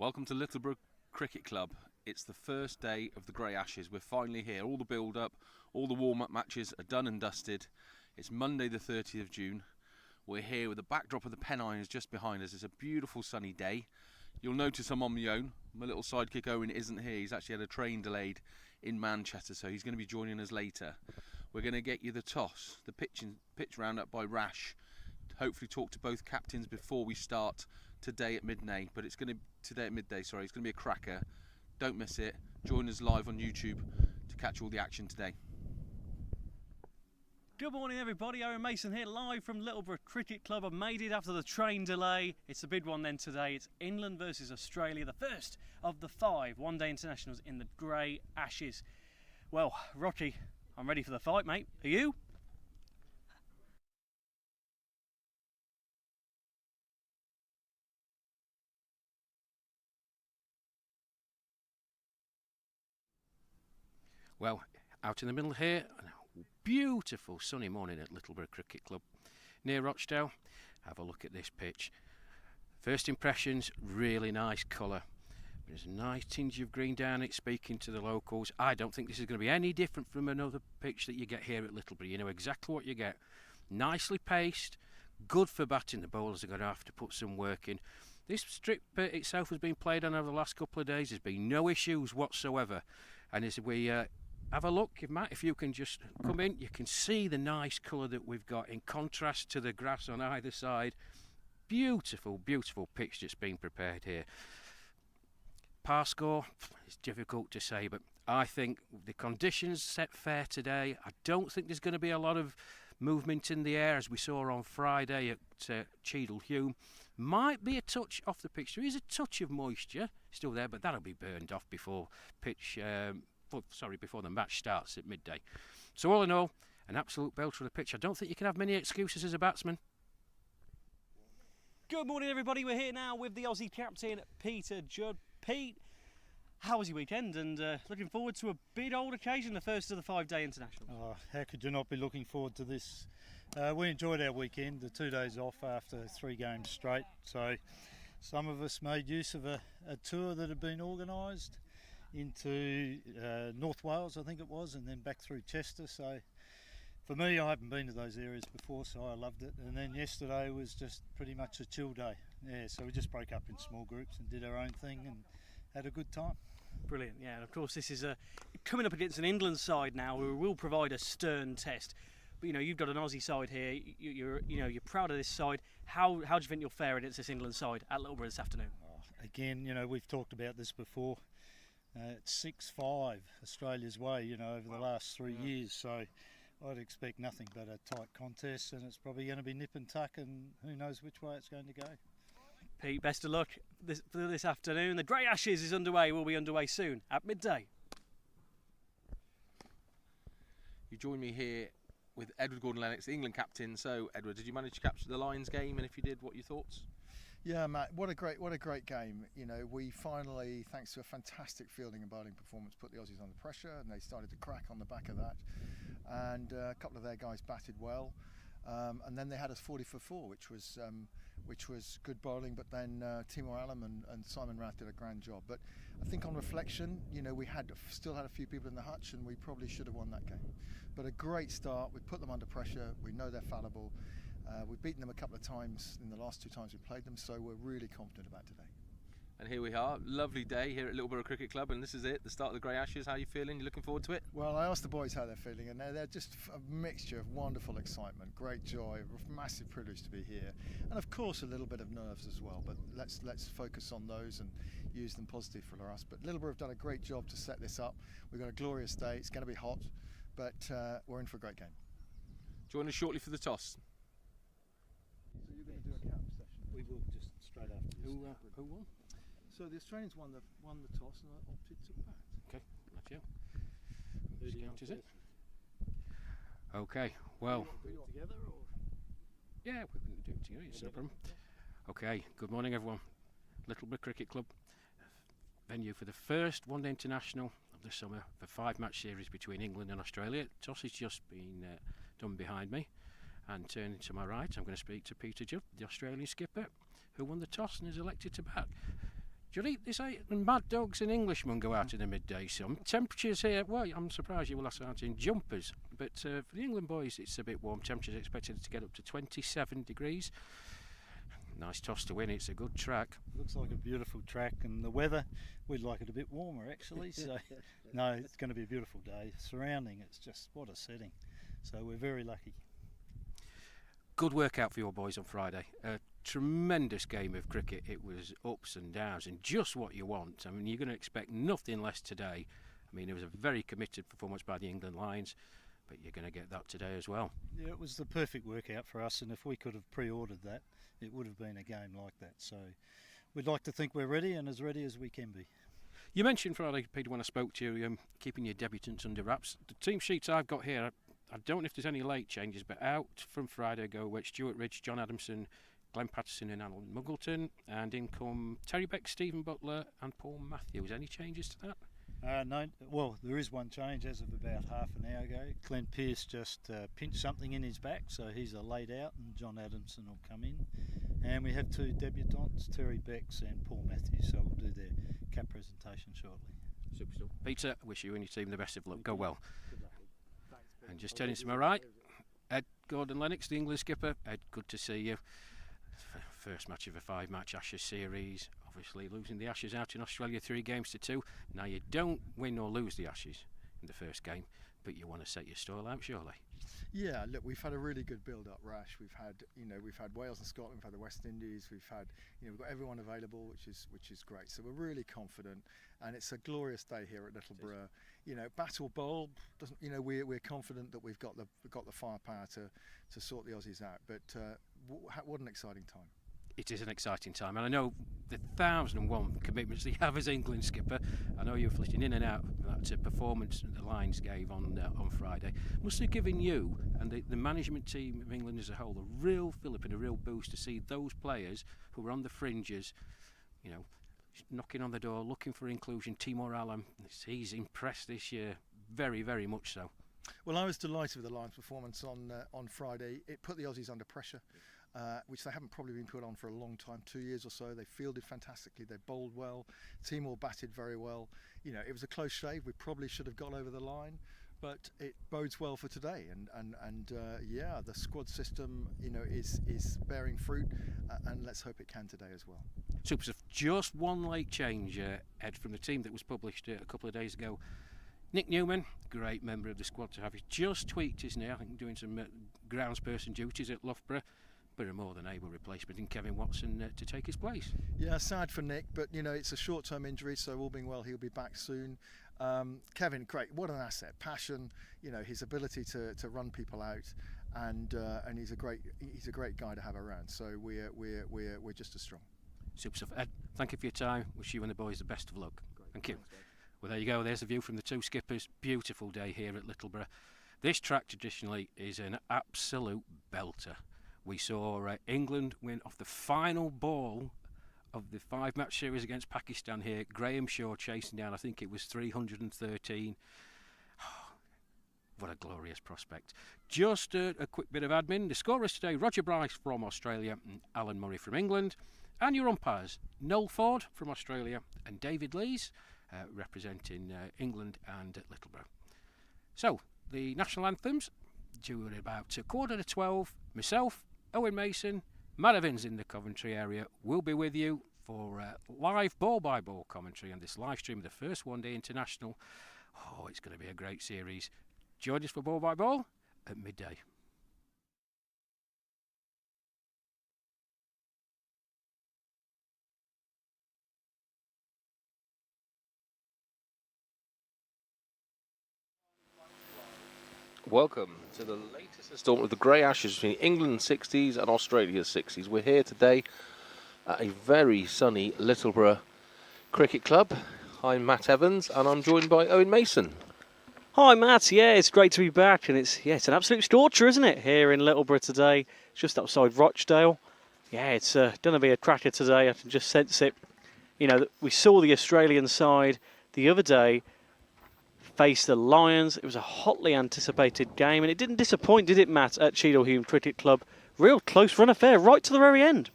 Welcome to Littleborough Cricket Club. It's the first day of the Grey Ashes. We're finally here. All the build-up, all the warm-up matches are done and dusted. It's Monday the 30th of June. We're here with the backdrop of the Pennines just behind us. It's a beautiful sunny day. You'll notice I'm on my own. My little sidekick Owen isn't here. He's actually had a train delayed in Manchester, so he's going to be joining us later. We're going to get you the toss, the pitch roundup by Rash. Hopefully talk to both captains before we start today at midday. But it's going to it's going to be a cracker. Don't miss it. Join us live on YouTube to catch all the action today. Good morning everybody, Owen Mason here live from Littleborough Cricket Club. I've made it after the train delay. It's a big one then today. It's England versus Australia, the first of the 5 one-day internationals in the Grey Ashes. Well, Rocky, I'm ready for the fight, mate. Are you? Well, out in the middle here, a beautiful sunny morning at Littleborough Cricket Club near Rochdale. Have a look at this pitch. First impressions, really nice colour. There's a nice tinge of green down it, speaking to the locals. I don't think this is going to be any different from another pitch that you get here at Littleborough. You know exactly what you get. Nicely paced, good for batting. The bowlers are going to have to put some work in. This strip itself has been played on over the last couple of days. There's been no issues whatsoever. And as we have a look, Matt, if you can just come in, you can see the nice colour that we've got in contrast to the grass on either side. Beautiful, beautiful pitch that's been prepared here. Par score, it's difficult to say, but I think the conditions set fair today. I don't think there's going to be a lot of movement in the air as we saw on Friday at Cheadle Hulme. Might be a touch off the pitch. There is a touch of moisture still there, but that'll be burned off before before the match starts at midday. So all in all, an absolute belter of the pitch. I don't think you can have many excuses as a batsman. Good morning everybody, we're here now with the Aussie captain Peter Judd. Pete, how was your weekend, and looking forward to a big old occasion, the first of the 5-day internationals? Oh, how could you not be looking forward to this? We enjoyed our weekend, the 2 days off after 3 games straight. So some of us made use of a tour that had been organised into North Wales, I think it was, and then back through Chester. So for me, I haven't been to those areas before, so I loved it. And then yesterday was just pretty much a chill day. Yeah, so we just broke up in small groups and did our own thing and had a good time. Brilliant, yeah, and of course this is coming up against an England side now who will provide a stern test. But you know, you've got an Aussie side here. You're proud of this side. How do you think you'll fare against this England side at Littleborough this afternoon? Again, you know, we've talked about this before. It's 6-5 Australia's way, over the last 3 years. So I'd expect nothing but a tight contest, and it's probably going to be nip and tuck, and who knows which way it's going to go. Pete, best of luck for this afternoon. The Grey Ashes is underway. Will be underway soon at midday. You join me here with Edward Gordon-Lennox, the England captain. So, Edward, did you manage to capture the Lions game? And if you did, what are your thoughts? Yeah, Matt, what a great game. We finally, thanks to a fantastic fielding and bowling performance, put the Aussies under pressure, and they started to crack on the back of that. And a couple of their guys batted well, and then they had us 40 for 4, which was good bowling. But then Timur Alam and Simon Rath did a grand job. But I think on reflection, we still had a few people in the hutch, and we probably should have won that game. But a great start. We put them under pressure. We know they're fallible. We've beaten them a couple of times in the last 2 times we played them, so we're really confident about today. And here we are, lovely day here at Littleborough Cricket Club, and this is it, the start of the Grey Ashes. How are you feeling? You looking forward to it? Well, I asked the boys how they're feeling, and they're just a mixture of wonderful excitement, great joy, massive privilege to be here, and of course a little bit of nerves as well. But let's focus on those and use them positive for us. But Littleborough have done a great job to set this up. We've got a glorious day. It's going to be hot, but we're in for a great game. Join us shortly for the toss. So you're going to do a cap session? We will just straight after this. Who won? So the Australians won the toss and I opted to bat. Okay, that's you. Who do you Scout, is it? first? Okay, well, Do it together or? yeah, we can do it together, it's no problem. Okay, good morning everyone. Littleborough Cricket Club, venue for the first one-day international of the summer, the 5-match series between England and Australia. Toss has just been done behind me, and turning to my right I'm going to speak to Peter Judd, the Australian skipper, who won the toss and is elected to bat. Do you eat this? Mad dogs and Englishmen go out in the midday sun. Temperatures here, well, I'm surprised you will have out in jumpers. But for the England boys, it's a bit warm. Temperatures expected to get up to 27 degrees. Nice toss to win. It's a good track. Looks like a beautiful track, and the weather, we'd like it a bit warmer actually. So, no, it's going to be a beautiful day. Surrounding, it's just what a setting. So we're very lucky. Good workout for your boys on Friday. A tremendous game of cricket. It was ups and downs and just what you want. I mean, you're going to expect nothing less today. I mean, it was a very committed performance by the England Lions, but you're going to get that today as well. Yeah, it was the perfect workout for us, and if we could have pre-ordered that, it would have been a game like that. So we'd like to think we're ready, and as ready as we can be. You mentioned Friday, Peter, when I spoke to you, keeping your debutants under wraps. The team sheets I've got here, I don't know if there's any late changes, but out from Friday go with Stuart Ridge, John Adamson, Glenn Patterson and Alan Muggleton, and in come Terry Beck, Stephen Butler and Paul Matthews. Any changes to that? No, well, there is one change as of about half an hour ago. Glenn Pearce just pinched something in his back, so he's a laid out, and John Adamson will come in. And we have two debutants, Terry Becks and Paul Matthews, so we'll do their cap presentation shortly. Super stuff. Peter, I wish you and your team the best of luck. Go well. And just turning to my right, Ed Gordon-Lennox, the England skipper. Ed, good to see you. First match of a 5-match Ashes series. Obviously losing the Ashes out in Australia 3-2. Now you don't win or lose the Ashes in the first game, but you want to set your stall out, surely. Yeah, look, we've had a really good build-up, Rash. We've had Wales and Scotland, we've had the West Indies, we've got everyone available, which is great. So we're really confident, and it's a glorious day here at Littleborough. Battle bowl doesn't. We're confident that we've got the firepower to sort the Aussies out. But what an exciting time! It is an exciting time, and I know the 1,001 commitments that you have as England skipper. I know you're flitting in and out of that performance that the Lions gave on Friday. Must have given you and the management team of England as a whole a real fillip and a real boost to see those players who were on the fringes, knocking on the door, looking for inclusion. Timor Alam, he's impressed this year, very, very much so. Well, I was delighted with the Lions' performance on Friday. It put the Aussies under pressure. Which they haven't probably been put on for a long time, 2 years or so. They fielded fantastically, they bowled well, Timor batted very well. It was a close shave. We probably should have got over the line, but it bodes well for today. And the squad system, is bearing fruit, and let's hope it can today as well. Super stuff. Just one late change, Ed, from the team that was published a couple of days ago. Nick Newman, great member of the squad to have. He's just tweaked his knee, I think, doing some groundsperson duties at Loughborough. But a more than able replacement in Kevin Watson to take his place. Yeah, sad for Nick, but it's a short-term injury, so all being well, he'll be back soon. Kevin, great, what an asset, passion, his ability to run people out, and he's a great guy to have around. So we're just as strong. Super stuff. Ed, thank you for your time. Wish you and the boys the best of luck. Thank you. Well, there you go. There's the view from the two skippers. Beautiful day here at Littleborough. This track traditionally is an absolute belter. We saw England win off the final ball of the 5-match series against Pakistan here. Graham Shaw chasing down, I think it was 313. What a glorious prospect. Just a quick bit of admin. The scorers today, Roger Bryce from Australia and Alan Murray from England. And your umpires, Noel Ford from Australia and David Lees representing England and Littleborough. So, the national anthems, due at about 11:45. Myself, Owen Mason, Matt Evans in the Coventry area will be with you for live ball-by-ball commentary on this live stream of the first one-day international. Oh, it's going to be a great series. Join us for ball-by-ball at midday. Welcome to the latest instalment of the Grey Ashes between England's 60s and Australia's 60s. We're here today at a very sunny Littleborough Cricket Club. I'm Matt Evans and I'm joined by Owen Mason. Hi Matt, yeah, it's great to be back, and it's an absolute scorcher, isn't it, here in Littleborough today, just outside Rochdale. Yeah, it's going to be a cracker today. I can just sense it. We saw the Australian side the other day face the Lions. It was a hotly anticipated game, and it didn't disappoint, did it, Matt, at Cheadle Hulme Cricket Club? Real close run affair right to the very end.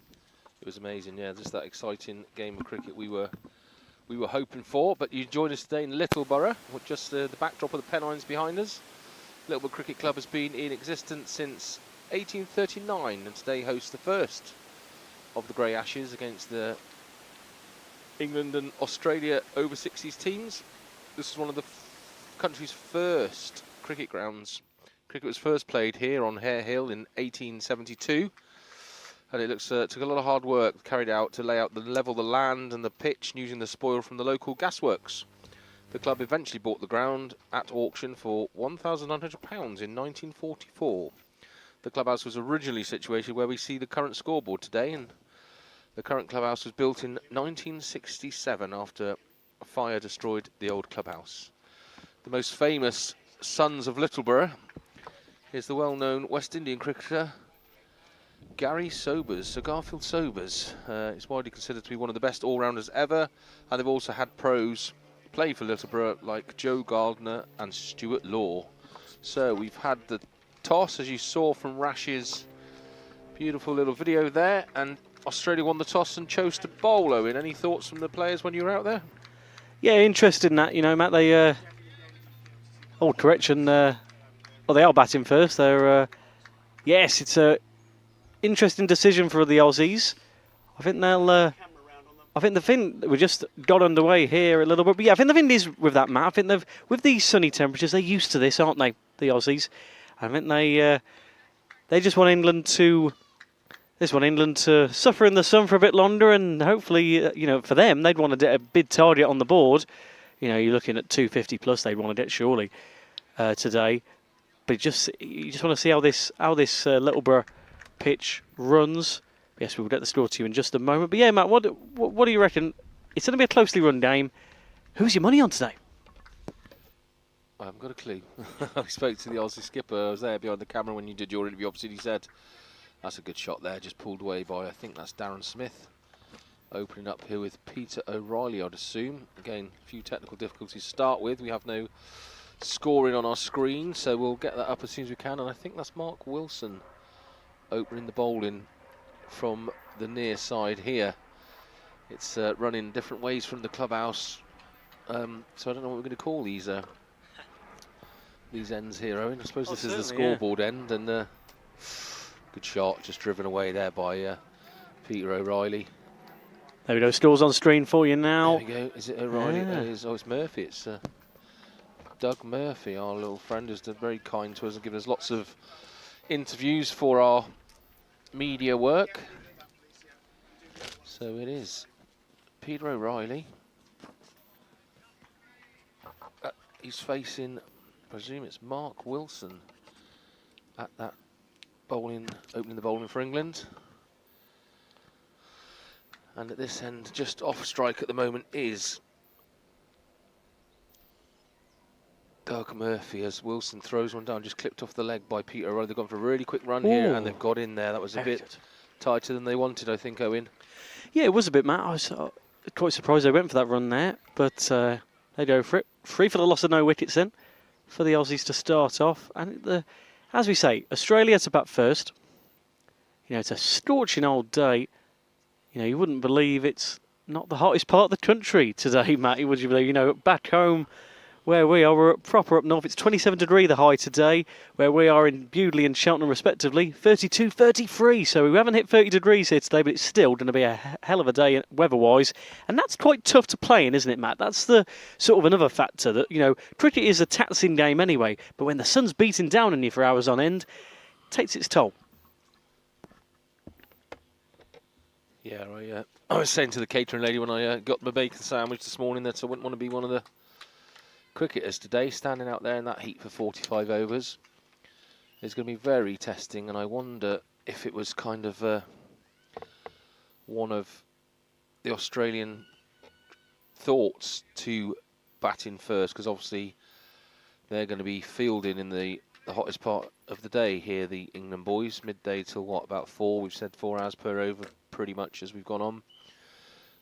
It was amazing, yeah. Just that exciting game of cricket we were hoping for. But you joined us today in Littleborough, with just the backdrop of the Pennines behind us. Littleborough Cricket Club has been in existence since 1839, and today hosts the first of the Grey Ashes against the England and Australia over 60s teams. This is one of the country's first cricket grounds. Cricket was first played here on Hare Hill in 1872, and it took a lot of hard work carried out to level the land and the pitch using the spoil from the local gasworks. The club eventually bought the ground at auction for £1,900 in 1944. The clubhouse was originally situated where we see the current scoreboard today, and the current clubhouse was built in 1967 after a fire destroyed the old clubhouse. The most famous sons of Littleborough is the well-known West Indian cricketer Gary Sobers, Sir Garfield Sobers. He's widely considered to be one of the best all-rounders ever, and they've also had pros play for Littleborough like Joe Gardner and Stuart Law. So we've had the toss, as you saw from Rash's beautiful little video there, and Australia won the toss and chose to bowl. Owen, any thoughts from the players when you were out there? Yeah, interested in that, you know, Matt. They, correction, well, they are batting first. They're, yes, it's a interesting decision for the Aussies. I think they'll, I think the thing, we just got underway here a little bit, but yeah, I think the thing is with that, Matt, I think with these sunny temperatures, they're used to this, aren't they, the Aussies? I think they just want England to suffer in the sun for a bit longer, and hopefully, you know, for them, they'd want to get a big target on the board. You know, you're looking at 250 plus. They'd want to get surely today. But you just want to see how this Littleborough pitch runs. Yes, we'll get the score to you in just a moment. But yeah, Matt, what do you reckon? It's going to be a closely run game. Who's your money on today? I haven't got a clue. I spoke to the Aussie skipper. I was there behind the camera when you did your interview. Obviously, he said, that's a good shot there, just pulled away by, I think that's Darren Smith. Opening up here with Peter O'Reilly, I'd assume. Again, a few technical difficulties to start with. We have no scoring on our screen, so we'll get that up as soon as we can. And I think that's Mark Wilson opening the bowling from the near side here. It's running different ways from the clubhouse. So I don't know what we're going to call these ends here, Owen. I suppose this is the scoreboard end, and good shot, just driven away there by Peter O'Reilly. There we go, scores on screen for you now. There we go. Is it O'Reilly? Yeah. It's Murphy. It's Doug Murphy, our little friend, who's been very kind to us and given us lots of interviews for our media work. So it is Peter O'Reilly. He's facing, I presume it's Mark Wilson at that bowling, opening the bowling for England. And at this end, just off strike at the moment, is Doug Murphy, as Wilson throws one down, just clipped off the leg by Peter O'Reilly. They've gone for a really quick run here, and they've got in there. That was a bit tighter than they wanted, I think, Owen. Yeah, it was a bit, Matt. I was quite surprised they went for that run there, but they go for it. Free for the loss of no wickets then, for the Aussies to start off. And as we say, Australia to bat first. You know, it's a scorching old day. You know, you wouldn't believe it's not the hottest part of the country today, Matty, would you believe? You know, back home where we are, we're proper up north. It's 27 degree the high today, where we are in Bewdley and Cheltenham respectively. 32, 33, so we haven't hit 30 degrees here today, but it's still going to be a hell of a day weather-wise. And that's quite tough to play in, isn't it, Matt? That's the sort of another factor that, you know, cricket is a taxing game anyway, but when the sun's beating down on you for hours on end, it takes its toll. Yeah, I was saying to the catering lady when I got my bacon sandwich this morning that I wouldn't want to be one of the cricketers today, standing out there in that heat for 45 overs. It's going to be very testing, and I wonder if it was kind of one of the Australian thoughts to bat in first, because obviously they're going to be fielding in the hottest part of the day here, the England boys, midday till what, about 4? We've said 4 hours per over pretty much as we've gone on.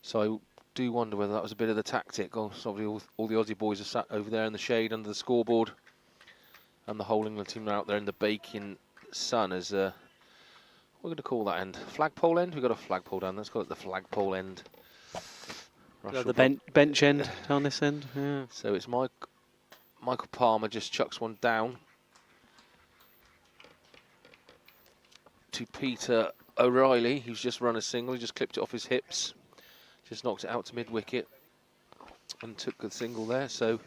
So I do wonder whether that was a bit of the tactic. Obviously all the Aussie boys are sat over there in the shade under the scoreboard, and the whole England team are out there in the baking sun as we're going to call that end? Flagpole end? We've got a flagpole down. Let's call it the flagpole end. The bench end down this end. Yeah. So it's Michael Palmer just chucks one down to Peter O'Reilly, who's just run a single. He just clipped it off his hips, just knocked it out to mid-wicket and took the single there. So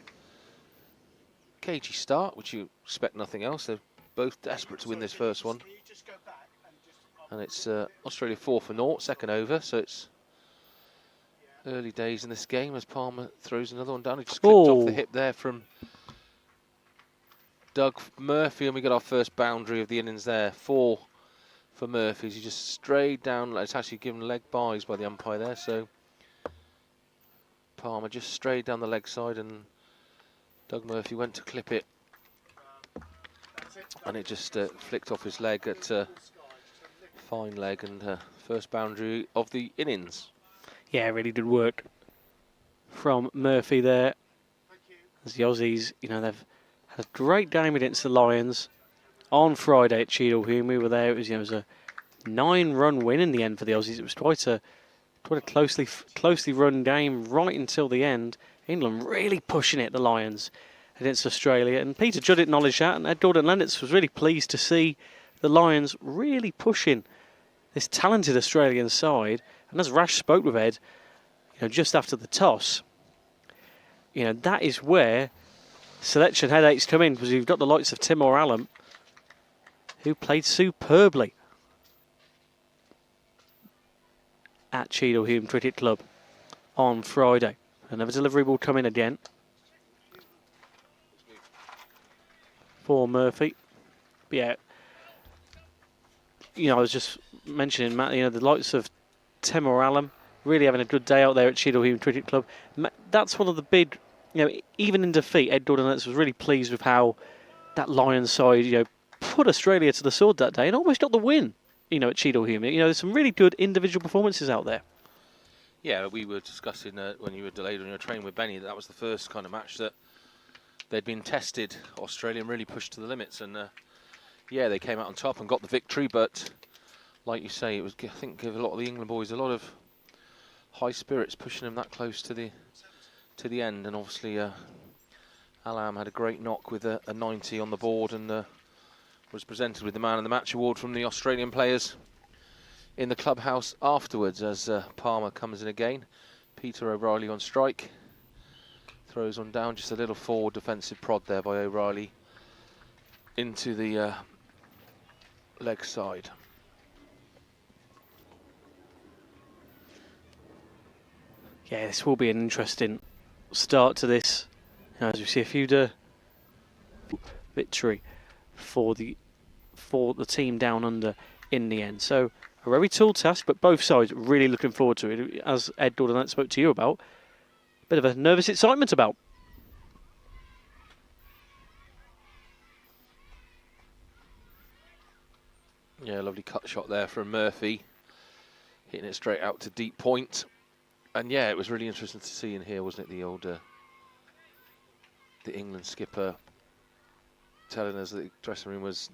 cagey start, which you expect nothing else. They're both desperate to win this first one. And it's Australia 4-0, second over, so it's early days in this game as Palmer throws another one down. He just clipped off the hip there from Doug Murphy, and we got our first boundary of the innings there. 4 for Murphy's. He just strayed down. It's actually given leg byes by the umpire there, so Palmer just strayed down the leg side, and Doug Murphy went to clip it, and it just flicked off his leg at fine leg, and first boundary of the innings. Yeah, really good work from Murphy there. As the Aussies, you know, they've had a great game against the Lions on Friday at Cheadle-Hulme. We were there. It was a 9-run win in the end for the Aussies. It was quite a closely run game right until the end. England really pushing it, the Lions, against Australia. And Peter Judd acknowledged that, and Ed Gordon-Lennox was really pleased to see the Lions really pushing this talented Australian side. And as Rash spoke with Ed, you know, just after the toss, you know, that is where selection headaches come in, because you've got the likes of Timor Allen, who played superbly at Cheadle-Hulme Cricket Club on Friday. Another delivery will come in again for Murphy. But yeah, you know, I was just mentioning, Matt, you know, the likes of Timor Allen really having a good day out there at Cheadle-Hulme Cricket Club. That's one of the big, you know, even in defeat, Ed Gordon-Lennox was really pleased with how that Lions side, you know, put Australia to the sword that day and almost got the win, you know, at Cheadle-Hulme. You know, there's some really good individual performances out there. Yeah, we were discussing when you were delayed on your train with Benny, that was the first kind of match that they'd been tested, Australia, and really pushed to the limits. And yeah, they came out on top and got the victory. But like you say, it was, I think, give a lot of the England boys a lot of high spirits, pushing them that close to the end. And obviously, Alam had a great knock with a 90 on the board, and was presented with the Man of the Match award from the Australian players in the clubhouse afterwards, as Palmer comes in again. Peter O'Reilly on strike. Throws on down, just a little forward defensive prod there by O'Reilly into the leg side. Yeah, this will be an interesting start to this, you know, as we see a few victory for the team down under in the end. So a very tall task, but both sides really looking forward to it. As Ed Gordon spoke to you about, a bit of a nervous excitement about. Yeah, lovely cut shot there from Murphy, hitting it straight out to deep point. And yeah, it was really interesting to see in here, wasn't it, the old the England skipper telling us that the dressing room was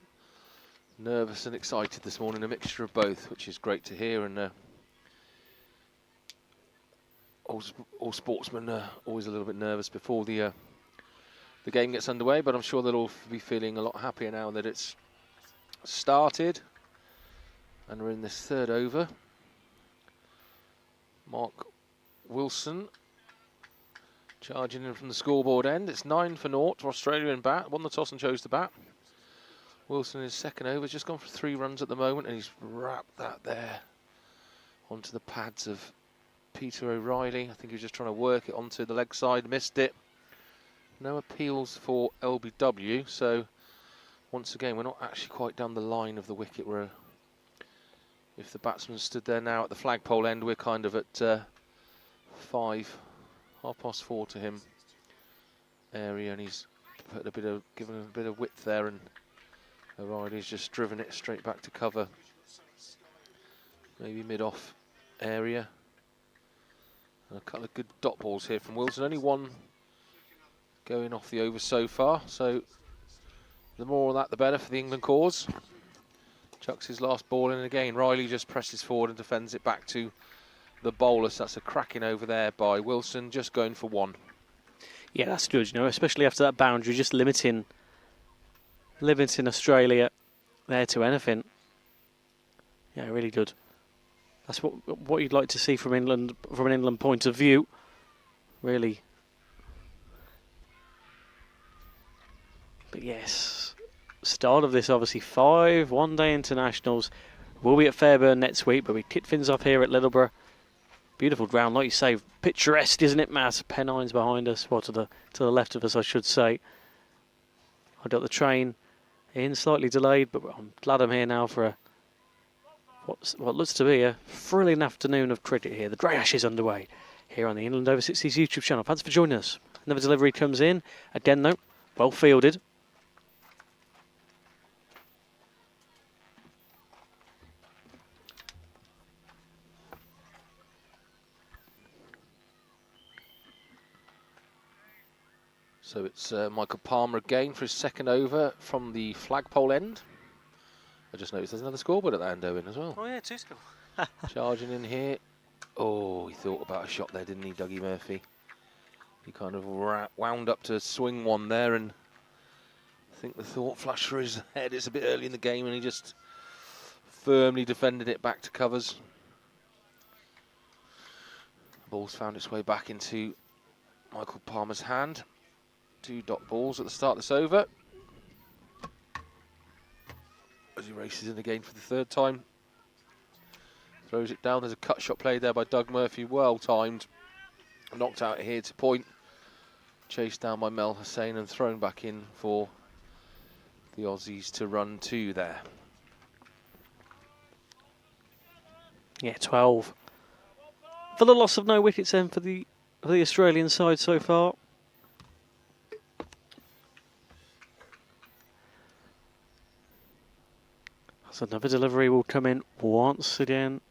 nervous and excited this morning, a mixture of both, which is great to hear. And all sportsmen are always a little bit nervous before the game gets underway, but I'm sure they'll all be feeling a lot happier now that it's started. And we're in this third over. Mark Wilson charging in from the scoreboard end. It's 9-0 for Australia in bat. Won the toss and chose to bat. Wilson in his second over, just gone for 3 runs at the moment, and he's wrapped that there onto the pads of Peter O'Reilly. I think he was just trying to work it onto the leg side, missed it. No appeals for LBW, so once again, we're not actually quite down the line of the wicket. Where if the batsman stood there now at the flagpole end, we're kind of at 4:30 to him area, and he's put given a bit of width there, and O'Reilly's just driven it straight back to cover, maybe mid-off area. And a couple of good dot balls here from Wilson. Only one going off the over so far, so the more of that the better for the England cause. Chucks his last ball in again. Riley just presses forward and defends it back to the bowler. So that's a cracking over there by Wilson, just going for one. Yeah, that's good, you know, especially after that boundary, just limiting Australia there to anything. Yeah, really good. That's what you'd like to see from England, from an England point of view. Really. But yes, start of this obviously 5 one-day internationals. We'll be at Fairburn next week, but we kick things off here at Littleborough. Beautiful ground, like you say, picturesque, isn't it, Matt? Pennines behind us, well, to the left of us, I should say. I got the train in, slightly delayed, but I'm glad I'm here now for what looks to be a thrilling afternoon of cricket here. The Grey Ashes underway here on the England Over 60s YouTube channel. Thanks for joining us. Another delivery comes in. Again, though, well fielded. So it's Michael Palmer again for his second over from the flagpole end. I just noticed there's another scoreboard at that end, Owen, as well. Oh yeah, 2 score. Charging in here. Oh, he thought about a shot there, didn't he, Dougie Murphy? He kind of wound up to swing one there, and I think the thought flashed through his head. It's a bit early in the game, and he just firmly defended it back to covers. The ball's found its way back into Michael Palmer's hand. 2 dot balls at the start of this over. As he races in again for the 3rd time. Throws it down. There's a cut shot played there by Doug Murphy. Well timed. Knocked out here to point. Chased down by Mel Hussain and thrown back in for the Aussies to run 2 there. Yeah, 12. For the loss of no wickets then for the Australian side so far. So another delivery will come in once again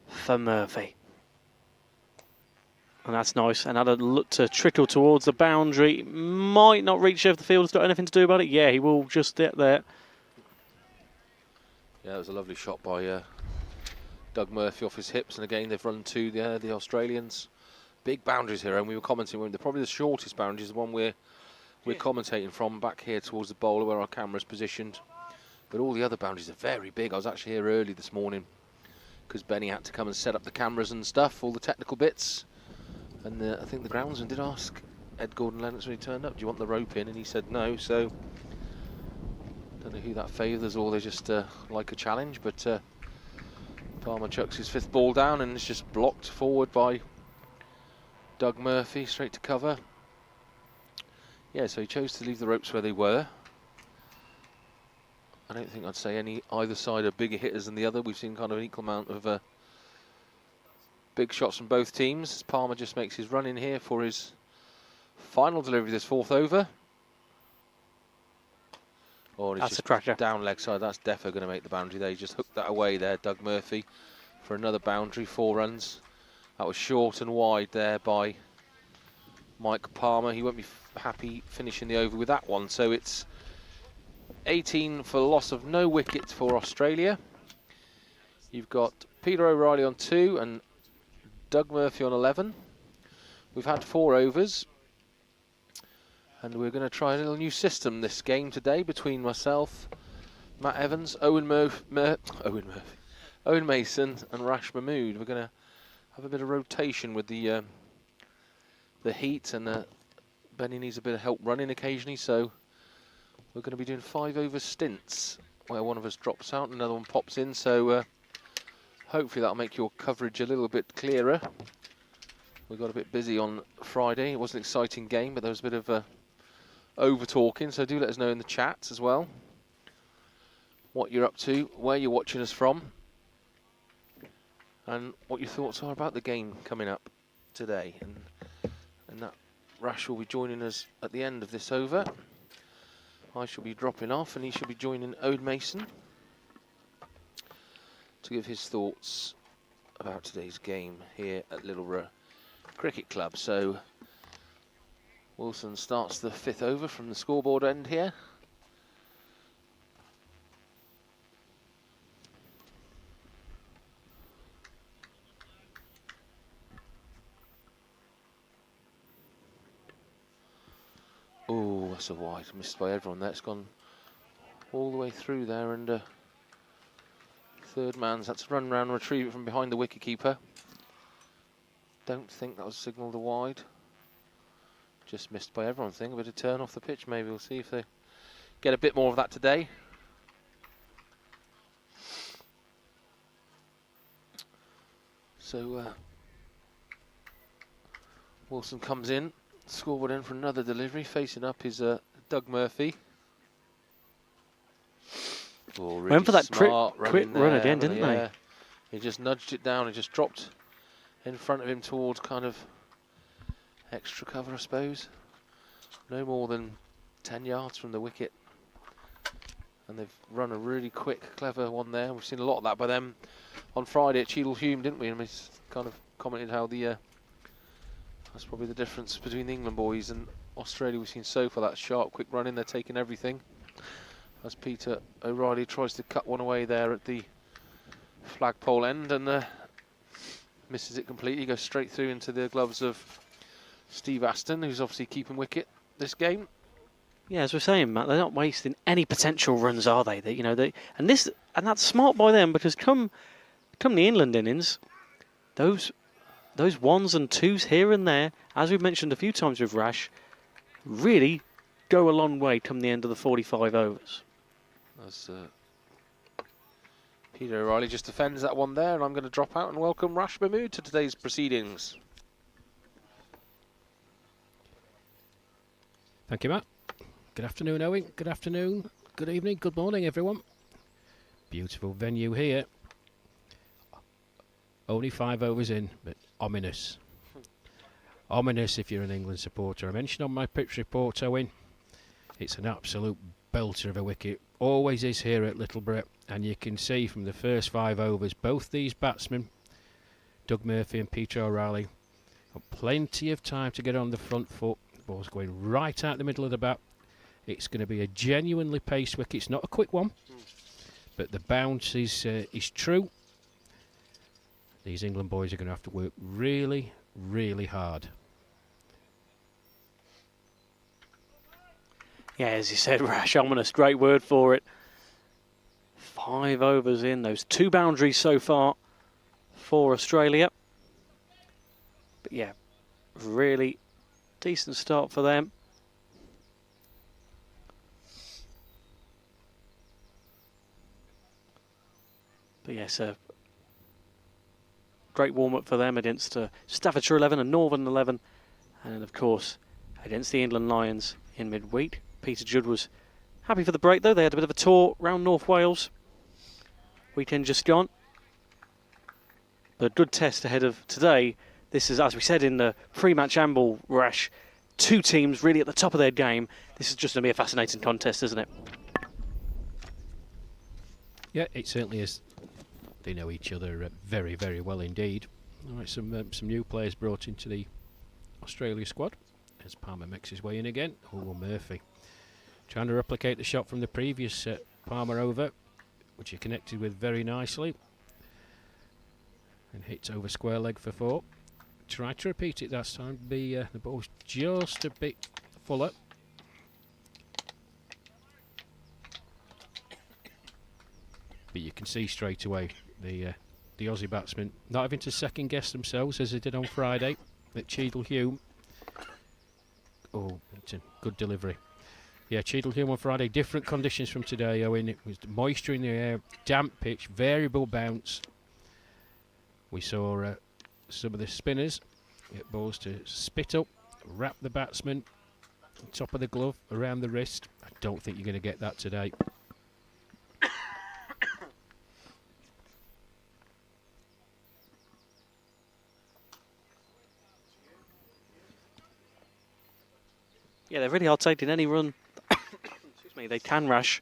for Murphy. And that's nice. And had a look to trickle towards the boundary. Might not reach if the field's got anything to do about it. Yeah, he will just get there. Yeah, it was a lovely shot by Doug Murphy off his hips. And again, they've run 2 there, the Australians. Big boundaries here, and we were commenting, they're probably the shortest boundaries, the one we're commentating from back here towards the bowler where our camera's positioned. But all the other boundaries are very big. I was actually here early this morning because Benny had to come and set up the cameras and stuff, all the technical bits. And I think the groundsman did ask Ed Gordon-Lennox when he turned up, do you want the rope in? And he said no, so don't know who that favours, or they just like a challenge. But Palmer chucks his 5th ball down and it's just blocked forward by Doug Murphy, straight to cover. Yeah, so he chose to leave the ropes where they were. I don't think I'd say either side are bigger hitters than the other. We've seen kind of an equal amount of big shots from both teams. Palmer just makes his run in here for his final delivery this 4th over. Oh, that's a cracker. Down leg side. That's defo going to make the boundary there. He just hooked that away there, Doug Murphy, for another boundary, 4 runs. That was short and wide there by Mike Palmer. He won't be happy finishing the over with that one. So it's 18 for loss of no wicket for Australia. You've got Peter O'Reilly on 2 and Doug Murphy on 11. We've had 4 overs. And we're going to try a little new system this game today between myself, Matt Evans, Owen Mason and Rash Mahmood. We're going to have a bit of rotation with the heat, and Benny needs a bit of help running occasionally, so we're going to be doing 5 over stints where one of us drops out and another one pops in, so hopefully that'll make your coverage a little bit clearer. We got a bit busy on Friday. It was an exciting game, but there was a bit of over talking, so do let us know in the chat as well what you're up to, where you're watching us from, and what your thoughts are about the game coming up today. And that Rash will be joining us at the end of this over. I shall be dropping off and he shall be joining Ode Mason to give his thoughts about today's game here at Littleborough Cricket Club. So Wilson starts the 5th over from the scoreboard end here. that's a wide. Missed by everyone there. It's gone all the way through there, and third man's had to run round and retrieve it from behind the wicketkeeper. Don't think that was signalled a wide. Just missed by everyone. Think a bit of turn off the pitch. Maybe we'll see if they get a bit more of that today. So Wilson comes in, scoreboard in for another delivery. Facing up is Doug Murphy. Oh, really Went for that quick run again, didn't they? He just nudged it down and just dropped in front of him towards kind of extra cover, I suppose. No more than 10 yards from the wicket. And they've run a really quick, clever one there. We've seen a lot of that by them on Friday at Cheadle Hulme, didn't we? And we kind of commented how that's probably the difference between the England boys and Australia. We've seen so far that sharp, quick run in. They're taking everything. As Peter O'Reilly tries to cut one away there at the flagpole end and misses it completely. Goes straight through into the gloves of Steve Aston, who's obviously keeping wicket this game. Yeah, as we're saying, Matt, they're not wasting any potential runs, are they? And that's smart by them, because come the England innings, those ones and twos here and there, as we've mentioned a few times with Rash, really go a long way come the end of the 45 overs. As Peter O'Reilly just defends that one there, and I'm going to drop out and welcome Rash Mahmood to today's proceedings. Thank you, Matt. Good afternoon, Owen. Good afternoon, good evening, good morning, everyone. Beautiful venue here. Only 5 overs in, but ominous. Ominous if you're an England supporter. I mentioned on my pitch report, Owen, it's an absolute belter of a wicket. Always is here at Littleborough, and you can see from the first 5 overs, both these batsmen, Doug Murphy and Peter O'Reilly, have plenty of time to get on the front foot. The ball's going right out the middle of the bat. It's going to be a genuinely paced wicket. It's not a quick one, but the bounce is true. These England boys are going to have to work really, really hard. Yeah, as you said, Rash, ominous, great word for it. 5 overs in, those 2 boundaries so far for Australia. But yeah, really decent start for them. But yes, a great warm-up for them against Staffordshire 11 and Northern 11. And then, of course, against the England Lions in midweek. Peter Judd was happy for the break, though. They had a bit of a tour around North Wales. Weekend just gone. But a good test ahead of today. This is, as we said in the pre-match amble, Rash, 2 teams really at the top of their game. This is just going to be a fascinating contest, isn't it? Yeah, it certainly is. They know each other very, very well indeed. All right, some new players brought into the Australia squad. As Palmer makes his way in again. Oh, Murphy. Trying to replicate the shot from the previous Palmer over, which he connected with very nicely. And hits over square leg for 4. Tried to repeat it that time. The ball's just a bit fuller. But you can see straight away the Aussie batsmen not having to second guess themselves as they did on Friday at Cheadle Hulme. Oh, it's a good delivery. Yeah, Cheadle Hulme on Friday, different conditions from today, Owen. It was moisture in the air, damp pitch, variable bounce. We saw some of the spinners get balls to spit up, wrap the batsman, top of the glove, around the wrist. I don't think you're going to get that today. Yeah, they really are taking any run excuse me, they can, Rash.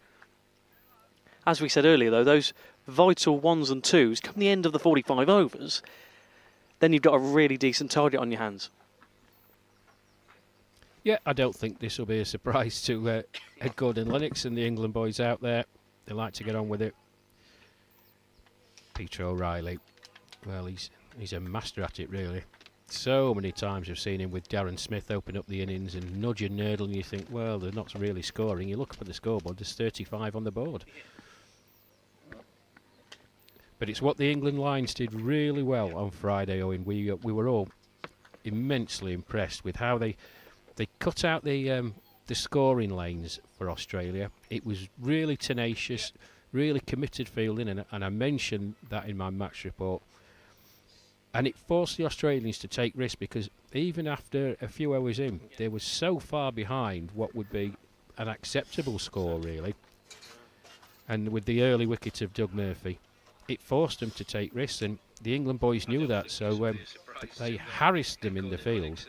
As we said earlier, though, those vital 1s and 2s come the end of the 45 overs, then you've got a really decent target on your hands. Yeah, I don't think this will be a surprise to Ed Gordon Lennox and the England boys out there. They like to get on with it. Peter O'Reilly, well, he's a master at it, really. So many times we've seen him with Darren Smith open up the innings and nudge and nurdle, and you think, well, they're not really scoring. You look up at the scoreboard, there's 35 on the board. But it's what the England Lions did really well on Friday, Owen. We were all immensely impressed with how they cut out the scoring lanes for Australia. It was really tenacious, really committed fielding, and I mentioned that in my match report. And it forced the Australians to take risks, because even after a few hours in, they were so far behind what would be an acceptable score, really. And with the early wicket of Doug Murphy, it forced them to take risks, and the England boys knew that, so they harassed them in the field.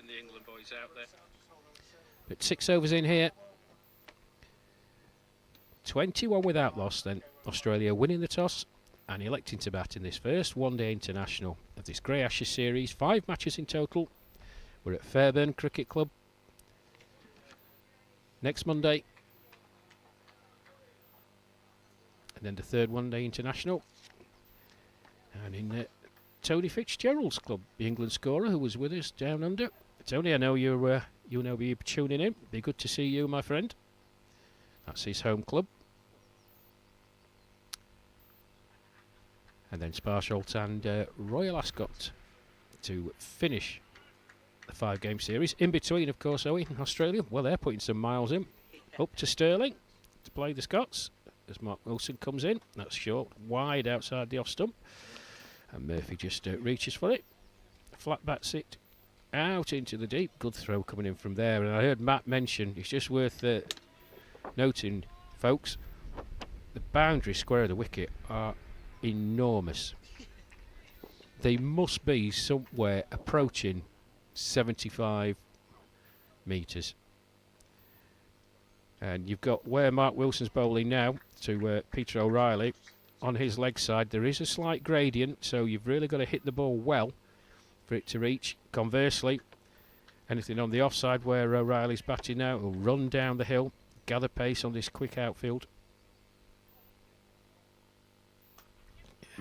But 6 overs in here, 21 without loss, then Australia winning the toss and electing to bat in this first one-day international of this Grey Ashes series. 5 matches in total. We're at Fairburn Cricket Club next Monday, and then the third one-day international, and in Tony Fitzgerald's club, the England scorer who was with us down under. Tony, I know you'll be tuning in. Be good to see you, my friend. That's his home club. And then Sparsholt and Royal Ascot to finish the 5-game series. In between, of course, Owen, Australia, well, they're putting some miles in. Up to Stirling to play the Scots as Mark Wilson comes in. That's short, wide outside the off stump. And Murphy just reaches for it. Flat bats it out into the deep. Good throw coming in from there. And I heard Matt mention, it's just worth noting, folks, the boundary square of the wicket are enormous. They must be somewhere approaching 75 metres. And you've got where Mark Wilson's bowling now to Peter O'Reilly. On his leg side there is a slight gradient, so you've really got to hit the ball well for it to reach. Conversely, anything on the offside where O'Reilly's batting now will run down the hill, gather pace on this quick outfield.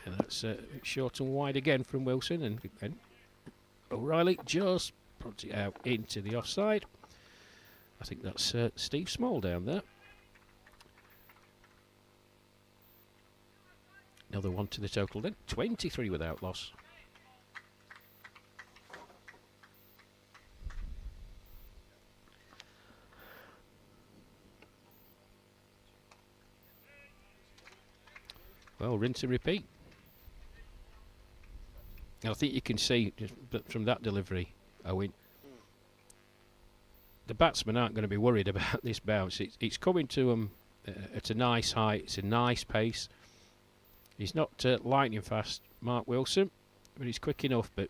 And that's short and wide again from Wilson, and O'Reilly just puts it out into the offside. I think that's Steve Small down there. Another one to the total then. 23 without loss. Well, rinse and repeat. And I think you can see just from that delivery, Owen, the batsmen aren't going to be worried about this bounce. It's coming to them at a nice height. It's a nice pace. He's not lightning fast, Mark Wilson, but he's quick enough. But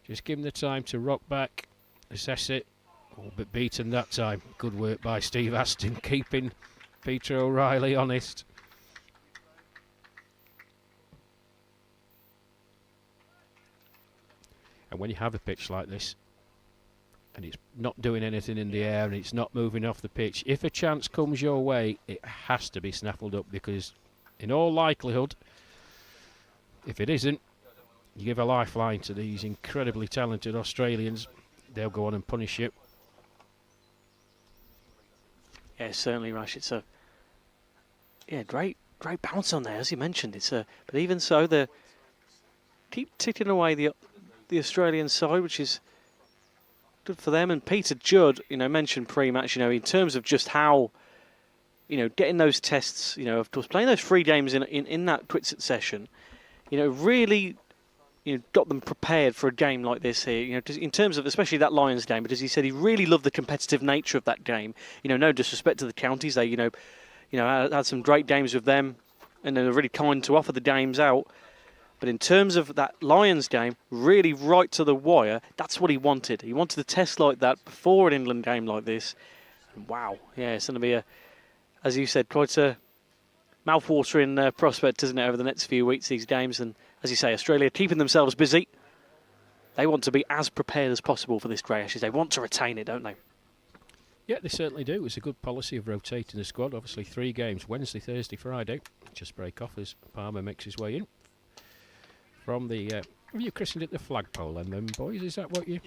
just give him the time to rock back, assess it. Oh, but beaten that time. Good work by Steve Aston, keeping Peter O'Reilly honest. And when you have a pitch like this, and it's not doing anything in the air and it's not moving off the pitch, if a chance comes your way, it has to be snaffled up, because in all likelihood, if it isn't, you give a lifeline to these incredibly talented Australians, they'll go on and punish you. Yeah, certainly, Rash. It's a great bounce on there, as you mentioned. But even so, they keep ticking away the Australian side, which is good for them. And Peter Judd, mentioned pre-match, in terms of just how, getting those tests, of course, playing those 3 games in that quick succession, really, got them prepared for a game like this here, in terms of especially that Lions game, because he said he really loved the competitive nature of that game. No disrespect to the counties, they, had some great games with them, and they were really kind to offer the games out. But in terms of that Lions game, really right to the wire, that's what he wanted. He wanted a test like that before an England game like this. And wow, yeah, it's going to be, as you said, quite a mouth-watering prospect, isn't it, over the next few weeks, these games. And as you say, Australia keeping themselves busy. They want to be as prepared as possible for this Grey Ashes. They want to retain it, don't they? Yeah, they certainly do. It's a good policy of rotating the squad. Obviously, 3 games, Wednesday, Thursday, Friday. Just break off as Palmer makes his way in from the Have you christened it the flagpole end then, boys? Is that what you...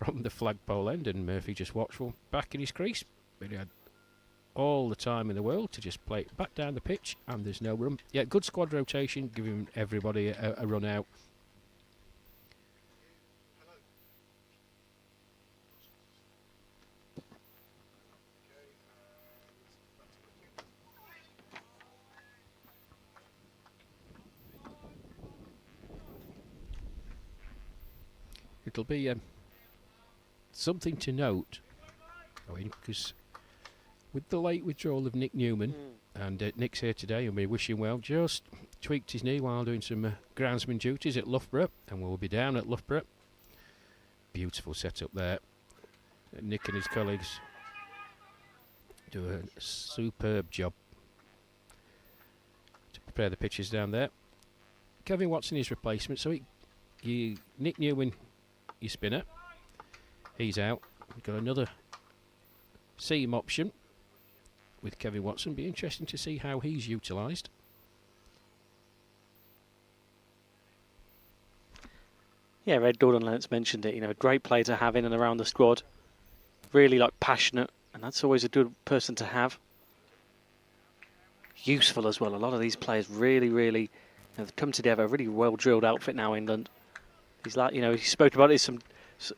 From the flagpole end, and Murphy just watchful back in his crease. But he had all the time in the world to just play it back down the pitch, and there's no room. Yeah, good squad rotation, giving everybody a run out. It'll be something to note, because with the late withdrawal of Nick Newman, and Nick's here today and we wish him well, just tweaked his knee while doing some groundsman duties at Loughborough, and we'll be down at Loughborough. Beautiful setup there. Nick and his colleagues do a superb job to prepare the pitches down there. Kevin Watson, his replacement, so Nick Newman, your spinner, he's out. We've got another seam option with Kevin Watson. Be interesting to see how he's utilised. Yeah, Red Gordon Lennox mentioned it. You know, a great player to have in and around the squad. Really passionate, and that's always a good person to have. Useful as well. A lot of these players really have come together. A really well drilled outfit now, England. He's he spoke about this.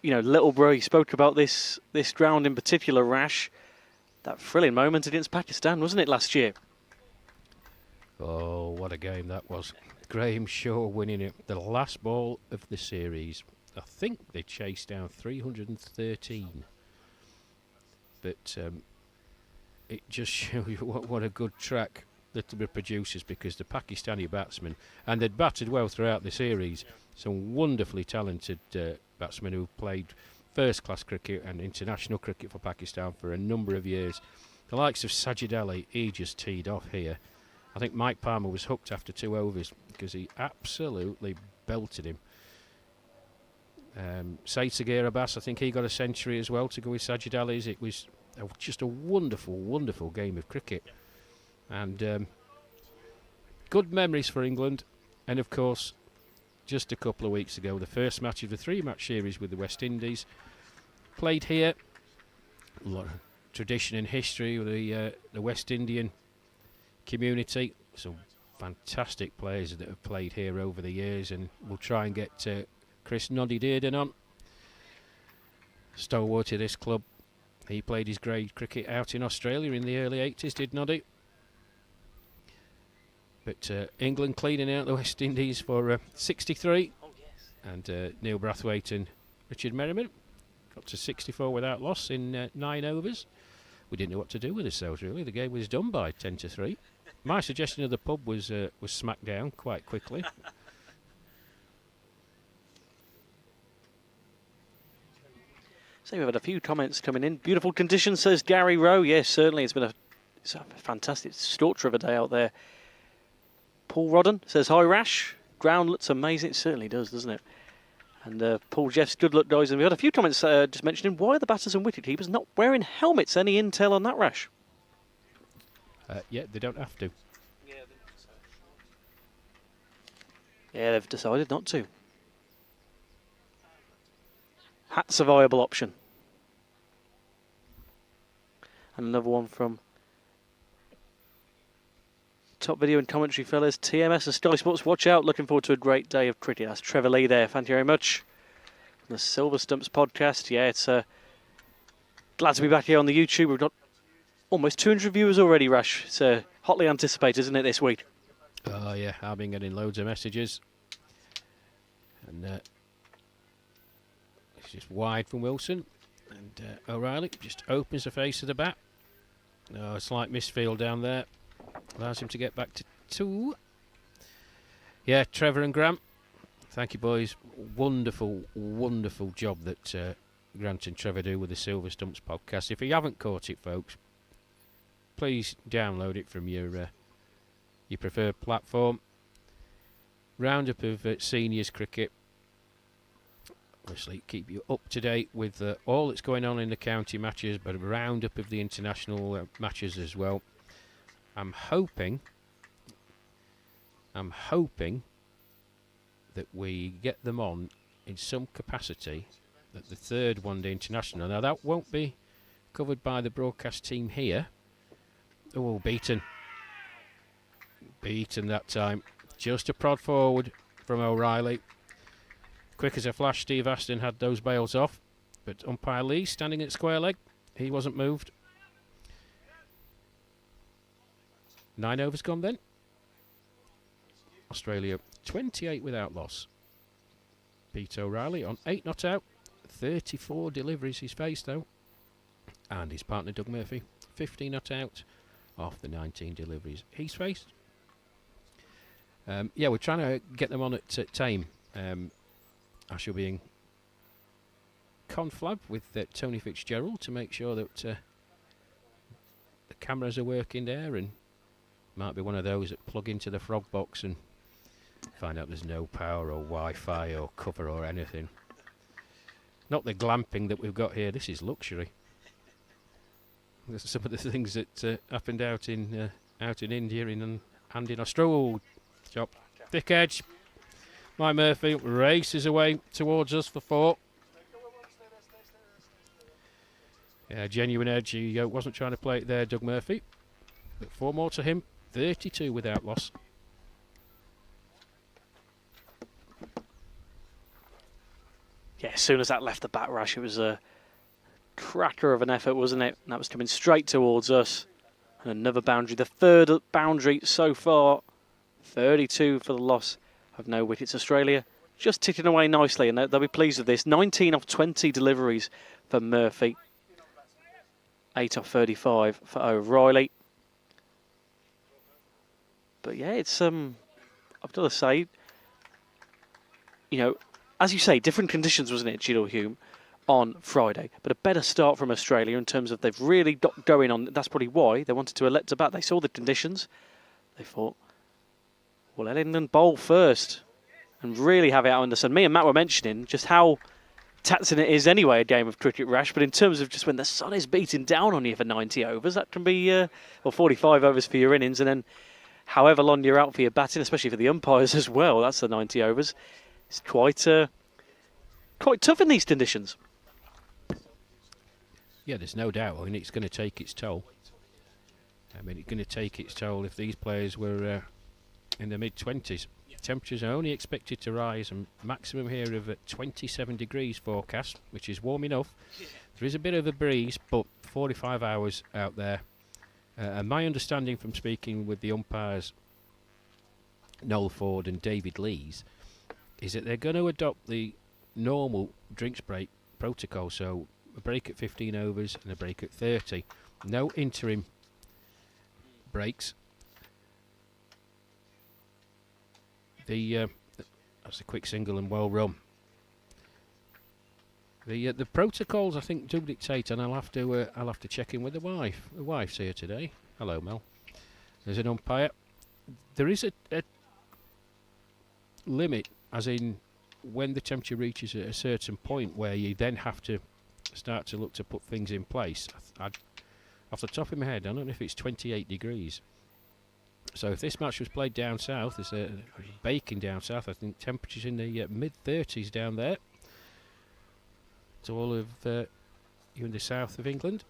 Littleborough. He spoke about this ground in particular, Rash. That thrilling moment against Pakistan, wasn't it, last year? Oh, what a game that was. Graham Shaw winning it. The last ball of the series. I think they chased down 313. But it just shows you what a good track Littleborough produces, because the Pakistani batsmen, and they'd batted well throughout the series, some wonderfully talented batsmen who played first-class cricket and international cricket for Pakistan for a number of years. The likes of Sajid Ali, he just teed off here. I think Mike Palmer was hooked after 2 overs because he absolutely belted him. Saeed Sagir Abbas, I think he got a century as well to go with Sajid Ali's. It was just a wonderful game of cricket. And good memories for England. And of course, just a couple of weeks ago, the first match of the 3-match series with the West Indies, played here. A lot of tradition and history with the West Indian community. Some fantastic players that have played here over the years, and we'll try and get Chris Noddy Dearden on. Stalwart of this club. He played his grade cricket out in Australia in the early 80s, did Noddy? But England cleaning out the West Indies for 63. Oh, yes. And Neil Brathwaite and Richard Merriman got to 64 without loss in 9 overs. We didn't know what to do with ourselves, really. The game was done by 10-3. My suggestion of the pub was smacked down quite quickly. So we've had a few comments coming in. Beautiful conditions, says Gary Rowe. Yes, certainly. It's a fantastic storcher of a day out there. Paul Rodden says, hi, Rash. Ground looks amazing. It certainly does, doesn't it? And Paul Jeffs, good luck, guys. And we had a few comments just mentioning, why are the batters and wicketkeepers not wearing helmets? Any intel on that, Rash? Yeah, they don't have to. Yeah, they've decided not to. Hat's a viable option. And another one from Top Video and Commentary fellas. TMS and Sky Sports, watch out. Looking forward to a great day of cricket. That's Trevor Lee there. Thank you very much. The Silver Stumps podcast. Yeah, it's glad to be back here on the YouTube. We've got almost 200 viewers already, Rash. It's hotly anticipated, isn't it, this week? Oh, yeah. I've been getting loads of messages. And it's just wide from Wilson. And O'Reilly just opens the face of the bat. Oh, a slight misfield down there. Allows him to get back to 2. Yeah, Trevor and Grant. Thank you, boys. Wonderful job that Grant and Trevor do with the Silver Stumps podcast. If you haven't caught it, folks, please download it from your preferred platform. Roundup of seniors cricket. Obviously, keep you up to date with all that's going on in the county matches, but a roundup of the international matches as well. I'm hoping that we get them on in some capacity at the third one-day international. Now that won't be covered by the broadcast team here. Oh, beaten that time. Just a prod forward from O'Reilly. Quick as a flash, Steve Aston had those bails off, but umpire Lee standing at square leg, he wasn't moved. 9 overs gone then. Australia 28 without loss. Pete O'Reilly on 8 not out. 34 deliveries he's faced though. And his partner Doug Murphy 15 not out off the 19 deliveries he's faced. Yeah, we're trying to get them on at Tame. I shall be in conflab with Tony Fitzgerald to make sure that the cameras are working there, and might be one of those that plug into the frog box and find out there's no power or Wi-Fi or cover or anything. Not the glamping that we've got here. This is luxury. There's some of the things that happened out in India and in Australia. Chop, thick edge. My Murphy races away towards us for 4. Yeah, genuine edge. He wasn't trying to play it there, Doug Murphy. But 4 more to him. 32 without loss. Yeah, as soon as that left the bat rush, it was a cracker of an effort, wasn't it? And that was coming straight towards us. And another boundary. The third boundary so far. 32 for the loss of no wickets. Australia just ticking away nicely, and they'll be pleased with this. 19 off 20 deliveries for Murphy. 8 off 35 for O'Reilly. But yeah, it's I've got to say, you know, as you say, different conditions, wasn't it, Gilles Hume, on Friday? But a better start from Australia in terms of they've really got going on. That's probably why they wanted to elect to bat. They saw the conditions. They thought, well, let England bowl first and really have it out in the sun. Me and Matt were mentioning just how taxing it is anyway, a game of cricket, Rash, but in terms of just when the sun is beating down on you for 90 overs, that can be, or 45 overs for your innings, and then however long you're out for your batting, especially for the umpires as well, that's the 90 overs. It's quite tough in these conditions. Yeah, there's no doubt. I mean, it's going to take its toll. I mean, it's going to take its toll if these players were in the mid-20s. Temperatures are only expected to rise, and maximum here of 27 degrees forecast, which is warm enough. There is a bit of a breeze, but 45 hours out there. And my understanding from speaking with the umpires, Noel Ford and David Lees, is that they're going to adopt the normal drinks break protocol. So a break at 15 overs and a break at 30. No interim breaks. That's a quick single and well run. The protocols I think do dictate, and I'll have to check in with the wife. The wife's here today. Hello, Mel. There's an umpire. There is a limit, as in when the temperature reaches a certain point where you then have to start to look to put things in place. Off the top of my head, I don't know if it's 28 degrees. So if this match was played down south, it's baking down south. I think temperatures in the mid-30s down there. To all of you in the south of England.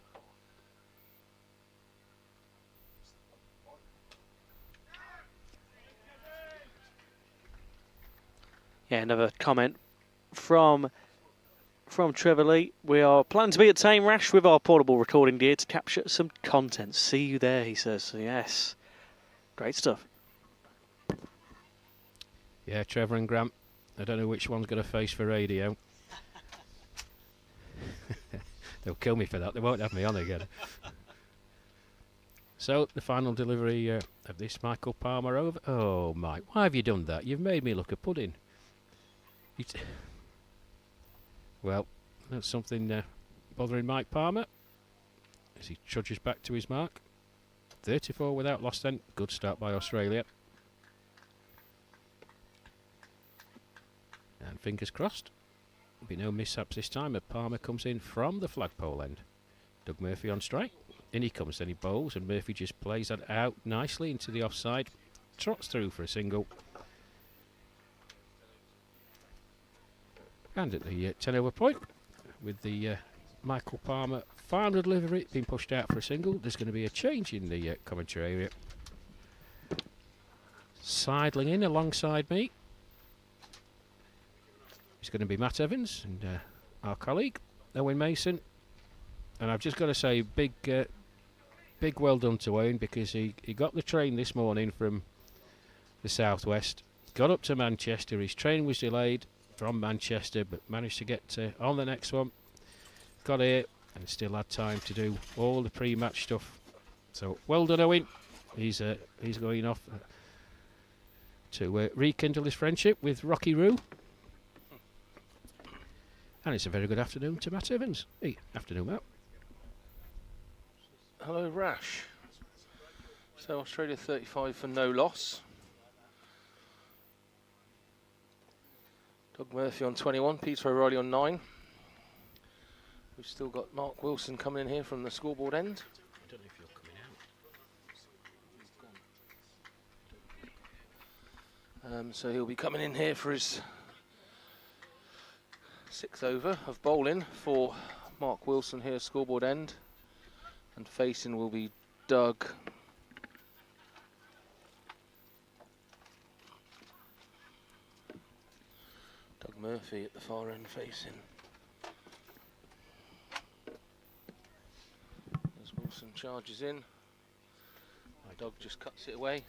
Yeah, another comment from Trevor Lee. We are planning to be at Tame Rash with our portable recording gear to capture some content. See you there, he says. So yes. Great stuff. Yeah, Trevor and Grant. I don't know which one's going to face for radio. They'll kill me for that. They won't have me on again. So, the final delivery of this Michael Palmer over. Oh, Mike, why have you done that? You've made me look a pudding. Well, that's something bothering Mike Palmer as he trudges back to his mark. 34 without loss then. Good start by Australia. And fingers crossed. There'll be no mishaps this time. Palmer comes in from the flagpole end. Doug Murphy on strike. In he comes, then he bowls, and Murphy just plays that out nicely into the offside. Trots through for a single. And at the 10 over point, with the Michael Palmer final delivery being pushed out for a single, there's going to be a change in the commentary area. Sidling in alongside me is going to be Matt Evans and our colleague Owen Mason. And I've just got to say, big well done to Owen, because he got the train this morning from the southwest, got up to Manchester. His train was delayed from Manchester, but managed to get on the next one. Got here and still had time to do all the pre-match stuff. So well done, Owen. He's going off to rekindle his friendship with Rocky Roo. And it's a very good afternoon to Matt Evans. Hey, afternoon, Matt. Hello, Rash. So Australia 35 for no loss. Doug Murphy on 21, Peter O'Reilly on 9. We've still got Mark Wilson coming in here from the scoreboard end. I don't know if you're coming out. So he'll be coming in here for his 6th over of bowling for Mark Wilson here, scoreboard end. And facing will be Doug. Doug Murphy at the far end facing. As Wilson charges in. Doug just cuts it away.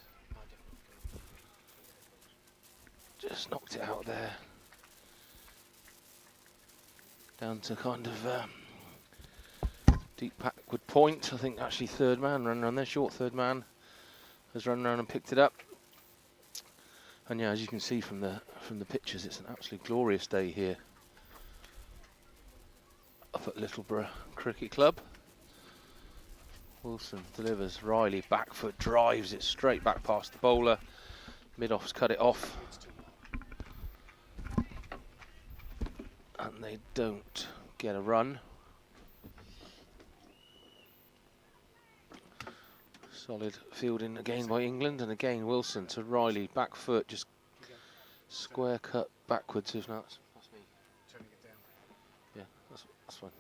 Just knocked it out there. Down to kind of deep backward point. I think actually third man ran around there. Short third man has run around and picked it up. And yeah, as you can see from the pictures, it's an absolutely glorious day here up at Littleborough Cricket Club. Wilson delivers. Riley back foot drives it straight back past the bowler. Mid-off's cut it off. And they don't get a run. Solid fielding again by England, and again Wilson to Riley, back foot, just square cut backwards. If not, that's me. Turning it down. Yeah, that's fine.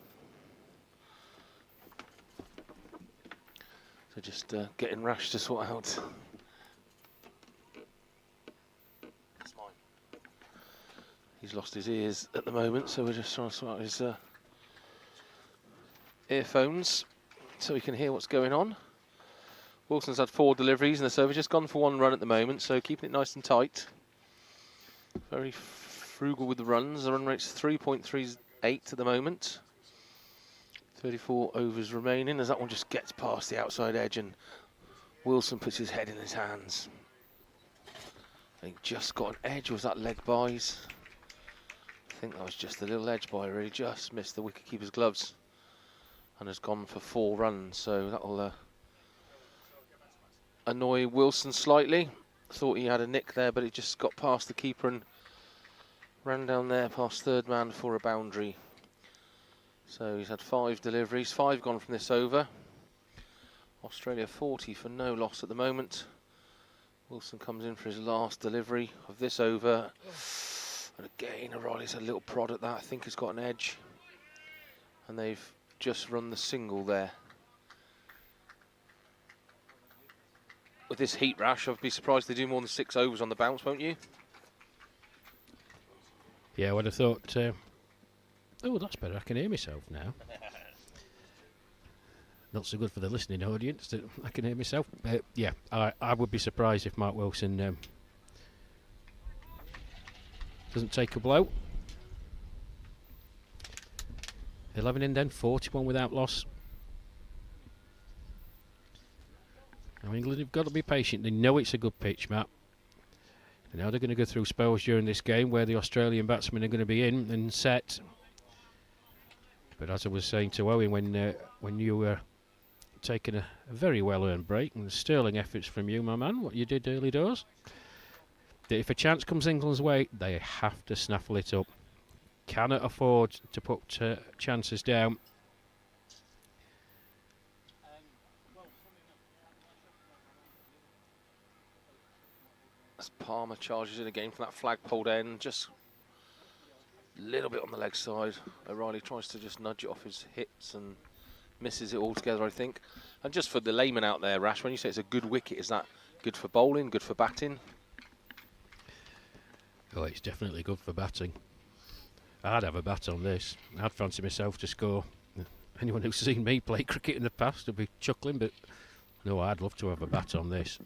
So just getting Rash to sort out. That's mine. He's lost his ears at the moment, so we're just trying to sort out his earphones so he can hear what's going on. Wilson's had 4 deliveries in this over, just gone for 1 run at the moment, so keeping it nice and tight. Very frugal with the runs. The run rate's 3.38 at the moment. 34 overs remaining as that one just gets past the outside edge and Wilson puts his head in his hands. I think just got an edge. Was that leg buys? I think that was just a little edge buy, really. Just missed the wicketkeeper's gloves and has gone for 4 runs, so that'll annoy Wilson slightly. Thought he had a nick there, but it just got past the keeper and ran down there past third man for a boundary. So he's had 5 deliveries, 5 gone from this over. Australia 40 for no loss at the moment. Wilson comes in for his last delivery of this over. And again, O'Reilly's had a little prod at that. I think it's got an edge. And they've just run the single there. With this heat rash, I'd be surprised they do more than 6 overs on the bounce, won't you? Yeah, I would have thought... oh, that's better. I can hear myself now. Not so good for the listening audience. I can hear myself. Yeah, I would be surprised if Mark Wilson doesn't take a blow. 11 in then, 41 without loss. Now England have got to be patient. They know it's a good pitch, Matt. And now they're going to go through spells during this game where the Australian batsmen are going to be in and set. But as I was saying to Owen, when you were taking a very well-earned break, and sterling efforts from you, my man, what you did early doors, that if a chance comes England's way, they have to snaffle it up. Cannot afford to put chances down. As Palmer charges in again from that flagpole end, just Little bit on the leg side. O'Reilly tries to just nudge it off his hips and misses it altogether, I think. And just for the layman out there, Rash, when you say it's a good wicket, is that good for bowling, good for batting? Oh, it's definitely good for batting. I'd have a bat on this. I'd fancy myself to score. Anyone who's seen me play cricket in the past will be chuckling, but no, I'd love to have a bat on this.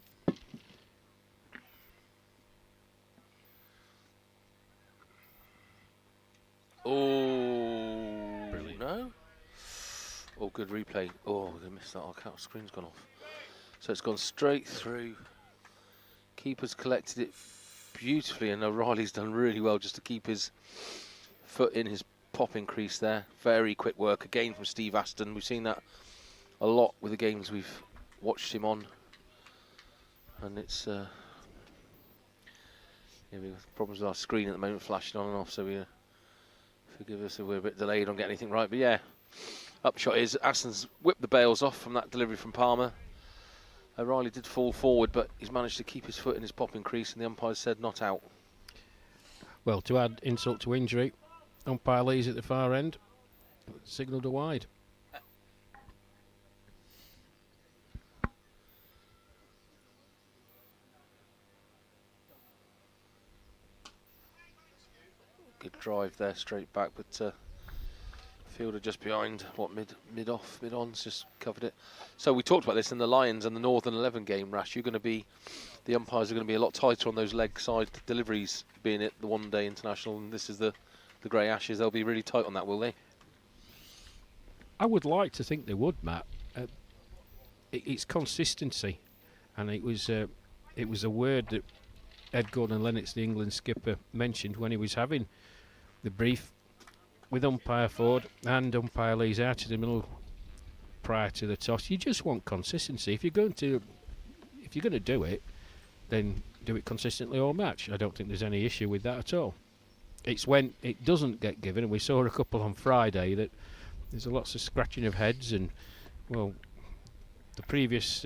Oh, Brilliant. no. Oh, good replay. Oh, they missed that. Our screen's gone off. So it's gone straight through. Keeper's collected it beautifully, and O'Reilly's done really well just to keep his foot in his popping crease there. Very quick work again from Steve Aston. We've seen that a lot with the games we've watched him on. And it's... yeah, we've got problems with our screen at the moment, flashing on and off, so we... forgive us if we're a bit delayed on getting anything right, but yeah. Upshot is Aston's whipped the bails off from that delivery from Palmer. O'Reilly did fall forward, but he's managed to keep his foot in his popping crease, and the umpire said not out. Well, to add insult to injury, umpire Lee's at the far end, signalled a wide. Good drive there, straight back, but fielder just behind, what, mid-off, mid-on's just covered it. So we talked about this in the Lions and the Northern 11 game, Rash. The umpires are going to be a lot tighter on those leg side deliveries, being it the one-day international, and this is the Grey Ashes. They'll be really tight on that, will they? I would like to think they would, Matt. It's consistency, and it was a word that Ed Gordon-Lennox, the England skipper, mentioned when he was having the brief with umpire Ford and umpire Lee's out of the middle prior to the toss. You just want consistency. If you're going to do it, then do it consistently all match. I don't think there's any issue with that at all. It's when it doesn't get given, and we saw a couple on Friday, that there's lots of scratching of heads, and well, the previous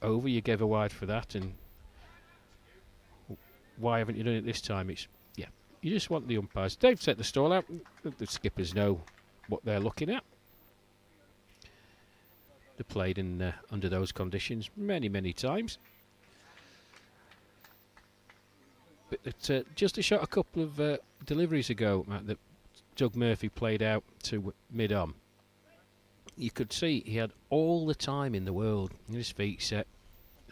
over you gave a wide for that, and why haven't you done it this time? You just want the umpires. They've set the stall out. The skippers know what they're looking at. They played in under those conditions many, many times. But just a shot a couple of deliveries ago, Matt, that Doug Murphy played out to mid-on. You could see he had all the time in the world. His feet set.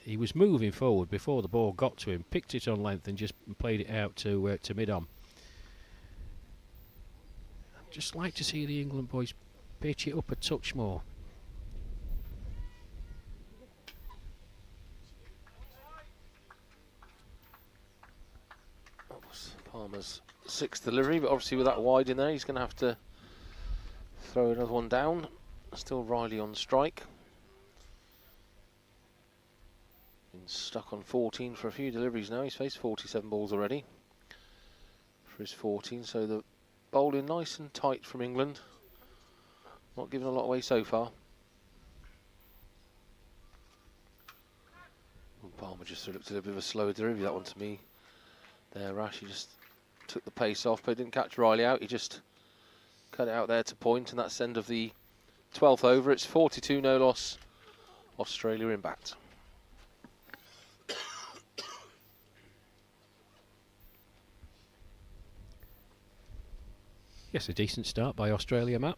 He was moving forward before the ball got to him, picked it on length and just played it out to mid-on. I'd just like to see the England boys pitch it up a touch more. That was Palmer's sixth delivery, but obviously with that wide in there, he's going to have to throw another one down. Still Riley on strike. Been stuck on 14 for a few deliveries now. He's faced 47 balls already for his 14, so the bowling nice and tight from England. Not giving a lot away so far. Palmer just looked a little bit of a slower delivery, that one to me. There, Rash, he just took the pace off, but didn't catch Riley out. He just cut it out there to point, and that's the end of the 12th over. It's 42 no loss. Australia in bat. Yes, a decent start by Australia, Matt.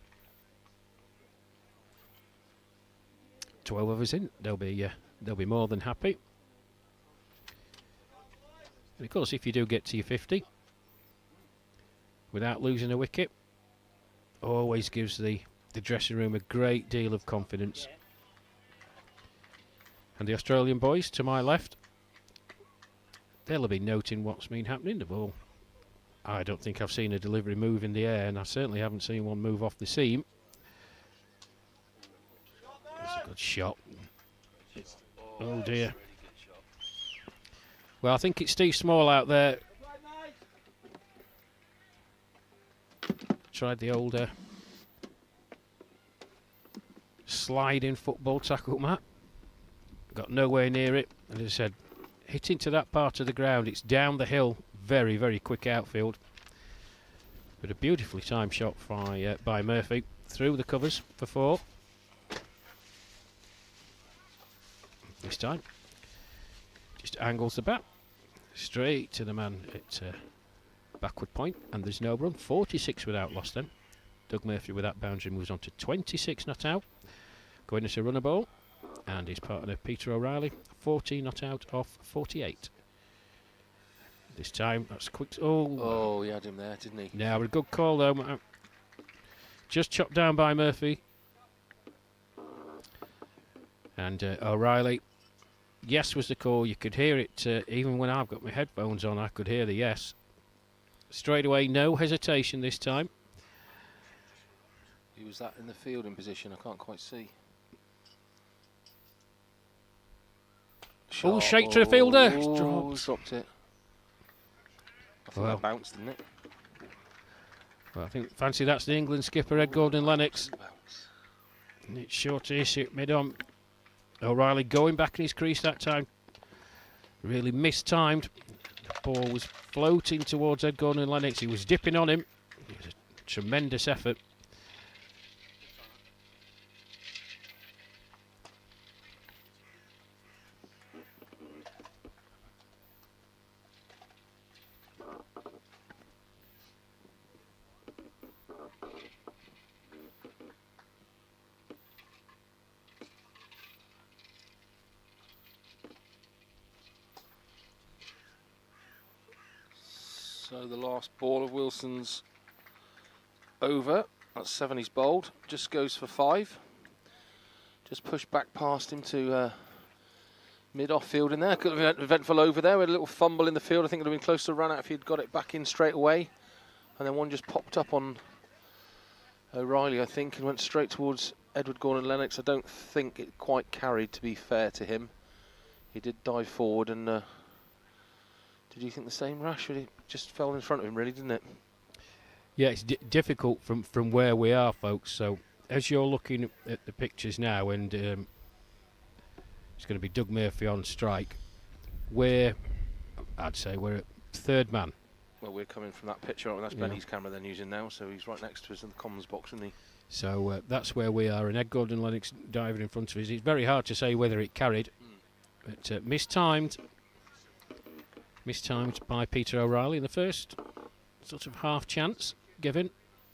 12 overs in, they'll be more than happy. And of course, if you do get to your 50 without losing a wicket, always gives the dressing room a great deal of confidence. And the Australian boys to my left, they'll be noting what's been happening. The ball, I don't think I've seen a delivery move in the air, and I certainly haven't seen one move off the seam. That's a good shot. Oh dear. Well, I think it's Steve Small out there. Tried the older sliding football tackle, Matt. Got nowhere near it, and as I said, hitting to that part of the ground, it's down the hill, very, very quick outfield. But a beautifully timed shot by Murphy through the covers for 4. This time, just angles the bat straight to the man at backward point, and there's no run. 46 without loss then. Doug Murphy with that boundary moves on to 26 not out. Going as a runner ball, and his partner Peter O'Reilly 14 not out off 48. This time that's quick. Oh, he had him there, didn't he? Yeah, but a good call though. Just chopped down by Murphy. And O'Reilly, yes was the call. You could hear it even when I've got my headphones on. I could hear the yes. Straight away, no hesitation this time. He was that in the fielding position. I can't quite see. Oh, shake to the fielder. Dropped it. I think Well, that bounced, didn't it? Well, I think fancy that's the England skipper Ed Gordon-Lennox. And it's short to issue mid-on. O'Reilly going back in his crease that time. Really mistimed. The ball was floating towards Ed Gordon-Lennox. He was dipping on him. It was a tremendous effort. So the last ball of Wilson's over. That's 7 he's bowled. Just goes for 5. Just pushed back past him to mid-off field in there. Could have been eventful over there. We had a little fumble in the field. I think it would have been close to a run out if he'd got it back in straight away. And then one just popped up on O'Reilly, I think, and went straight towards Edward Gordon-Lennox. I don't think it quite carried, to be fair to him. He did dive forward and... did you think the same, Rash? It just fell in front of him, really, didn't it? Yeah, it's difficult from where we are, folks. So as you're looking at the pictures now, and it's going to be Doug Murphy on strike, I'd say we're at third man. Well, we're coming from that picture, and that's Benny's camera then using now, so he's right next to us in the comms box, isn't he? So that's where we are, and Ed Gordon-Lennox diving in front of us. It's very hard to say whether it carried, but mistimed by Peter O'Reilly in the first sort of half chance given.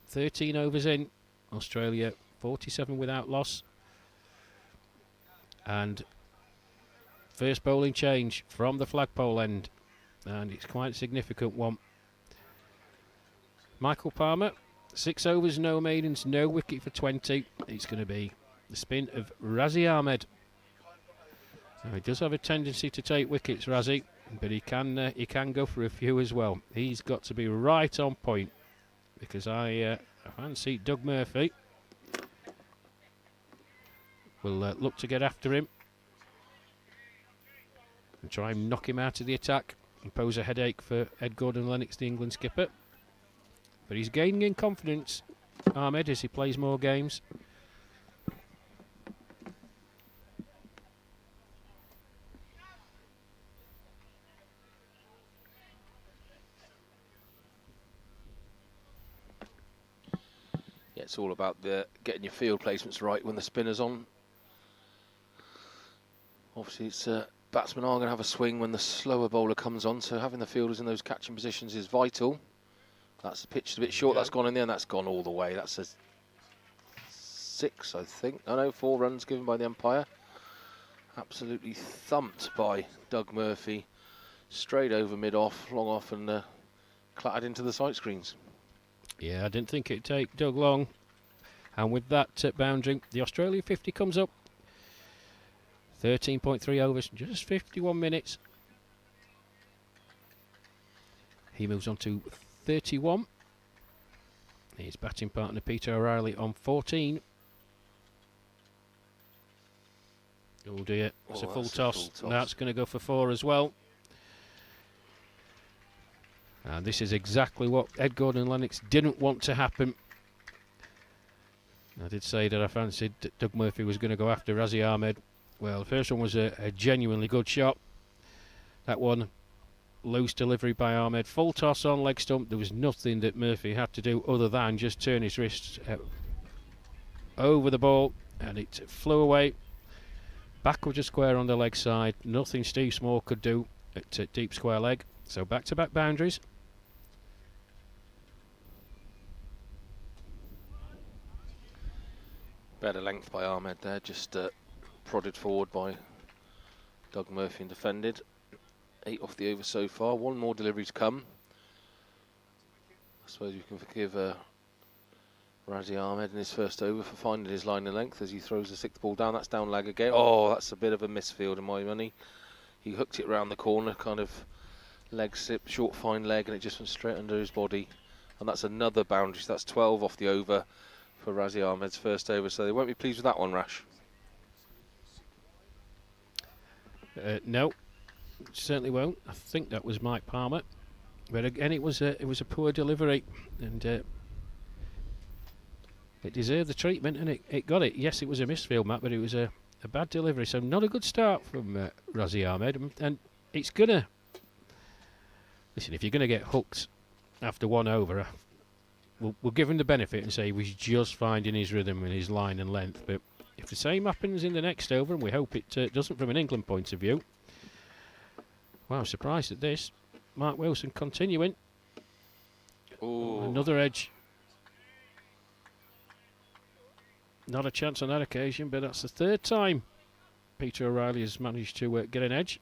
13 overs in, Australia 47 without loss, and first bowling change from the flagpole end, and it's quite a significant one. Michael Palmer, 6 overs, no maidens, no wicket for 20. It's going to be the spin of Razi Ahmed. So he does have a tendency to take wickets, Razi, but he can go for a few as well. He's got to be right on point, because I fancy Doug Murphy will look to get after him and try and knock him out of the attack and pose a headache for Ed Gordon-Lennox, the England skipper. But he's gaining in confidence, Ahmed, as he plays more games. Yeah, it's all about getting your field placements right when the spinner's on. Obviously, batsmen are going to have a swing when the slower bowler comes on, so having the fielders in those catching positions is vital. That's the pitch a bit short, that's gone in there, and that's gone all the way. That's a 6, I think. Oh no, 4 runs given by the umpire. Absolutely thumped by Doug Murphy. Straight over mid-off, long off, and clattered into the sight screens. Yeah, I didn't think it'd take Doug long. And with that boundary, the Australia 50 comes up. 13.3 overs, just 51 minutes. He moves on to 31. His batting partner Peter O'Reilly on 14. Oh dear, it's a full toss. That's going to go for 4 as well. And this is exactly what Ed Gordon-Lennox didn't want to happen. I did say that I fancied that Doug Murphy was going to go after Razi Ahmed. Well, the first one was a genuinely good shot. That one loose delivery by Ahmed. Full toss on leg stump. There was nothing that Murphy had to do other than just turn his wrist over the ball, and it flew away. Backwards a square on the leg side. Nothing Steve Small could do at deep square leg. So back-to-back boundaries. Better length by Ahmed there, just prodded forward by Doug Murphy and defended. 8 off the over so far, 1 more delivery to come. I suppose you can forgive Razi Ahmed in his first over for finding his line of length as he throws the 6th ball down. That's down leg again. Oh, that's a bit of a misfield in my money. He hooked it round the corner, kind of leg slip, short fine leg, and it just went straight under his body. And that's another boundary, so that's 12 off the over for Razi Ahmed's first over, so they won't be pleased with that one, Rash. No, certainly won't. I think that was Mike Palmer, but again, it was a poor delivery, and it deserved the treatment, and it got it. Yes, it was a misfield, Matt, but it was a bad delivery, so not a good start from Razi Ahmed, and it's gonna listen. If you're gonna get hooked after 1 over, we'll give him the benefit and say he was just finding his rhythm and his line and length. But if the same happens in the next over, and we hope it doesn't from an England point of view, wow, surprised at this. Mark Wilson continuing. Ooh. Another edge. Not a chance on that occasion, but that's the 3rd time Peter O'Reilly has managed to get an edge.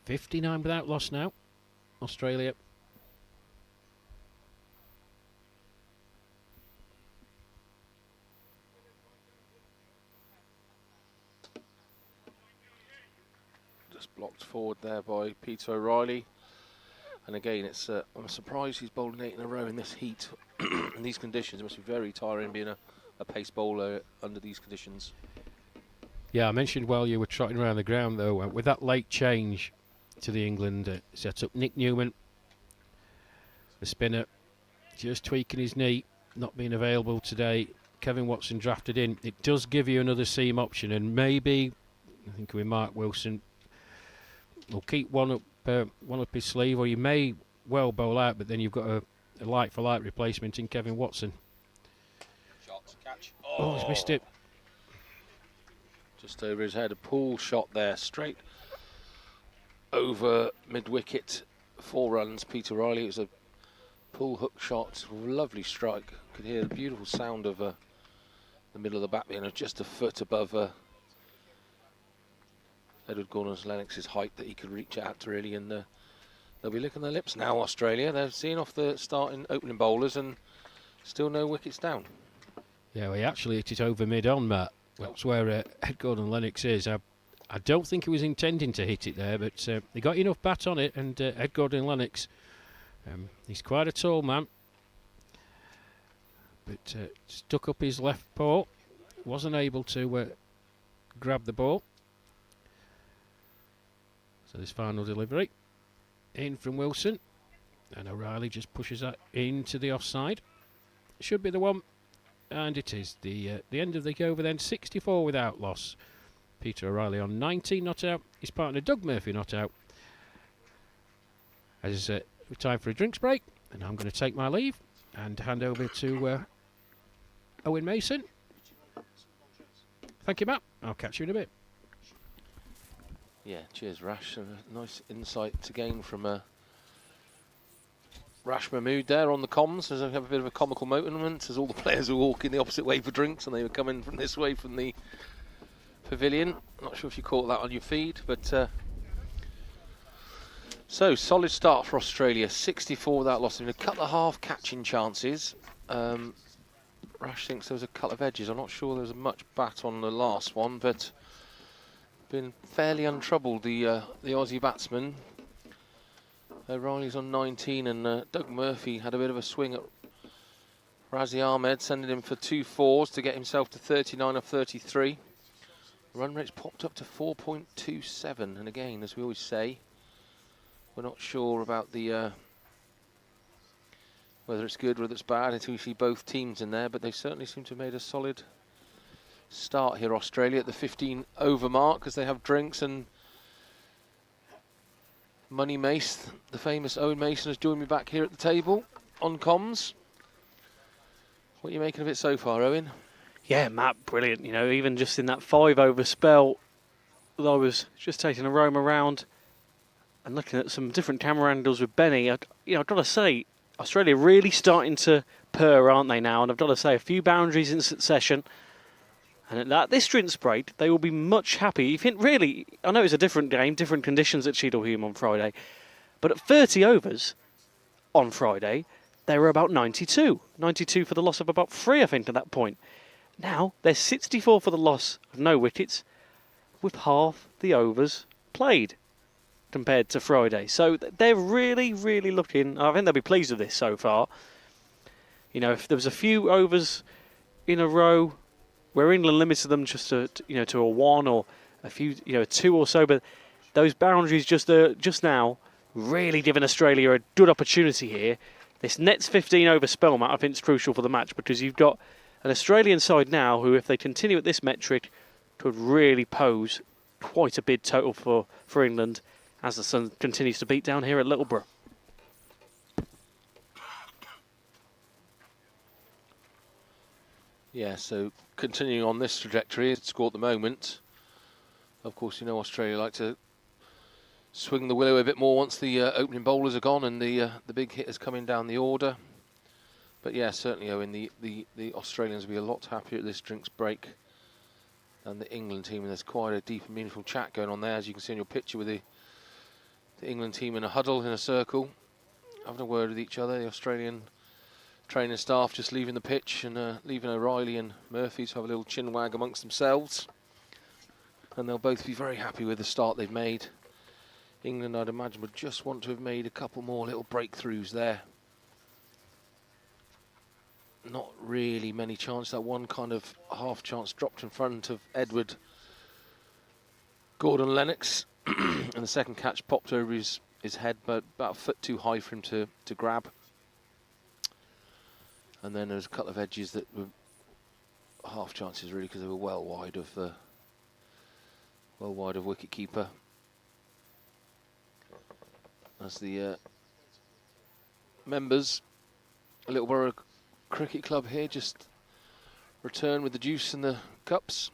59 without loss now. Australia. Just blocked forward there by Peter O'Reilly. And again, it's I'm surprised he's bowling 8 in a row in this heat. In these conditions, it must be very tiring being a pace bowler under these conditions. Yeah, I mentioned while you were trotting around the ground, though, with that late change to the England setup, Nick Newman, the spinner, just tweaking his knee, not being available today. Kevin Watson drafted in. It does give you another seam option, and maybe, I think with Mark Wilson, will keep one up his sleeve, or you may well bowl out, but then you've got a light-for-light replacement in Kevin Watson. Shot, catch. Oh, he's missed it. Just over his head, a pull shot there, straight over mid-wicket. 4 runs, Peter Riley. It was a pull hook shot, lovely strike. Could hear the beautiful sound of the middle of the bat being just a foot above Edward Gordon-Lennox's height that he could reach out to, really, and they'll be licking their lips now, Australia. They're seeing off the starting opening bowlers and still no wickets down. Yeah, he actually hit it over mid-on, Matt. That's where Ed Gordon-Lennox is. I don't think he was intending to hit it there, but he got enough bat on it, and Ed Gordon-Lennox, he's quite a tall man, but stuck up his left paw, wasn't able to grab the ball. So this final delivery, in from Wilson, and O'Reilly just pushes that into the offside. Should be the one, and it is. The end of the over then, 64 without loss. Peter O'Reilly on 19 not out, his partner Doug Murphy not out. As time for a drinks break, and I'm going to take my leave and hand over to Owen Mason. Thank you, Matt. I'll catch you in a bit. Yeah, cheers, Rash. A nice insight to gain from Rash Mahmood there on the comms. As I have a bit of a comical moment as all the players were walking the opposite way for drinks, and they were coming from this way from the pavilion. Not sure if you caught that on your feed, but so solid start for Australia. 64 without loss. A couple of half catching chances. Rash thinks there was a couple of edges. I'm not sure there was much bat on the last one, but been fairly untroubled, the Aussie batsman. O'Reilly's on 19, and Doug Murphy had a bit of a swing at Razi Ahmed, sending him for 2 fours to get himself to 39 of 33. Run rate's popped up to 4.27, and again, as we always say, we're not sure about the whether it's good or whether it's bad until we see both teams in there, but they certainly seem to have made a solid start here, Australia, at the 15 over mark, as they have drinks. And Money Mace, the famous Owen Mason, has joined me back here at the table on comms. What are you making of it so far, Owen? Yeah, Matt, brilliant. You know, even just in that 5 over spell, I was just taking a roam around and looking at some different camera angles with Benny. I've got to say, Australia really starting to purr, aren't they now? And I've got to say, a few boundaries in succession. And at this drinks break, they will be much happy. You think, really, I know it's a different game, different conditions at Cheadle-Hulme on Friday, but at 30 overs on Friday, they were about 92. 92 for the loss of about 3, I think, at that point. Now, they're 64 for the loss of no wickets, with half the overs played compared to Friday. So they're really, really looking, I think they'll be pleased with this so far. You know, if there was a few overs in a row where England limited them just to a 1 or a few, 2 or so, but those boundaries just now really giving Australia a good opportunity here. This next 15 over spell, Matt, I think is crucial for the match, because you've got an Australian side now who, if they continue at this metric, could really pose quite a big total for England as the sun continues to beat down here at Littleborough. Yeah, so continuing on this trajectory, it's score at the moment. Of course, Australia like to swing the willow a bit more once the opening bowlers are gone and the big hitters coming down the order. But yeah, certainly, Owen, the Australians will be a lot happier at this drinks break than the England team. And there's quite a deep and meaningful chat going on there, as you can see in your picture, with the England team in a huddle, in a circle, having a word with each other. The Australian training staff just leaving the pitch and leaving O'Reilly and Murphy to have a little chin wag amongst themselves. And they'll both be very happy with the start they've made. England, I'd imagine, would just want to have made a couple more little breakthroughs there. Not really many chances. That one kind of half chance dropped in front of Edward Gordon Lennox. And the second catch popped over his head, but about a foot too high for him to grab. And then there was a couple of edges that were half chances, really, because they were well wide of wicket keeper. As the members, Littleborough Cricket Club here, just return with the juice and the cups.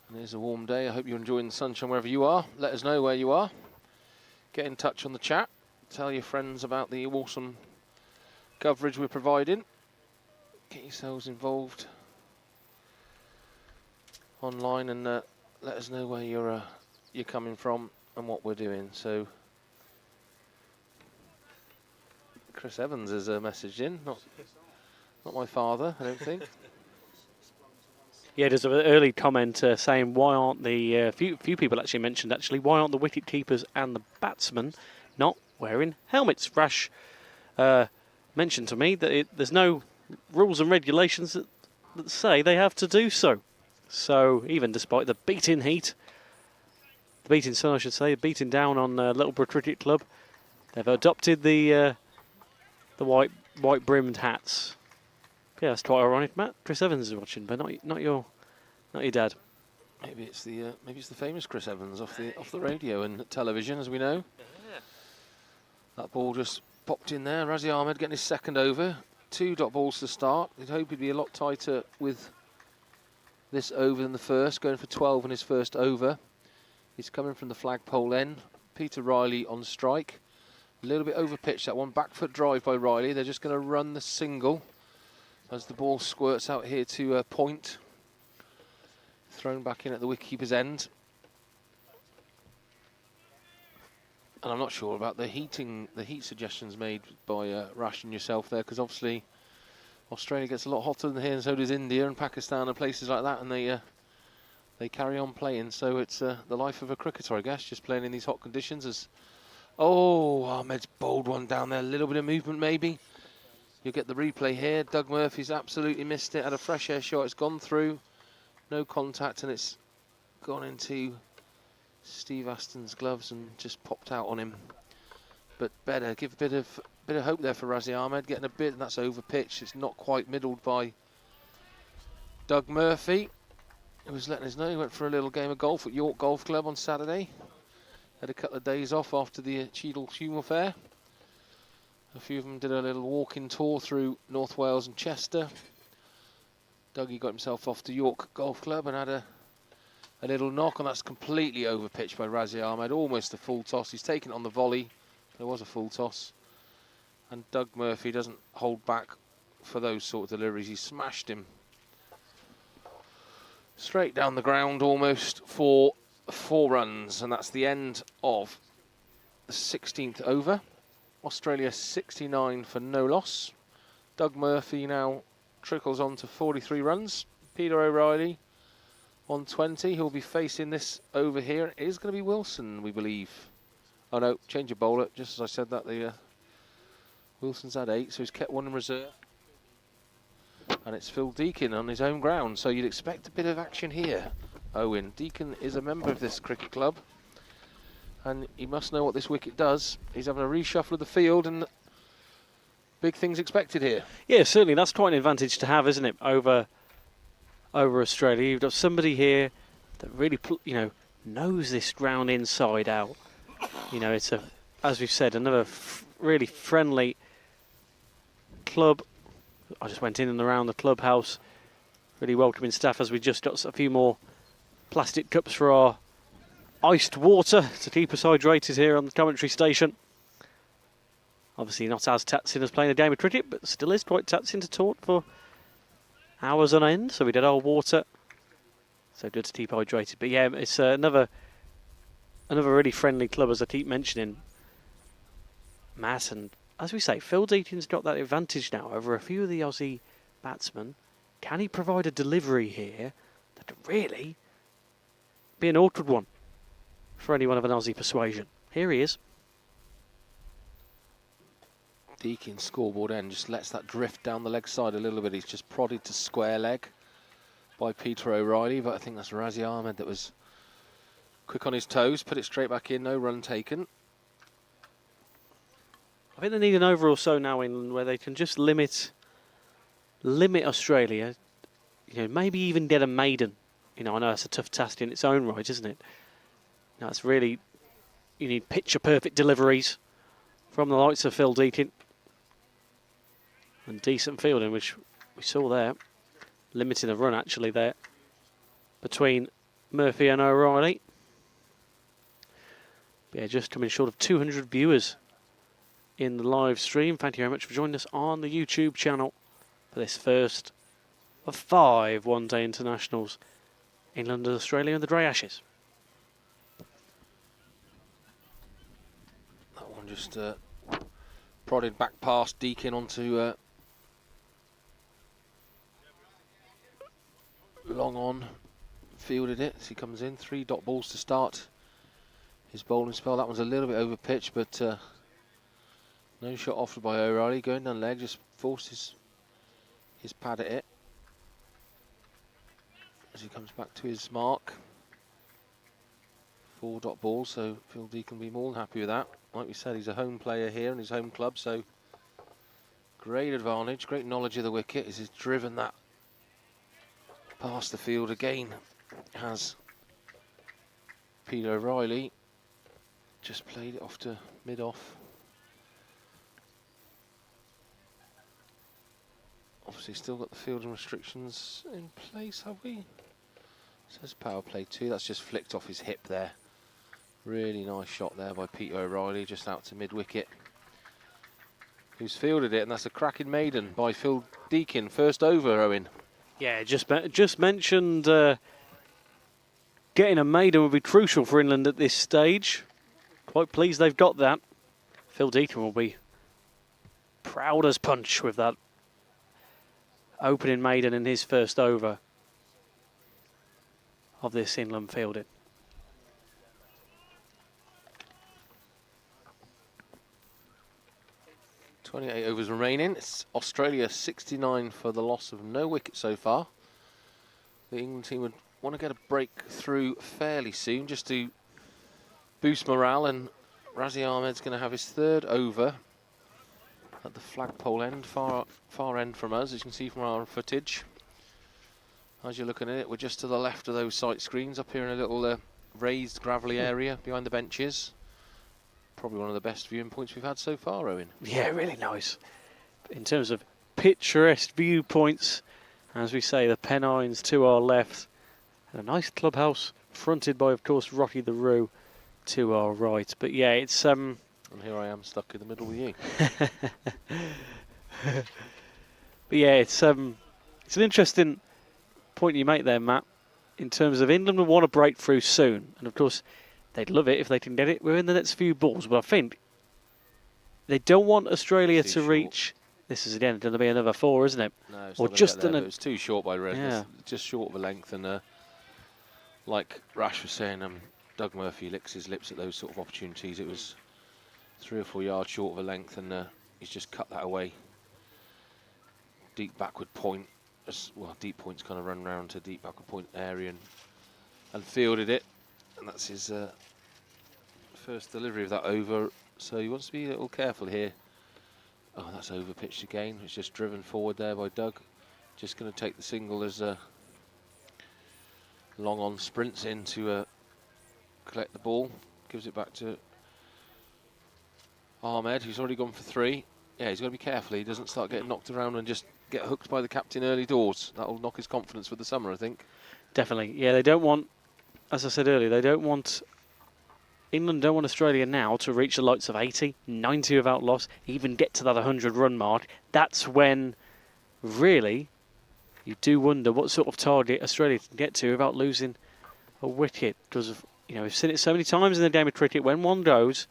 And it's a warm day. I hope you're enjoying the sunshine wherever you are. Let us know where you are. Get in touch on the chat. Tell your friends about the awesome coverage we're providing. Get yourselves involved online and let us know where you're coming from and what we're doing. So Chris Evans has messaged in, not my father, I don't think. Yeah, there's an early comment saying why aren't the few people actually mentioned why aren't the wicket keepers and the batsmen not wearing helmets? Rash mentioned to me that there's no rules and regulations that say they have to do so. So even despite the beating heat, the beating sun, I should say, beating down on Littleborough Cricket Club, they've adopted the white brimmed hats. Yeah, that's quite ironic, Matt. Chris Evans is watching, but not your dad. Maybe it's the famous Chris Evans off the radio and television, as we know. Yeah. That ball just popped in there. Razi Ahmed getting his second over. 2 dot balls to start. You'd hope he'd be a lot tighter with this over than the first, going for 12 in his first over. He's coming from the flagpole end. Peter Riley on strike. A little bit over pitch, that one. Back foot drive by Riley. They're just going to run the single as the ball squirts out here to a point. Thrown back in at the wicketkeeper's end. And I'm not sure about the heat suggestions made by Rash and yourself there, because obviously Australia gets a lot hotter than here, and so does India and Pakistan and places like that, and they carry on playing. So it's the life of a cricketer, I guess, just playing in these hot conditions. As Ahmed's bowled one down there, a little bit of movement maybe. You'll get the replay here. Doug Murphy's absolutely missed it. Had a fresh air shot. It's gone through. No contact, and it's gone into Steve Aston's gloves and just popped out on him. But better, give a bit of hope there for Razi Ahmed. Getting a bit, and that's over pitch. It's not quite middled by Doug Murphy, who was letting us know he went for a little game of golf at York Golf Club on Saturday. Had a couple of days off after the Cheadle Humour Fair. A few of them did a little walking tour through North Wales and Chester. Dougie got himself off to York Golf Club and had a little knock, and that's completely overpitched by Razi Ahmed, almost a full toss. He's taken it on the volley. There was a full toss. And Doug Murphy doesn't hold back for those sort of deliveries. He smashed him straight down the ground almost for 4 runs, and that's the end of the 16th over. Australia 69 for no loss. Doug Murphy now trickles on to 43 runs. Peter O'Reilly on 20. He'll be facing this over here. It is going to be Wilson, we believe. Oh no, change of bowler. Just as I said that, the Wilson's had 8, so he's kept 1 in reserve. And it's Phil Deakin on his own ground, so you'd expect a bit of action here. Owen Deakin is a member of this cricket club, and he must know what this wicket does. He's having a reshuffle of the field, and big things expected here. Yeah, certainly that's quite an advantage to have, isn't it, over Australia. You've got somebody here that really, knows this ground inside out. It's as we've said, another really friendly club. I just went in and around the clubhouse, really welcoming staff, as we just got a few more plastic cups for our iced water to keep us hydrated here on the commentary station. Obviously not as taxing as playing a game of cricket, but still is quite taxing to talk for hours on end. So we did our water, so good to keep hydrated. But yeah, it's another really friendly club, as I keep mentioning, Matt. And as we say, Phil Deakin's got that advantage now over a few of the Aussie batsmen. Can he provide a delivery here that could really be an awkward one for anyone of an Aussie persuasion? Here he is. Deakin's scoreboard end just lets that drift down the leg side a little bit. He's just prodded to square leg by Peter O'Reilly, but I think that's Razi Ahmed that was quick on his toes, put it straight back in, no run taken. I think they need an over or so now, England, where they can just limit Australia. Maybe even get a maiden. I know it's a tough task in its own right, isn't it? It's really, you need picture perfect deliveries from the likes of Phil Deakin. And decent fielding, which we saw there. Limiting a run, actually, there between Murphy and O'Reilly. Yeah, just coming short of 200 viewers in the live stream. Thank you very much for joining us on the YouTube channel for this first of 5 one-day internationals. England and Australia in the Grey Ashes. That one just prodded back past Deakin onto long on, fielded it as he comes in. 3 dot balls to start his bowling spell. That one's a little bit over pitch, but no shot offered by O'Reilly. Going down leg, just forced his pad at it as he comes back to his mark. 4 dot ball, so Phil Deakin will be more than happy with that. Like we said, he's a home player here in his home club, so great advantage, great knowledge of the wicket as he's driven that past the field again. Has Peter O'Reilly just played it off to mid-off. Obviously still got the fielding restrictions in place, have we? Says power play 2, that's just flicked off his hip there. Really nice shot there by Peter O'Reilly, just out to mid-wicket. Who's fielded it, and that's a cracking maiden by Phil Deakin. First over, Owen. Yeah, just mentioned getting a maiden would be crucial for England at this stage. Quite pleased they've got that. Phil Deakin will be proud as punch with that opening maiden in his first over of this England fielding. .28 overs remaining. It's Australia 69 for the loss of no wicket so far. The England team would want to get a break through fairly soon just to boost morale, and Razi Ahmed's going to have his 3rd over at the flagpole end, far end from us, as you can see from our footage. As you're looking at it, we're just to the left of those sight screens up here in a little raised gravelly area behind the benches. Probably one of the best viewing points we've had so far, Owen. Yeah, really nice. In terms of picturesque viewpoints, as we say, the Pennines to our left, and a nice clubhouse fronted by, of course, Rocky the Roo to our right. But yeah, it's And here I am stuck in the middle with you. But yeah, it's an interesting point you make there, Matt, in terms of England will want to break through soon, and of course they'd love it if they can get it within the next few balls. But I think they don't want Australia to reach. This is again going to be another 4, isn't it? No, it's Or not just there, an. it's too short by Red. Yeah. It's just short of a length, and like Rash was saying, Doug Murphy licks his lips at those sort of opportunities. It was 3 or 4 yards short of a length, and he's just cut that away. Deep backward point, well, deep point's kind of run round to deep backward point area and fielded it, and that's his first delivery of that over. So he wants to be a little careful here. Oh, that's over pitched again. It's just driven forward there by Doug. Just going to take the single as long on sprints in to collect the ball. Gives it back to Ahmed, who's already gone for 3. Yeah, he's got to be careful. He doesn't start getting knocked around and just get hooked by the captain early doors. That'll knock his confidence for the summer, I think. Definitely. Yeah, they don't want, as I said earlier, England don't want Australia now to reach the likes of 80, 90 without loss, even get to that 100-run mark. That's when, really, you do wonder what sort of target Australia can get to without losing a wicket. Because, we've seen it so many times in the game of cricket. When one goes,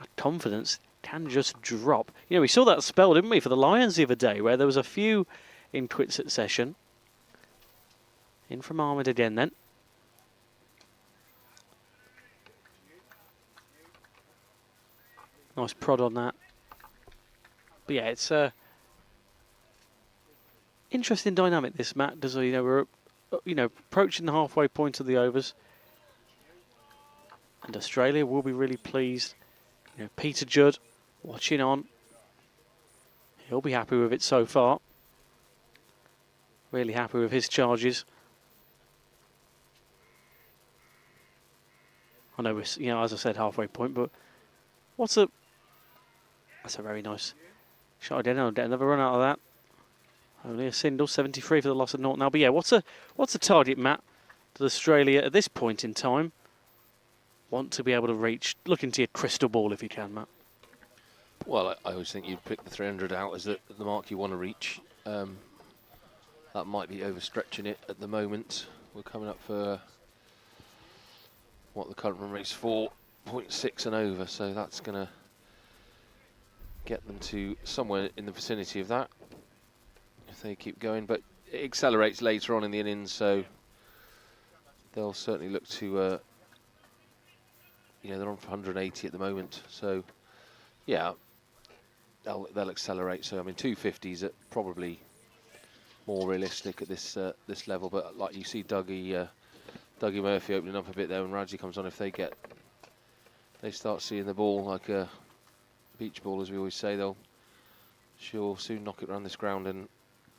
that confidence can just drop. We saw that spell, didn't we, for the Lions the other day, where there was a few in quick succession. In from Ahmed again then. Nice prod on that. But yeah, it's interesting dynamic this, Matt. We're approaching the halfway point of the overs, and Australia will be really pleased. Peter Judd watching on. He'll be happy with it so far. Really happy with his charges. I know we're, as I said, halfway point, but that's a very nice shot again. I'll get another run out of that. Only a single, 73 for the loss of naught now. But yeah, what's a target, Matt, that Australia at this point in time want to be able to reach? Look into your crystal ball if you can, Matt. Well, I always think you'd pick the 300 out as the mark you want to reach. That might be overstretching it at the moment. We're coming up for what the current run rate's 4.6 and over, so that's going to get them to somewhere in the vicinity of that if they keep going. But it accelerates later on in the innings, so they'll certainly look to they're on for 180 at the moment, so yeah, they'll accelerate. So I mean, 250s are probably more realistic at this level. But like you see, Dougie Murphy opening up a bit there when Raji comes on. If they start seeing the ball like a beach ball, as we always say, she'll soon knock it around this ground, and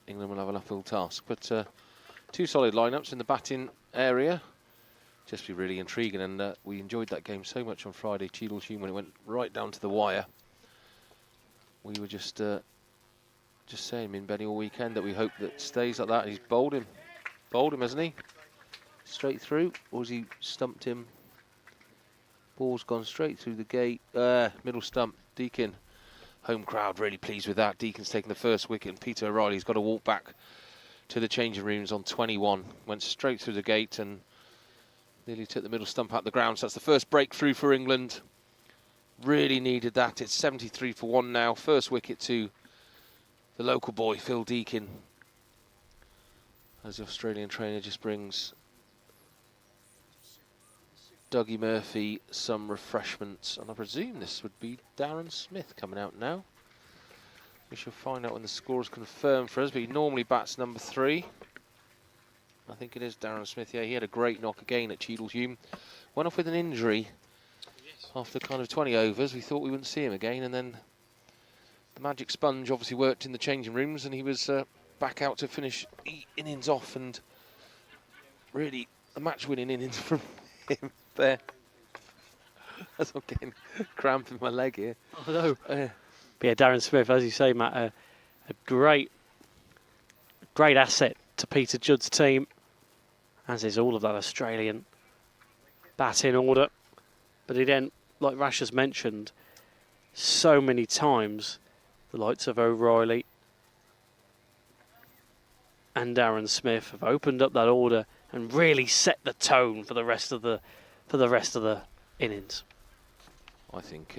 England will have an uphill task. But 2 solid lineups in the batting area. Just be really intriguing, and we enjoyed that game so much on Friday, Cheadle-Hume, when it went right down to the wire. We were just saying, me and Benny, all weekend that we hope that stays like that. He's bowled him, hasn't he? Straight through, or has he stumped him? Ball's gone straight through the gate. Middle stump, Deakin. Home crowd really pleased with that. Deakin's taken the first wicket, and Peter O'Reilly's got to walk back to the changing rooms on 21. Went straight through the gate and nearly took the middle stump out the ground. So that's the first breakthrough for England. Really needed that. It's 73 for 1 now. First wicket to the local boy, Phil Deakin, as the Australian trainer just brings Dougie Murphy some refreshments. And I presume this would be Darren Smith coming out now. We shall find out when the score is confirmed for us, but he normally bats number 3. I think it is Darren Smith. Yeah, he had a great knock again at Cheadle-Hume. Went off with an injury after kind of 20 overs. We thought we wouldn't see him again, and then the magic sponge obviously worked in the changing rooms, and he was back out to finish the innings off and really a match-winning innings from him there. As I'm getting cramp in my leg here. I know. Uh, But yeah, Darren Smith, as you say, Matt, a great asset to Peter Judd's team, as is all of that Australian batting order. But again, like Rash has mentioned, so many times the likes of O'Reilly and Darren Smith have opened up that order and really set the tone for the rest of the innings. I think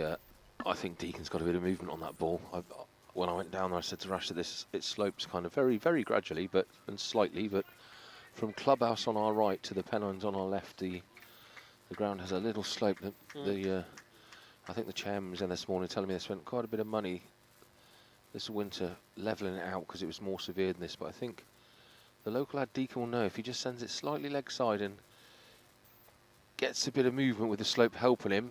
Deacon's got a bit of movement on that ball. When I went down there, I said to Rash that it slopes kind of very, very gradually, and slightly, but from clubhouse on our right to the Pennines on our left, the ground has a little slope. I think the chairman was in this morning telling me they spent quite a bit of money this winter levelling it out because it was more severe than this. But I think the local lad Deacon will know if he just sends it slightly leg side and gets a bit of movement with the slope helping him,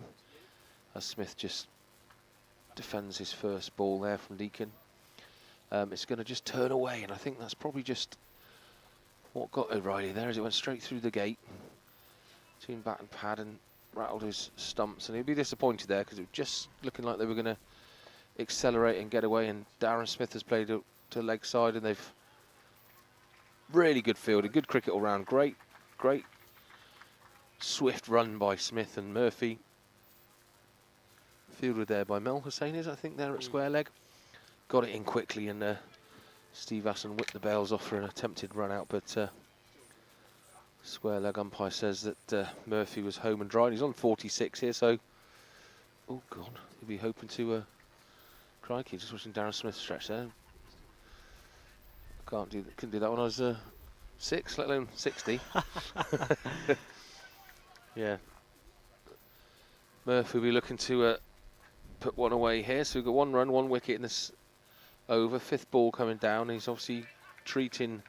as Smith just defends his first ball there from Deacon. It's going to just turn away, and I think that's probably just what got O'Reilly there, as it went straight through the gate between bat and pad and rattled his stumps, and he'll be disappointed there because it was just looking like they were going to accelerate and get away, and Darren Smith has played it to leg side, and they've really good fielding, good cricket all round, great swift run by Smith and Murphy. Fielded there by Mel Hussain, I think, there at square leg. Got it in quickly, and Steve Asson whipped the bails off for an attempted run out, but square leg umpire says that Murphy was home and dry, and he's on 46 here, so oh god, he'll be hoping to crikey, just watching Darren Smith stretch there. Couldn't do that when I was 6, let alone 60. Yeah, Murphy will be looking to put one away here, so we've got 1 run, 1 wicket in this over. 5th ball coming down. He's obviously treating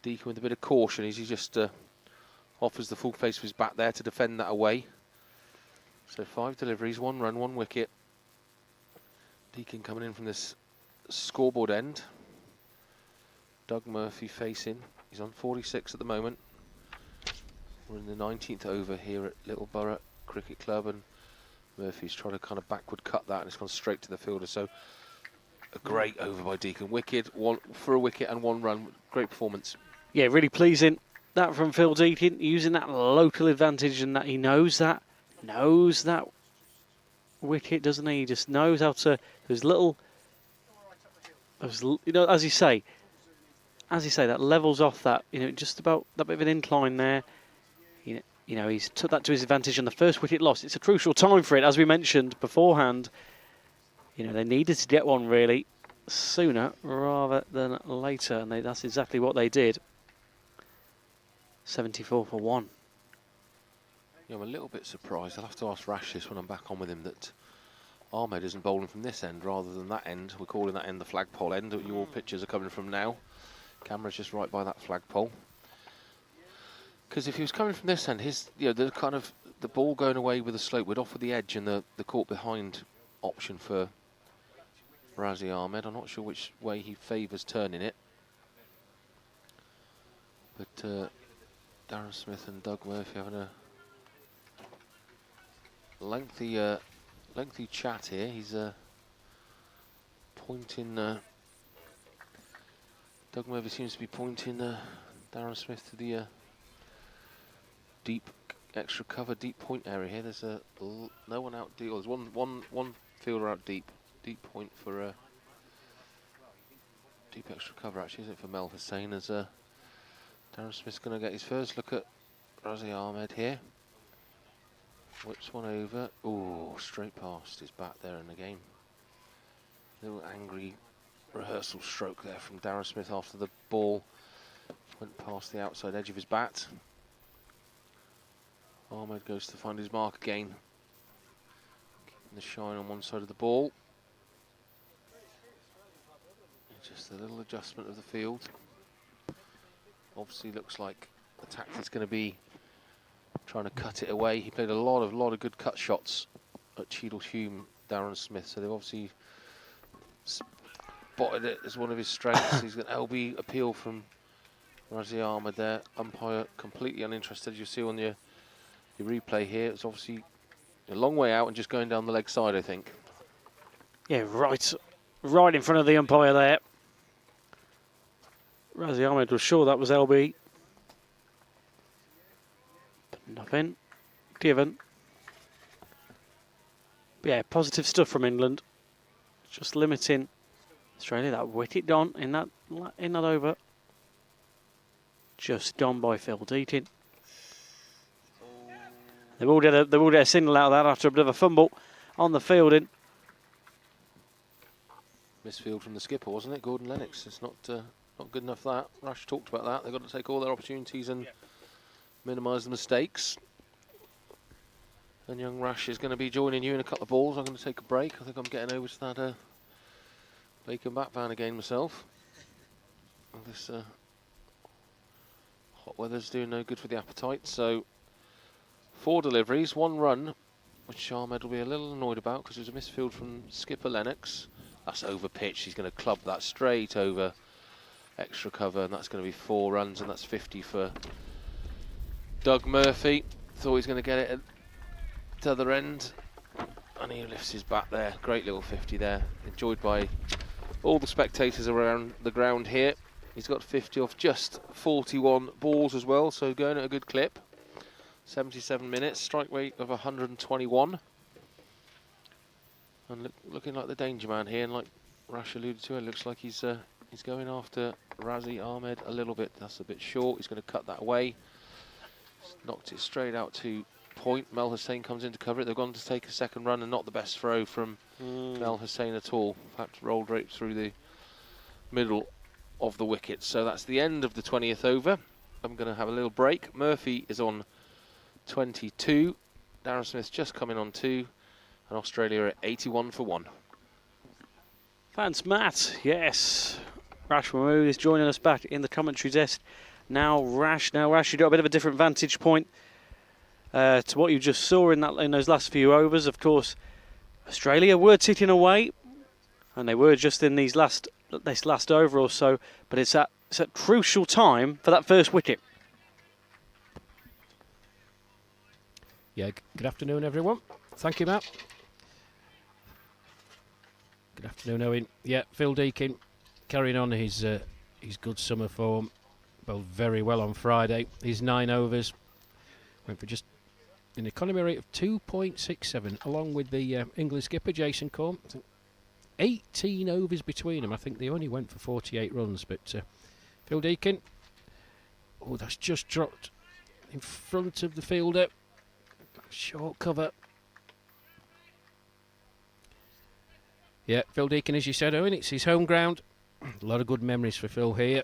Deacon with a bit of caution. He just offers the full face of his bat there to defend that away. So 5 deliveries, 1 run, 1 wicket. Deacon coming in from this scoreboard end. Doug Murphy facing. He's on 46 at the moment. We're in the 19th over here at Littleborough Cricket Club, and Murphy's trying to kind of backward cut that, and it's gone straight to the fielder. So a great over by Deacon. Wicket, 1 for a wicket and 1 run. Great performance. Yeah, really pleasing. That from Phil Deakin, using that local advantage, and that he knows that wicket, doesn't he? He just knows how to. There's little, you know, as you say, that levels off that. You know, just about that bit of an incline there. You know, he's took that to his advantage on the first wicket loss. It's a crucial time for it, as we mentioned beforehand. You know, they needed to get one really sooner rather than later, and that's exactly what they did. 74 for 1. Yeah, I'm a little bit surprised. I'll have to ask Rash this when I'm back on with him, that Ahmed isn't bowling from this end rather than that end. We're calling that end the flagpole end that your pictures are coming from now. Camera's just right by that flagpole. Because if he was coming from this end, the ball going away with the slope would offer the edge and the caught behind option for Razi Ahmed. I'm not sure which way he favours turning it. But Darren Smith and Doug Murphy having a lengthy chat here. He's pointing. Doug Murphy seems to be pointing Darren Smith to the deep extra cover, deep point area here. There's no one out deep. There's one fielder out deep point for deep extra cover. Actually, isn't it, for Mel Hussain? As Darren Smith's going to get his first look at Razi Ahmed here. Whips one over. Oh, straight past his bat there in the game. Little angry rehearsal stroke there from Darren Smith after the ball went past the outside edge of his bat. Ahmed goes to find his mark again. Keeping the shine on one side of the ball. Just a little adjustment of the field. Obviously looks like the tactic's going to be trying to cut it away. He played a lot of good cut shots at Cheadle Hume, Darren Smith, so they've obviously spotted it as one of his strengths. He's got an LB appeal from Razi Ahmed there, umpire completely uninterested. You see on your replay here, it's obviously a long way out and just going down the leg side, I think. Yeah, right in front of the umpire there. Razi Ahmed was sure that was LB. But nothing given. But yeah, positive stuff from England. Just limiting Australia. That wicket done in that over. Just done by Phil Deakin. They've all did a signal out of that after a bit of a fumble on the fielding. Misfield from the skipper, wasn't it? Gordon Lennox. It's not good enough that. Rush talked about that. They've got to take all their opportunities and minimise the mistakes. And young Rush is going to be joining you in a couple of balls. I'm going to take a break. I think I'm getting over to that bacon bat van again myself. This hot weather's doing no good for the appetite. So 4 deliveries, 1 run, which Ahmed will be a little annoyed about because there's a misfield from skipper Lennox. That's over pitch. He's going to club that straight over extra cover, and that's going to be 4 runs, and that's 50 for Doug Murphy. Thought he's going to get it at the other end, and he lifts his bat there. Great little 50 there, enjoyed by all the spectators around the ground here. He's got 50 off just 41 balls as well, so going at a good clip. 77 minutes, strike rate of 121. And looking like the danger man here, and like Rash alluded to, it looks like he's going after Razi Ahmed a little bit. That's a bit short. He's going to cut that away. He's knocked it straight out to point. Mel Hussain comes in to cover it. They've gone to take a second run, and not the best throw from Mel Hussain at all. In fact, rolled right through the middle of the wicket. So that's the end of the 20th over. I'm going to have a little break. Murphy is on 22. Darren Smith's just coming on 2. And Australia at 81 for 1. Thanks, Matt. Yes. Rash Mahmood is joining us back in the commentary desk. Now Rash, you've got a bit of a different vantage point to what you just saw in those last few overs. Of course, Australia were ticking away, and they were just in this last over or so. But it's a crucial time for that first wicket. Yeah. Good afternoon, everyone. Thank you, Matt. Good afternoon, Owen. Yeah, Phil Deakin carrying on his good summer form. Bowled very well on Friday. His 9 overs went for just an economy rate of 2.67, along with the England skipper Jason Corn. 18 overs between them. I think they only went for 48 runs, but Phil Deakin, oh, that's just dropped in front of the fielder. Short cover. Yeah, Phil Deakin, as you said, Owen, it's his home ground. A lot of good memories for Phil here.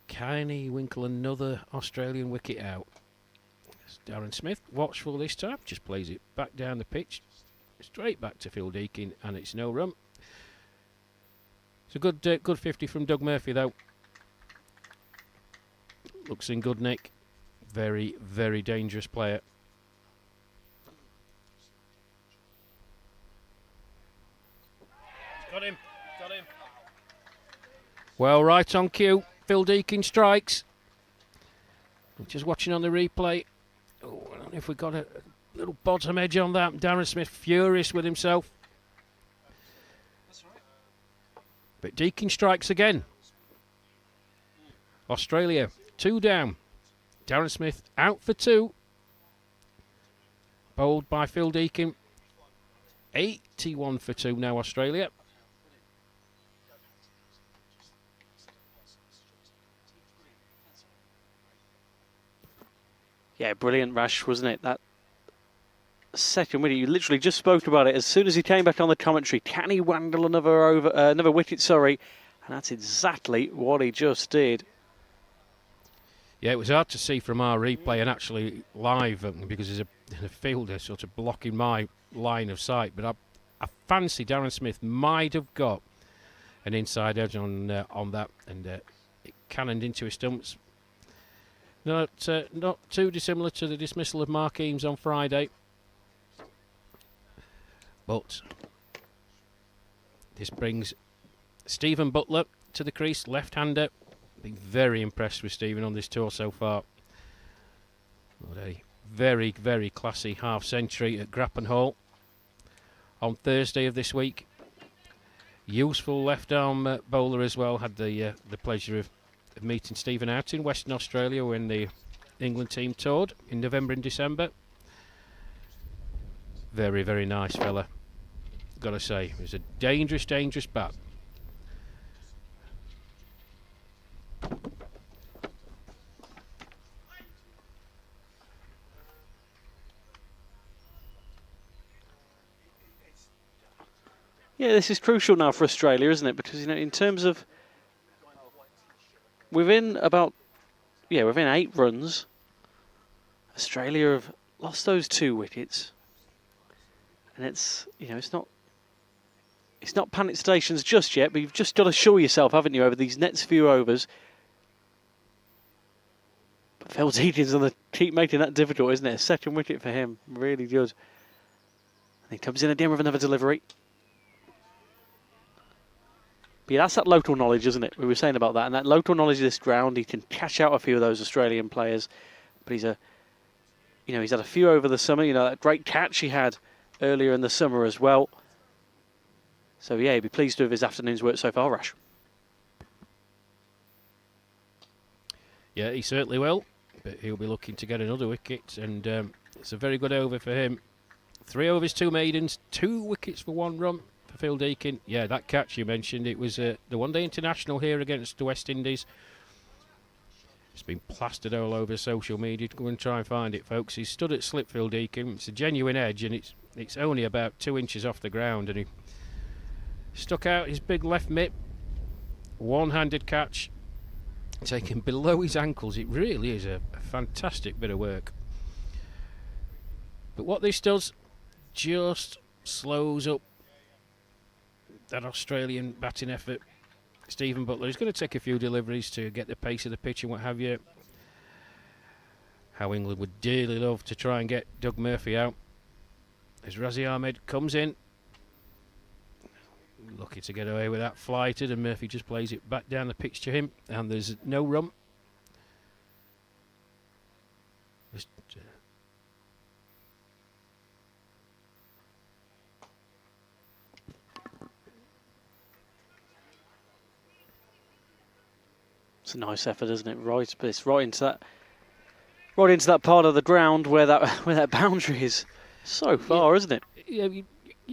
Can he winkle another Australian wicket out? It's Darren Smith, watchful this time, just plays it back down the pitch, straight back to Phil Deakin, and it's no run. It's a good 50 from Doug Murphy, though. Looks in good nick. Very, very dangerous player. Got him. Well, right on cue. Phil Deakin strikes. Just watching on the replay. Oh, I don't know if we got a little bottom edge on that. Darren Smith furious with himself. But Deakin strikes again. Australia 2 down. Darren Smith out for 2. Bowled by Phil Deakin. 81 for 2 now, Australia. Yeah, brilliant, Rash, wasn't it? That second wicket, you literally just spoke about it. As soon as he came back on the commentary, can he wandle another wicket? Sorry, and that's exactly what he just did. Yeah, it was hard to see from our replay and actually live because there's a fielder sort of blocking my line of sight. But I fancy Darren Smith might have got an inside edge on that, and it cannoned into his stumps. Not too dissimilar to the dismissal of Mark Eames on Friday. But this brings Stephen Butler to the crease, left-hander. Been very impressed with Stephen on this tour so far. What a very, very classy half-century at Grappenhall on Thursday of this week. Useful left-arm bowler as well. Had the pleasure of meeting Stephen out in Western Australia when the England team toured in November and December. Very, very nice fella. Got to say, it was a dangerous, dangerous bat. Yeah, this is crucial now for Australia, isn't it? Because, you know, in terms of within 8 runs, Australia have lost those 2 wickets, and it's not panic stations just yet. But you've just got to assure yourself, haven't you, over these next few overs. But Phil Deakin's on the keep making that difficult, isn't it? A second wicket for him, really good. And he comes in again with another delivery. But yeah, that's that local knowledge, isn't it? We were saying about that, and that local knowledge of this ground. He can catch out a few of those Australian players, but he's had a few over the summer. You know, that great catch he had earlier in the summer as well. So yeah, he'd be pleased with his afternoon's work so far, Rash. Yeah, he certainly will, but he'll be looking to get another wicket, and it's a very good over for him. 3 overs, 2 maidens, 2 wickets for 1 run for Phil Deakin. Yeah, that catch you mentioned, it was the one-day international here against the West Indies. It's been plastered all over social media. Go and try and find it, folks. He's stood at slip, Phil Deakin. It's a genuine edge, and it's only about 2 inches off the ground, and he stuck out his big left mitt, one-handed catch, taken below his ankles. It really is a fantastic bit of work. But what this does, just slows up that Australian batting effort. Stephen Butler is going to take a few deliveries to get the pace of the pitch and what have you. How England would dearly love to try and get Doug Murphy out. As Razi Ahmed comes in, lucky to get away with that flighted, and Murphy just plays it back down the pitch to him, and there's no run. Just, It's a nice effort, isn't it? Right, but it's right into that part of the ground where that boundary is. So far, isn't it? Yeah,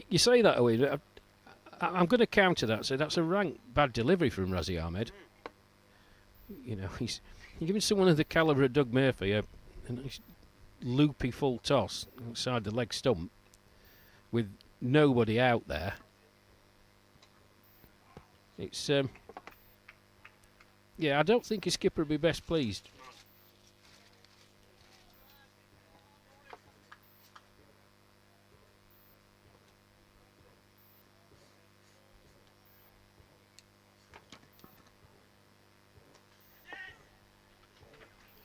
you say that, Owen. I'm going to counter that. So that's a rank bad delivery from Razi Ahmed. You know, he's giving someone of the calibre of Doug Murphy a nice loopy full toss outside the leg stump with nobody out there. It's yeah, I don't think his skipper would be best pleased.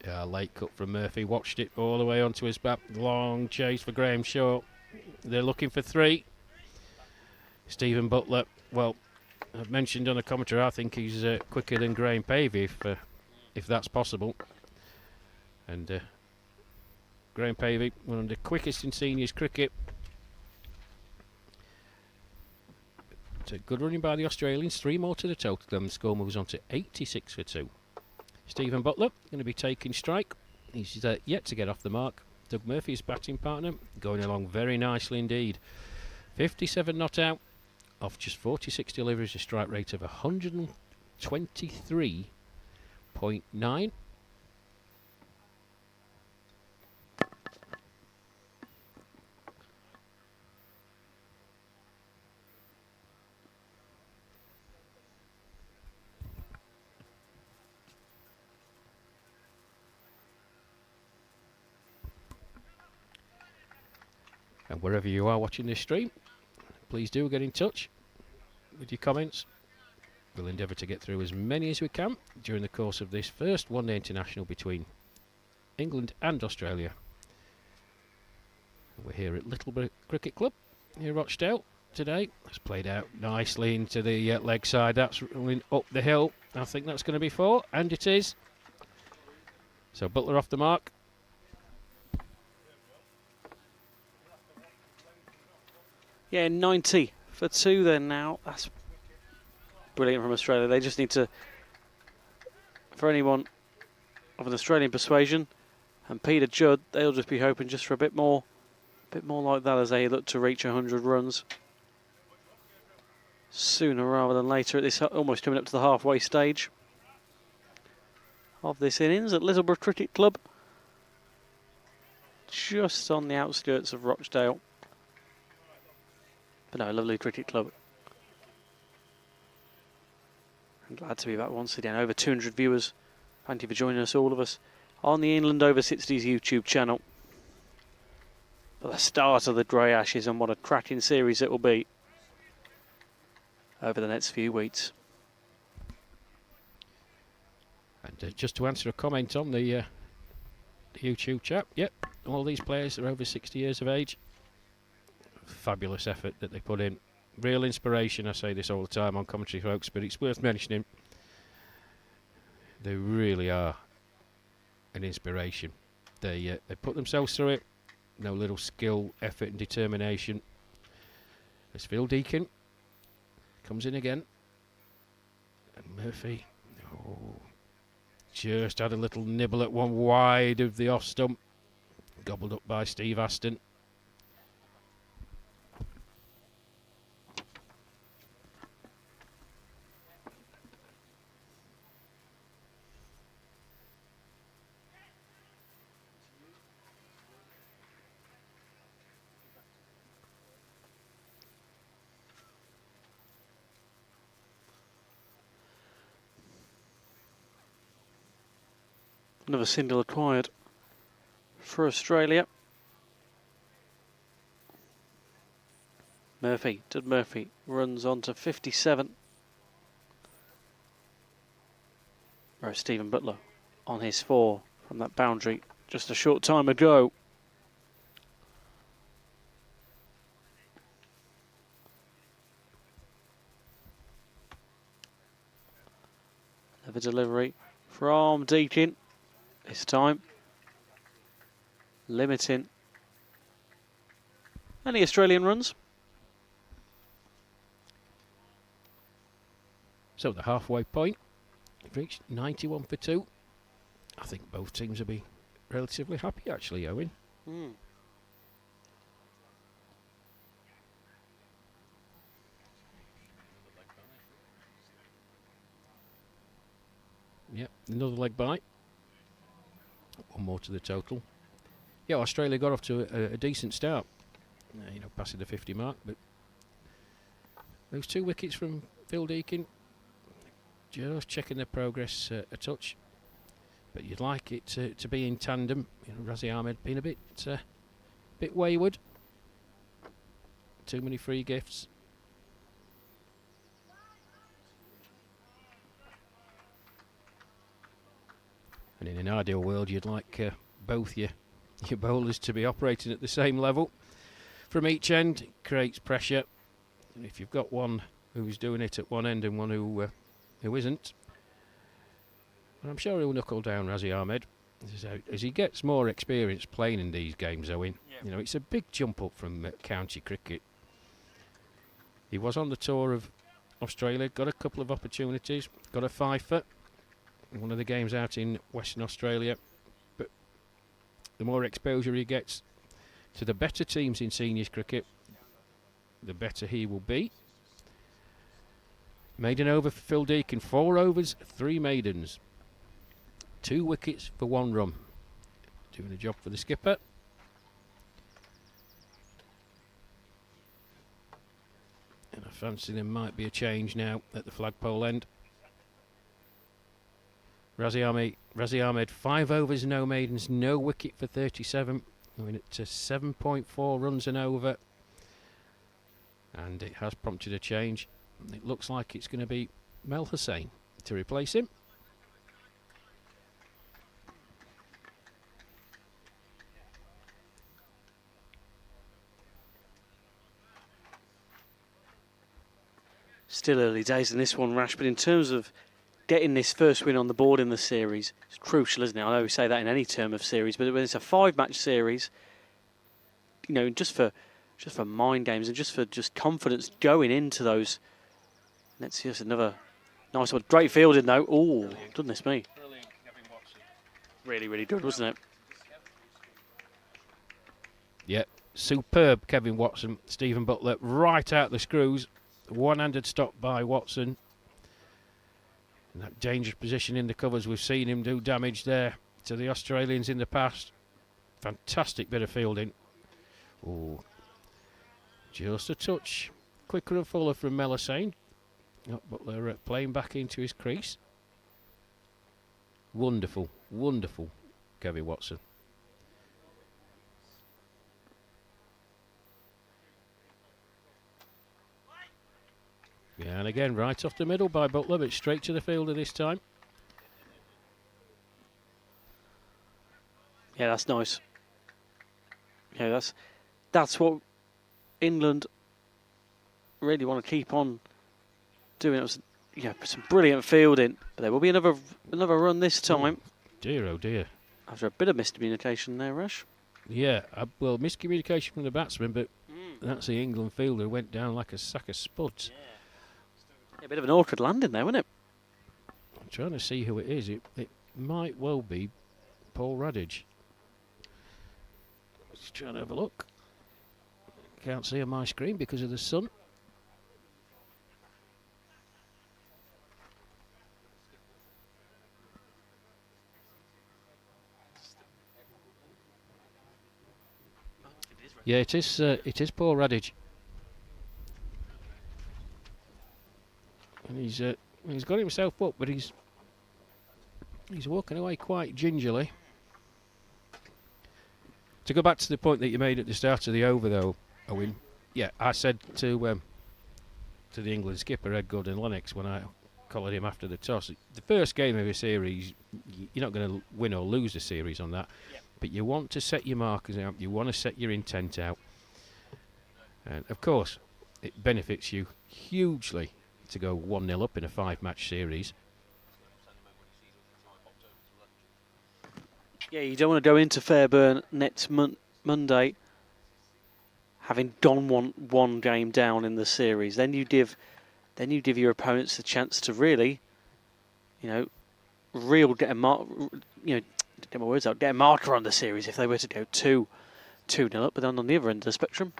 Yeah, late cut from Murphy. Watched it all the way onto his back. Long chase for Graham Shaw. They're looking for 3. Stephen Butler. Well, I've mentioned on the commentary, I think he's quicker than Graham Pavey, if that's possible. And Graham Pavey, one of the quickest in seniors cricket. It's a good running by the Australians. 3 more to the total. Then the score moves on to 86 for 2. Stephen Butler going to be taking strike. He's yet to get off the mark. Doug Murphy's batting partner going along very nicely indeed. 57 not out off just 46 deliveries, a strike rate of 123.9. And wherever you are watching this stream, please do get in touch with your comments. We'll endeavour to get through as many as we can during the course of this first one-day international between England and Australia. We're here at Littleborough Cricket Club, near Rochdale. today. It's played out nicely into the leg side. That's rolling up the hill. I think that's going to be 4, and it is. So Butler off the mark. Yeah, 90 for 2 then now. That's brilliant from Australia. They just need to, for anyone of an Australian persuasion, and Peter Judd, they'll just be hoping just for a bit more like that as they look to reach 100 runs sooner rather than later at this almost coming up to the halfway stage of this innings at Littleborough Cricket Club, just on the outskirts of Rochdale. But no, lovely cricket club. I'm glad to be back once again. Over 200 viewers. Thank you for joining us, all of us, on the England Over 60s YouTube channel. For the start of the Grey Ashes, and what a cracking series it will be over the next few weeks. And just to answer a comment on the YouTube chat, yep, all these players are over 60 years of age. Fabulous effort that they put in. Real inspiration. I say this all the time on commentary, folks, but it's worth mentioning. They really are an inspiration. They put themselves through it. No little skill, effort and determination. As Phil Deacon comes in again. And Murphy, just had a little nibble at one wide of the off stump. Gobbled up by Steve Aston. Another single acquired for Australia. Judd Murphy runs on to 57. Whereas Stephen Butler on his 4 from that boundary just a short time ago. Another delivery from Deakin. This time limiting any Australian runs. So the halfway point, we've reached 91 for 2. I think both teams will be relatively happy actually, Owen. Yep, another leg bite. One more to the total. Yeah, Australia got off to a decent start. Passing the 50 mark, but those 2 wickets from Phil Deakin, just checking their progress a touch. But you'd like it to be in tandem. Razi Ahmed being a bit wayward. Too many free gifts. And in an ideal world, you'd like both your bowlers to be operating at the same level. From each end, it creates pressure. And if you've got one who's doing it at one end and one who isn't, well, I'm sure he'll knuckle down Razi Ahmed. As he gets more experience playing in these games, Owen, it's a big jump up from county cricket. He was on the tour of Australia, got a couple of opportunities, got a 5-foot. One of the games out in Western Australia, but the more exposure he gets to the better teams in seniors cricket, the better he will be. Maiden over for Phil Deakin, 4 overs, 3 maidens, 2 wickets for 1 run. Doing a job for the skipper. And I fancy there might be a change now at the flagpole end. Razi Ahmed, 5 overs, no maidens, no wicket for 37. Going at 7.4 runs and over. And it has prompted a change. It looks like it's going to be Mel Hussain to replace him. Still early days in this one, Rash, but in terms of getting this first win on the board in the series, it's crucial, isn't it? I know we say that in any term of series, but when it's a 5-match series, you know, just for mind games and just for confidence going into those. Let's see, another nice one. Great fielding though. Oh, goodness me. Really, really good, wasn't it? Yeah, superb Kevin Watson. Stephen Butler right out the screws. One-handed stop by Watson. In that dangerous position in the covers, we've seen him do damage there to the Australians in the past. Fantastic bit of fielding. Oh, just a touch quicker and fuller from Melisane. Butler playing back into his crease. Wonderful, wonderful Kevin Watson. Yeah, and again, right off the middle by Butler, but straight to the fielder this time. Yeah, that's nice. Yeah, that's what England really want to keep on doing. It was, yeah, some brilliant fielding, but there will be another run this time. Dear, oh dear. After a bit of miscommunication there, Rush. Yeah, well, miscommunication from the batsman, but that's the England fielder, went down like a sack of spuds. Yeah, a bit of an awkward landing there, wasn't it? I'm trying to see who it is. It might well be Paul Radage. Just trying to have a look. Can't see on my screen because of the sun. Yeah, it is Paul Radage. And he's got himself up, but he's walking away quite gingerly. To go back to the point that you made at the start of the over, though, Owen. Yeah, I said to the England skipper Ed Gordon-Lennox when I collared him after the toss, the first game of a series, you're not going to win or lose the series on that, but you want to set your markers out, you want to set your intent out, and of course, it benefits you hugely to go 1-0 up in a 5-match series. Yeah, you don't want to go into Fairburn next Monday having gone one game down in the series. Then you give your opponents the chance to really, get a marker on the series if they were to go 2-0 up. But then on the other end of the spectrum,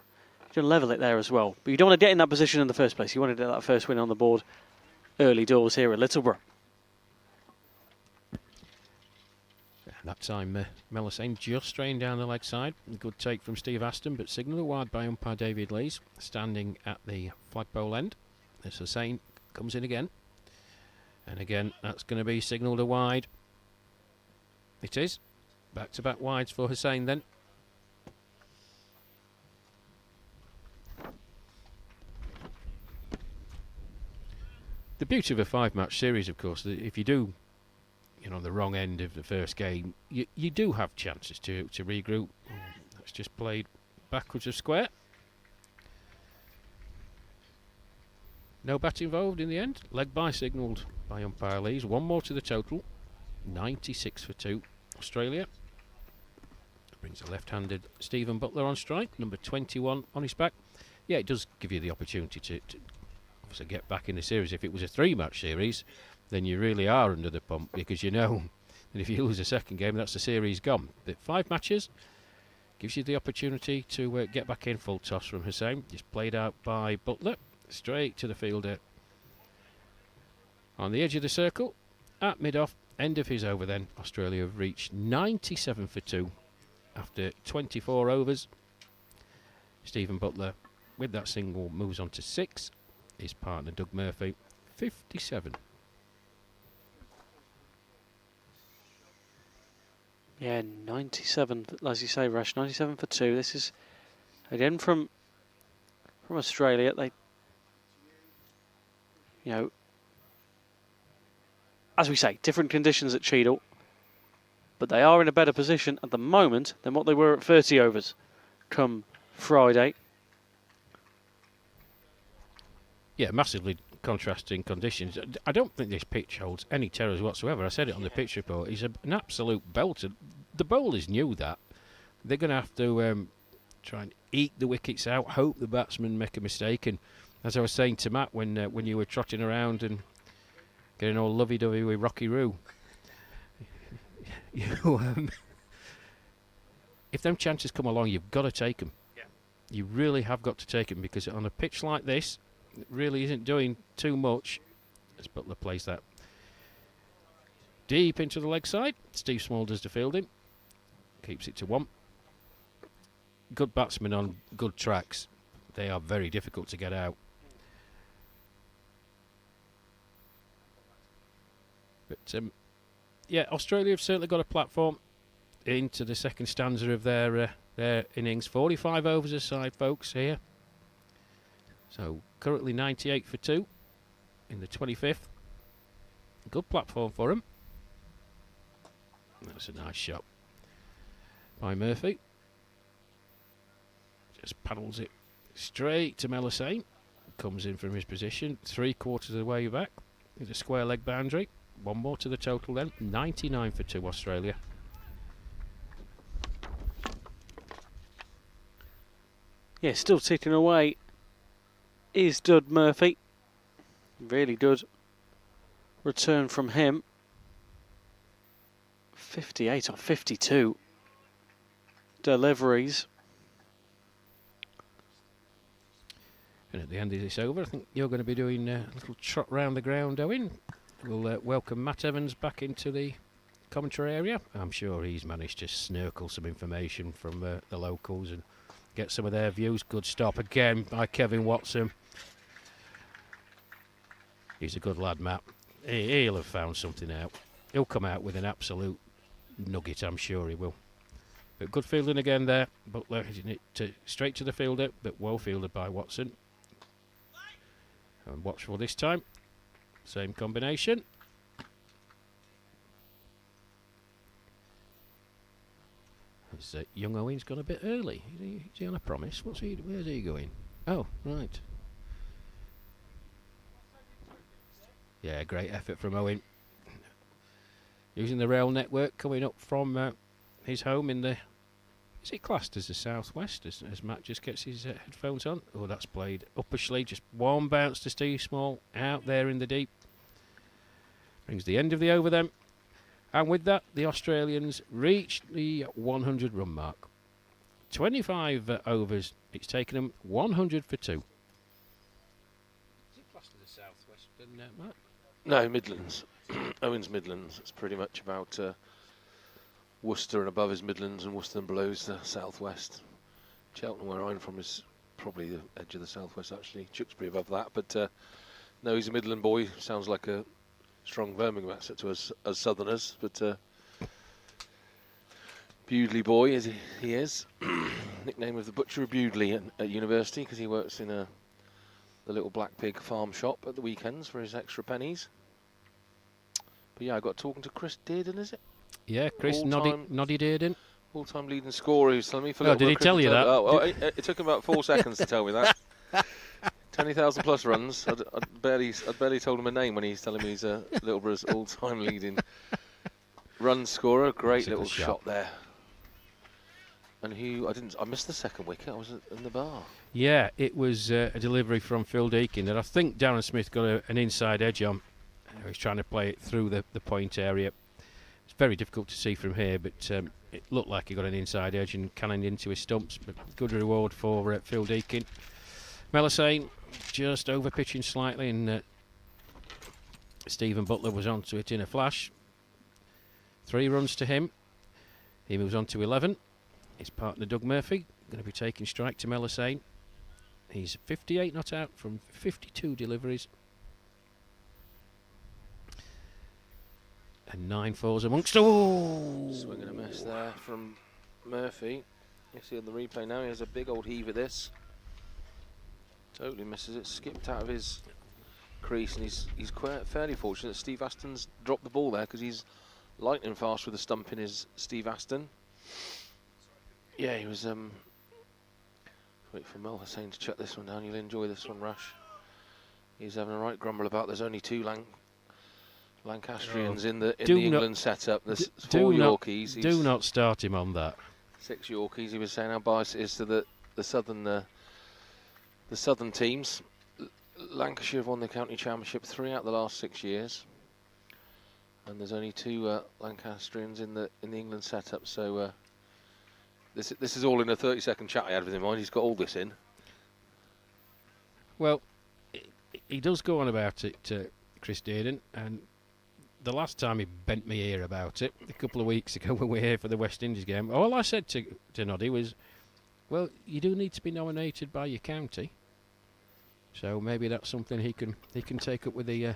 you can level it there as well. But you don't want to get in that position in the first place. You want to get that first win on the board early doors here at Littleborough. That time, Melisane just straying down the leg side. A good take from Steve Aston, but signalled wide by umpire David Lees, standing at the flagpole end. As Hussain comes in again. And again, that's going to be signalled a wide. It is. Back-to-back wides for Hussain then. The beauty of a 5-match series, of course, that if you do the wrong end of the first game, you do have chances to regroup. That's just played backwards of square. No bat involved in the end. Leg by signalled by umpire Lees. One more to the total. 96 for 2. Australia. Brings a left-handed Stephen Butler on strike. Number 21 on his back. Yeah, it does give you the opportunity to obviously get back in the series. If it was a 3-match series, then you really are under the pump, because you know that if you lose a second game, that's the series gone. But 5 matches gives you the opportunity to get back in. Full toss from Hussain. Just played out by Butler. Straight to the fielder. On the edge of the circle. At mid-off. End of his over then. Australia have reached 97 for 2 after 24 overs. Stephen Butler, with that single, moves on to 6. His partner, Doug Murphy, 57. Yeah, 97, as you say, Rash, 97 for 2. This is, again, from Australia. They, as we say, different conditions at Cheadle, but they are in a better position at the moment than what they were at 30 overs come Friday. Yeah, massively contrasting conditions. I don't think this pitch holds any terrors whatsoever. I said it on the pitch report. He's an absolute belter. The bowlers knew that. They're going to have to try and eke the wickets out, hope the batsmen make a mistake. And as I was saying to Matt when you were trotting around and getting all lovey-dovey with Rocky Roo, if them chances come along, you've got to take them. Yeah. You really have got to take them, because on a pitch like this, it really isn't doing too much. As Butler plays that deep into the leg side. Steve Small does the fielding. Keeps it to 1. Good batsmen on good tracks. They are very difficult to get out. But yeah, Australia have certainly got a platform into the second stanza of their innings. 45 overs aside, folks, here. So currently 98 for 2 in the 25th. Good platform for them. That's a nice shot by Murphy. Just paddles it straight to Melisane. Comes in from his position, 3/4 of the way back. It's a square leg boundary. 1 more to the total then. 99 for 2 Australia. Yeah, still ticking away is Dud Murphy. Really good return from him. 58 on 52 deliveries. And at the end of this over, I think you're going to be doing a little trot round the ground, Owen. We'll welcome Matt Evans back into the commentary area. I'm sure he's managed to snirkle some information from the locals and get some of their views. Good stop again by Kevin Watson. He's a good lad, Matt. He'll have found something out. He'll come out with an absolute nugget, I'm sure he will. But good fielding again there. Butler hitting it straight to the fielder, but well fielded by Watson. And watchful this time. Same combination. Young Owen's gone a bit early. Is he on a promise? Where's he going? Oh, right. Yeah, great effort from Owen. Using the rail network coming up from his home in the... Is it classed as the southwest as Matt just gets his headphones on? Oh, that's played uppishly. Just one bounce to Steve Small out there in the deep. Brings the end of the over then. And with that, the Australians reach the 100 run mark. 25 overs. It's taken them 100 for 2. Is it classed as the southwest, Matt? No, Midlands. Owen's Midlands. It's pretty much about Worcester and above is Midlands, and Worcester and below is the southwest. Cheltenham, where I'm from, is probably the edge of the southwest, actually. Tewkesbury above that, but no, he's a Midland boy. Sounds like a strong Birmingham accent to us as Southerners, but Bewdley boy as he is. Nickname of the butcher of Bewdley at university, because he works in the little Black Pig farm shop at the weekends for his extra pennies. But yeah, I got talking to Chris Dearden, is it? Yeah, Chris Noddy Dearden. All-time leading scorer, who's telling me for Oh, did he tell you that? It took him about 4 seconds to tell me that. 20,000 plus runs. I'd barely told him a name when he's telling me he's Littleborough's all-time leading run scorer. Great little shot there. And I missed the second wicket. I was in the bar. Yeah, it was a delivery from Phil Deakin that I think Darren Smith got an inside edge on. He's trying to play it through the point area. It's very difficult to see from here, but it looked like he got an inside edge and cannoned into his stumps. But good reward for Phil Deakin. Melisane just over pitching slightly, and Stephen Butler was onto it in a flash. 3 runs to him. He moves on to 11. His partner Doug Murphy going to be taking strike to Melisane. He's 58 not out from 52 deliveries. And 9 fours amongst. Oh! Swing and a miss there from Murphy. You see on the replay now, he has a big old heave at this. Totally misses it, skipped out of his crease, and he's quite fairly fortunate that Steve Aston's dropped the ball there, because he's lightning fast with a stump in his Steve Aston. Yeah, he was wait for Mel Hussain to chuck this one down. You'll enjoy this one, Rush. He's having a right grumble about there's only two Lancastrians in the Do England setup. There's do four not- Yorkies. Do not start him on that. 6 Yorkies. He was saying how biased it is to the southern teams. Lancashire have won the county championship 3 out of the last 6 years, and there's only 2 Lancastrians in the England setup. So this is all in a 30-second chat I had with him. He's got all this in. Well, he does go on about it, Chris Dearden, and the last time he bent me ear about it, a couple of weeks ago when we were here for the West Indies game, all I said to Noddy was, well, you do need to be nominated by your county. So maybe that's something he can take up with the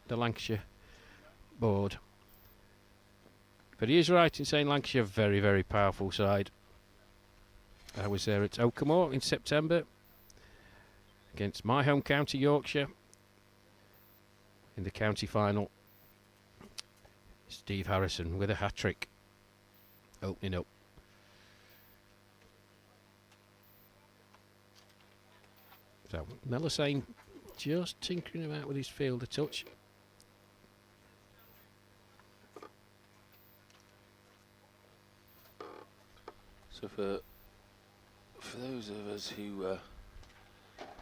Lancashire board. But he is right in saying Lancashire are a very, very powerful side. I was there at Oakamore in September against my home county, Yorkshire, in the county final. Steve Harrison with a hat-trick opening up. So Melisane just tinkering about with his fielder touch. So for those of us who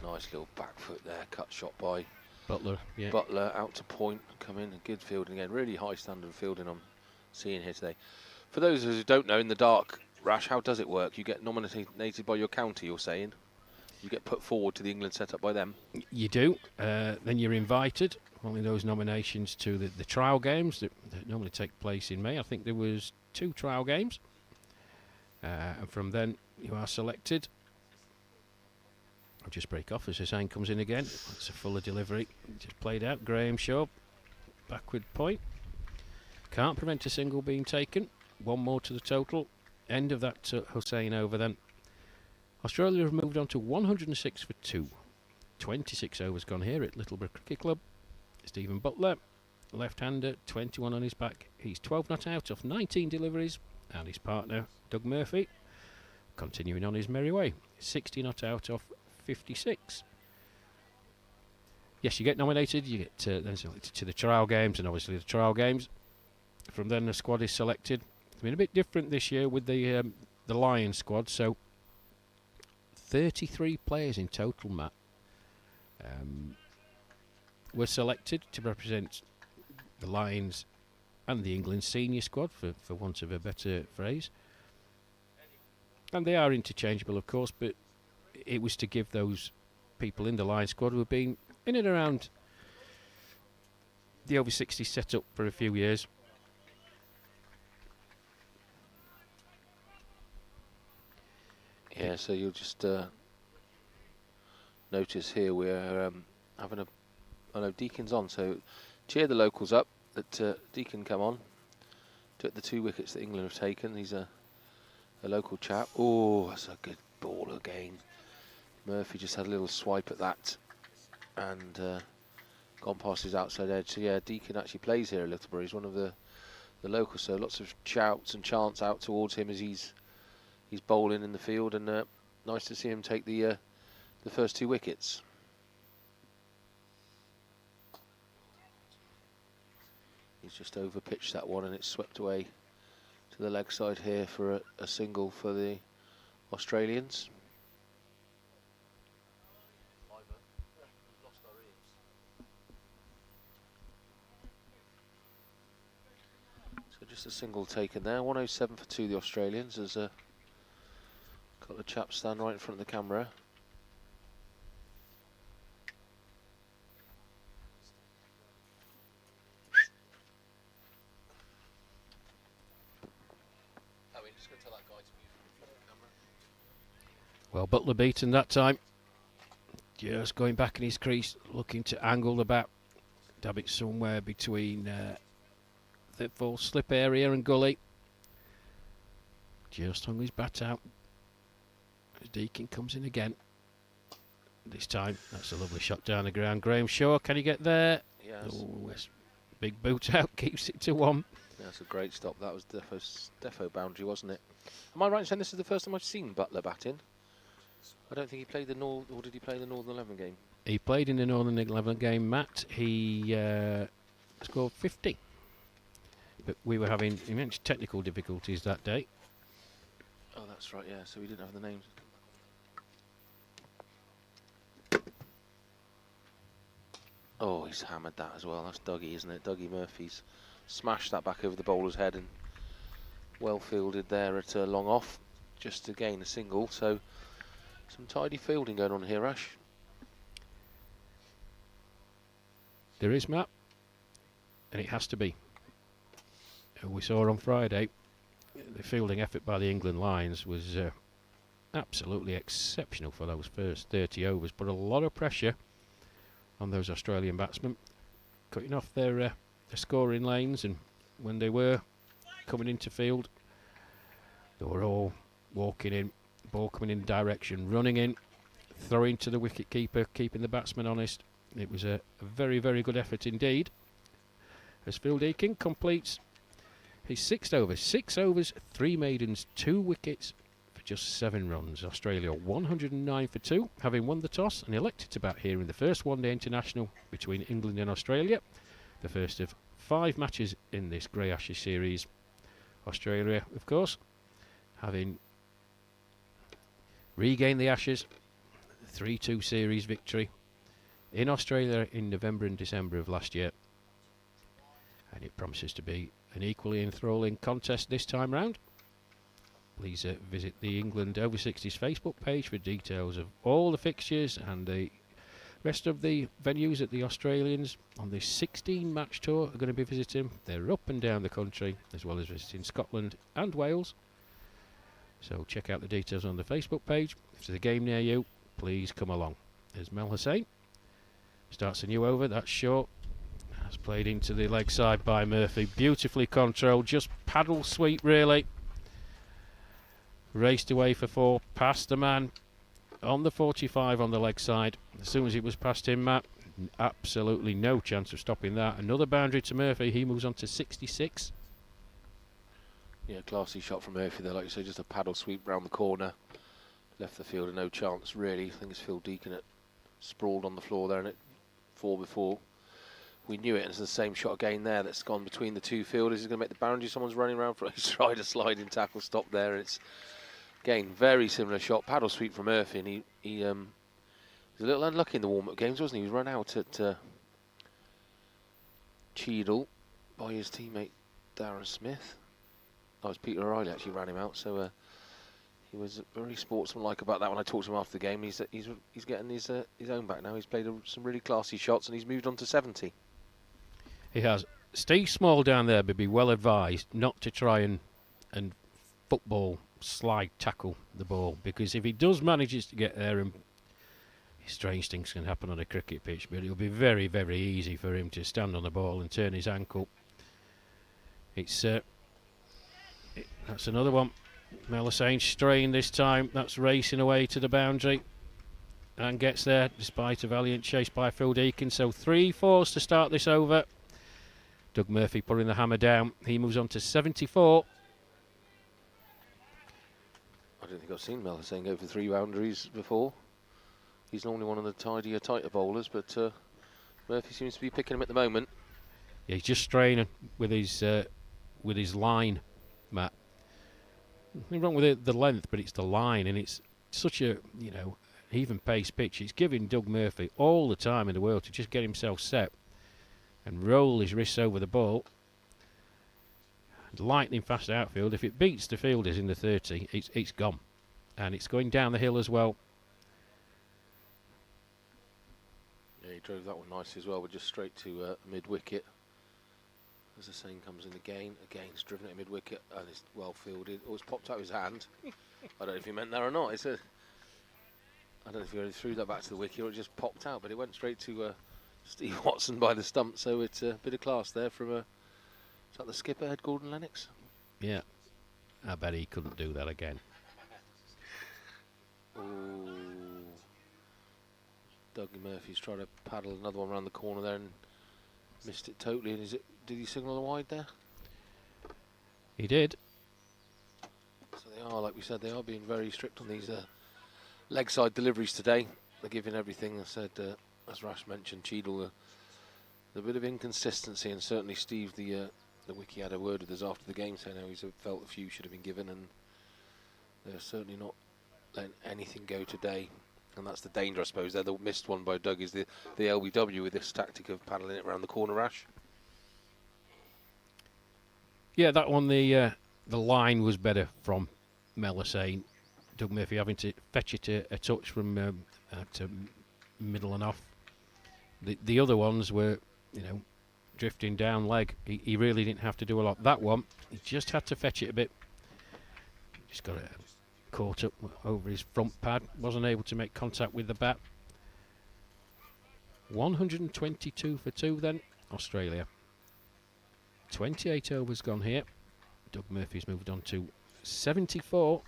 nice little back foot there, cut shot by Butler, yeah. Butler out to point, come in, good fielding again, really high standard of fielding I'm seeing here today. For those of us who don't know, in the dark, Rash, how does it work? You get nominated by your county, you're saying? You get put forward to the England setup by them? You do. Then you're invited, following those nominations, to the trial games that normally take place in May. I think there was 2 trial games. And from then you are selected. I'll just break off as Hussain comes in again. It's a fuller delivery. Just played out. Graham Shaw, backward point. Can't prevent a single being taken. 1 more to the total. End of that Hussain over then. Australia have moved on to 106 for 2. 26 overs gone here at Littleborough Cricket Club. Stephen Butler, left-hander, 21 on his back. He's 12 not out off 19 deliveries. And his partner, Doug Murphy, continuing on his merry way. 60 not out off 56. Yes, you get nominated. You get then selected to the trial games, and obviously the trial games. From then the squad is selected. It's been a bit different this year with the Lions squad. So 33 players in total, Matt, were selected to represent the Lions and the England senior squad, for want of a better phrase. And they are interchangeable, of course, but it was to give those people in the Lions squad who have been in and around the over 60 setup for a few years. Yeah, so you'll just notice here we're having I know Deacon's on, so cheer the locals up that Deacon come on. Took the 2 wickets that England have taken. He's a local chap. Oh, that's a good ball again. Murphy just had a little swipe at that and gone past his outside edge. So yeah, Deacon actually plays here at Littleborough. He's one of the locals, so lots of shouts and chants out towards him as he's bowling in the field, and nice to see him take the first 2 wickets. He's just over-pitched that one, and it's swept away to the leg side here for a single for the Australians. So just a single taken there. 107 for 2, the Australians, as a couple of chaps stand right in front of the camera. Well, Butler beaten that time. Just going back in his crease, looking to angle the bat. Dab it somewhere between the full slip area and gully. Just hung his bat out. As Deacon comes in again. This time, that's a lovely shot down the ground. Graham Shaw, can he get there? Yes. Oh, big boot out, keeps it to 1. That's a great stop. That was defo boundary, wasn't it? Am I right in saying this is the first time I've seen Butler batting? I don't think he played or did he play the Northern 11 game? He played in the Northern England game, Matt. He scored 50. But we were having immense technical difficulties that day. Oh, that's right, yeah, so we didn't have the names. Oh, he's hammered that as well. That's Dougie, isn't it? Dougie Murphy's smashed that back over the bowler's head and well fielded there at long off, just to gain a single. So some tidy fielding going on here, Ash. There is, Matt, and it has to be. We saw on Friday the fielding effort by the England Lions was absolutely exceptional for those first 30 overs. Put a lot of pressure on those Australian batsmen, cutting off their scoring lanes, and when they were coming into field, they were all walking in, ball coming in direction, running in, throwing to the wicket keeper, keeping the batsman honest. It was a very, very good effort indeed. As Phil Deakin completes his 6th over. 6 overs, 3 maidens, 2 wickets for just 7 runs. Australia 109 for 2, having won the toss and elected to bat here in the first one-day international between England and Australia. The first of 5 matches in this Grey Ashes series. Australia, of course, having regained the Ashes, 3-2 series victory in Australia in November and December of last year. And it promises to be an equally enthralling contest this time round. Please visit the England Over 60s Facebook page for details of all the fixtures and the rest of the venues that the Australians on this 16 match tour are going to be visiting. They're up and down the country, as well as visiting Scotland and Wales. So check out the details on the Facebook page. If there's a game near you, please come along. There's Mel Hussain. Starts a new over, that's short. That's played into the leg side by Murphy. Beautifully controlled, just paddle sweep really. Raced away for 4, past the man on the 45 on the leg side. As soon as it was past him, Matt, absolutely no chance of stopping that. Another boundary to Murphy, he moves on to 66. Yeah, classy shot from Murphy there, like you say, just a paddle sweep round the corner. Left the fielder no chance really. I think it's Phil Deakin that sprawled on the floor there and it 4 before. We knew it, and it's the same shot again there that's gone between the 2 fielders. He's going to make the boundary. Someone's running around for it. He's tried a sliding tackle stop there, and it's again very similar shot. Paddle sweep from Murphy, and he was a little unlucky in the warm-up games, wasn't he? He was run out at Cheadle by his teammate Darren Smith. That was Peter O'Reilly actually ran him out, so he was very sportsmanlike about that when I talked to him after the game. He's getting his own back now. He's played some really classy shots, and he's moved on to 70. He has. Stay small down there, but be well advised not to try and football slide tackle the ball, because if he does manages to get there, and strange things can happen on a cricket pitch, but it'll be very, very easy for him to stand on the ball and turn his ankle. It's that's another one. Mel Hussain straying this time. That's racing away to the boundary and gets there despite a valiant chase by Phil Deakin. So 3 fours to start this over. Doug Murphy putting the hammer down. He moves on to 74. I don't think I've seen Mel Hussain go for 3 boundaries before. He's normally one of the tidier, tighter bowlers, but Murphy seems to be picking him at the moment. Yeah, he's just straining with his line, Matt. Nothing wrong with the length, but it's the line, and it's such a even pace pitch. It's giving Doug Murphy all the time in the world to just get himself set and roll his wrists over the ball. Lightning fast outfield. If it beats the fielders in the 30, it's gone, and it's going down the hill as well. Yeah, he drove that one nicely as well, but just straight to mid-wicket. As the saying comes in again, he's driven it mid-wicket and it's well fielded. Oh, it's popped out of his hand. I don't know if he meant that or not. I don't know if he really threw that back to the wicket or it just popped out, but it went straight to Steve Watson by the stump. So it's a bit of class there from is that the skipper, Ed Gordon Lennox? Yeah, I bet he couldn't do that again. Oh, Dougie Murphy's tried to paddle another one around the corner there and missed it totally. And did he signal the wide there? He did. So they are, like we said, they are being very strict on these leg side deliveries today. They're giving everything. I said as Rash mentioned, Cheadle, the bit of inconsistency, and certainly Steve, the wiki, had a word with us after the game saying how he felt a few should have been given, and they're certainly not letting anything go today. And that's the danger, I suppose. The missed one by Doug is the LBW with this tactic of paddling it around the corner, Rash. Yeah, that one, the line was better from Melisane. Doug Murphy having to fetch it a touch from to middle and off. The other ones were, drifting down leg. He really didn't have to do a lot. That one, he just had to fetch it a bit. Just got caught up over his front pad. Wasn't able to make contact with the bat. 122 for 2 then, Australia. 28 overs gone here. Doug Murphy's moved on to 74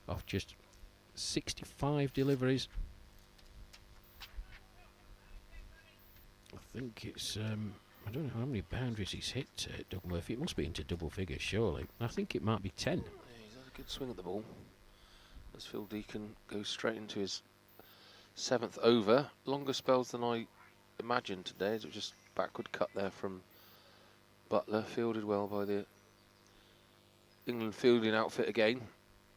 off just 65 deliveries. I think it's I don't know how many boundaries he's hit, Doug Murphy. It must be into double figures, surely. I think it might be 10. Yeah, he's had a good swing at the ball. As Phil Deacon goes straight into his 7th over. Longer spells than I imagined today. It was just backward cut there from Butler, fielded well by the England fielding outfit again.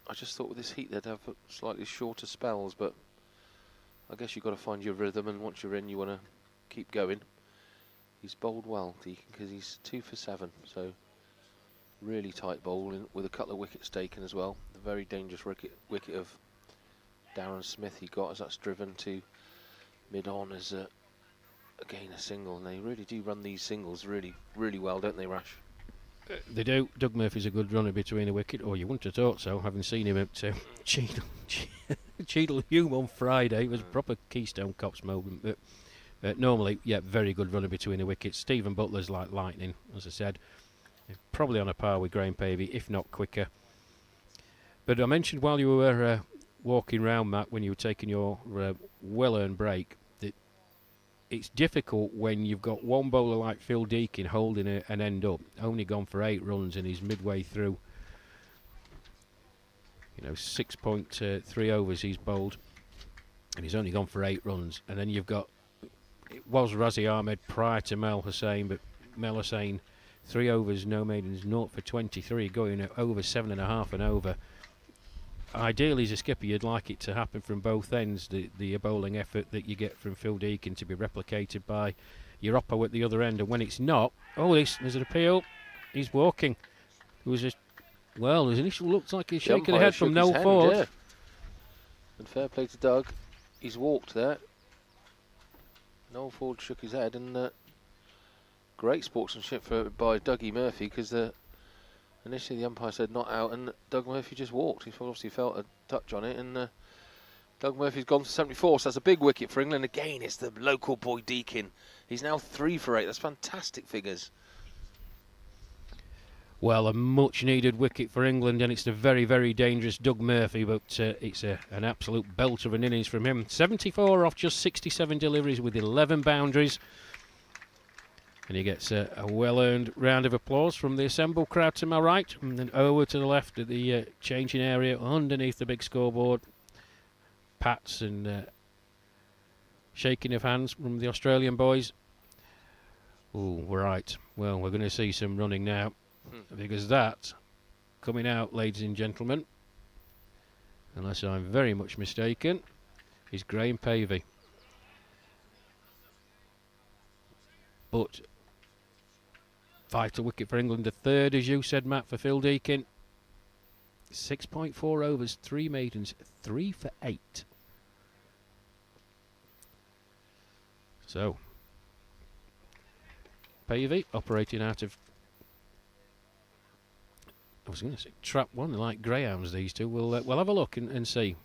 I just thought with this heat they'd have slightly shorter spells, but I guess you've got to find your rhythm, and once you're in you want to keep going. He's bowled well, Deacon, because he's 2 for 7, so really tight bowl with a couple of wickets taken as well. The very dangerous wicket of Darren Smith he got as that's driven to mid-on as again a single, and they really do run these singles really, really well, don't they, Rash? They do. Doug Murphy's a good runner between the wicket, or you wouldn't have thought so, having seen him at Cheadle Hume on Friday. It was a proper Keystone Cops moment, but normally, yeah, very good runner between the wickets. Stephen Butler's like lightning, as I said. Probably on a par with Graham Pavey, if not quicker. But I mentioned while you were walking round, Matt, when you were taking your well-earned break, that it's difficult when you've got one bowler like Phil Deakin holding an end up, only gone for 8 runs and he's midway through. 6.3 overs he's bowled, and he's only gone for 8 runs. And then you've got, it was Razi Ahmed prior to Mel Hussain, but Mel Hussain, 3 overs, no maidens, 0 for 23, going over 7.5 and over. Ideally, as a skipper, you'd like it to happen from both ends, the bowling effort that you get from Phil Deacon to be replicated by your oppo at the other end. And when it's not, there's an appeal. He's walking. It was his initial looks like he's shaking the head from Noel Ford. Yeah. And fair play to Doug. He's walked there. Noel Ford shook his head, and great sportsmanship by Dougie Murphy, because initially the umpire said not out, and Doug Murphy just walked. He obviously felt a touch on it, and Doug Murphy's gone for 74, so that's a big wicket for England. Again, it's the local boy Deakin. He's now 3 for 8. That's fantastic figures. Well, a much-needed wicket for England, and it's the very, very dangerous Doug Murphy, but it's an absolute belt of an innings from him. 74 off just 67 deliveries with 11 boundaries. And he gets a well-earned round of applause from the assembled crowd to my right, and then over to the left at the changing area underneath the big scoreboard. Pats and shaking of hands from the Australian boys. Ooh, right. Well, we're going to see some running now, because that, coming out, ladies and gentlemen, unless I'm very much mistaken, is Graham Pavey. But vital wicket for England, the 3rd, as you said, Matt, for Phil Deakin. 6.4 overs, 3 maidens, 3 for 8. So, Pavey operating out of, I was going to say trap 1, like greyhounds, these two. We'll have a look and see.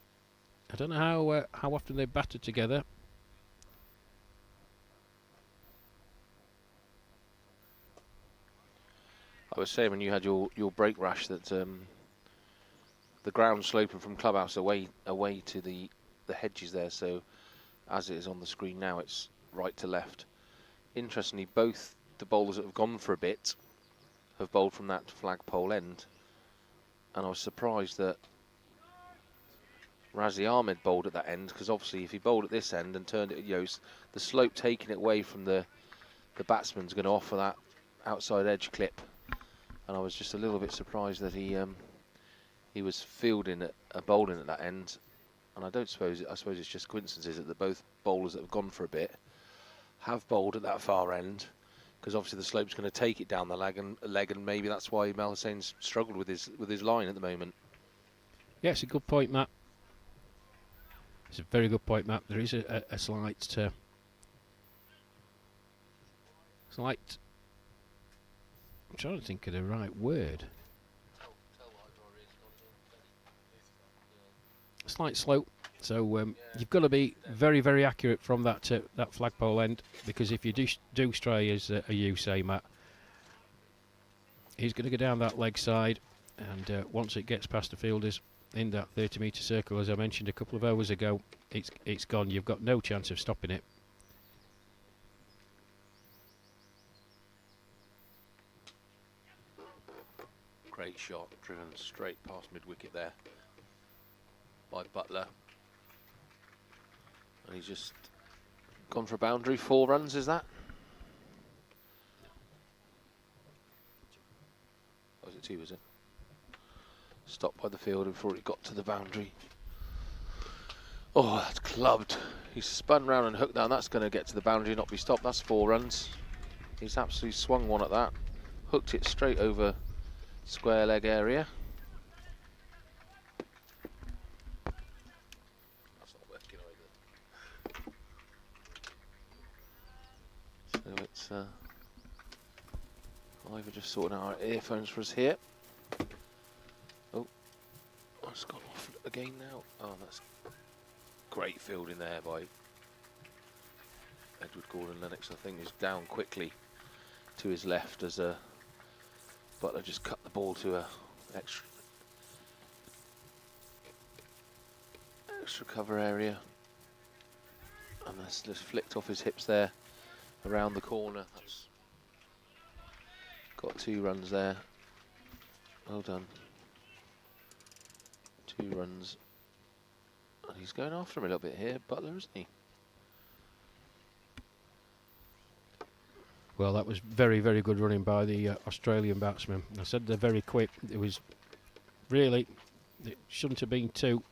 I don't know how often they batted together. I was saying when you had your break, Rash, that the ground sloping from clubhouse away to the hedges there, so as it is on the screen now, it's right to left. Interestingly, both the bowlers that have gone for a bit have bowled from that flagpole end, and I was surprised that Razzie Ahmed bowled at that end, because obviously if he bowled at this end and turned it, the slope taking it away from the batsman's going to offer that outside edge clip. And I was just a little bit surprised that he was fielding bowling at that end. And I suppose it's just coincidences that both bowlers that have gone for a bit have bowled at that far end, because obviously the slope's going to take it down the leg, and maybe that's why Mel Hussein's struggled with his line at the moment. Yeah, it's a good point, Matt. It's a very good point, Matt. There is a slight I'm trying to think of the right word. Slight slope. So you've got to be very, very accurate from that flagpole end, because if you do stray, as you say, Matt, he's going to go down that leg side, and once it gets past the fielders in that 30-metre circle, as I mentioned a couple of hours ago, it's gone. You've got no chance of stopping it. Great shot, driven straight past mid-wicket there by Butler. And he's just gone for a boundary. 4 runs, is that? Oh, was it 2, was it? Stopped by the fielder before it got to the boundary. Oh, that's clubbed. He's spun round and hooked down. That's going to get to the boundary, not be stopped. That's 4 runs. He's absolutely swung one at that. Hooked it straight over square leg area. That's not working either. So it's Ivor just sorting out our earphones for us here. Oh, it's gone off again now. Oh, that's great fielding there by Edward Gordon-Lennox. I think is down quickly to his left as Butler just cut the ball to a extra cover area, and that's just flicked off his hips there around the corner. That's got 2 runs there. Well done. 2 runs. And he's going after him a little bit here, Butler, isn't he? Well, that was very, very good running by the Australian batsman. I said they're very quick. It was really, it shouldn't have been 2.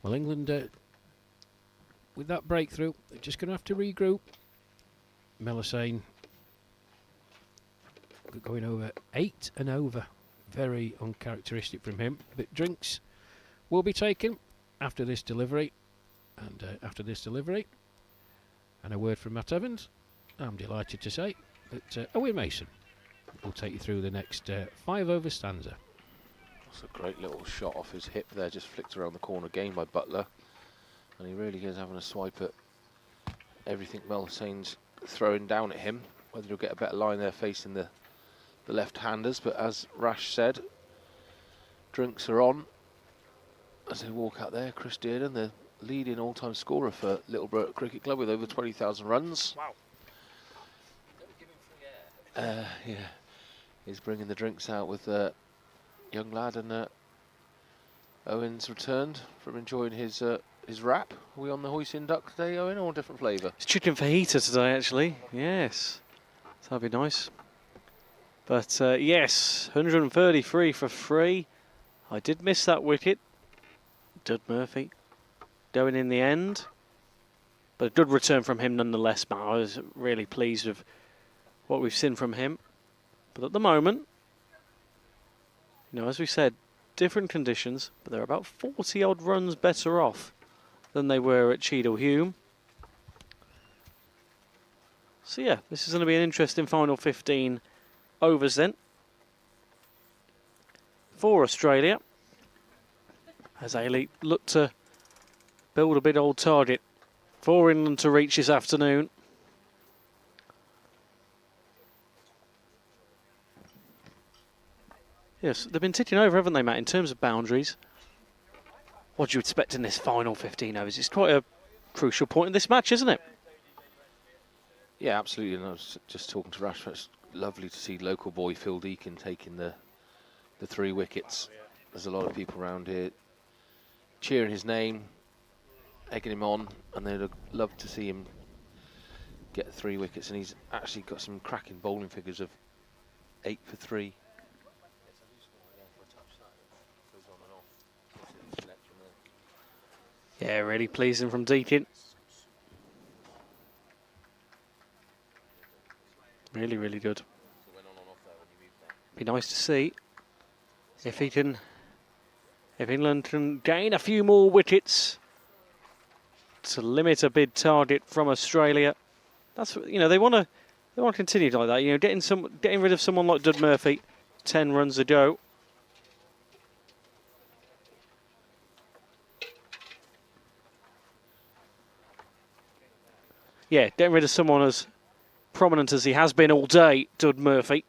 Well, England, with that breakthrough, they're just going to have to regroup. Mel Hussein going over 8 and over. Very uncharacteristic from him. But drinks will be taken after this delivery. And and a word from Matt Evans. I'm delighted to say that Owen Mason will take you through the next 5 over stanza. That's a great little shot off his hip there, just flicked around the corner again by Butler. And he really is having a swipe at everything Mel Hussein's throwing down at him. Whether he'll get a better line there facing the left-handers, but as Rash said, drinks are on as they walk out there. Chris Dearden, the leading all-time scorer for Littleborough Cricket Club with over 20,000 runs. Wow. Yeah, he's bringing the drinks out with the young lad, and Owen's returned from enjoying his wrap. Are we on the hoisin duck today, Owen, or a different flavour? It's chicken fajita today, actually. Yes, so that'd be nice. But yes, 133 for 3. I did miss that wicket. Dud Murphy going in the end, but a good return from him nonetheless. Matt, I was really pleased with what we've seen from him. But at the moment, as we said, different conditions, but they're about 40 odd runs better off than they were at Cheadle Hulme. So yeah, this is going to be an interesting final 15 overs then for Australia, as they look to build a big old target for England to reach this afternoon. Yes, they've been ticking over, haven't they, Matt, in terms of boundaries? What do you expect in this final 15 overs? It's quite a crucial point in this match, isn't it? Yeah, absolutely. And I was just talking to Rash. It's lovely to see local boy Phil Deacon taking the 3 wickets. There's a lot of people around here cheering his name, egging him on, and they'd have loved to see him get 3 wickets, and he's actually got some cracking bowling figures of 8 for 3. Yeah, really pleasing from Deakin. Really, really good. Be nice to see if England can gain a few more wickets to limit a bid target from Australia. That's, you know, they want to continue like that. You know, getting rid of someone like Dud Murphy, 10 runs ago. Yeah, getting rid of someone as prominent as he has been all day, Dud Murphy.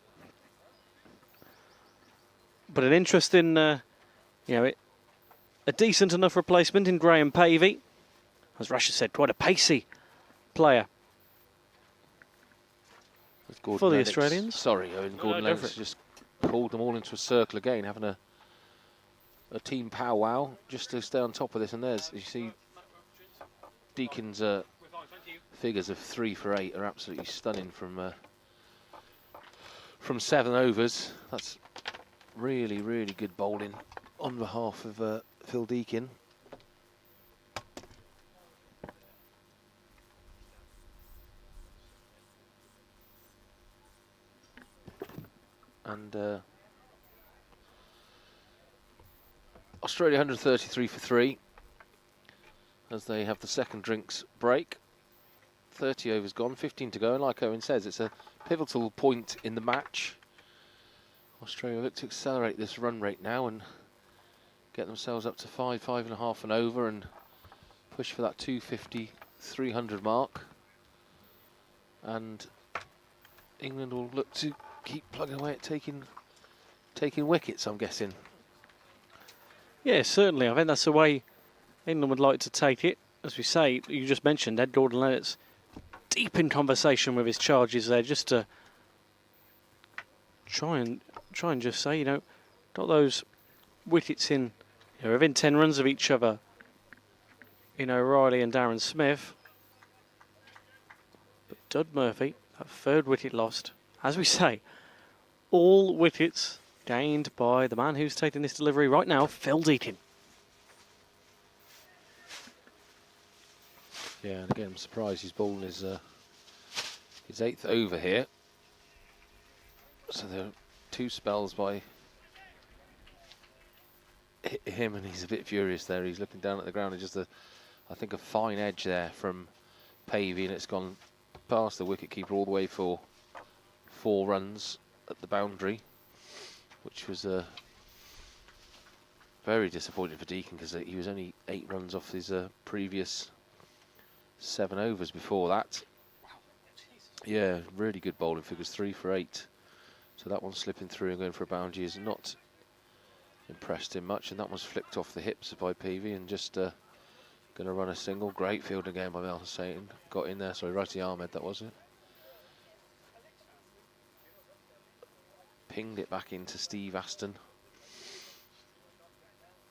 But an interesting, a decent enough replacement in Graham Pavey. As Russia said, quite a pacey player for the Australians. Sorry, Owen, Gordon Lennox just called them all into a circle again, having a team powwow just to stay on top of this. And there's, you see, Deakin's figures of 3 for 8 are absolutely stunning from 7 overs. That's really, really good bowling on behalf of Phil Deakin. And Australia 133 for 3 as they have the second drinks break. 30 overs gone, 15 to go, and like Owen says, it's a pivotal point in the match. Australia look to accelerate this run rate now and get themselves up to 5.5 and over, and push for that 250, 300 mark. And England will look to keep plugging away at taking wickets, I'm guessing. Yeah, certainly. I think that's the way England would like to take it. As we say, you just mentioned Ed Gordon-Lennox deep in conversation with his charges there, just to try and just say, you know, got those wickets in, you know, within 10 runs of each other, you know, O'Reilly and Darren Smith. But Dud Murphy, that 3rd wicket lost. As we say, all wickets gained by the man who's taking this delivery right now, Phil Deakin. Yeah, and again, I'm surprised he's bowling his 8th over here. So there are 2 spells by him, and he's a bit furious there. He's looking down at the ground, and just I think a fine edge there from Pavey, and it's gone past the wicketkeeper all the way for 4 runs at the boundary, which was very disappointing for Deakin, because he was only 8 runs off his previous 7 overs before that. Yeah, really good bowling figures, 3 for 8. So that one slipping through and going for a boundary has not impressed him much, and that one's flicked off the hips by Peavy and just going to run a single. Great field again by Mel Satan. Got in there, sorry, Righty Ahmed, that was it. Pinged it back into Steve Aston.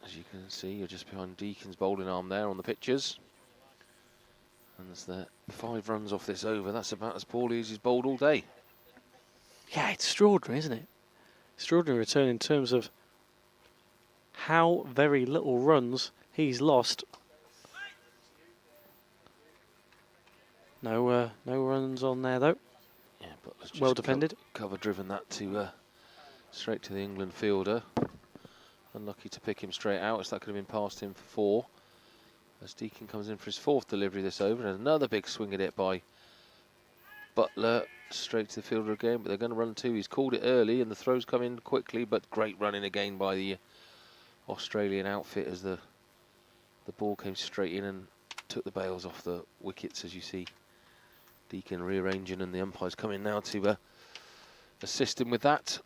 As you can see, you're just behind Deakin's bowling arm there on the pictures. And there's the 5 runs off this over. That's about as poorly as he's bowled all day. Yeah, it's extraordinary, isn't it? Extraordinary return in terms of how very little runs he's lost. No runs on there though. Yeah, but just well defended. Cover driven that to straight to the England fielder. Unlucky to pick him straight out, as that could have been past him for 4. As Deakin comes in for his 4th delivery this over, and another big swing at it by Butler, straight to the fielder again, but they're going to run 2. He's called it early, and the throws come in quickly, but great running again by the Australian outfit as the ball came straight in and took the bails off the wickets, as you see Deakin rearranging, and the umpires come in now to assist him with that.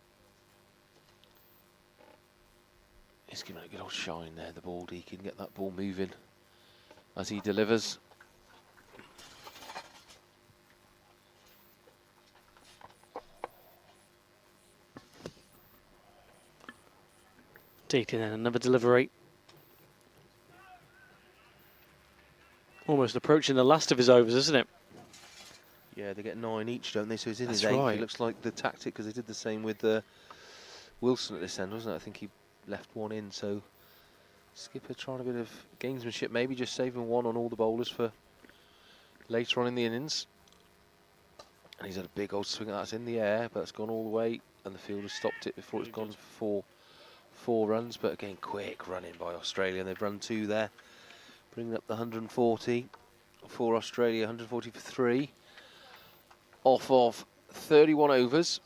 He's giving it a good old shine there, the ball. Deakin, get that ball moving as he delivers. Deakin then another delivery. almost approaching the last of his overs, isn't it? Yeah, they get 9 each, don't they? So he's in That's his 8th. right. It looks like the tactic, because they did the same with Wilson at this end, wasn't it? I think he left 1 in, so skipper trying a bit of gamesmanship, maybe just saving 1 on all the bowlers for later on in the innings. And he's had a big old swing that's in the air, but it's gone all the way, and the fielder stopped it before it's gone for 4 runs. But again, quick running by Australia, and they've run 2 there, bringing up the 140 for Australia, 140 for 3, off of 31 overs.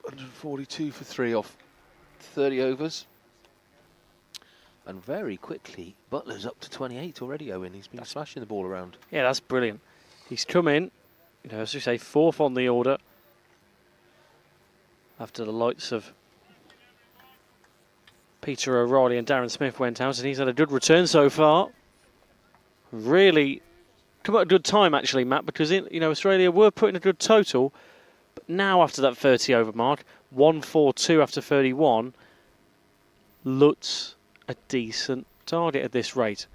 142 for 3 off 30 overs. And very quickly, Butler's up to 28 already, Owen. He's been smashing the ball around. Yeah, that's brilliant. He's come in, you know, as you say, 4th on the order after the likes of Peter O'Reilly and Darren Smith went out, and he's had a good return so far. Really come at a good time, actually, Matt, because Australia were putting a good total, but now after that 30 over mark, 142 after 31 looks a decent target at this rate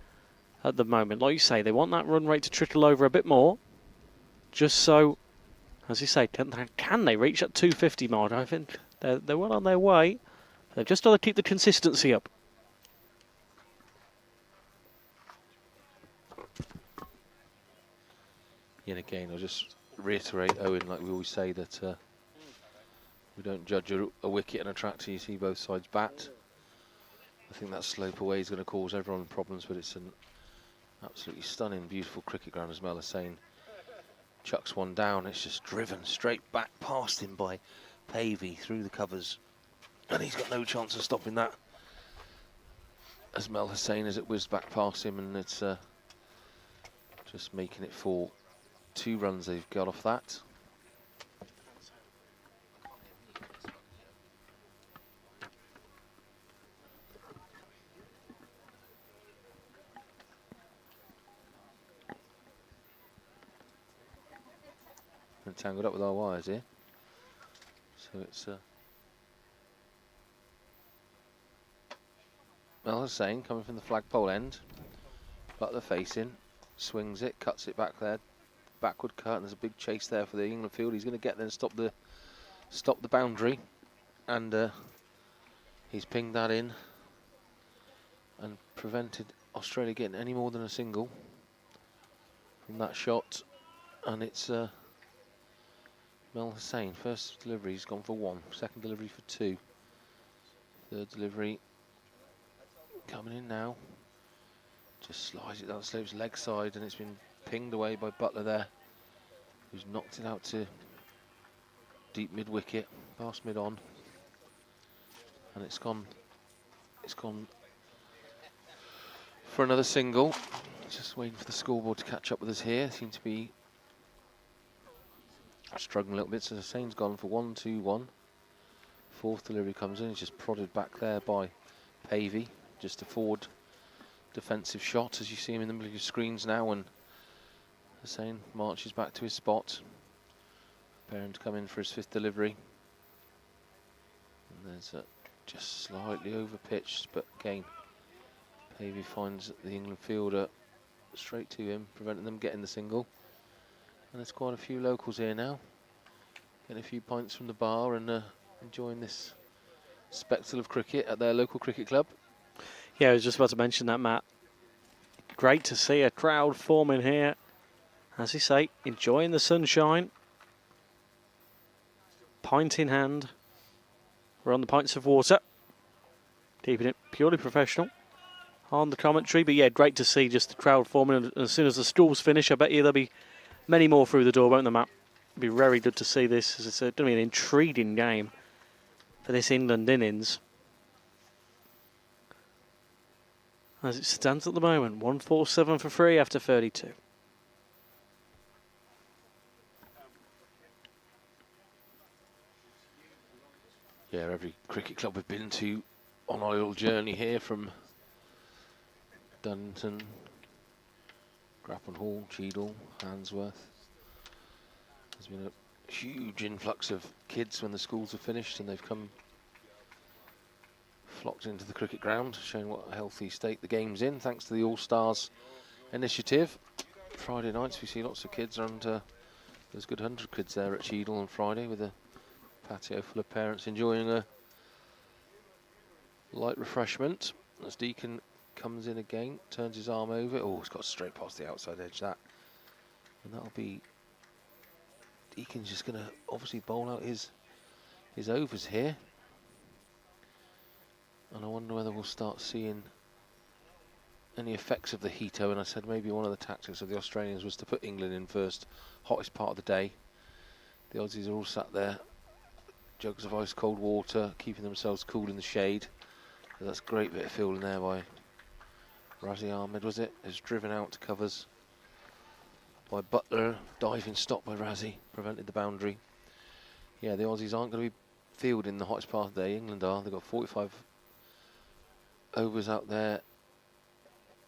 at the moment. Like you say, they want that run rate to trickle over a bit more, just so, as you say, can they reach that 250 mark? I think they're well on their way. They've just got to keep the consistency up. And again, I'll just reiterate, Owen, like we always say, that we don't judge a wicket and a track till you see both sides bat. I think that slope away is going to cause everyone problems, but it's an absolutely stunning, beautiful cricket ground, as Mel is saying. Chucks 1 down, it's just driven straight back past him by Pavey through the covers, and he's got no chance of stopping that, as Mel is saying, as it whizzed back past him, and it's just making it for 2 runs they've got off that. And tangled up with our wires here. So it's well, I was saying, coming from the flagpole end, Butler facing, swings it, cuts it back there, backward cut, and there's a big chase there for the England field. He's going to get there and stop the boundary, and he's pinged that in and prevented Australia getting any more than a single from that shot. And it's Mel Hussain, first delivery, he's gone for 1, second delivery for 2, third delivery coming in now, just slides it down the slope's leg side, and it's been pinged away by Butler there, who's knocked it out to deep mid wicket, past mid on, and it's gone for another single. Just waiting for the scoreboard to catch up with us here. Seem to be struggling a little bit, so Hussein's gone for 1, 2, 1. Fourth delivery comes in, he's just prodded back there by Pavey. Just a forward defensive shot, as you see him in the middle of your screens now, and Hussain marches back to his spot, preparing to come in for his 5th delivery. And there's just slightly over pitched, but again, Pavey finds the England fielder straight to him, preventing them getting the single. And there's quite a few locals here now, getting a few pints from the bar and enjoying this spectacle of cricket at their local cricket club. Yeah, I was just about to mention that, Matt. Great to see a crowd forming here. As you say, enjoying the sunshine. Pint in hand. We're on the pints of water. Keeping it purely professional on the commentary. But yeah, great to see just the crowd forming. And as soon as the schools finish, I bet you there'll be many more through the door, won't there, Matt? It'll be very good to see this. As it's going to be an intriguing game for this England innings. As it stands at the moment, 147 for 3 after 32. Yeah, every cricket club we've been to on our little journey here, from Dunnington, Grappenhall, Cheadle, Handsworth. There's been a huge influx of kids when the schools have finished, and they've come flocked into the cricket ground, showing what a healthy state the game's in, thanks to the All-Stars initiative. Friday nights we see lots of kids, and there's a good 100 kids there at Cheadle on Friday with a patio full of parents enjoying a light refreshment. As Deacon comes in again, turns his arm over. Oh, it's got straight past the outside edge, that. And that'll be... Deacon's just going to obviously bowl out his overs here. And I wonder whether we'll start seeing any effects of the heat. And I said maybe one of the tactics of the Australians was to put England in first, hottest part of the day. The Aussies are all sat there, jugs of ice cold water, keeping themselves cool in the shade. So that's a great bit of fielding there by Razi Ahmed, was it? Is driven out to covers by Butler. Diving stop by Razi, prevented the boundary. Yeah, the Aussies aren't going to be fielding the hottest part of the day. England are. They've got 45 overs out there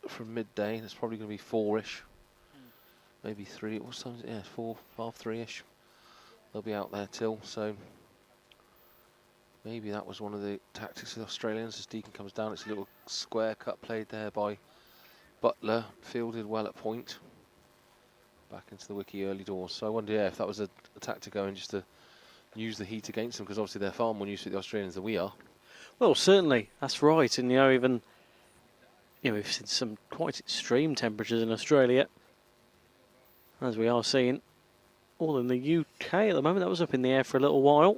from midday. That's probably going to be 4-ish, maybe 3. What time is it? Yeah, 4, half 3-ish. They'll be out there till, so maybe that was one of the tactics of the Australians. As Deacon comes down, it's a little square cut played there by Butler, fielded well at point. Back into the wicket early doors. So I wonder, yeah, if that was a tactic going just to use the heat against them, because obviously they're far more used to the Australians than we are. Well, certainly, that's right. And, even, we've seen some quite extreme temperatures in Australia, as we are seeing all in the UK at the moment. That was up in the air for a little while.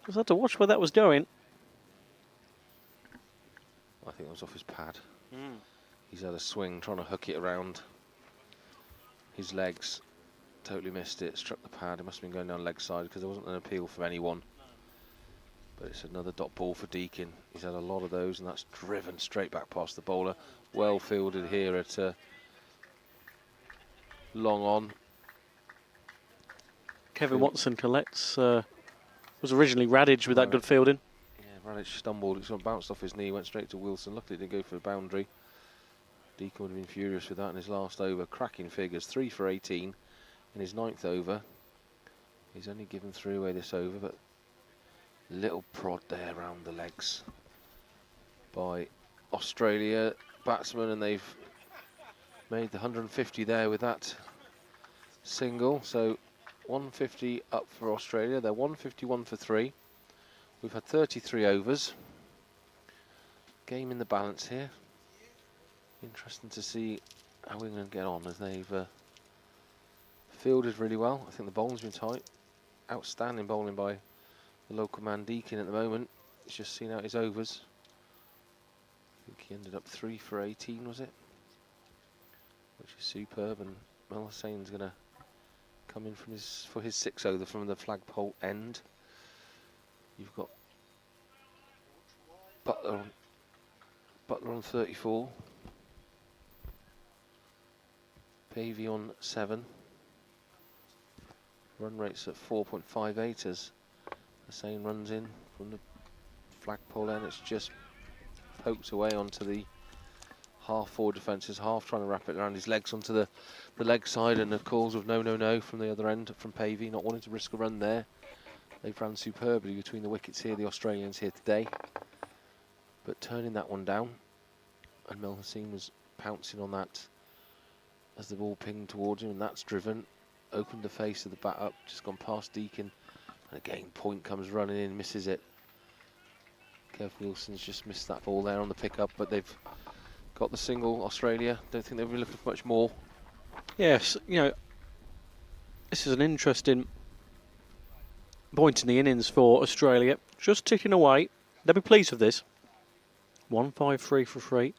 Just had to watch where that was going. I think that was off his pad. He's had a swing trying to hook it around his legs. Totally missed it, struck the pad. It must have been going down leg side because there wasn't an appeal from anyone. But it's another dot ball for Deacon. He's had a lot of those, and that's driven straight back past the bowler. Well fielded here at long on. Kevin Watson collects. Was originally Radic with that good fielding. Yeah, Radic stumbled. It's bounced off his knee, went straight to Wilson. Luckily, it didn't go for a boundary. Deacon would have been furious with that in his last over. Cracking figures, 3 for 18 in his 9th over. He's only given 3 away this over, but little prod there around the legs by Australia batsmen, and they've made the 150 there with that single. So 150 up for Australia. They're 151 for 3. We've had 33 overs. Game in the balance here. Interesting to see how England get on, as they've fielded really well. I think the bowling's been tight. Outstanding bowling by the local man Deacon at the moment. He's just seen out his overs. I think he ended up 3 for 18, was it? Which is superb, and Mel Hussein's going to come in from for his 6th over from the flagpole end. You've got Butler on 34. Pavey on 7. Run rates at 4.58 as Hussain runs in from the flagpole end. It's just poked away onto the half-forward defences, half trying to wrap it around his legs onto the leg side, and the calls of no from the other end from Pavey, not wanting to risk a run there. They've run superbly between the wickets here, the Australians here today, but turning that one down, and Mel Hussain was pouncing on that as the ball pinged towards him, and that's driven, opened the face of the bat up, just gone past Deacon, and again Point comes running in, misses it. Kev Wilson's just missed that ball there on the pickup, but they've got the single, Australia. Don't think they'll be looking for much more. Yes, this is an interesting point in the innings for Australia. Just ticking away. They'll be pleased with this. 153 for 3.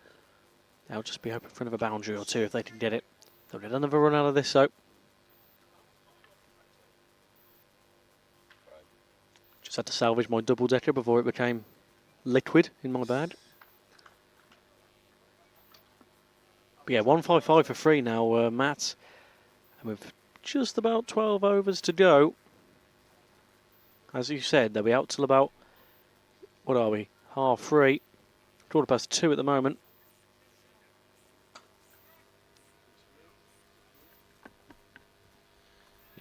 They'll just be hoping for another boundary or 2 if they can get it. They'll get another run out of this, though. Just had to salvage my double-decker before it became liquid in my bag. But yeah, 155 for 3 now, Matt. And with just about 12 overs to go. As you said, they'll be out till about, what are we, 3:30. 2:15 at the moment.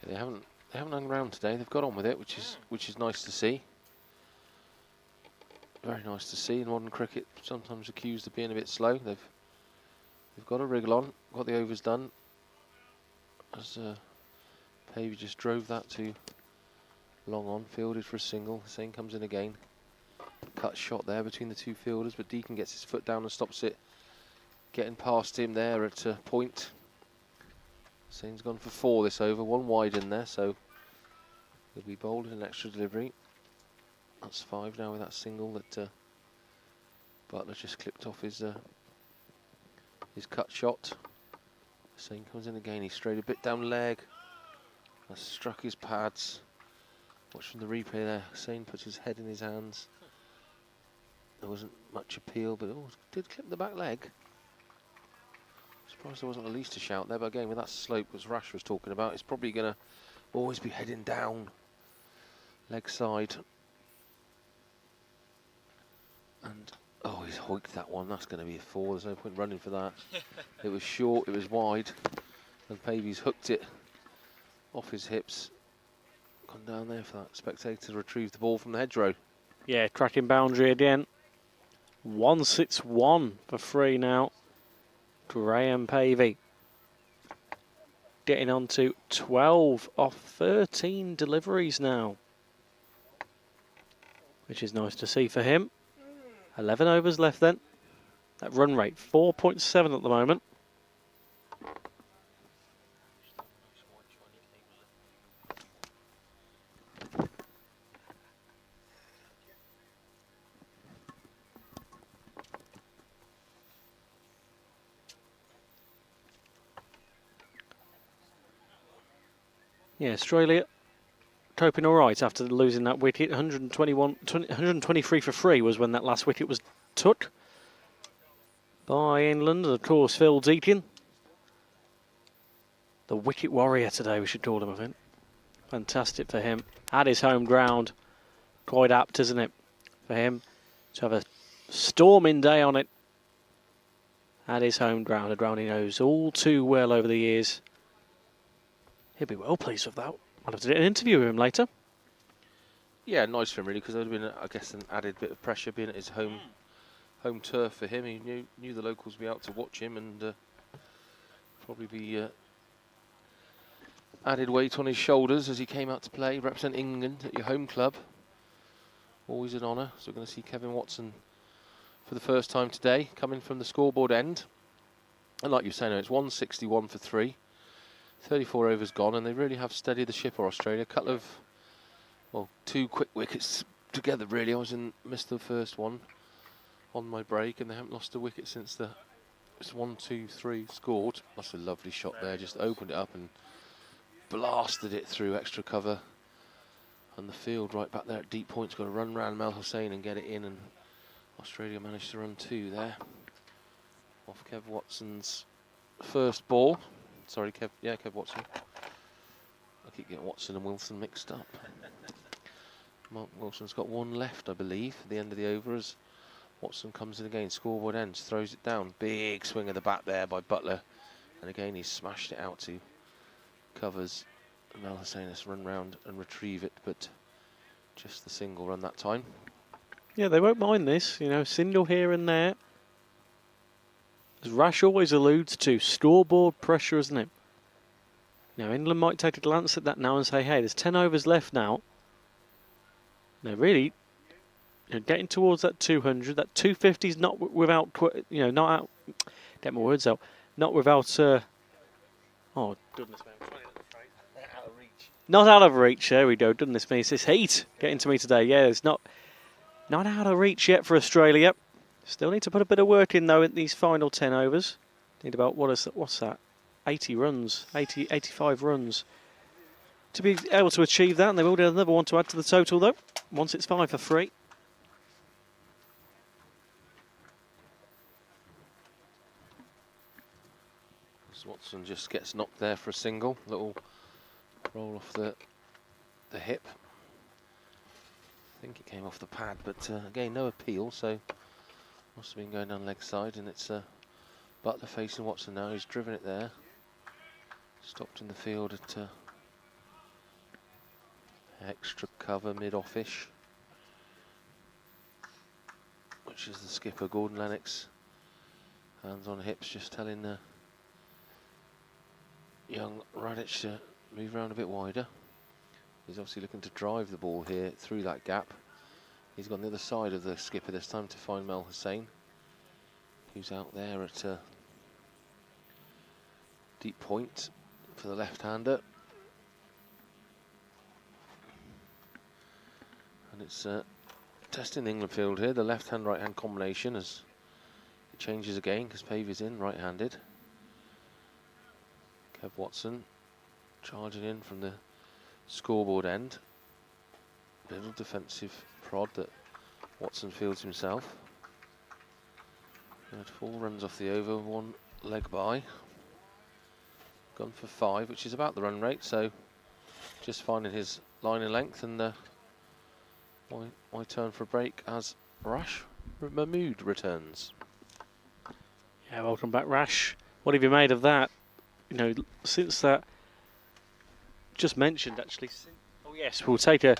Yeah, they haven't hung around today. They've got on with it, which is nice to see. very nice to see. In modern cricket, sometimes accused of being a bit slow. They've got a wriggle on, got the overs done. As Pavey just drove that to long on, fielded for a single. Sane comes in again. Cut shot there between the two fielders, but Deacon gets his foot down and stops it. Getting past him there at point. Sane's gone for 4 this over, 1 wide in there, so he'll be bowled in an extra delivery. That's 5 now with that single that Butler just clipped off his cut shot. Sane comes in again, he strayed a bit down leg. That's struck his pads. Watch from the replay there, Sane puts his head in his hands. There wasn't much appeal, but it did clip the back leg. Surprised there wasn't at least a shout there, but again with that slope as Rash was talking about, it's probably going to always be heading down. Leg side. And oh, he's hoiked that one. That's going to be a 4. There's no point running for that. It was short, it was wide, and Pavey's hooked it off his hips. Gone down there for that spectator to retrieve the ball from the hedgerow. Yeah, cracking boundary again. 161 for 3 now. Graham Pavey getting on to 12 off 13 deliveries now, which is nice to see for him. 11 overs left then. That run rate 4.7 at the moment. Yeah, Australia coping all right after losing that wicket. 123 for 3 was when that last wicket was took by England. And of course, Phil Deakin, the wicket warrior today, we should call him, I think. Fantastic for him. At his home ground, quite apt, isn't it, for him to have a storming day on it. At his home ground, a ground he knows all too well over the years. He'll be well pleased with that. I'll have to do an interview with him later. Yeah, nice for him really, because there would have been, I guess, an added bit of pressure being at his home turf for him. He knew the locals would be out to watch him, and probably be added weight on his shoulders as he came out to play, represent England at your home club. Always an honour. So we're going to see Kevin Watson for the first time today, coming from the scoreboard end. And like you say, no, it's 161 for 3. 34 overs gone, and they really have steadied the ship, or Australia. A couple of, well, 2 quick wickets together, really. Missed the first one on my break, and they haven't lost a wicket since it's 1, 2, 3 scored. That's a lovely shot there. Just opened it up and blasted it through extra cover. And the field right back there at deep point's got to run round Mel Hussain and get it in, and Australia managed to run 2 there. Off Kev Watson's first ball. Sorry, Kev Watson. I keep getting Watson and Wilson mixed up. Mark Wilson's got 1 left, I believe, at the end of the over as Watson comes in again. Scoreboard ends, throws it down. Big swing of the bat there by Butler. And again, he's smashed it out to covers. Mel Hussain has run round and retrieve it, but just the single run that time. Yeah, they won't mind this. You know, single here and there. As Rash always alludes to, scoreboard pressure, isn't it? Now, England might take a glance at that now and say, hey, there's 10 overs left now. Now, really, getting towards that 200, that 250 is not without, not out, get my words out, not without, oh, goodness me, I'm trying to out of reach. Not out of reach, there we go, goodness me, it's this heat getting to me today. Yeah, it's not out of reach yet for Australia. Still need to put a bit of work in, though, in these final 10 overs. Need about, what's that? 80 runs, 85 runs. To be able to achieve that, and they will do another one to add to the total, though, once it's 5 for 3. Watson just gets knocked there for a single. Little roll off the hip. I think it came off the pad, but again, no appeal, so must have been going down leg side, and it's Butler facing Watson now. He's driven it there. Stopped in the field at extra cover, mid-offish. which is the skipper, Gordon Lennox. Hands on hips, just telling young Radic to move around a bit wider. He's obviously looking to drive the ball here through that gap. He's gone the other side of the skipper this time to find Mel Hussain, who's out there at deep point for the left-hander. And it's testing the England field here, the left-hand, right-hand combination, as it changes again because Pavey's in, right-handed. Kev Watson charging in from the scoreboard end. Little defensive prod that Watson fields himself. Had 4 runs off the over, 1 leg by. Gone for 5, which is about the run rate, so just finding his line and length. And my turn for a break as Rash Mahmood returns. Yeah, welcome back, Rash. What have you made of that? You know, since that, just mentioned actually. Oh yes, we'll take a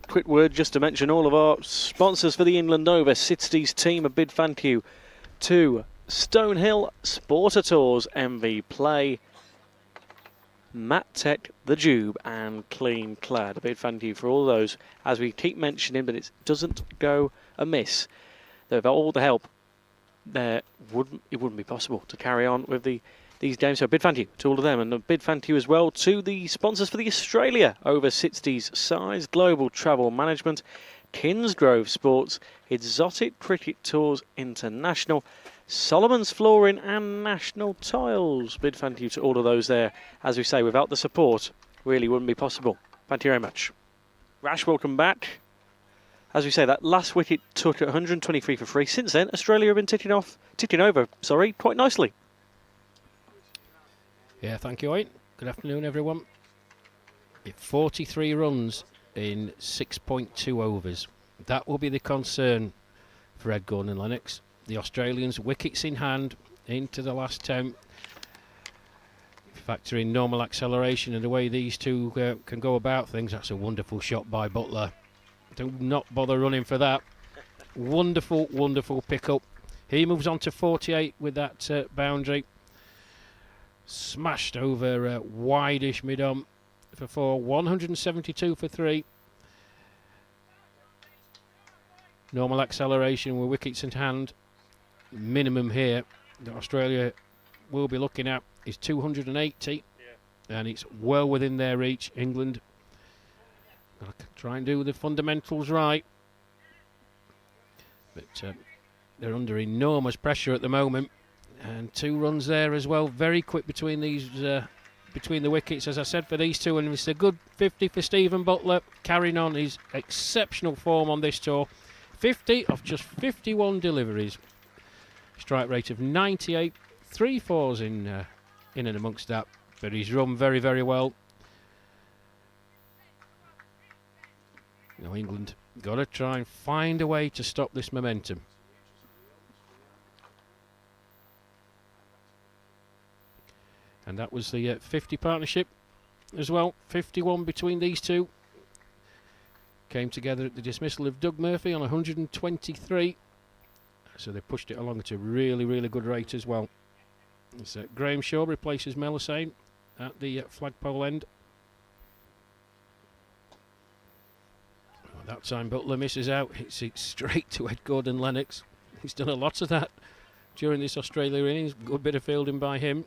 quick word just to mention all of our sponsors for the England Over 60s team. A big thank you to Stonehill, Sporter Tours, MV Play, Matt Tech, The Jube and Clean Clad. A big thank you for all those, as we keep mentioning, but it doesn't go amiss. Without all the help, it wouldn't be possible to carry on with these games. So a big thank you to all of them, and a big thank you as well to the sponsors for the Australia Over 60s sides: Global Travel Management, Kingsgrove Sports, Exotic Cricket Tours International, Solomon's Flooring and National Tiles. Big thank you to all of those there. As we say, without the support, really wouldn't be possible. Thank you very much. Rash, welcome back. As we say, that last wicket took 123 for free. Since then, Australia have been ticking over, quite nicely. Yeah, thank you, Owen. Good afternoon, everyone. 43 runs in 6.2 overs. That will be the concern for Ed Gordon and Lennox. The Australians, wickets in hand, into the last 10. Factor in normal acceleration and the way these two can go about things. That's a wonderful shot by Butler. Do not bother running for that. Wonderful, wonderful pick-up. He moves on to 48 with that boundary. Smashed over wide-ish mid-on for 4. 172 for 3. Normal acceleration with wickets in hand. Minimum here that Australia will be looking at is 280, and it's well within their reach. England gotta try and do the fundamentals right, but they're under enormous pressure at the moment. And 2 runs there as well, very quick between these between the wickets, as I said, for these two. And it's a good 50 for Stephen Butler, carrying on his exceptional form on this tour. 50 off just 51 deliveries, strike rate of 98, 3 fours in and amongst that, but he's run very, very well. England got to try and find a way to stop this momentum. And that was the 50 partnership as well. 51 between these two. Came together at the dismissal of Doug Murphy on 123. So they pushed it along at a really, really good rate as well. It's, Graham Shaw replaces Mel Hussain at the flagpole end. That time Butler misses out. Hits it straight to Ed Gordon Lennox. He's done a lot of that during this Australia innings. Good bit of fielding by him.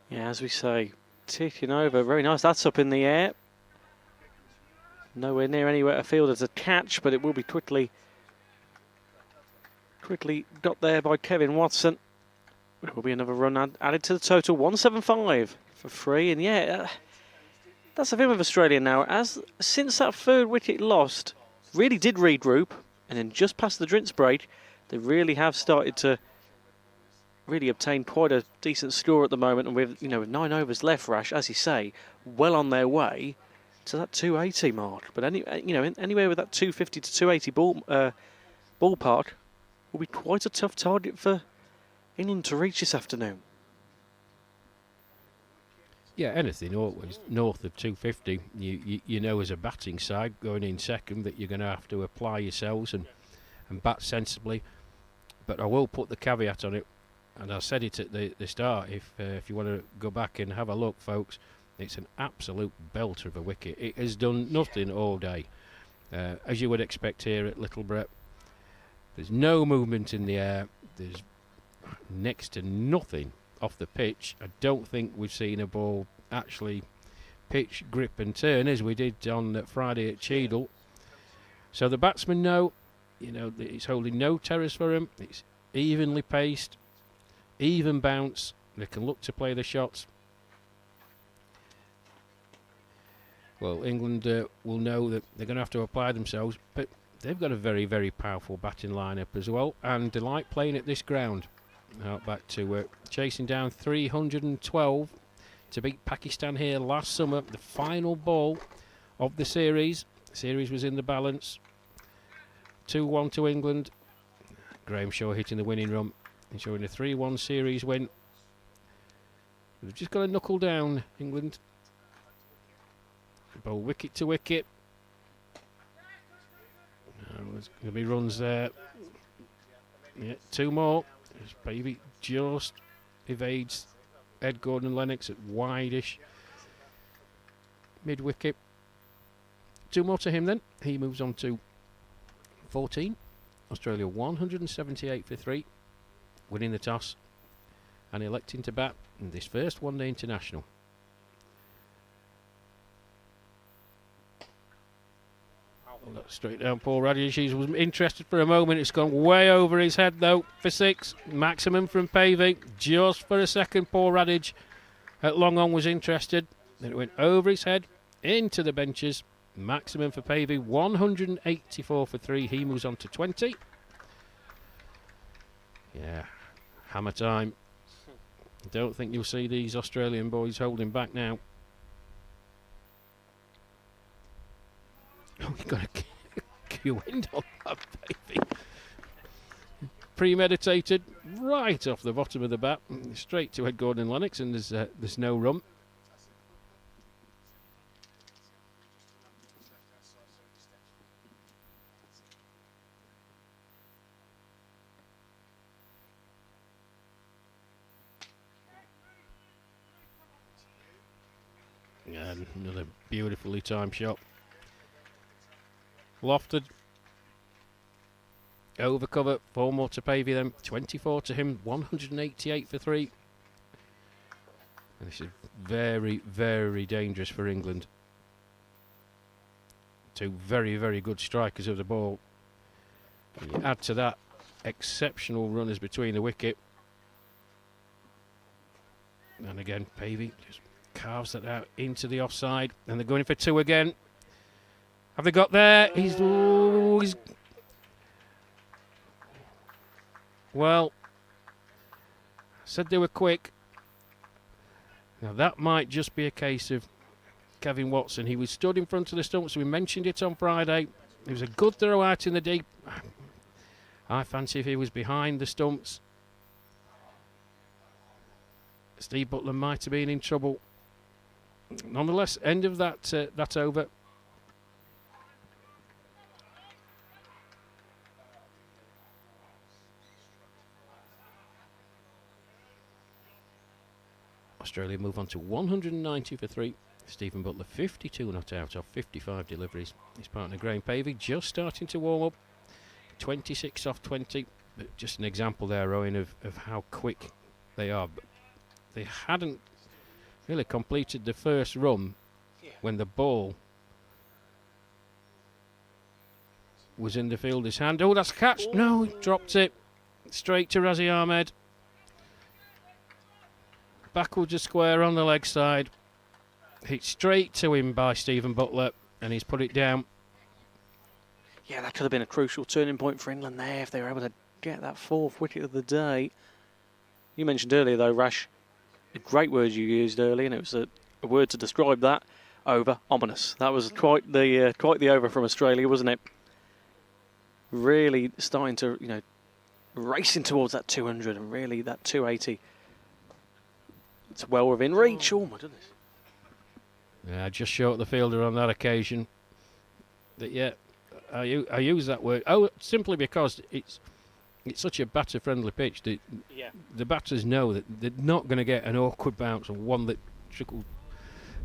Yeah, as we say, ticking over. Very nice. That's up in the air. Nowhere near anywhere to field as a catch, but it will be quickly got there by Kevin Watson. There will be another run added to the total. 175 for 3. And yeah, that's the thing with Australia now. Since that 3rd wicket lost, really did regroup, and then just past the drinks break, they really have started to really obtain quite a decent score at the moment. And with 9 overs left, Rash, as you say, well on their way to that 280 mark. But anywhere with that 250 to 280 ballpark will be quite a tough target for England to reach this afternoon. Yeah, anything always north of 250, you know as a batting side going in second that you're going to have to apply yourselves and bat sensibly. But I will put the caveat on it, and I said it at the start, if you want to go back and have a look, folks, it's an absolute belter of a wicket. It has done nothing all day, as you would expect here at Littleborough. There's no movement in the air, there's next to nothing off the pitch. I don't think we've seen a ball actually pitch, grip and turn as we did on Friday at Cheadle. So the batsmen know, it's holding no terrors for them. It's evenly paced, even bounce. They can look to play the shots. Well, England will know that they're going to have to apply themselves, but they've got a very, very powerful batting lineup as well, and they like playing at this ground. Now back to chasing down 312 to beat Pakistan here last summer. The final ball of the series. The series was in the balance. 2-1 to England. Graham Shaw hitting the winning run, ensuring a 3-1 series win. They've just got to knuckle down, England. Bowl wicket to wicket. There's going to be runs there. Yeah, 2 more. As Baby just evades Ed Gordon-Lennox at wide-ish mid-wicket. 2 more to him then. He moves on to 14. Australia 178 for 3, winning the toss and electing to bat in this first one-day international. Straight down Paul Radish. He was interested for a moment. It's gone way over his head though for 6. Maximum from Pavey. Just for a second Paul Radish at long on was interested. Then it went over his head into the benches. Maximum for Pavey 184 for 3. He moves on to 20. Yeah, hammer time. Don't think you'll see these Australian boys holding back now. Oh, you've got a cue end on that, baby. Premeditated, right off the bottom of the bat, straight to Ed Gordon-Lennox, and there's no run. And another beautifully timed shot. Lofted. Over cover. 4 more to Pavey then. 24 to him. 188 for 3. And this is very, very dangerous for England. 2 very, very good strikers of the ball. And you add to that exceptional runners between the wicket. And again, Pavey just carves that out into the offside. And they're going for 2 again. Have they got there? He's well, said they were quick. Now that might just be a case of Kevin Watson. He was stood in front of the stumps. We mentioned it on Friday. It was a good throw out in the deep. I fancy if he was behind the stumps, Steve Butler might have been in trouble. Nonetheless, end of that over. Australia move on to 190 for 3. Stephen Butler 52 not out of 55 deliveries. His partner Graham Pavey just starting to warm up. 26 off 20. But just an example there, Owen, of how quick they are. But they hadn't really completed the first run when the ball was in the fielder's hand. Oh, that's a catch. No, he dropped it. Straight to Razi Ahmed. Backwards a square on the leg side. Hit straight to him by Stephen Butler, and he's put it down. Yeah, that could have been a crucial turning point for England there if they were able to get that 4th wicket of the day. You mentioned earlier, though, Rash, a great word you used earlier, and it was a word to describe that. Over, ominous. That was quite the over from Australia, wasn't it? Really starting to, racing towards that 200 and really that 280. It's well within reach. Oh my goodness. Yeah, just short of the fielder on that occasion. But yeah, I use that word. Oh, simply because it's such a batter-friendly pitch that the batters know that they're not going to get an awkward bounce, or one that trickles,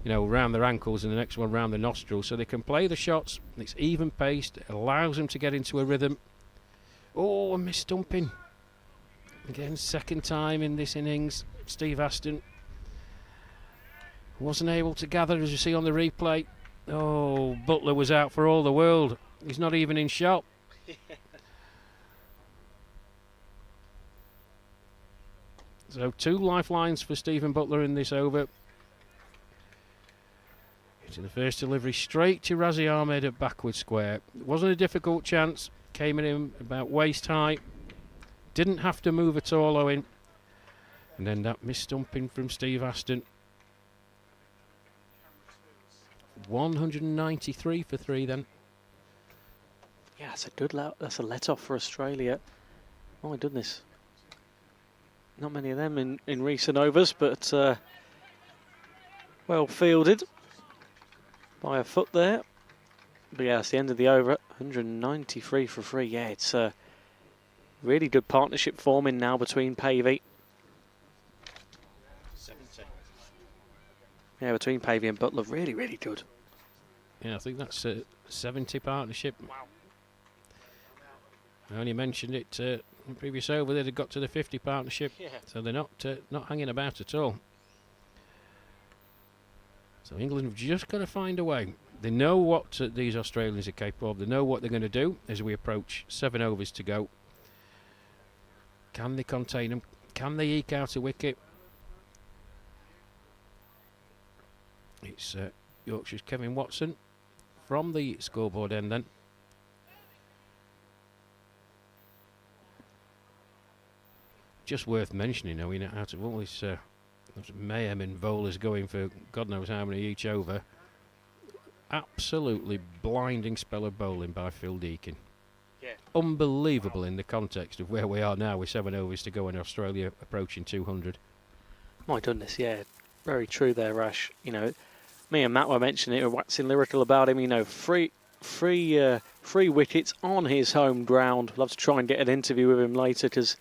round their ankles, and the next one round the nostrils, so they can play the shots. It's even paced. It allows them to get into a rhythm. Oh, a mis-stumping. Again, second time in this innings. Steve Aston wasn't able to gather, as you see on the replay. Oh, Butler was out for all the world. He's not even in shot. So 2 lifelines for Stephen Butler in this over. To the first delivery straight to Razi Ahmed at backward square. It wasn't a difficult chance. Came in him about waist high. Didn't have to move at all, Owen. And then that mis-stumping from Steve Aston. 193 for 3 then. Yeah, that's a let-off for Australia. Oh my goodness. Not many of them in recent overs, but well fielded by a foot there. But yeah, it's the end of the over. 193 for 3. Yeah, it's a really good partnership forming now between Pavey. 70. Yeah, between Pavey and Butler, really, really good. Yeah, I think that's a 70 partnership. Wow. I only mentioned it in the previous over. They'd got to the 50 partnership, so they're not hanging about at all. So England have just got to find a way. They know what these Australians are capable of. They know what they're going to do as we approach 7 overs to go. Can they contain them? Can they eke out a wicket? It's Yorkshire's Kevin Watson from the scoreboard end then. Just worth mentioning, out of all this mayhem and bowlers going for God knows how many each over, absolutely blinding spell of bowling by Phil Deakin. Yeah. Unbelievable in the context of where we are now with 7 overs to go and Australia approaching 200. My goodness, yeah, very true there, Rash. Me and Matt were mentioning it, waxing lyrical about him. Free wickets on his home ground. Love to try and get an interview with him later because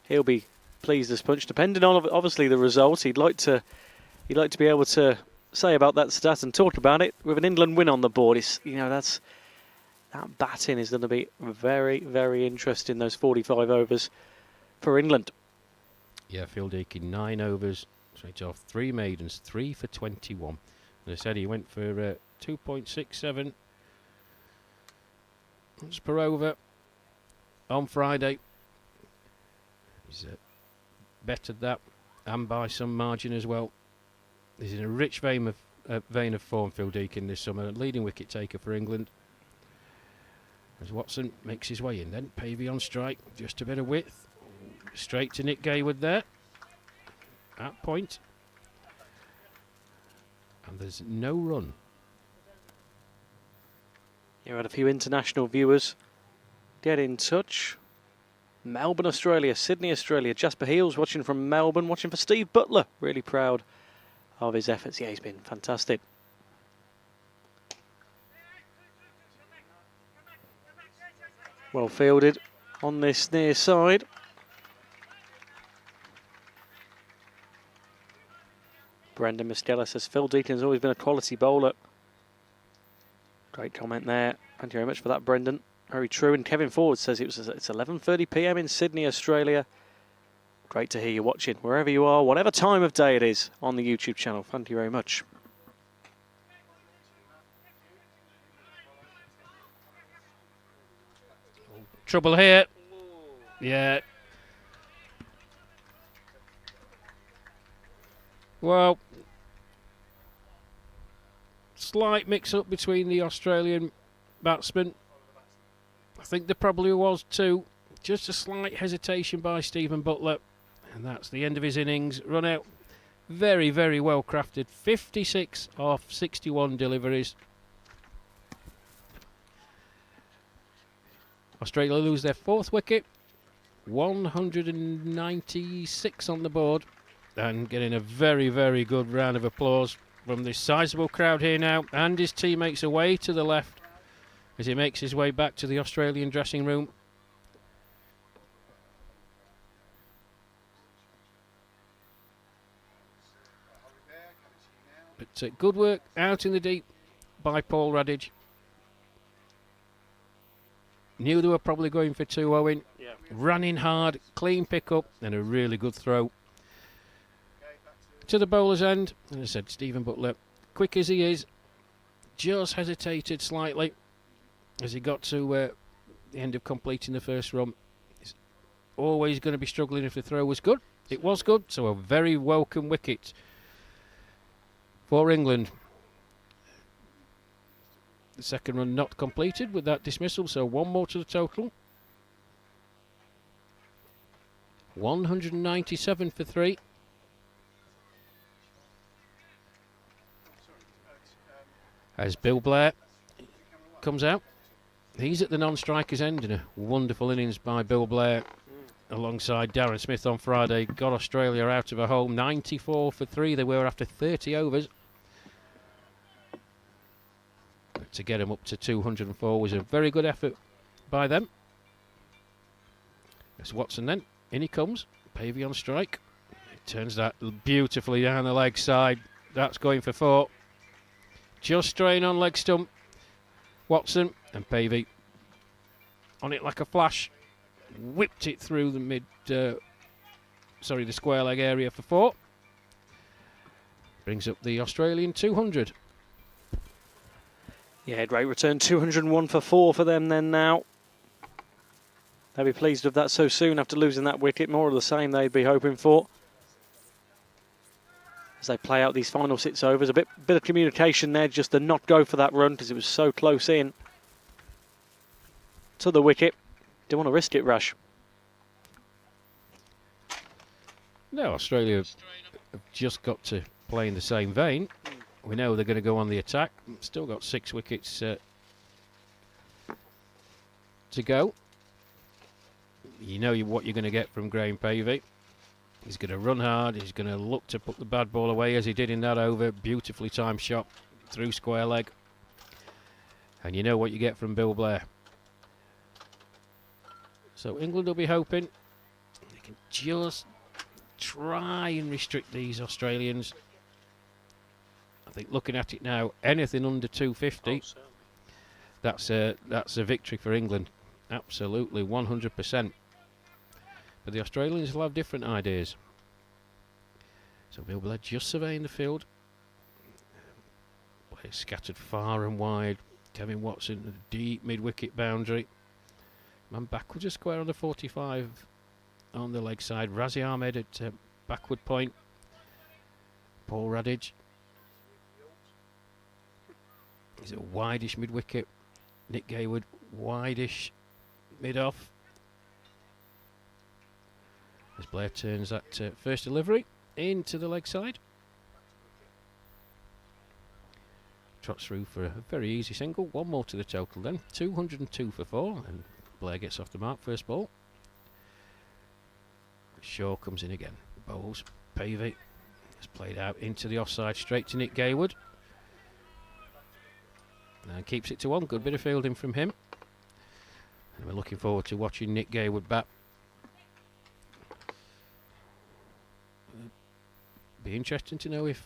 he'll be pleased as punch. Depending on obviously the result, he'd like to be able to say about that stat and talk about it with an England win on the board. It's that batting is going to be very, very interesting. Those 45 overs for England. Yeah, Phil Deakin 9 overs, straight off 3 maidens, 3 for 21. As I said, he went for 2.67 runs per over on Friday. He's bettered that, and by some margin as well. He's in a rich vein of form, Phil Deakin, this summer, leading wicket taker for England. As Watson makes his way in then, Pavey on strike, just a bit of width. Straight to Nick Gaywood there, at point. And there's no run. You had a few international viewers get in touch. Melbourne, Australia, Sydney, Australia. Jasper Heels watching from Melbourne, watching for Steve Butler. Really proud of his efforts. Yeah, he's been fantastic. Well fielded on this near side. Brendan Miskella says Phil Deakin has always been a quality bowler. Great comment there. Thank you very much for that, Brendan. Very true. And Kevin Ford says it's 11:30 p.m. in Sydney, Australia. Great to hear you watching wherever you are, whatever time of day it is on the YouTube channel. Thank you very much. Trouble here. Yeah. Well, slight mix-up between the Australian batsmen. I think there probably was too. Just a slight hesitation by Stephen Butler. And that's the end of his innings. Run out. Very, very well crafted. 56 off 61 deliveries. Australia lose their 4th wicket. 196 on the board. And getting a very, very good round of applause from this sizable crowd here now, and his teammates away to the left as he makes his way back to the Australian dressing room. But good work out in the deep by Paul Radage. Knew they were probably going for 2 Owen. Yeah. Ran in hard, clean pick up, and a really good throw. To the bowler's end, as I said, Stephen Butler, quick as he is, just hesitated slightly as he got to the end of completing the first run. He's always going to be struggling if the throw was good. It was good, so a very welcome wicket for England. The second run not completed with that dismissal, so 1 more to the total. 197 for 3. As Bill Blair comes out, he's at the non-striker's end in a wonderful innings by Bill Blair alongside Darren Smith on Friday. Got Australia out of a hole, 94 for 3 they were after 30 overs. To get him up to 204 was a very good effort by them. It's Watson then, in he comes, Pavey on strike. He turns that beautifully down the leg side, that's going for 4. Just straying on leg stump, Watson, and Pavey on it like a flash, whipped it through the the square leg area for 4. Brings up the Australian 200. Yeah, great return. 201 for 4 for them then now. They'll be pleased with that so soon after losing that wicket. More of the same they'd be hoping for. As they play out these final 6 overs. A bit of communication there just to not go for that run because it was so close in to the wicket. Don't want to risk it, Rash. No, Australia have just got to play in the same vein. We know they're going to go on the attack. Still got 6 wickets to go. You know what you're going to get from Graham Pavey. He's going to run hard. He's going to look to put the bad ball away as he did in that over. Beautifully timed shot through square leg. And you know what you get from Bill Blair. So England will be hoping they can just try and restrict these Australians. I think looking at it now, anything under 250, that's a victory for England. Absolutely, 100%. But the Australians will have different ideas. So Bill Blair just surveying the field. Players scattered far and wide. Kevin Watson, a deep mid-wicket boundary. Man backwards a square on the 45 on the leg side. Razi Ahmed at backward point. Paul Radage. He's a wideish mid-wicket. Nick Gayward, wideish mid-off. As Blair turns that first delivery into the leg side. Trots through for a very easy single. 1 more to the total then. 202 for 4. And Blair gets off the mark, first ball. Shaw comes in again. Bowls. Pavey has played out into the offside, straight to Nick Gayward. And keeps it to 1. Good bit of fielding from him. And we're looking forward to watching Nick Gayward bat. Be interesting to know if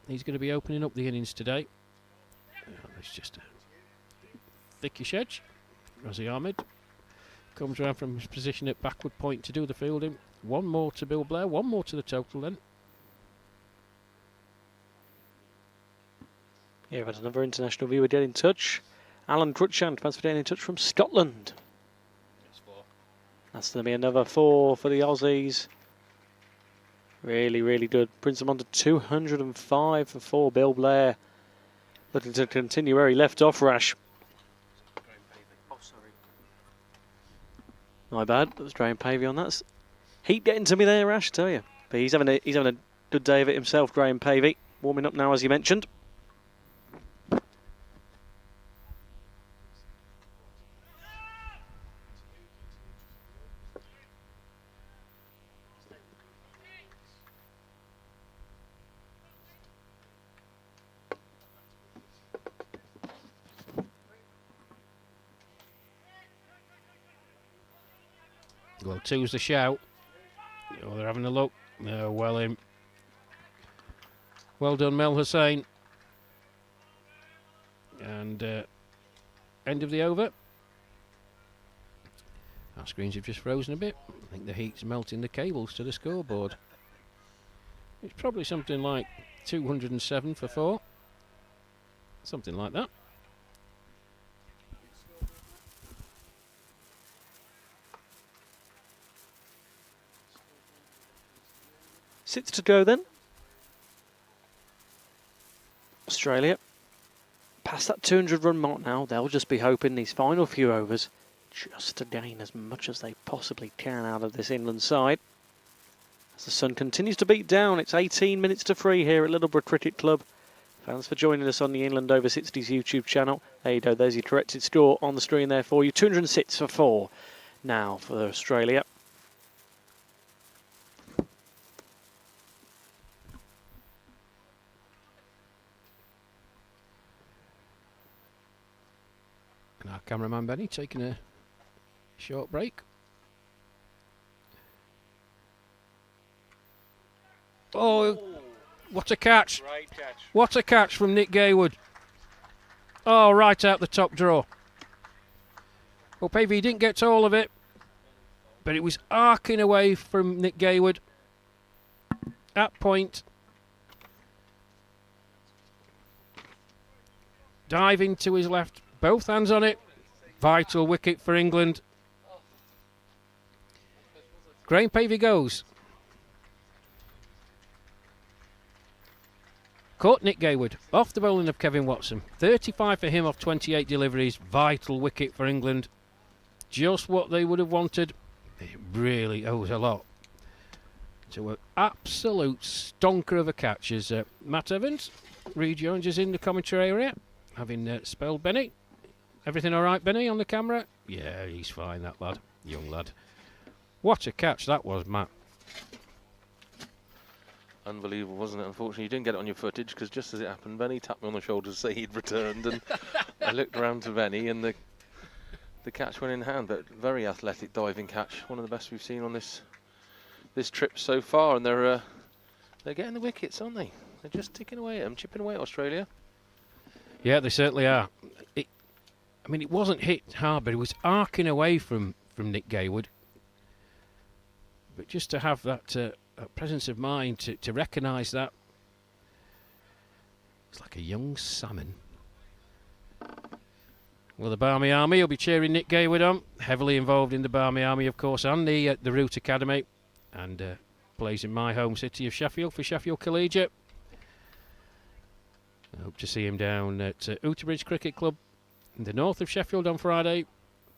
he's going to be opening up the innings today. It's just a thickish edge. Razi Ahmed comes around from his position at backward point to do the fielding. 1 more to Bill Blair, 1 more to the total then. Yeah, we've had another international viewer get in touch. Alan Crutchant, thanks for getting in touch from Scotland. That's going to be another 4 for the Aussies. Really, really good. Brings them on to 205 for 4. Bill Blair looking to continue where he left off, Rash. Oh, sorry. My bad. That was Graham Pavey on that. Heat getting to me there, Rash, I tell you. But he's having a good day of it himself, Graham Pavey. Warming up now, as you mentioned. Well, two's the shout. Oh, they're having a look. Oh, well in. Well done, Mel Hussain. And end of the over. Our screens have just frozen a bit. I think the heat's melting the cables to the scoreboard. It's probably something like 207 for 4. Something like that. Six to go then. Australia past that 200 run mark now. They'll just be hoping these final few overs just to gain as much as they possibly can out of this England side. As the sun continues to beat down, it's 18 minutes to 3 here at Littleborough Cricket Club. Thanks for joining us on the England Over 60s YouTube channel. There you go, there's your corrected score on the screen there for you. 206 for 4 now for Australia. And our cameraman Benny taking a short break. Oh, what a catch. Great catch. What a catch from Nick Gaywood. Oh, right out the top draw. Well, Pavey didn't get to all of it, but it was arcing away from Nick Gaywood. At point. Diving to his left. Both hands on it. Vital wicket for England. Graham Pavey goes. Caught Nick Gaywood off the bowling of Kevin Watson. 35 for him off 28 deliveries. Vital wicket for England. Just what they would have wanted. It really owes a lot to an absolute stonker of a catch as Matt Evans rejoins us in the commentary area, having spelled Benny. Everything all right, Benny, on the camera? Yeah, he's fine, that lad. Young lad. What a catch that was, Matt. Unbelievable, wasn't it? Unfortunately, you didn't get it on your footage because just as it happened, Benny tapped me on the shoulder to say he'd returned, and I looked around to Benny, and the catch went in hand. But very athletic diving catch, one of the best we've seen on this trip so far. And they're getting the wickets, aren't they? They're just ticking away at them, chipping away at Australia. Yeah, they certainly are. I mean, it wasn't hit hard, but it was arcing away from Nick Gaywood. But just to have that presence of mind to recognise that. It's like a young salmon. Well, the Barmy Army will be cheering Nick Gaywood on. Heavily involved in the Barmy Army, of course, and the Root Academy. And plays in my home city of Sheffield for Sheffield Collegiate. I hope to see him down at Littleborough Cricket Club in the north of Sheffield on Friday,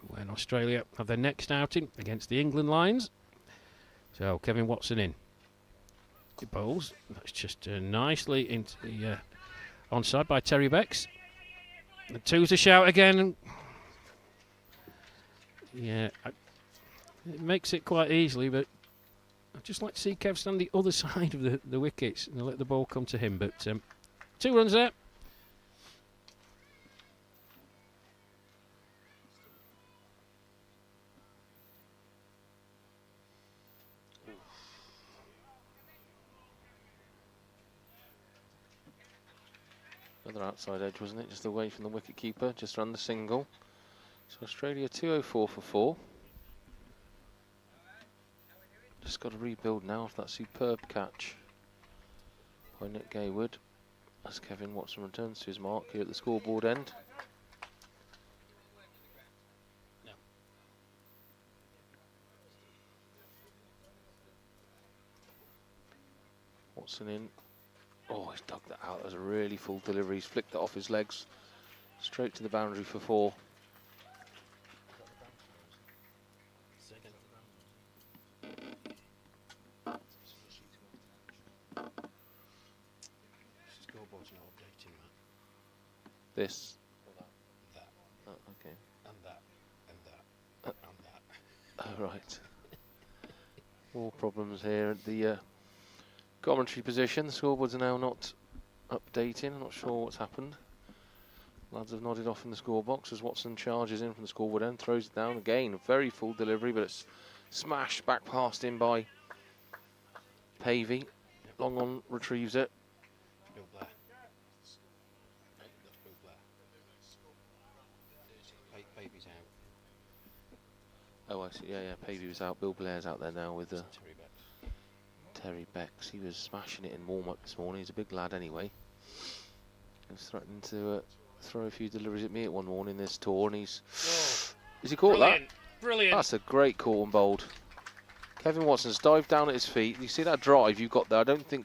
when Australia have their next outing against the England Lions. So, Kevin Watson in. It bowls. That's just nicely into the onside by Terry Becks. And two's a shout again. Yeah, it makes it quite easily, but I'd just like to see Kev stand the other side of the wickets and let the ball come to him. But 2 runs there. Another outside edge, wasn't it? Just away from the wicket keeper, just run the single. So Australia 204 for 4. Just got to rebuild now after that superb catch by Nick Gaywood, as Kevin Watson returns to his mark here at the scoreboard end. Watson in. Oh, he's dug that out. That was a really full delivery. He's flicked it off his legs straight to the boundary for 4. This. That. Oh, okay. And that. And that. And that. Oh, right. More problems here at the commentary position. The scoreboards are now not updating. I'm not sure what's happened. Lads have nodded off in the scorebox as Watson charges in from the scoreboard end, throws it down again. A very full delivery, but it's Smash back past him by Pavey. Long on retrieves it. Bill Blair. That's Bill Blair. Pavey's out. Oh, I see. Yeah. Pavey was out. Bill Blair's out there now with Terry Becks. He was smashing it in warm-up this morning. He's a big lad anyway. He was threatening to throw a few deliveries at me at one morning this tour, and he's... Has he caught that? Brilliant. That's a great call and bowled. Kevin Watson's dived down at his feet. You see that drive you've got there? I don't think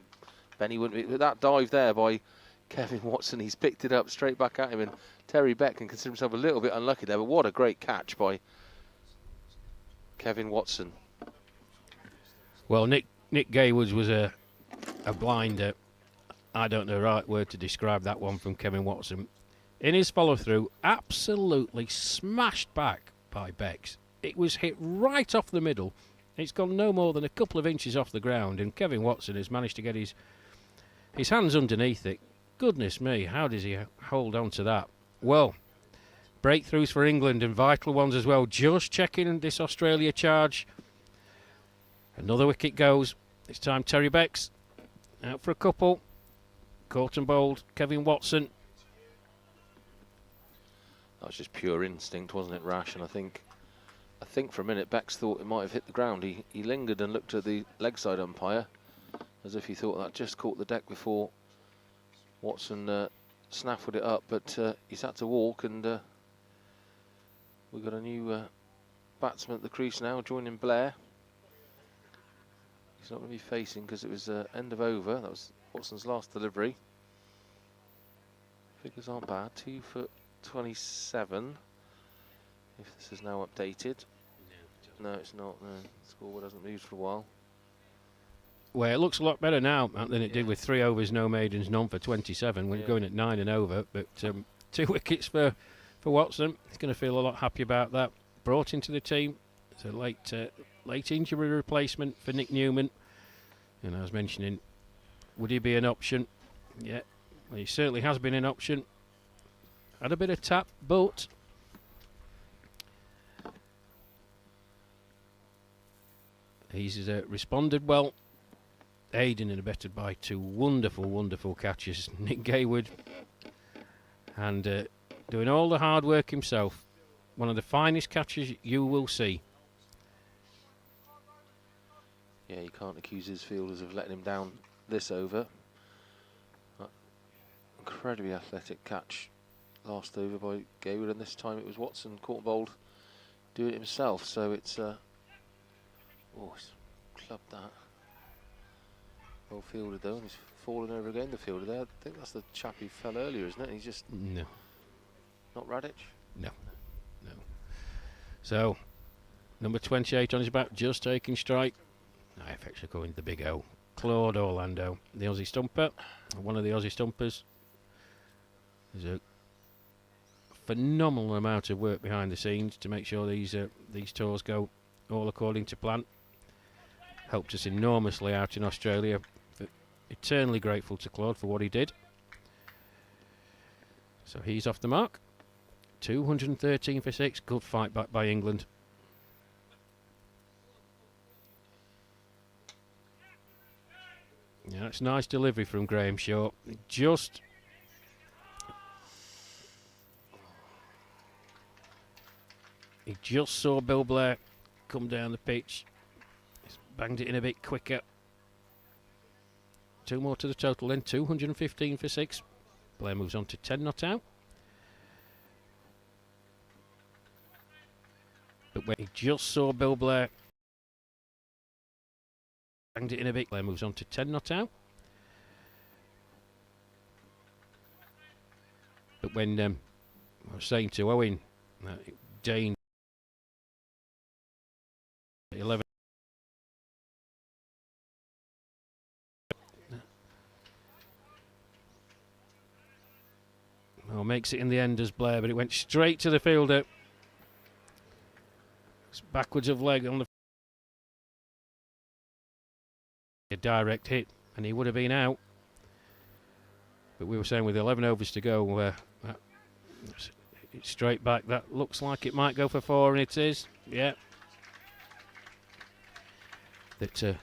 Benny wouldn't be... That dive there by Kevin Watson, he's picked it up straight back at him, and Terry Beck can consider himself a little bit unlucky there, but what a great catch by Kevin Watson. Well, Nick Gaywoods was a blinder. I don't know the right word to describe that one from Kevin Watson. In his follow-through, absolutely smashed back by Becks. It was hit right off the middle. It's gone no more than a couple of inches off the ground, and Kevin Watson has managed to get his hands underneath it. Goodness me, how does he hold on to that? Well, breakthroughs for England, and vital ones as well. Just checking this Australia charge. Another wicket goes. This time Terry Becks out for a couple. Caught and bowled Kevin Watson. That was just pure instinct, wasn't it, Rash? And I think for a minute Becks thought it might have hit the ground. He lingered and looked at the leg side umpire as if he thought that just caught the deck before Watson snaffled it up, but he's had to walk, and we've got a new batsman at the crease now, joining Blair. He's not going to be facing because it was end of over. That was Watson's last delivery. Figures aren't bad. 2 foot 27. If this is now updated. No, it's not. No, the scoreboard hasn't moved for a while. Well, it looks a lot better now than it did with 3 overs, no maidens, none for 27. When going at 9 and over, but 2 wickets for Watson. He's going to feel a lot happy about that. Brought into the team. It's a late injury replacement for Nick Newman. And I was mentioning, would he be an option? Yeah, well, he certainly has been an option. Had a bit of tap, but he's responded well. Aided and abetted by 2 wonderful catches. Nick Gaywood, and doing all the hard work himself. One of the finest catches you will see. Yeah, you can't accuse his fielders of letting him down this over. Incredibly athletic catch last over by Gaywood, and this time it was Watson, caught and bowled, doing it himself. So it's he's clubbed that. Well fielded though, and he's fallen over again, the fielder there. I think that's the chap who fell earlier, isn't it? He's just... No. Not Radic? No. So, number 28 on his back, just taking strike. I've actually going to the big O. Claude Orlando, the Aussie stumper. One of the Aussie stumpers. There's a phenomenal amount of work behind the scenes to make sure these tours go all according to plan. Helped us enormously out in Australia. Eternally grateful to Claude for what he did. So he's off the mark. 213 for 6. Good fight back by England. Yeah, that's nice delivery from Graham Shaw. He just saw Bill Blair come down the pitch. He's banged it in a bit quicker. 2 more to the total then. 215 for 6. Blair moves on to 10 not out. But when he just saw Bill Blair, banged it in a bit. Blair moves on to 10 not out. But when I was saying to Owen, Dane 11. Oh, makes it in the end as Blair, but it went straight to the fielder. It's backwards of leg on the a direct hit, and he would have been out. But we were saying with 11 overs to go, it's straight back. That looks like it might go for 4, and it is. Yeah. that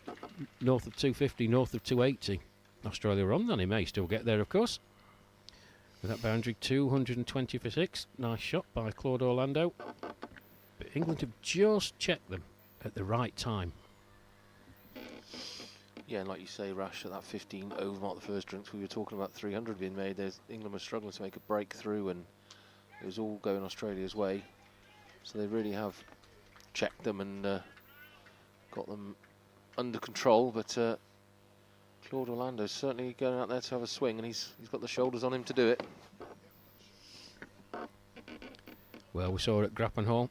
north of 250, north of 280. Australia are on, then he may still get there, of course. With that boundary, 220 for 6. Nice shot by Claude Orlando. But England have just checked them at the right time. Yeah, and like you say, Rash, at that 15 over mark, the first drinks, we were talking about 300 being made. England was struggling to make a breakthrough, and it was all going Australia's way. So they really have checked them and got them under control. But Claude Orlando's certainly going out there to have a swing, and he's got the shoulders on him to do it. Well, we saw at Grappenhall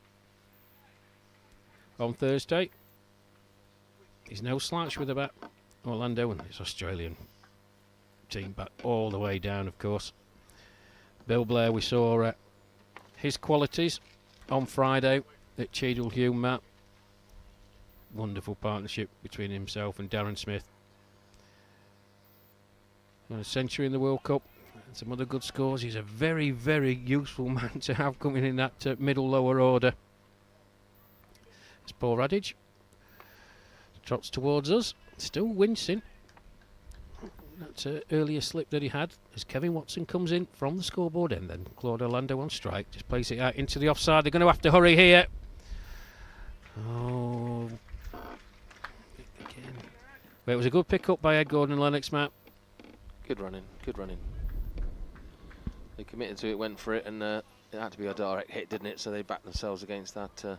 on Thursday. He's no slouch with the bat. Orlando and his Australian team back all the way down, of course. Bill Blair, we saw his qualities on Friday at Cheadle Hulme Mat. Wonderful partnership between himself and Darren Smith. And a century in the World Cup and some other good scores. He's a very, very useful man to have coming in that middle lower order. It's Paul Radage. Trots towards us. Still wincing. That earlier slip that he had as Kevin Watson comes in from the scoreboard, and then Claude Orlando on strike. Just plays it out into the offside. They're going to have to hurry here. Oh. Again. Well, it was a good pick up by Ed Gordon and Lennox, Matt. Good running, good running. They committed to it, went for it, and it had to be a direct hit, didn't it? So they backed themselves against that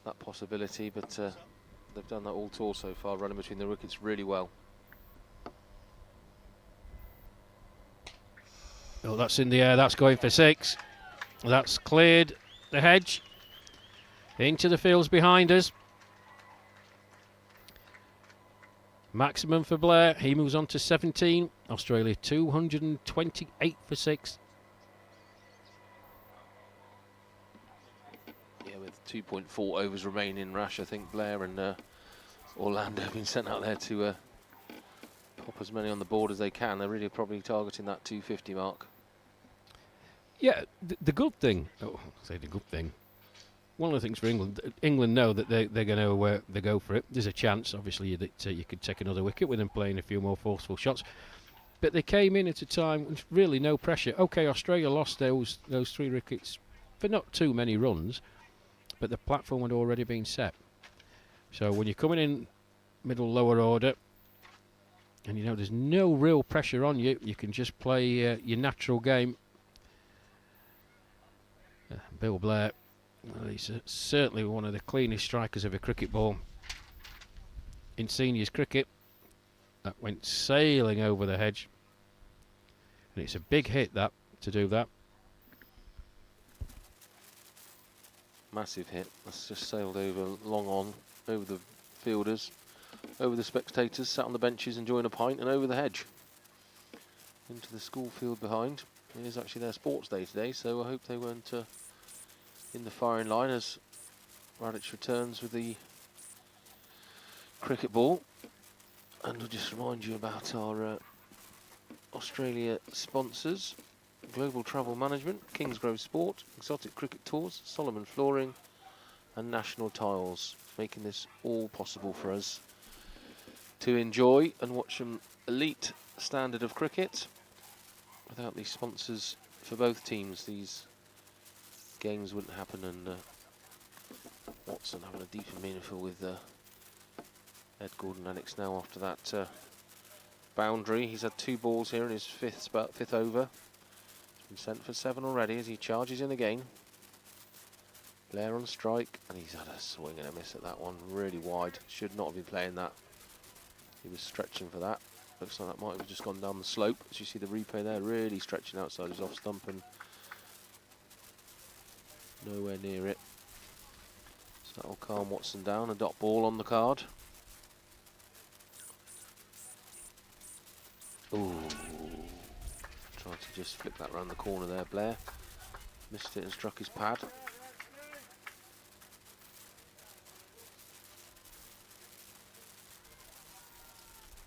that possibility, but they've done that all tour so far, running between the wickets really well. Oh, that's in the air, that's going for 6. That's cleared the hedge into the fields behind us. Maximum for Blair, he moves on to 17. Australia 228 for 6. Yeah, with 2.4 overs remaining, Rash, I think Blair and Orlando have been sent out there to pop as many on the board as they can. They're really probably targeting that 250 mark. Yeah, the good thing, one of the things for England know that they're going to they go for it. There's a chance, obviously, that you could take another wicket with them playing a few more forceful shots. But they came in at a time with really no pressure. OK, Australia lost those 3 wickets for not too many runs, but the platform had already been set. So when you're coming in middle lower order, and you know there's no real pressure on you, you can just play your natural game. Bill Blair, well, he's certainly one of the cleanest strikers of a cricket ball in seniors cricket. That went sailing over the hedge, and it's a big hit that to do that. Massive hit. That's just sailed over long on, over the fielders, over the spectators, sat on the benches enjoying a pint, and over the hedge into the school field behind. It is actually their sports day today, so I hope they weren't in the firing line as Radich returns with the cricket ball. And we'll just remind you about our Australia sponsors: Global Travel Management, Kingsgrove Sport, Exotic Cricket Tours, Solomon Flooring and National Tiles, making this all possible for us to enjoy and watch an elite standard of cricket. Without these sponsors for both teams, these games wouldn't happen, and Watson having a deep and meaningful with Ed Gordon Lennox now after that boundary. He's had 2 balls here in his fifth over. He's been sent for 7 already as he charges in again. Blair on strike, and he's had a swing and a miss at that one, really wide. Should not have been playing that. He was stretching for that. Looks like that might have just gone down the slope. As you see the replay there, really stretching outside his off stump and nowhere near it. So that will calm Watson down. A dot ball on the card. Ooh. Tried to just flick that round the corner there, Blair. Missed it and struck his pad.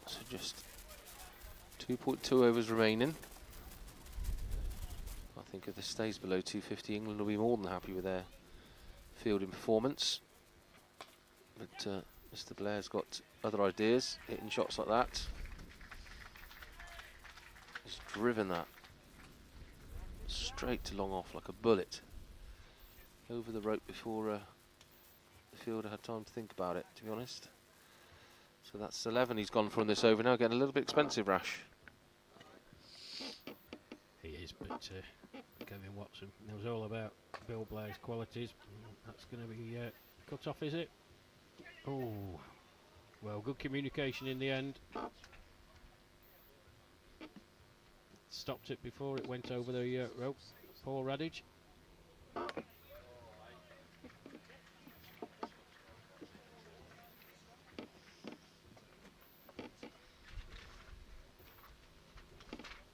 So just 2.2 overs remaining. I think if this stays below 250, England will be more than happy with their fielding performance. But Mr. Blair's got other ideas, hitting shots like that. He's driven that straight to long off like a bullet. Over the rope before the fielder had time to think about it, to be honest. So that's 11 he's gone for on this over now, getting a little bit expensive, Rash. He is, but Kevin Watson knows all about Bill Blair's qualities. That's going to be cut off, is it? Oh, well, good communication in the end. Stopped it before it went over the rope. Paul Radich.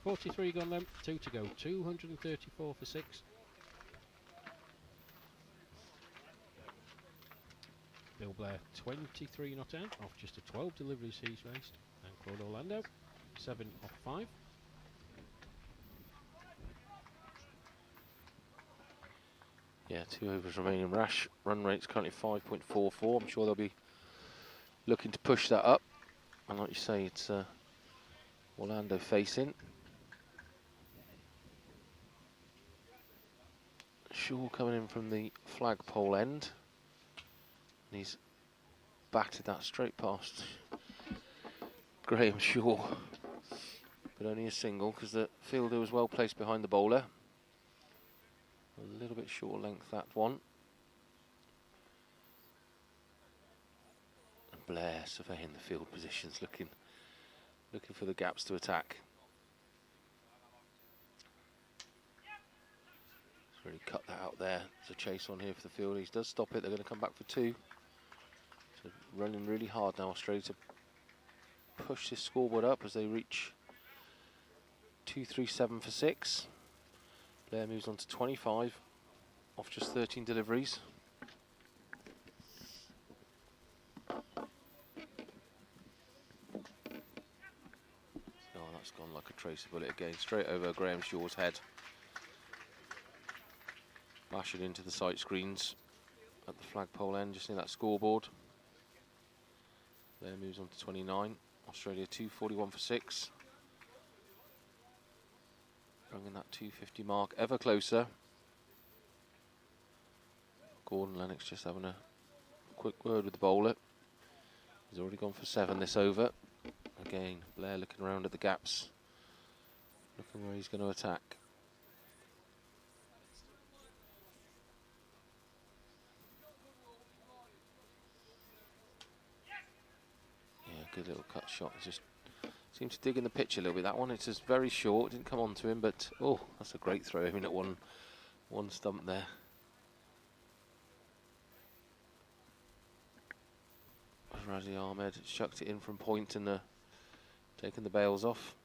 .43 gone then, 2 to go, 234 for 6. Bill Blair 23 not out, off just a 12 deliveries he's faced. And Claude Orlando 7 off 5. Yeah, 2 overs remaining. Rash run rate's currently 5.44. I'm sure they'll be looking to push that up. And like you say, it's Orlando facing. Shaw coming in from the flagpole end. And he's batted that straight past Graham Shaw. But only a single because the fielder was well placed behind the bowler. A little bit short length, that one. And Blair surveying the field positions, looking for the gaps to attack. He's really cut that out there. There's a chase on here for the field. He does stop it. They're going to come back for 2. So running really hard now, Australia, to push this scoreboard up as they reach 237 for 6. Blair moves on to 25 off just 13 deliveries. Oh, that's gone like a tracer bullet again, straight over Graham Shaw's head. Bash it into the sight screens at the flagpole end, just near that scoreboard. Blair moves on to 29. Australia 241 for 6. Bringing that 250 mark ever closer. Gordon Lennox just having a quick word with the bowler. He's already gone for 7 this over. Again, Blair looking around at the gaps, looking where he's going to attack. Yeah, good little cut shot. He just seems to dig in the pitch a little bit. That one, it's just very short. Didn't come onto him, but oh, that's a great throw. I mean, at one stump there. Razi Ahmed chucked it in from point and taking the bails off.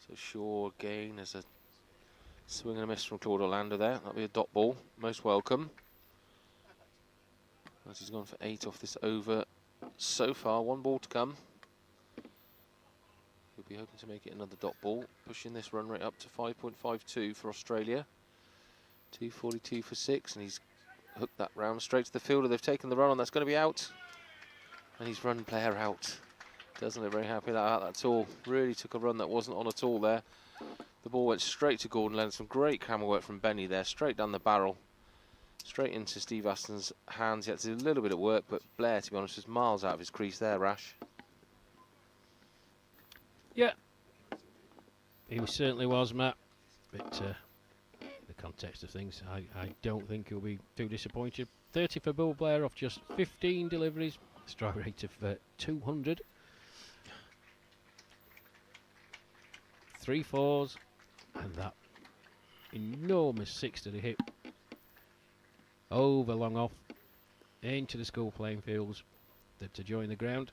So Shaw again, there's a swing and a miss from Claude Orlando there. That'll be a dot ball, most welcome. As he's gone for 8 off this over so far, 1 ball to come. He'll be hoping to make it another dot ball, pushing this run rate up to 5.52 for Australia. 242 for 6, and he's hooked that round straight to the fielder. They've taken the run on, that's going to be out. And he's run player out. Doesn't look very happy about that at all. Really took a run that wasn't on at all there. The ball went straight to Gordon Lennox. Some great camera work from Benny there, straight down the barrel. Straight into Steve Aston's hands. He had to do a little bit of work, but Blair, to be honest, was miles out of his crease there, Rash. Yeah, he certainly was, Matt. But in the context of things, I don't think he'll be too disappointed. 30 for Bill Blair off just 15 deliveries. Strike rate of 200. 3 fours, and that enormous 6 to the hip. Over long off, into the school playing fields to join the ground.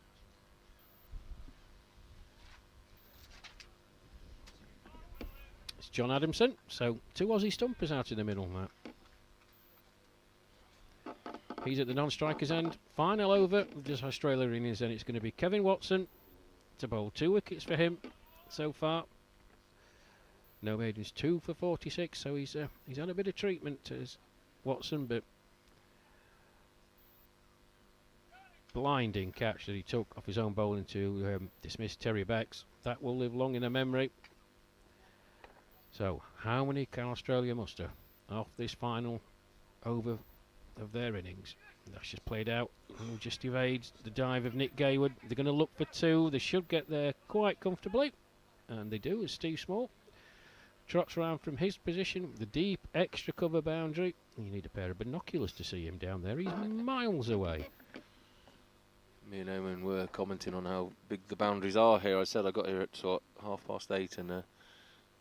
It's John Adamson, so 2 Aussie stumpers out in the middle, Matt. He's at the non-strikers end. Final over, just Australia innings, and it's going to be Kevin Watson to bowl 2 wickets for him so far. No maidens, 2 for 46, so he's had a bit of treatment as Watson, but blinding catch that he took off his own bowling to dismiss Terry Becks. That will live long in the memory. So, how many can Australia muster off this final over of their innings? That's just played out. Just evades the dive of Nick Gayward. They're going to look for 2. They should get there quite comfortably, and they do as Steve Small trots round from his position, the deep extra cover boundary. You need a pair of binoculars to see him down there. He's miles away. Me and Owen were commenting on how big the boundaries are here. I said I got here at sort of 8:30, and the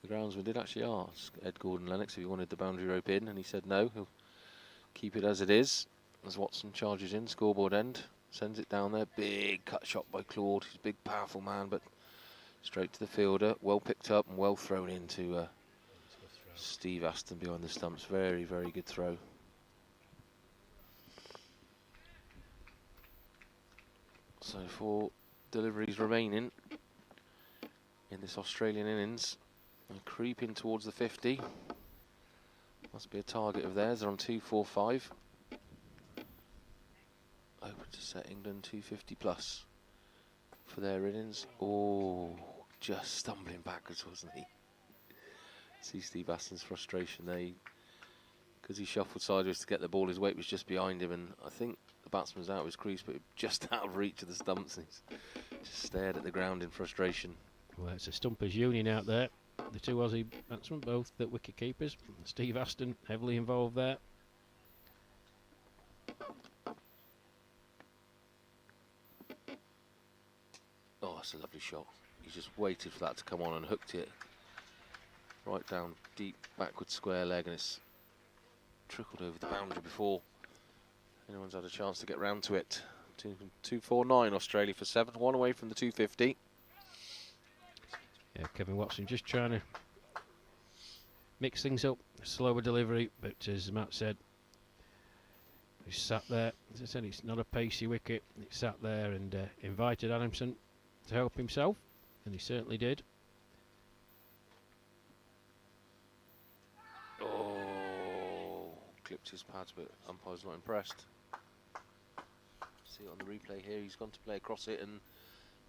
groundsman did actually ask Ed Gordon-Lennox if he wanted the boundary rope in, and he said no, he'll keep it as it is. As Watson charges in, scoreboard end, sends it down there. Big cut shot by Claude. He's a big, powerful man, but straight to the fielder. Well picked up and well thrown into Steve Aston behind the stumps. Very, very good throw. So 4 deliveries remaining in this Australian innings. And creeping towards the 50. Must be a target of theirs. They're on 245. Open to set England 250 plus for their innings. Oh, just stumbling backwards, wasn't he? See Steve Aston's frustration there. Because he shuffled sideways to get the ball, his weight was just behind him, and I think the batsman was out of his crease, but just out of reach of the stumps. And he's just stared at the ground in frustration. Well, it's a stumpers union out there. The 2 Aussie batsmen, both the wicket keepers. Steve Aston heavily involved there. Oh, that's a lovely shot. He just waited for that to come on and hooked it right down deep backward square leg, and it's trickled over the boundary before anyone's had a chance to get round to it. 249 Australia for 7, 1 away from the 250. Yeah, Kevin Watson just trying to mix things up, slower delivery, but as Matt said, he sat there. As I said, it's not a pacey wicket. He sat there and invited Adamson to help himself, and he certainly did. Oh, clipped his pads, but umpire's not impressed. See it on the replay here. He's gone to play across it and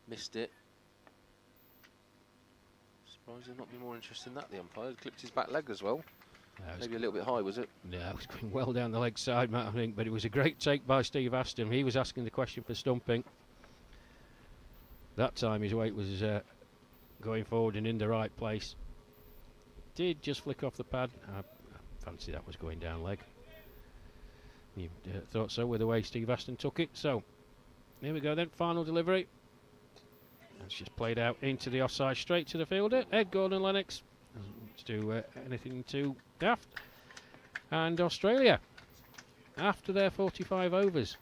missed it. Surprised there'd not be more interest in that. The umpire clipped his back leg as well. Maybe a little bit high, was it? No, it was going well down the leg side, Matt, I think, but it was a great take by Steve Aston. He was asking the question for stumping. That time his weight was going forward and in the right place. Did just flick off the pad. I fancy that was going down leg. You thought so with the way Steve Aston took it. So, here we go then, final delivery. It's just played out into the offside, straight to the fielder. Ed Gordon-Lennox doesn't do anything too daft. And Australia, after their 45 overs,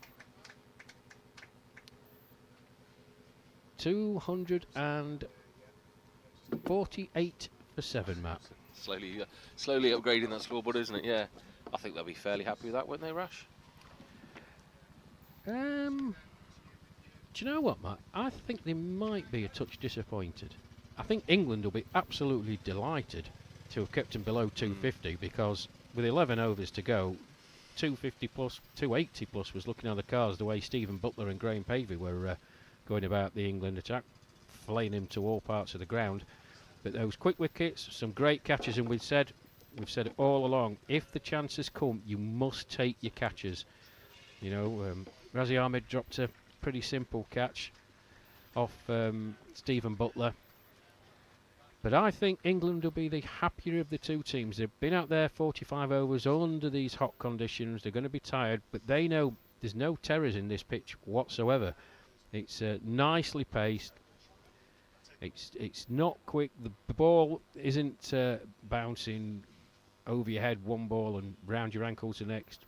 248 for 7, Matt. Slowly upgrading that scoreboard, isn't it? Yeah. I think they'll be fairly happy with that, won't they, Rash? Do you know what, Matt? I think they might be a touch disappointed. I think England will be absolutely delighted to have kept them below 250 because with 11 overs to go, 250 plus, 280 plus was looking on the cards the way Stephen Butler and Graham Pavey were going about the England attack, flaying him to all parts of the ground. But those quick wickets, some great catches, and we've said it all along, if the chances come, you must take your catches. You know, Razi Ahmed dropped a pretty simple catch off Stephen Butler. But I think England will be the happier of the 2 teams. They've been out there 45 overs under these hot conditions. They're going to be tired, but they know there's no terrors in this pitch whatsoever. It's nicely paced. It's not quick. The ball isn't bouncing over your head, one ball and round your ankles the next.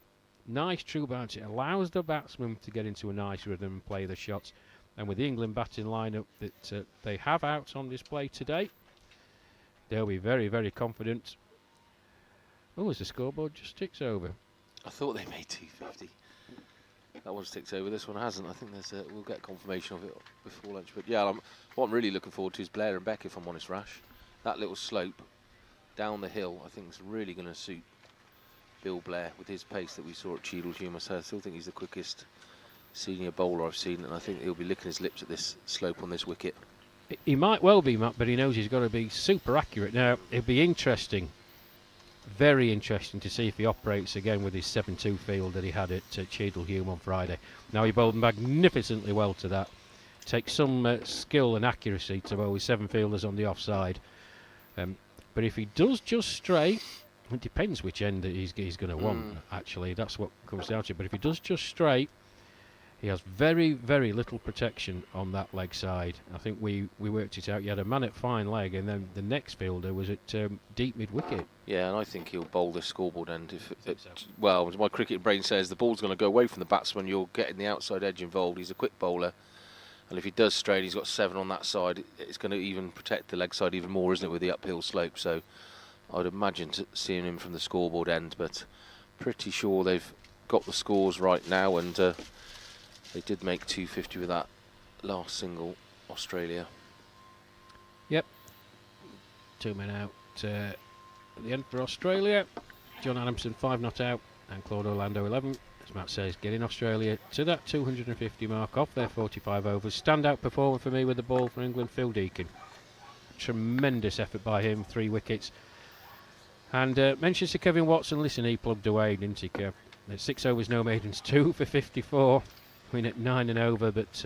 Nice true bounce. It allows the batsman to get into a nice rhythm and play the shots. And with the England batting lineup that they have out on display today, they'll be very, very confident. Oh, as the scoreboard just ticks over. I thought they made 250. That one's ticked over. This one hasn't. I think we'll get confirmation of it before lunch. But yeah, what I'm really looking forward to is Blair and Beck, if I'm honest, Rash. That little slope down the hill, I think, is really going to suit Bill Blair with his pace that we saw at Cheadlehume. I still think he's the quickest senior bowler I've seen, and I think he'll be licking his lips at this slope on this wicket. He might well be, Matt, but he knows he's got to be super accurate. Now, it'll be interesting, very interesting to see if he operates again with his 7-2 field that he had at Cheadlehume on Friday. Now, he bowled magnificently well to that. Takes some skill and accuracy to bowl with 7 fielders on the offside. But if he does just straight, it depends which end that he's going to want, actually. That's what comes down to it. But if he does just straight, he has very, very little protection on that leg side. I think we worked it out. You had a man at fine leg, and then the next fielder was at deep mid-wicket. Yeah, and I think he'll bowl the scoreboard end. Well, as my cricket brain says, the ball's going to go away from the batsman. You're getting the outside edge involved. He's a quick bowler. And if he does straight, he's got 7 on that side. It's going to even protect the leg side even more, isn't it, with the uphill slope? So I'd imagine seeing him from the scoreboard end, but pretty sure they've got the scores right now, and they did make 250 with that last single, Australia. Yep. 2 men out at the end for Australia. John Adamson 5 not out, and Claude Orlando 11. As Matt says, getting Australia to that 250 mark off their 45 overs. Standout performer for me with the ball for England, Phil Deacon. Tremendous effort by him, 3 wickets. And mentions to Kevin Watson, listen, he plugged away, didn't he, Kev? 6 overs, no maidens, 2 for 54. Win at 9 and over, but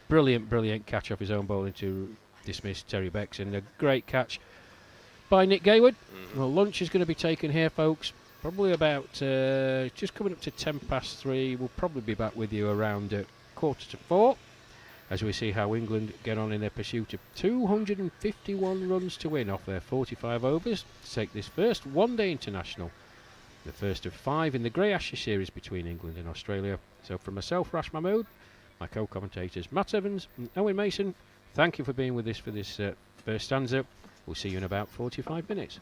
brilliant catch off his own bowling to dismiss Terry Becks, and a great catch by Nick Gayward. Well, lunch is going to be taken here, folks. Probably about just coming up to 3:10. We'll probably be back with you around 3:45 as we see how England get on in their pursuit of 251 runs to win off their 45 overs to take this first one-day international, the first of 5 in the Grey Ashes series between England and Australia. So from myself, Rash Mahmood, my co-commentators Matt Evans and Owen Mason, thank you for being with us for this first stanza. We'll see you in about 45 minutes.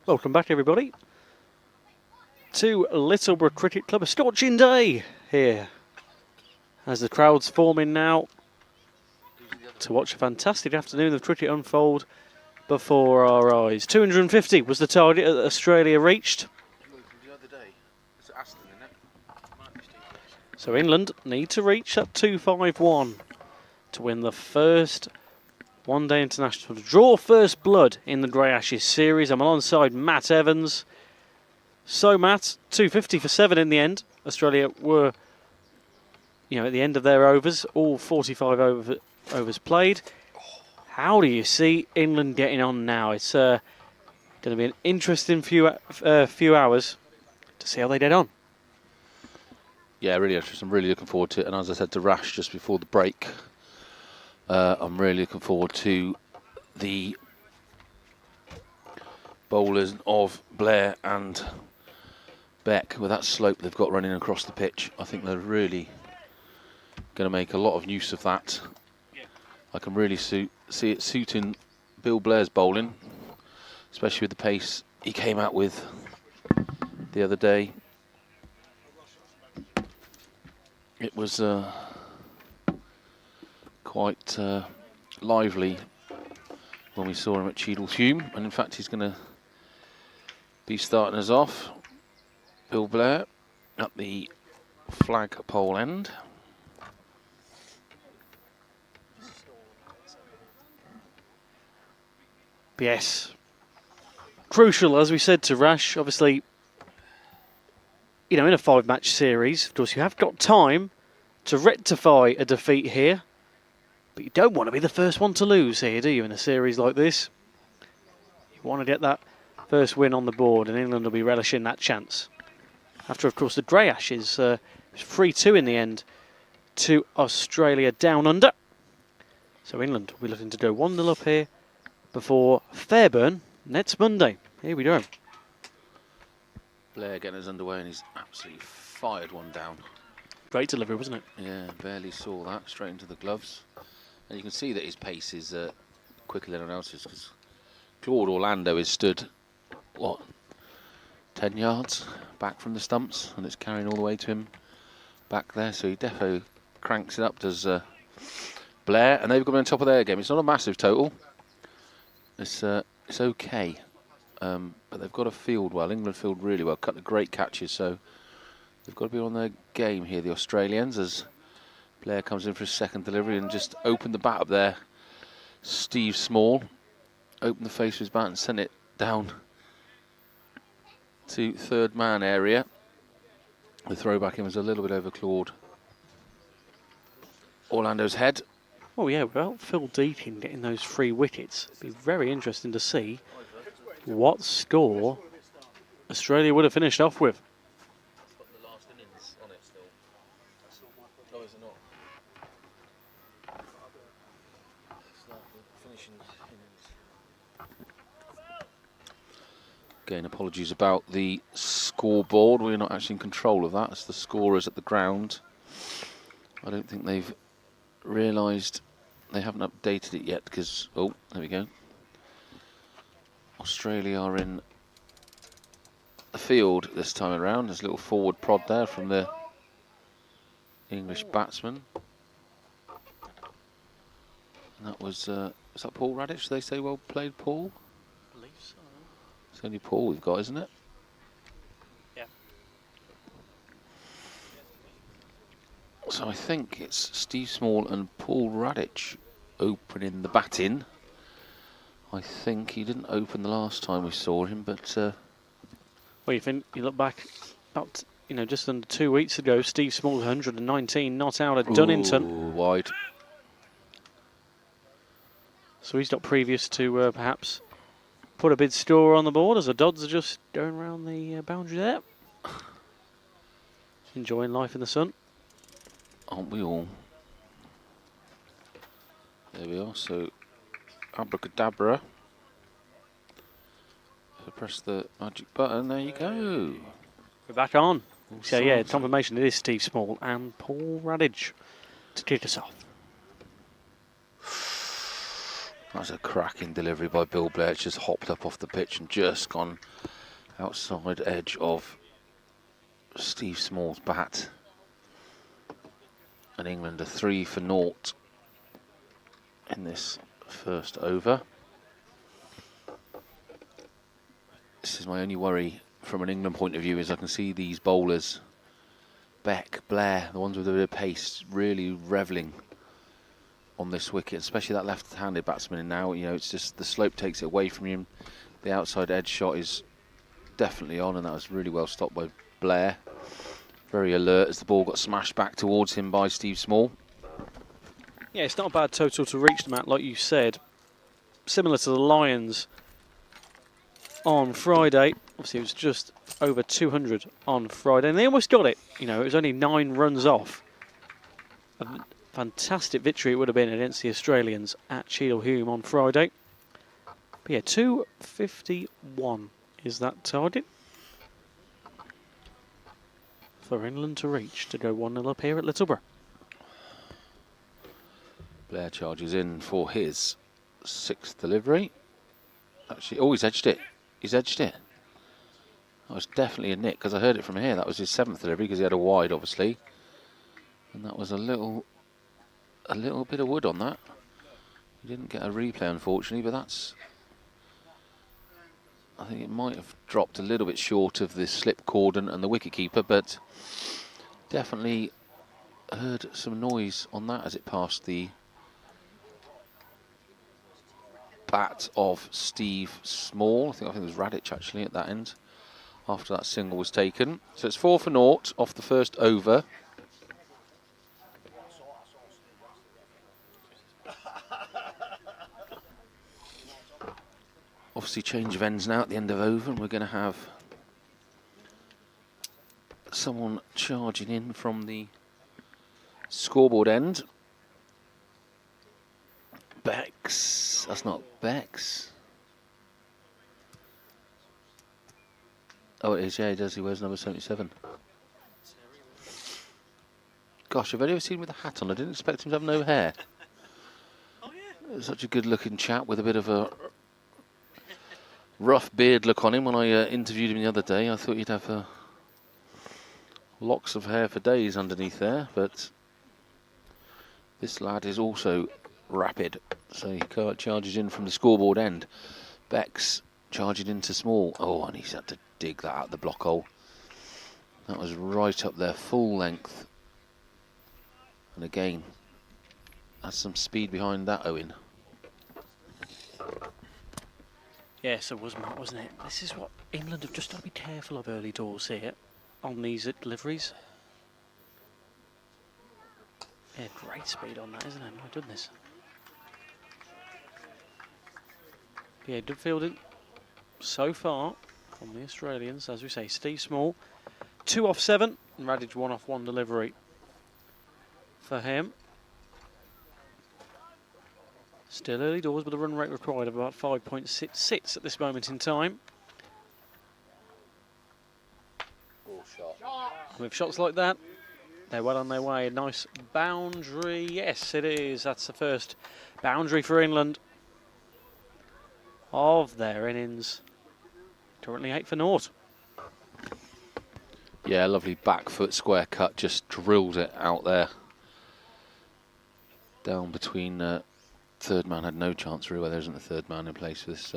Welcome back, everybody, to Littleborough Cricket Club. A scorching day here as the crowd's forming now to watch a fantastic afternoon of cricket unfold before our eyes. 250 was the target that Australia reached. So England need to reach that 251 to win the first one-day international, to draw first blood in the Grey Ashes series. I'm alongside Matt Evans. So Matt, 250 for 7 in the end. Australia were, at the end of their overs, all 45 overs played. How do you see England getting on now? It's going to be an interesting few hours to see how they get on. Yeah, really interesting. I'm really looking forward to it. And as I said to Rash just before the break, I'm really looking forward to the bowlers of Blair and Beck with that slope they've got running across the pitch. I think they're really going to make a lot of use of that. I can really see it suiting Bill Blair's bowling, especially with the pace he came out with the other day. It was quite lively when we saw him at Cheadlehume, and in fact he's going to be starting us off. Bill Blair at the flagpole end. Yes. Crucial, as we said to Rash, obviously, in a 5-match series, of course, you have got time to rectify a defeat here. But you don't want to be the first one to lose here, do you, in a series like this? You want to get that first win on the board, and England will be relishing that chance. After, of course, the Grey Ashes, 3-2 in the end to Australia down under. So England will be looking to go 1-0 up here before Fairburn next Monday. Here we go. Blair getting us underway, and he's absolutely fired one down. Great delivery, wasn't it? Yeah, barely saw that, straight into the gloves. And you can see that his pace is quicker than anyone else's, because Claude Orlando is stood, 10 yards back from the stumps, and it's carrying all the way to him back there. So he defo cranks it up, does Blair, and they've got on top of their game. It's not a massive total. It's okay, but they've got to field well. England field really well, cut the great catches, so they've got to be on their game here, the Australians, as Blair comes in for his second delivery and just opened the bat up there. Steve Small opened the face of his bat and sent it down to third man area. The throw back in was a little bit over Claude Orlando's head. Oh yeah, well, Phil Deakin getting those 3 wickets. It'd be very interesting to see what score Australia would have finished off with. Again, apologies about the scoreboard. We're not actually in control of that. It's the scorers at the ground. I don't think they've realised, they haven't updated it yet, because, oh, there we go. Australia are in the field this time around. There's a little forward prod there from the English batsman. And that was that Paul Radish? Did they say well played, Paul? I believe so. It's only Paul we've got, isn't it? Yeah. So I think it's Steve Small and Paul Radish opening the batting. I think he didn't open the last time we saw him, but well, you look back about just under 2 weeks ago, Steve Small 119 not out at Dunnington. Ooh, wide. So he's not previous to perhaps put a big score on the board as the Dodds are just going around the boundary there. Enjoying life in the sun. Aren't we all? There we are. So abracadabra. So press the magic button. There you go. We're back on. All So yeah, sorts. confirmation it is Steve Small and Paul Radish to kick us off. That's a cracking delivery by Bill Blair. It's just hopped up off the pitch and just gone outside edge of Steve Small's bat. And England are 3 for 0 in this first over. This is my only worry from an England point of view, is I can see these bowlers, Beck, Blair, the ones with a bit of pace, really revelling on this wicket, especially that left-handed batsman. And now, you know, it's just the slope takes it away from him. The outside edge shot is definitely on, and that was really well stopped by Blair. Very alert as the ball got smashed back towards him by Steve Small. Yeah, it's not a bad total to reach, Matt, like you said. Similar to the Lions on Friday. Obviously, it was just over 200 on Friday, and they almost got it. You know, it was only 9 runs off. A fantastic victory it would have been against the Australians at Cheadle-Hulme on Friday. But yeah, 251 is that target for England to reach to go 1-0 up here at Littleborough. Blair charges in for his 6th delivery. Actually, oh, he's edged it. He's edged it. That was definitely a nick, because I heard it from here. That was his 7th delivery, because he had a wide, obviously. And that was a little bit of wood on that. He didn't get a replay, unfortunately, but that's... I think it might have dropped a little bit short of the slip cordon and the wicketkeeper, but definitely heard some noise on that as it passed the bat of Steve Small. I think it was Radic actually at that end after that single was taken. So it's 4 for 0 off the first over. Obviously change of ends now at the end of over, and we're going to have someone charging in from the scoreboard end. Bex. That's not Bex. Oh, it is, yeah, he does. He wears number 77. Gosh, I've only ever seen him with a hat on. I didn't expect him to have no hair. Oh, yeah. Such a good looking chap with a bit of a rough beard look on him. When I interviewed him the other day, I thought he'd have locks of hair for days underneath there, but this lad is also rapid, so he charges in from the scoreboard end. Bex charging into Small. Oh, and he's had to dig that out the block hole. That was right up there, full length. And again, that's some speed behind that, Owen. Yes, it was, Matt, wasn't it? This is what England have just got to be careful of early doors here on these deliveries. Yeah, great speed on that, isn't it? My goodness. Yeah, good fielding so far from the Australians. As we say, Steve Small, 2 off 7, and Radic 1 off 1 delivery for him. Still early doors, but a run rate required of about 5.66 at this moment in time. With shots like that, they're well on their way. A nice boundary. Yes, it is. That's the first boundary for England of their innings. Currently 8 for 0. Yeah, lovely back foot square cut, just drilled it out there. Down between third man, had no chance really, where there isn't a third man in place for this.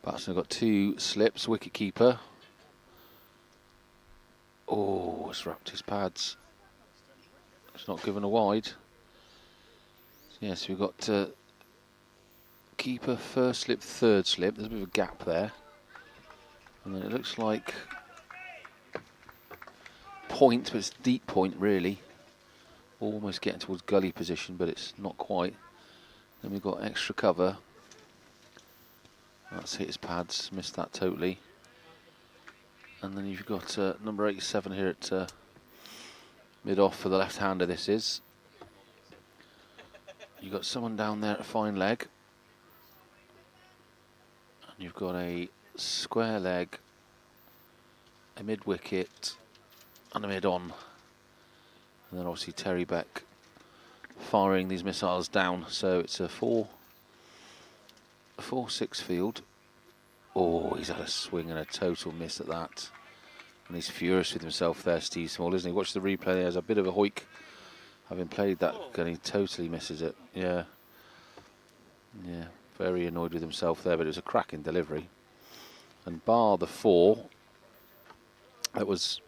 Batsman got 2 slips, wicket keeper. Oh, it's wrapped his pads. It's not given a wide. Yes, we've got keeper, first slip, third slip. There's a bit of a gap there. And then it looks like point, but it's deep point really. Almost getting towards gully position, but it's not quite. Then we've got extra cover. That's hit his pads, missed that totally. And then you've got number 87 here at mid-off for the left-hander this is. You've got someone down there at fine leg. And you've got a square leg, a mid-wicket, and a mid-on. And then obviously Terry Beck firing these missiles down. So it's a 4 4-6 field. Oh, he's had a swing and a total miss at that. And he's furious with himself there, Steve Small, isn't he? Watch the replay. There's a bit of a hoik, having played that, and he totally misses it. Yeah. Yeah, very annoyed with himself there, but it was a cracking delivery. And bar the 4, that was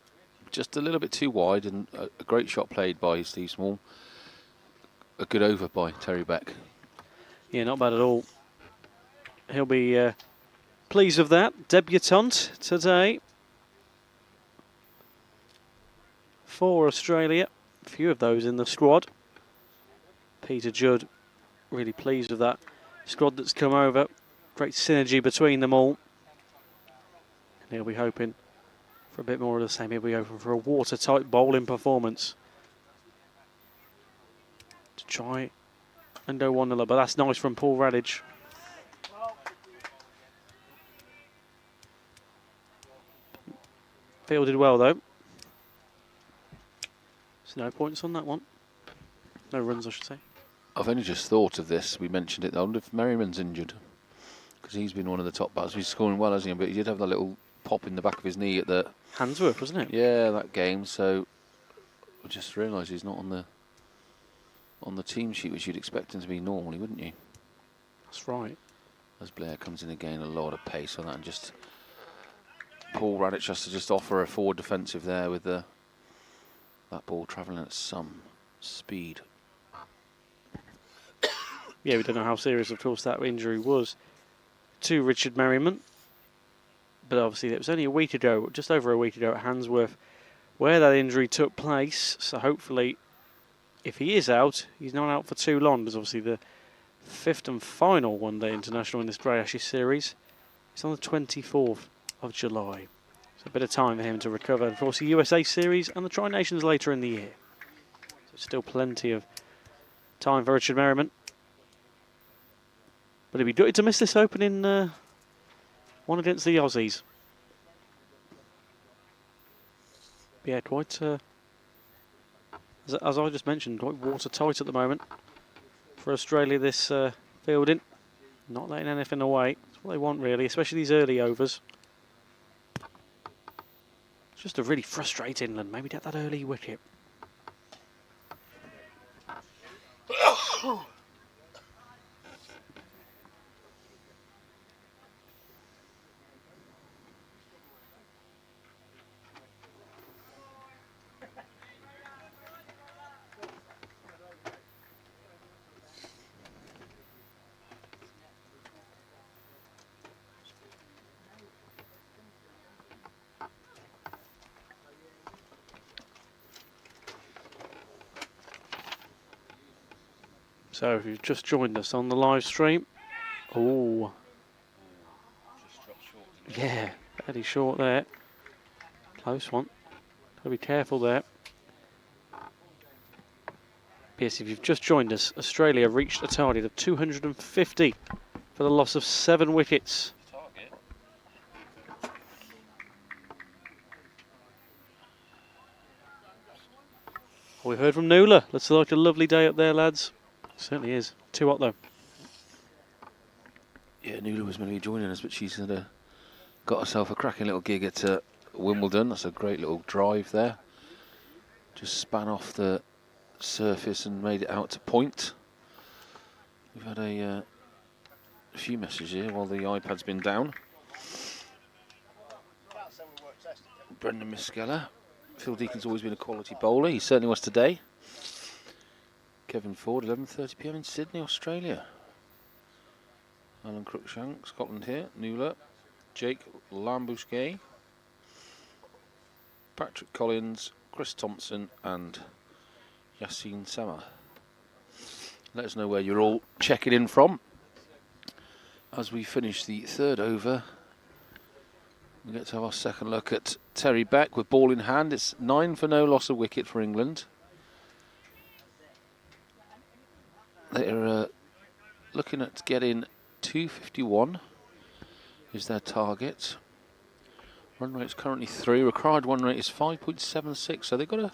just a little bit too wide, and a great shot played by Steve Small. A good over by Terry Beck. Yeah, not bad at all. He'll be pleased with that. Debutant today for Australia. A few of those in the squad. Peter Judd really pleased with that squad that's come over. Great synergy between them all. And he'll be hoping for a bit more of the same. He'll be hoping for a watertight bowling performance to try and go 1-0 up. But that's nice from Paul Radich. Fielded well though. So no points on that one. No runs, I should say. I've only just thought of this. We mentioned it. I wonder if Merriman's injured, because he's been one of the top batters. He's scoring well, hasn't he? But he did have that little pop in the back of his knee at the Handsworth, wasn't it? Yeah, that game. So I just realised he's not on the team sheet, which you'd expect him to be normally, wouldn't you? That's right. As Blair comes in again, a lot of pace on that, and just Paul Radich has to just offer a forward defensive there with that ball travelling at some speed. Yeah, we don't know how serious, of course, that injury was to Richard Merriman. But obviously, it was only a week ago, just over a week ago at Handsworth, where that injury took place. So hopefully, if he is out, he's not out for too long, because obviously the 5th and final one-day international in this Grey Ashes series is on the 24th of July. So a bit of time for him to recover. Of course, the USA series and the Tri-Nations later in the year. So still plenty of time for Richard Merriman. But he'd be gutted to miss this opening one against the Aussies. Yeah, quite, as I just mentioned, quite watertight at the moment for Australia this fielding. Not letting anything away. That's what they want, really, especially these early overs. It's just a really frustrating England. Maybe get that early wicket. So if you've just joined us on the live stream, oh, yeah, fairly short there. Close one. Gotta be careful there. Yes, if you've just joined us, Australia reached a target of 250 for the loss of 7 wickets. We heard from Nuala. Looks like a lovely day up there, lads. Certainly is. Too hot though. Yeah, Nuala was meant to be joining us, but she's got herself a cracking little gig at Wimbledon. That's a great little drive there. Just span off the surface and made it out to point. We've had a few messages here while the iPad's been down. Brendan Miskeller. Phil Deacon's always been a quality bowler. He certainly was today. Kevin Ford, 11:30 p.m. in Sydney, Australia. Alan Cruikshank, Scotland here. Nuala. Jake Lambuske. Patrick Collins, Chris Thompson and Yassine Sama. Let us know where you're all checking in from. As we finish the 3rd over, we get to have our second look at Terry Beck with ball in hand. It's 9 for no loss of wicket for England. They're looking at getting 251 is their target. Run rate's currently 3. Required run rate is 5.76. So they've got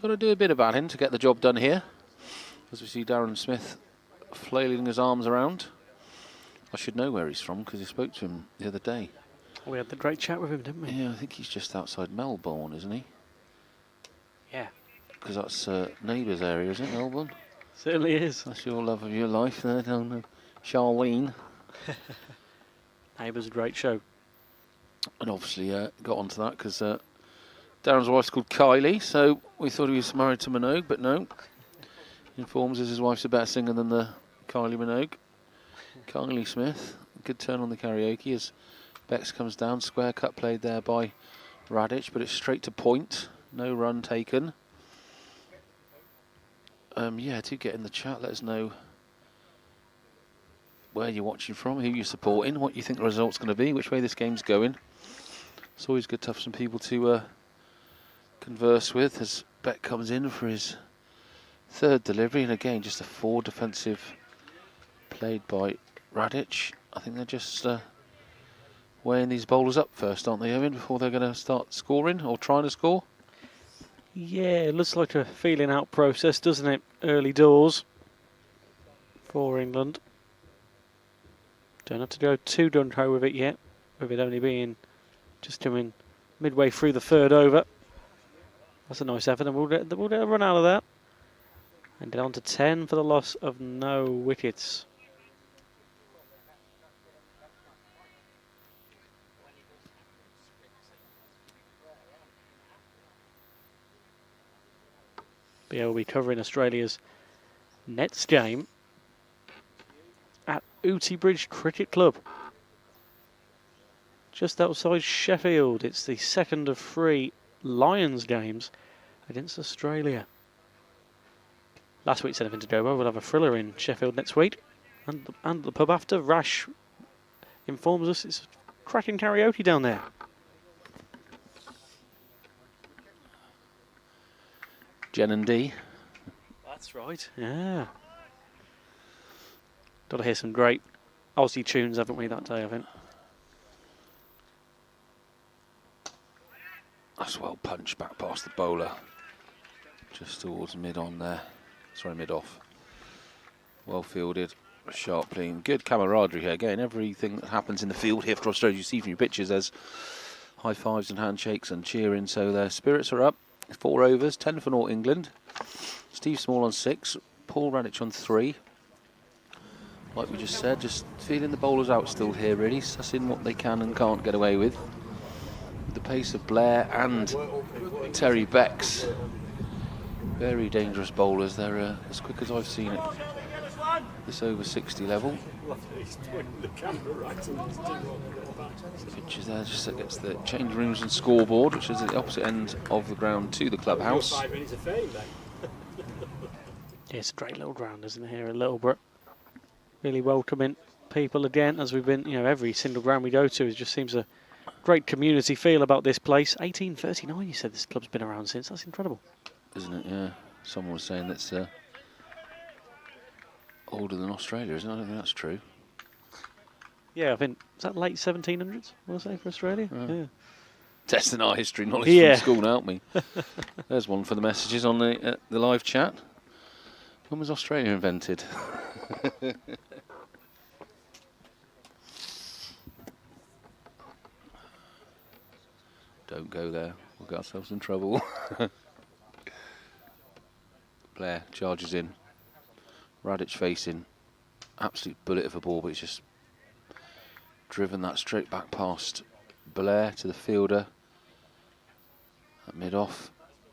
to do a bit of batting to get the job done here. As we see Darren Smith flailing his arms around. I should know where he's from because I spoke to him the other day. We had the great chat with him, didn't we? Yeah, I think he's just outside Melbourne, isn't he? Yeah. Because that's neighbours area, isn't it, Melbourne? Certainly is. That's your love of your life there, Charlene. Neighbours, a great show. And obviously got onto that because Darren's wife's called Kylie, so we thought he was married to Minogue, but no. Informs us his wife's a better singer than the Kylie Minogue. Kylie Smith, good turn on the karaoke as Bex comes down. Square cut played there by Radic, but it's straight to point. No run taken. Yeah, do get in the chat. Let us know where you're watching from, who you're supporting, what you think the result's going to be, which way this game's going. It's always good to have some people to converse with as Beck comes in for his third delivery, and again just a forward defensive played by Radic. I think they're just weighing these bowlers up first, aren't they, Owen, before they're going to start scoring or trying to score? Yeah, it looks like a feeling out process, doesn't it? Early doors for England. Don't have to go too gung-ho with it yet, with it only being just coming midway through the third over. That's a nice effort, and we'll get a run out of that. And down to 10 for the loss of no wickets. But yeah, we'll be covering Australia's next game at Littleborough Cricket Club, just outside Sheffield. It's the second of 3 Lions games against Australia. Last week's anything to go well. We'll have a thriller in Sheffield next week, and the pub after. Rash informs us it's cracking karaoke down there. Jen and D. That's right. Yeah. Got to hear some great Aussie tunes, haven't we, that day, I think. That's well punched back past the bowler. Just towards mid-on there. Sorry, mid-off. Well fielded, sharp clean. Good camaraderie here. Again, everything that happens in the field here for Australia, you see from your pictures, there's high fives and handshakes and cheering. So their spirits are up. 4 overs, 10 for North England. Steve Small on 6. Paul Radic on 3. Like we just said, just feeling the bowlers out still here, really. Sussing what they can and can't get away with. The pace of Blair and Terry Becks. Very dangerous bowlers. They're as quick as I've seen it. This over 60 level. Pitches there just against the change rooms and scoreboard, which is at the opposite end of the ground to the clubhouse. Yeah, it's a great little ground, isn't it, here at Littleborough? Really welcoming people again, as we've been, every single ground we go to, it just seems a great community feel about this place. 1839, you said this club's been around since. That's incredible. Isn't it? Yeah. Someone was saying that's older than Australia, isn't it? I don't think that's true. Yeah, I think, is that late 1700s, I want to say, for Australia? Yeah. Testing our history knowledge from school now, aren't we? There's one for the messages on the live chat. When was Australia invented? Don't go there. We'll get ourselves in trouble. Blair charges in. Radic facing. Absolute bullet of a ball, but he's just driven that straight back past Blair to the fielder. At mid-off,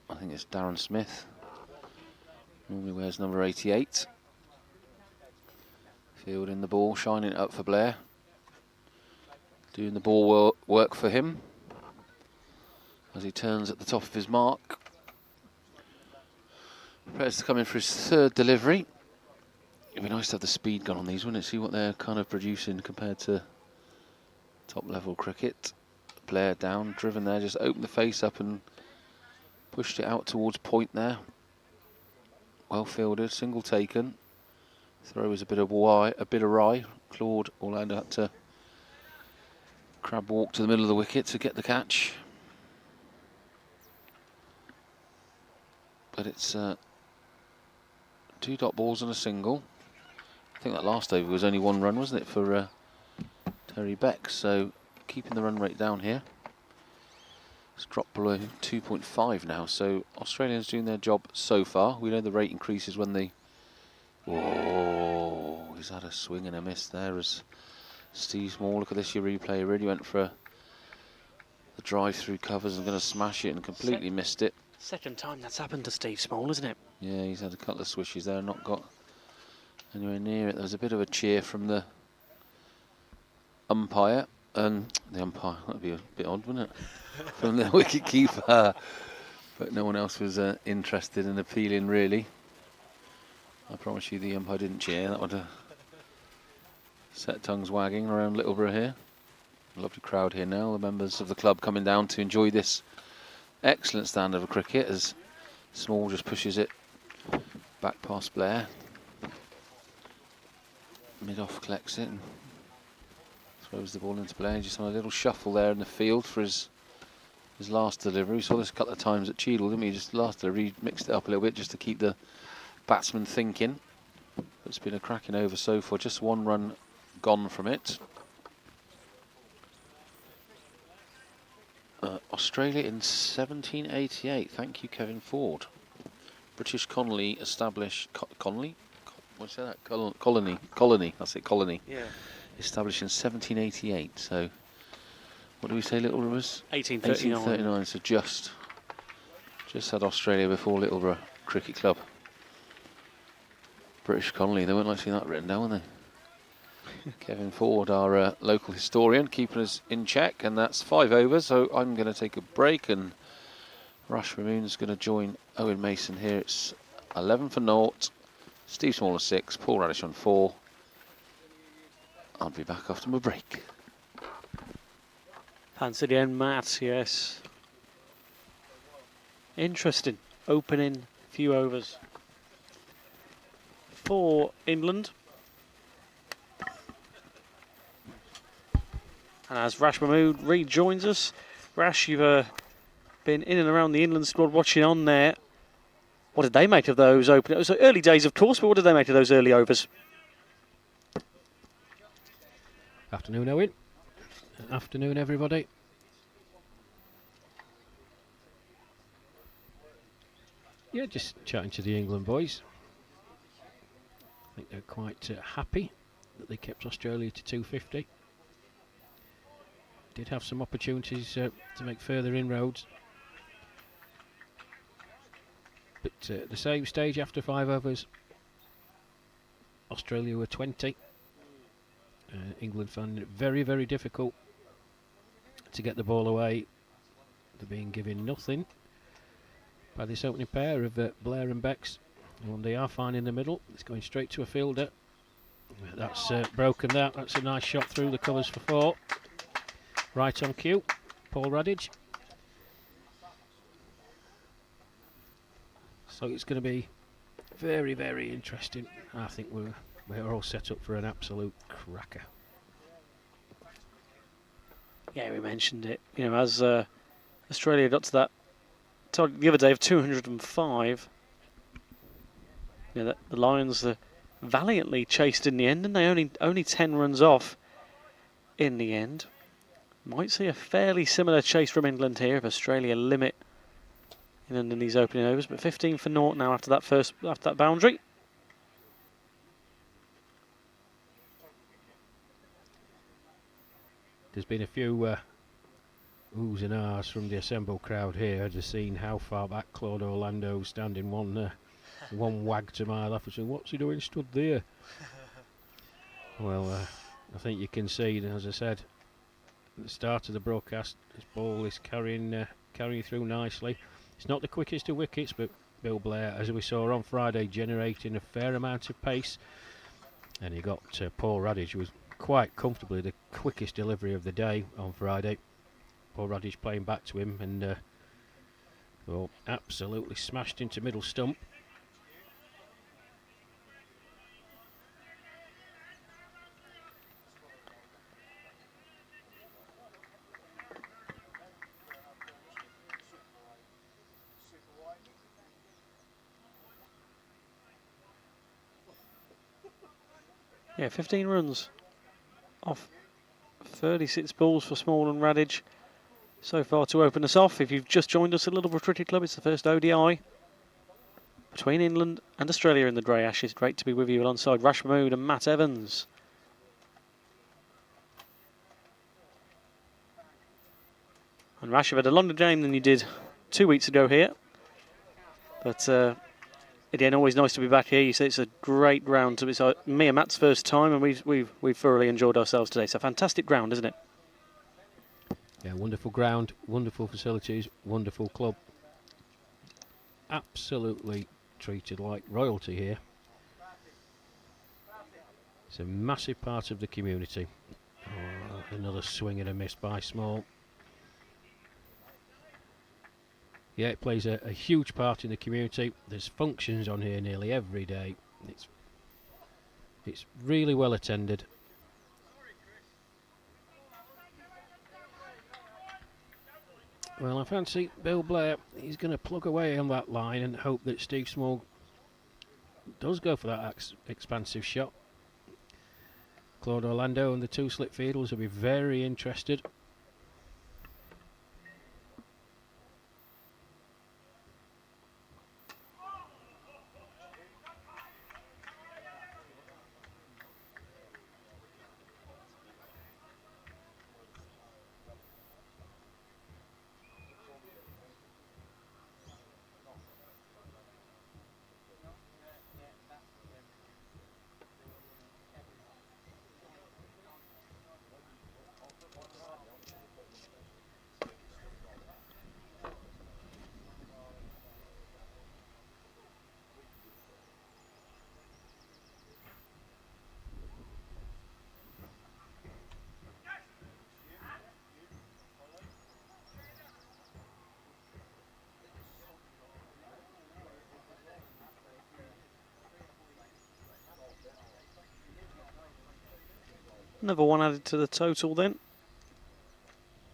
I think it's Darren Smith. Normally wears number 88. Fielding the ball, shining it up for Blair. Doing the ball work for him as he turns at the top of his mark. Prepares to come in for his third delivery. It'd be nice to have the speed gun on these, wouldn't it? See what they're kind of producing compared to top level cricket. Blair down, driven there, just opened the face up and pushed it out towards point there. Well fielded, single taken. Throw is a bit awry. Claude Orlando had to crab walk to the middle of the wicket to get the catch. But it's 2 dot balls and a single. I think that last over was only 1 run, wasn't it, for Perry Beck. So keeping the run rate down here. It's dropped below 2.5 now. So Australians doing their job so far. We know the rate increases when they... Oh, he's had a swing and a miss there as Steve Small. Look at this, your replay. Really went for the drive through covers and going to smash it and completely missed it. Second time that's happened to Steve Small, isn't it? Yeah, he's had a couple of swishes there, not got anywhere near it. There was a bit of a cheer from the umpire, and the umpire, that'd be a bit odd, wouldn't it? From the wicket keeper, but no one else was interested in appealing, really. I promise you the umpire didn't cheer. That would have set tongues wagging around Littleborough here. A lovely crowd here now, the members of the club coming down to enjoy this excellent standard of cricket as Small just pushes it back past Blair. Mid-off collects it and throws the ball into Blair. Just on a little shuffle there in the field for his last delivery. We saw this a couple of times at Cheadle, didn't we? Just last delivery, he mixed it up a little bit just to keep the batsman thinking. It's been a cracking over so far. Just one run gone from it. Australia in 1788. Thank you, Kevin Ford. British colony established... Colony? What's that? Colony. That's it, colony. Yeah. Established in 1788. So, what do we say Littleborough was? 1839. 1839. So just had Australia before Littleborough Cricket Club. British colony. They weren't like seeing that written down, were they? Kevin Ford, our local historian, keeping us in check, and that's 5 overs. So I'm going to take a break, and Rush Ramoon's going to join Owen Mason here. It's 11 for naught. Steve Small on 6, Paul Radish on 4. I'll be back after my break. Fancy the end, Matt, yes. Interesting. Opening few overs for England. And as Rash Mahmood rejoins us, Rash, you've been in and around the England squad watching on there. What did they make of those open? It was early days, of course, but what did they make of those early overs? Afternoon, Owen. Afternoon, everybody. Yeah, just chatting to the England boys. I think they're quite happy that they kept Australia to 250. Did have some opportunities to make further inroads. But the same stage after 5 overs, Australia were 20. England found it very, very difficult to get the ball away. They're being given nothing by this opening pair of Blair and Becks. And they are fine in the middle. It's going straight to a fielder. That's broken that. That's a nice shot through the covers for 4. Right on cue, Paul Radage. So it's going to be very, very interesting. I think we're all set up for an absolute cracker. Yeah, we mentioned it. You know, as Australia got to that target the other day of 205, you know, the Lions valiantly chased in the end, and they only 10 runs off in the end. Might see a fairly similar chase from England here if Australia limit in these opening overs, but 15 for naught now after that boundary. There's been a few oohs and ahs from the assembled crowd here. Just seen how far back Claude Orlando standing one wag to my left and saying, "What's he doing stood there?" Well, I think you can see, as I said at the start of the broadcast, this ball is carrying through nicely. It's not the quickest of wickets, but Bill Blair, as we saw on Friday, generating a fair amount of pace. And he got Paul Radage, who was quite comfortably the quickest delivery of the day on Friday. Paul Radage playing back to him and well, absolutely smashed into middle stump. Yeah, 15 runs off 36 balls for Small and Radage so far to open us off. If you've just joined us at Littleborough Cricket Club, it's the first ODI between England and Australia in the Grey Ashes. Great to be with you alongside Rash Mahmood and Matt Evans. And Rash, you've had a longer game than you did 2 weeks ago here. But again, always nice to be back here. You say it's a great ground. It's me and Matt's first time, and we've thoroughly enjoyed ourselves today. It's a fantastic ground, isn't it? Yeah, wonderful ground, wonderful facilities, wonderful club. Absolutely treated like royalty here. It's a massive part of the community. Oh, another swing and a miss by Small. Yeah, it plays a huge part in the community. There's functions on here nearly every day. It's really well attended. Well, I fancy Bill Blair. He's going to plug away on that line and hope that Steve Small does go for that expansive shot. Claude Orlando and the two slip fielders will be very interested. Another one added to the total then.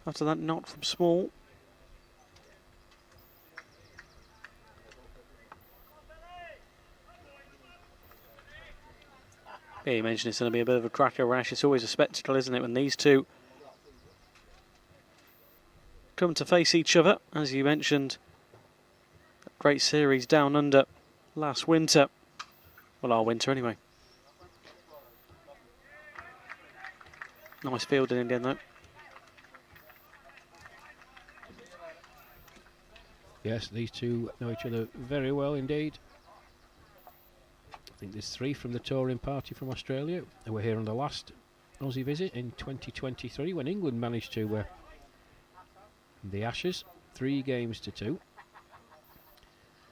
After that knock from Small. Yeah, you mentioned it's going to be a bit of a cracker, Rash. It's always a spectacle, isn't it, when these two come to face each other. As you mentioned, that great series down under last winter. Well, our winter anyway. Nice fielding in the end, though. Yes, these two know each other very well indeed. I think there's 3 from the touring party from Australia who were here on the last Aussie visit in 2023 when England managed to win the Ashes 3-2.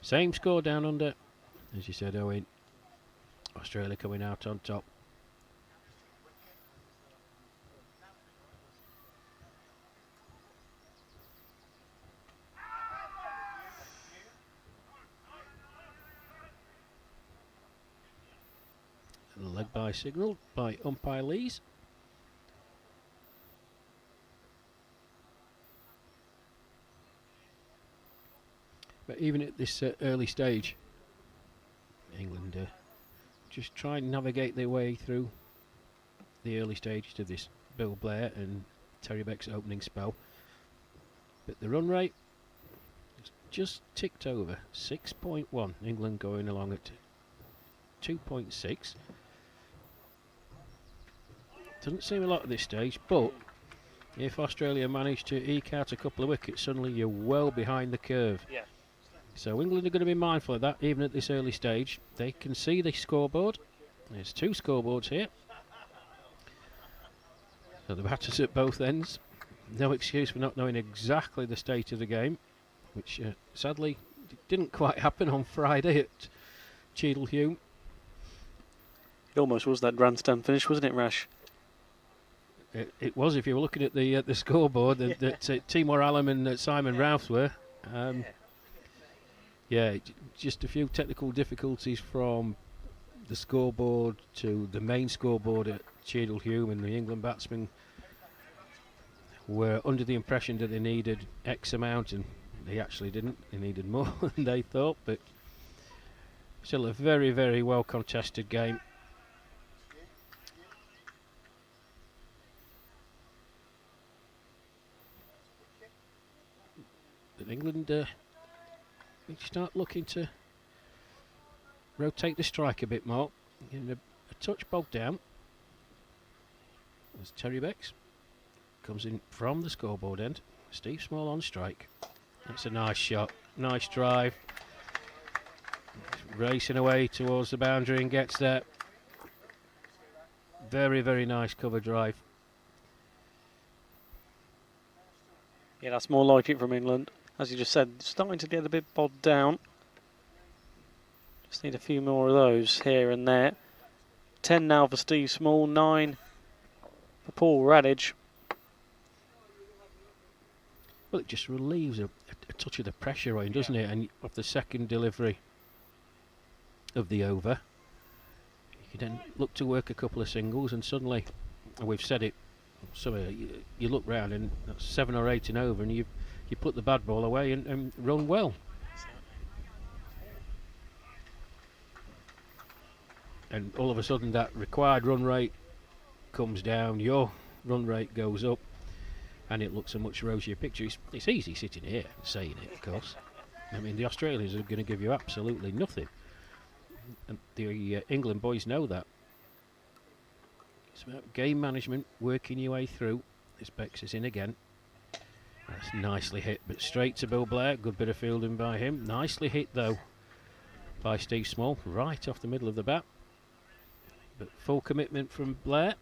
Same score down under, as you said, Owen. Australia coming out on top. Leg by signal by umpire Lees. But even at this early stage, England just try and navigate their way through the early stage to this Bill Blair and Terry Beck's opening spell. But the run rate just ticked over 6.1. England going along at 2.6. Doesn't seem a lot at this stage, but if Australia manage to eke out a couple of wickets, suddenly you're well behind the curve. Yeah. So England are going to be mindful of that, even at this early stage. They can see the scoreboard. There's 2 scoreboards here. So the batters at both ends. No excuse for not knowing exactly the state of the game, which sadly didn't quite happen on Friday at Cheadle-Hulme. It almost was that grandstand finish, wasn't it, Rash? It was, if you were looking at the scoreboard, that Timor Alam and Simon Rouse were. Just a few technical difficulties from the scoreboard to the main scoreboard at Cheadle-Hulme, and the England batsmen were under the impression that they needed X amount, and they actually didn't. They needed more than they thought, but still a very, very well contested game. England we start looking to rotate the strike a bit more. Getting a touch bogged down. As Terry Becks comes in from the scoreboard end. Steve Small on strike. That's a nice shot. Nice drive. Racing away towards the boundary and gets there. Very, very nice cover drive. Yeah, that's more like it from England. As you just said, starting to get a bit bogged down. Just need a few more of those here and there. 10 now for Steve Small, 9 for Paul Radage. Well, it just relieves a touch of the pressure on, doesn't it? And of the second delivery of the over, you can then look to work a couple of singles, and suddenly, and we've said it, you look round and that's 7 or 8 and over, and you put the bad ball away and run well. And all of a sudden that required run rate comes down, your run rate goes up, and it looks a much rosier picture. It's easy sitting here and saying it, of course. I mean, the Australians are going to give you absolutely nothing. And the England boys know that. It's about game management, working your way through. This Becks is in again. That's nicely hit, but straight to Bill Blair. Good bit of fielding by him. Nicely hit, though, by Steve Small, right off the middle of the bat. But full commitment from Blair.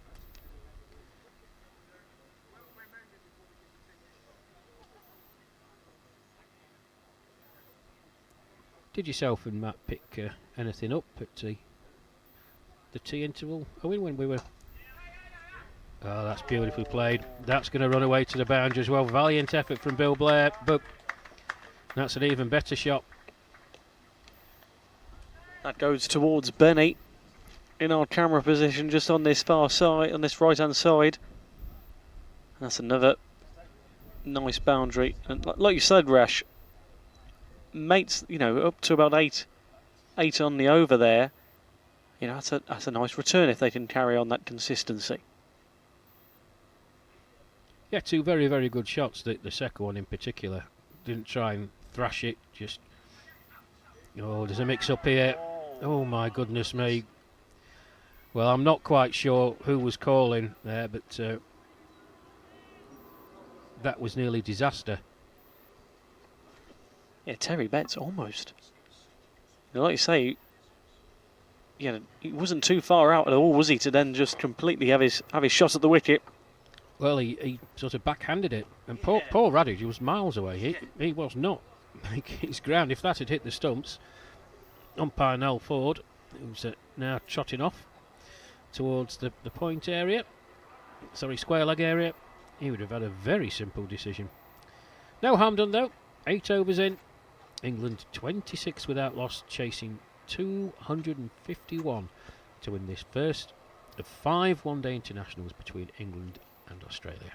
Did yourself and Matt pick anything up at the tea interval? Owen, when we were... Oh, that's beautifully played. That's going to run away to the boundary as well. Valiant effort from Bill Blair, but that's an even better shot. That goes towards Benny in our camera position, just on this far side, on this right-hand side. That's another nice boundary. And like you said, Rash, mates, you know, up to about eight on the over there. You know, that's a nice return if they can carry on that consistency. Yeah, 2 very, very good shots. The second one in particular. Didn't try and thrash it, just... Oh, there's a mix-up here. Oh, my goodness me. Well, I'm not quite sure who was calling there, but that was nearly disaster. Yeah, Terry Betts almost. You know, like you say, you know, he wasn't too far out at all, was he, to then just completely have his shot at the wicket. Well, he sort of backhanded it, and Paul Radage was miles away. He was not making his ground. If that had hit the stumps, umpire Nell Ford, who's now trotting off towards the point area, square leg area, he would have had a very simple decision. No harm done though. 8 overs in. England 26 without loss, chasing 251 to win this first of 5 one-day internationals between England and Australia.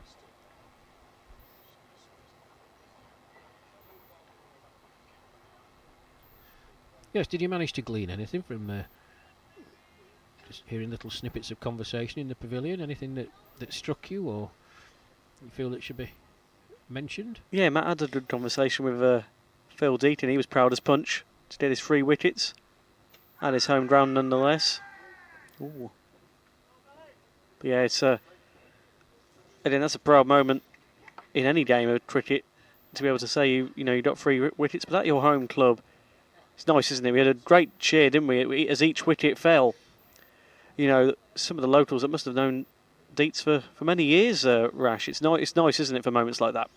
Yes, did you manage to glean anything from just hearing little snippets of conversation in the pavilion? Anything that struck you or you feel that should be mentioned? Yeah, Matt had a good conversation with Phil Deaton. He was proud as punch to get his 3 wickets at his home ground nonetheless. Ooh. But yeah, it's I think that's a proud moment in any game of cricket to be able to say you got 3 wickets, but at your home club, it's nice, isn't it? We had a great cheer, didn't we, as each wicket fell. You know, some of the locals that must have known Dietz for many years, Rash. It's nice, isn't it, for moments like that?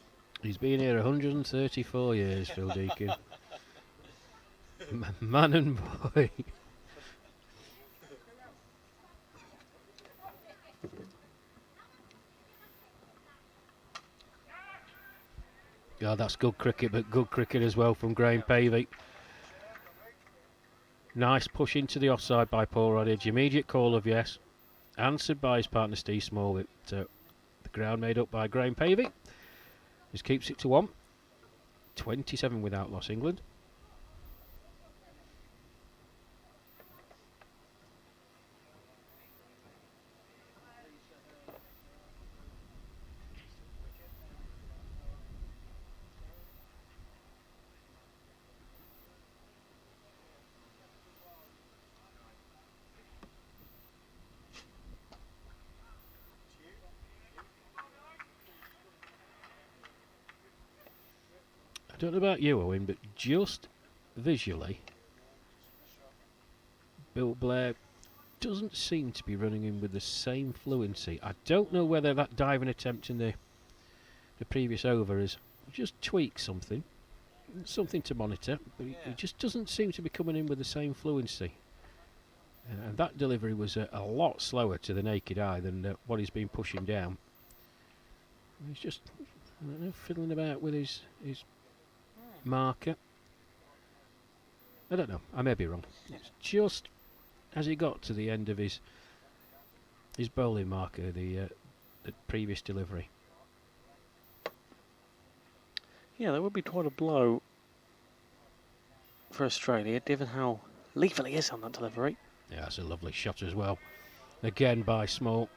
He's been here 134 years, Phil Deacon. Man and boy. Yeah, that's good cricket, but good cricket as well from Graham Pavey. Nice push into the offside by Paul Radage. Immediate call of yes. Answered by his partner Steve Small. With the ground made up by Graham Pavey. Just keeps it to 1. 27 without loss, England. don't know about you, Owen, but just visually, Bill Blair doesn't seem to be running in with the same fluency. I don't know whether that diving attempt in the previous over has just tweaked something to monitor, but he just doesn't seem to be coming in with the same fluency. And that delivery was a lot slower to the naked eye than what he's been pushing down. He's just, I don't know, fiddling about with his marker. I don't know, I may be wrong. It's just as he got to the end of his bowling marker, the previous delivery. Yeah, that would be quite a blow for Australia, given how lethal he is on that delivery. Yeah, that's a lovely shot as well. Again by Small.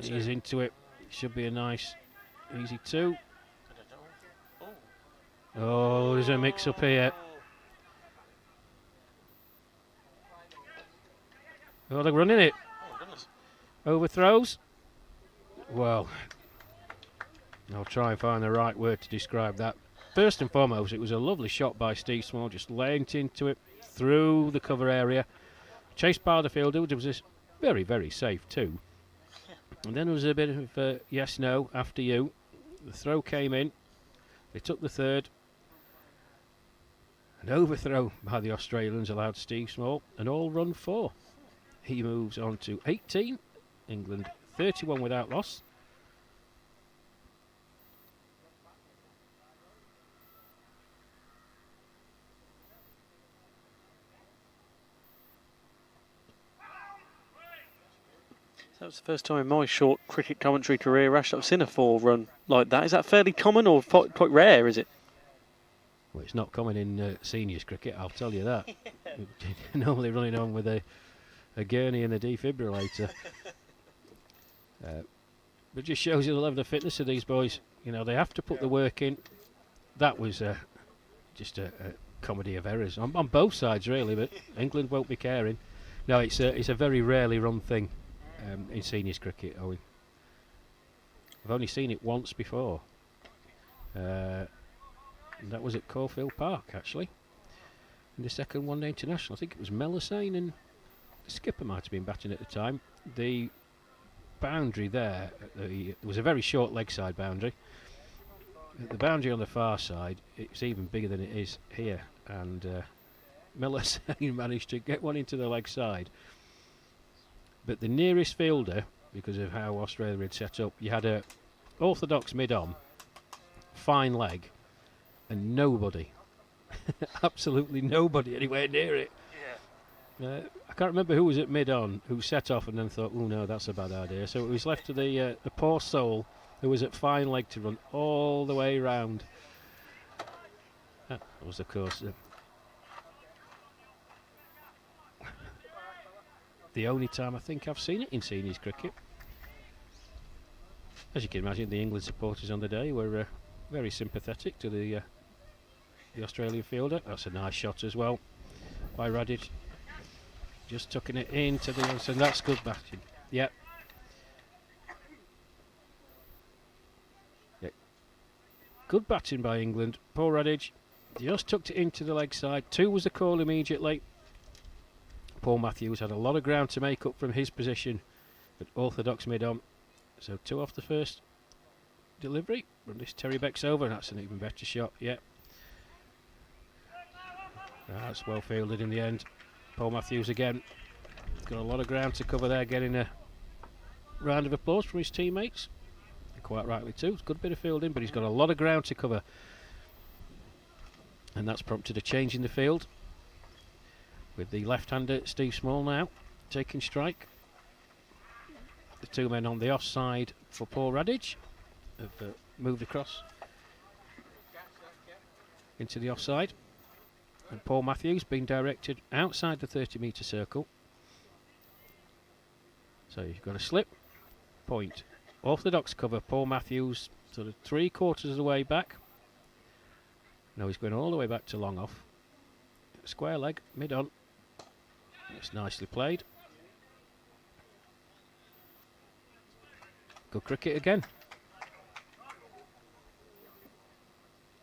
He's into it. Should be a nice, easy two. Oh, there's a mix-up here. Oh, they're running it. Overthrows. Well, I'll try and find the right word to describe that. First and foremost, it was a lovely shot by Steve Small, just leant into it, through the cover area. Chased by the fielder, which was very, very safe too. And then there was a bit of yes, no, after you. The throw came in. They took the third. An overthrow by the Australians allowed Steve Small an all-run 4. He moves on to 18. England 31 without loss. That was the first time in my short cricket commentary career, Ash, I've seen a 4 run like that. Is that fairly common or quite rare, is it? Well, it's not common in seniors cricket, I'll tell you that. Normally running on with a gurney and a defibrillator. But just shows you the level of fitness of these boys. You know, they have to put the work in. That was just a comedy of errors on both sides, really, but England won't be caring. No, it's a very rarely run thing in seniors cricket, Owen. I've only seen it once before. And that was at Caulfield Park, actually. In the second one-day international. I think it was Melisane and the skipper might have been batting at the time. The boundary there, it was a very short leg side boundary. The boundary on the far side, it's even bigger than it is here. And Melisane managed to get one into the leg side. But the nearest fielder, because of how Australia had set up, you had a orthodox mid-on, fine leg, and nobody, absolutely nobody anywhere near it. Yeah. I can't remember who was at mid-on who set off and then thought, oh no, that's a bad idea. So it was left to the poor soul who was at fine leg to run all the way round. That was, of course, the only time I think I've seen it in seniors cricket. As you can imagine, the England supporters on the day were very sympathetic to the Australian fielder. That's a nice shot as well by Radic. Just tucking it into the other, and that's good batting. Yep. Yep. Good batting by England. Poor Radic just tucked it into the leg side. 2 was the call immediately. Paul Matthews had a lot of ground to make up from his position at orthodox mid-on. So 2 off the first delivery. Run this Terry Beck's over, and that's an even better shot. Yep. That's well fielded in the end. Paul Matthews again. Got a lot of ground to cover there, getting a round of applause from his teammates. And quite rightly too. It's a good bit of fielding, but he's got a lot of ground to cover. And that's prompted a change in the field. With the left-hander Steve Small now taking strike. The 2 men on the offside for Paul Radic have moved across into the offside. And Paul Matthews being directed outside the 30-metre circle. So you've got a slip, point. Orthodox cover, Paul Matthews sort of 3/4 of the way back. No, he's going all the way back to long off. Square leg, mid-on. It's nicely played. Good cricket again.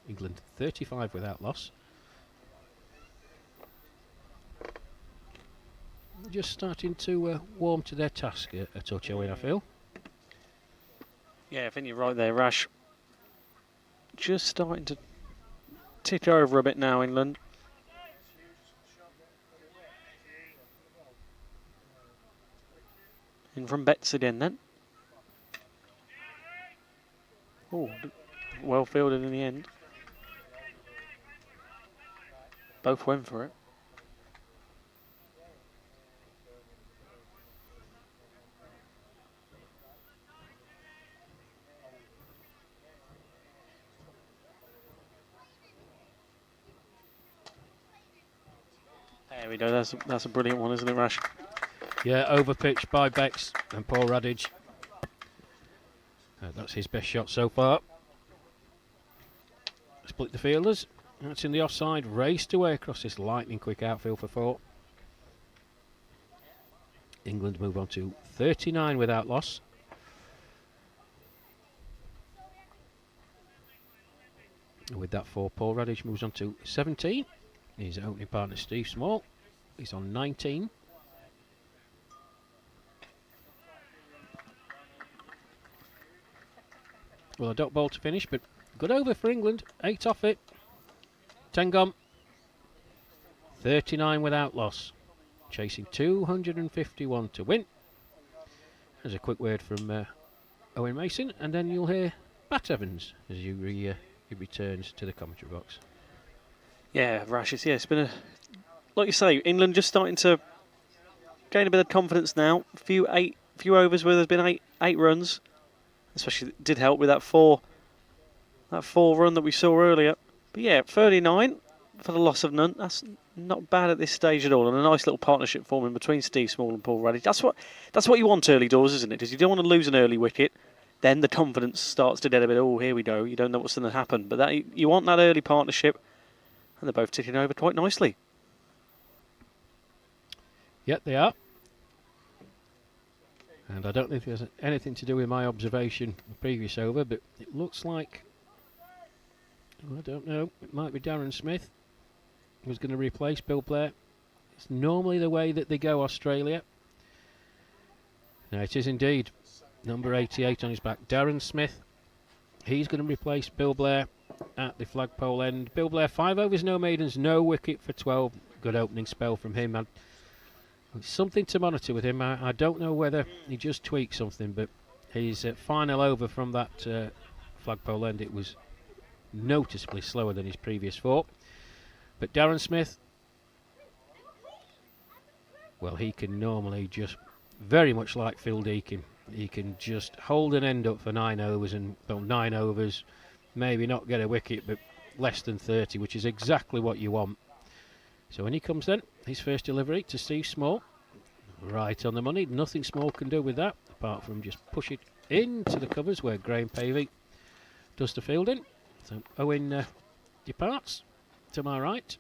England 35 without loss. Just starting to warm to their task a touch, Owen, I feel. Yeah, I think you're right there, Rash. Just starting to tick over a bit now, England. In from Betts again then. Oh, well fielded in the end. Both went for it. There we go, that's a brilliant one, isn't it, Rash? Yeah, overpitched by Bex and Paul Radage. That's his best shot so far. Split the fielders. That's in the offside. Raced away across this lightning quick outfield for 4. England move on to 39 without loss. And with that 4, Paul Radage moves on to 17. His opening partner Steve Small. He's on 19. Well, a dot ball to finish, but good over for England. 8 off it. 10 gone. 39 without loss. Chasing 251 to win. There's a quick word from Owen Mason, and then you'll hear Matt Evans as he returns to the commentary box. Yeah, Rash, it's been like you say, England just starting to gain a bit of confidence now. Few overs where there's been eight runs. Especially did help with that four run that we saw earlier. But yeah, 39 for the loss of none. That's not bad at this stage at all, and a nice little partnership forming between Steve Small and Paul Radage. That's what you want early doors, isn't it? Because you don't want to lose an early wicket. Then the confidence starts to dead a bit. Oh, here we go. You don't know what's going to happen, but you want that early partnership, and they're both ticking over quite nicely. Yep, they are. And I don't know if there's anything to do with my observation the previous over, but it looks like, I don't know, it might be Darren Smith who's going to replace Bill Blair. It's normally the way that they go, Australia. Now it is indeed number 88 on his back, Darren Smith. He's going to replace Bill Blair at the flagpole end. Bill Blair, 5 overs, no maidens, no wicket for 12. Good opening spell from him. Something to monitor with him. I don't know whether he just tweaked something, but his final over from that flagpole end, it was noticeably slower than his previous 4. But Darren Smith, well, he can normally just, very much like Phil Deakin, he can just hold an end up for 9 overs, and well, 9 overs, maybe not get a wicket, but less than 30, which is exactly what you want. So when he comes then, his first delivery to Steve Small, right on the money. Nothing Small can do with that, apart from just push it into the covers where Graham Pavey does the fielding. So Owen departs to my right.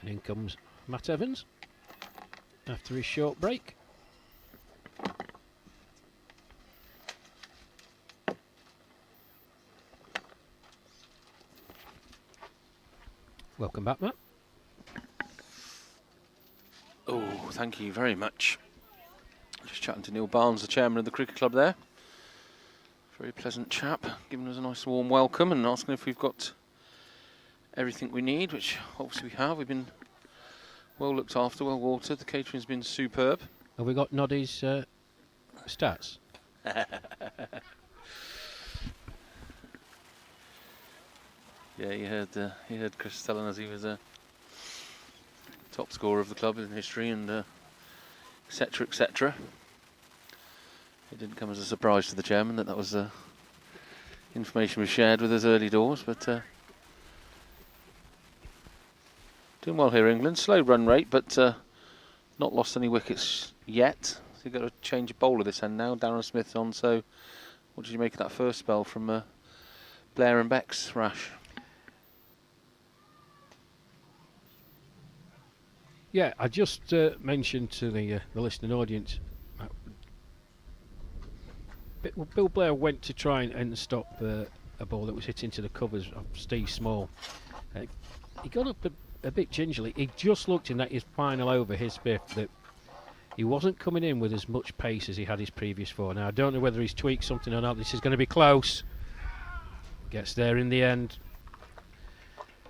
And in comes Matt Evans after his short break. Welcome back, Matt. Oh, thank you very much. Just chatting to Neil Barnes, the chairman of the cricket club there. Very pleasant chap, giving us a nice warm welcome and asking if we've got everything we need, which obviously we have. We've been well looked after, well watered. The catering's been superb. Have we got Noddy's stats? Yeah, you heard Chris telling us he was a top scorer of the club in history, and etc. etc. It didn't come as a surprise to the chairman that was information was shared with us early doors, but doing well here, England. Slow run rate, but not lost any wickets yet. So you've got to change a bowler this end now. Darren Smith's on. So, what did you make of that first spell from Blair and Beck's, Rash? Yeah, I just mentioned to the listening audience, Bill Blair went to try and stop a ball that was hit into the covers of Steve Small. He got up a bit gingerly. He just looked in that his final over, his fifth, that he wasn't coming in with as much pace as he had his previous 4. Now, I don't know whether he's tweaked something or not. This is going to be close. Gets there in the end.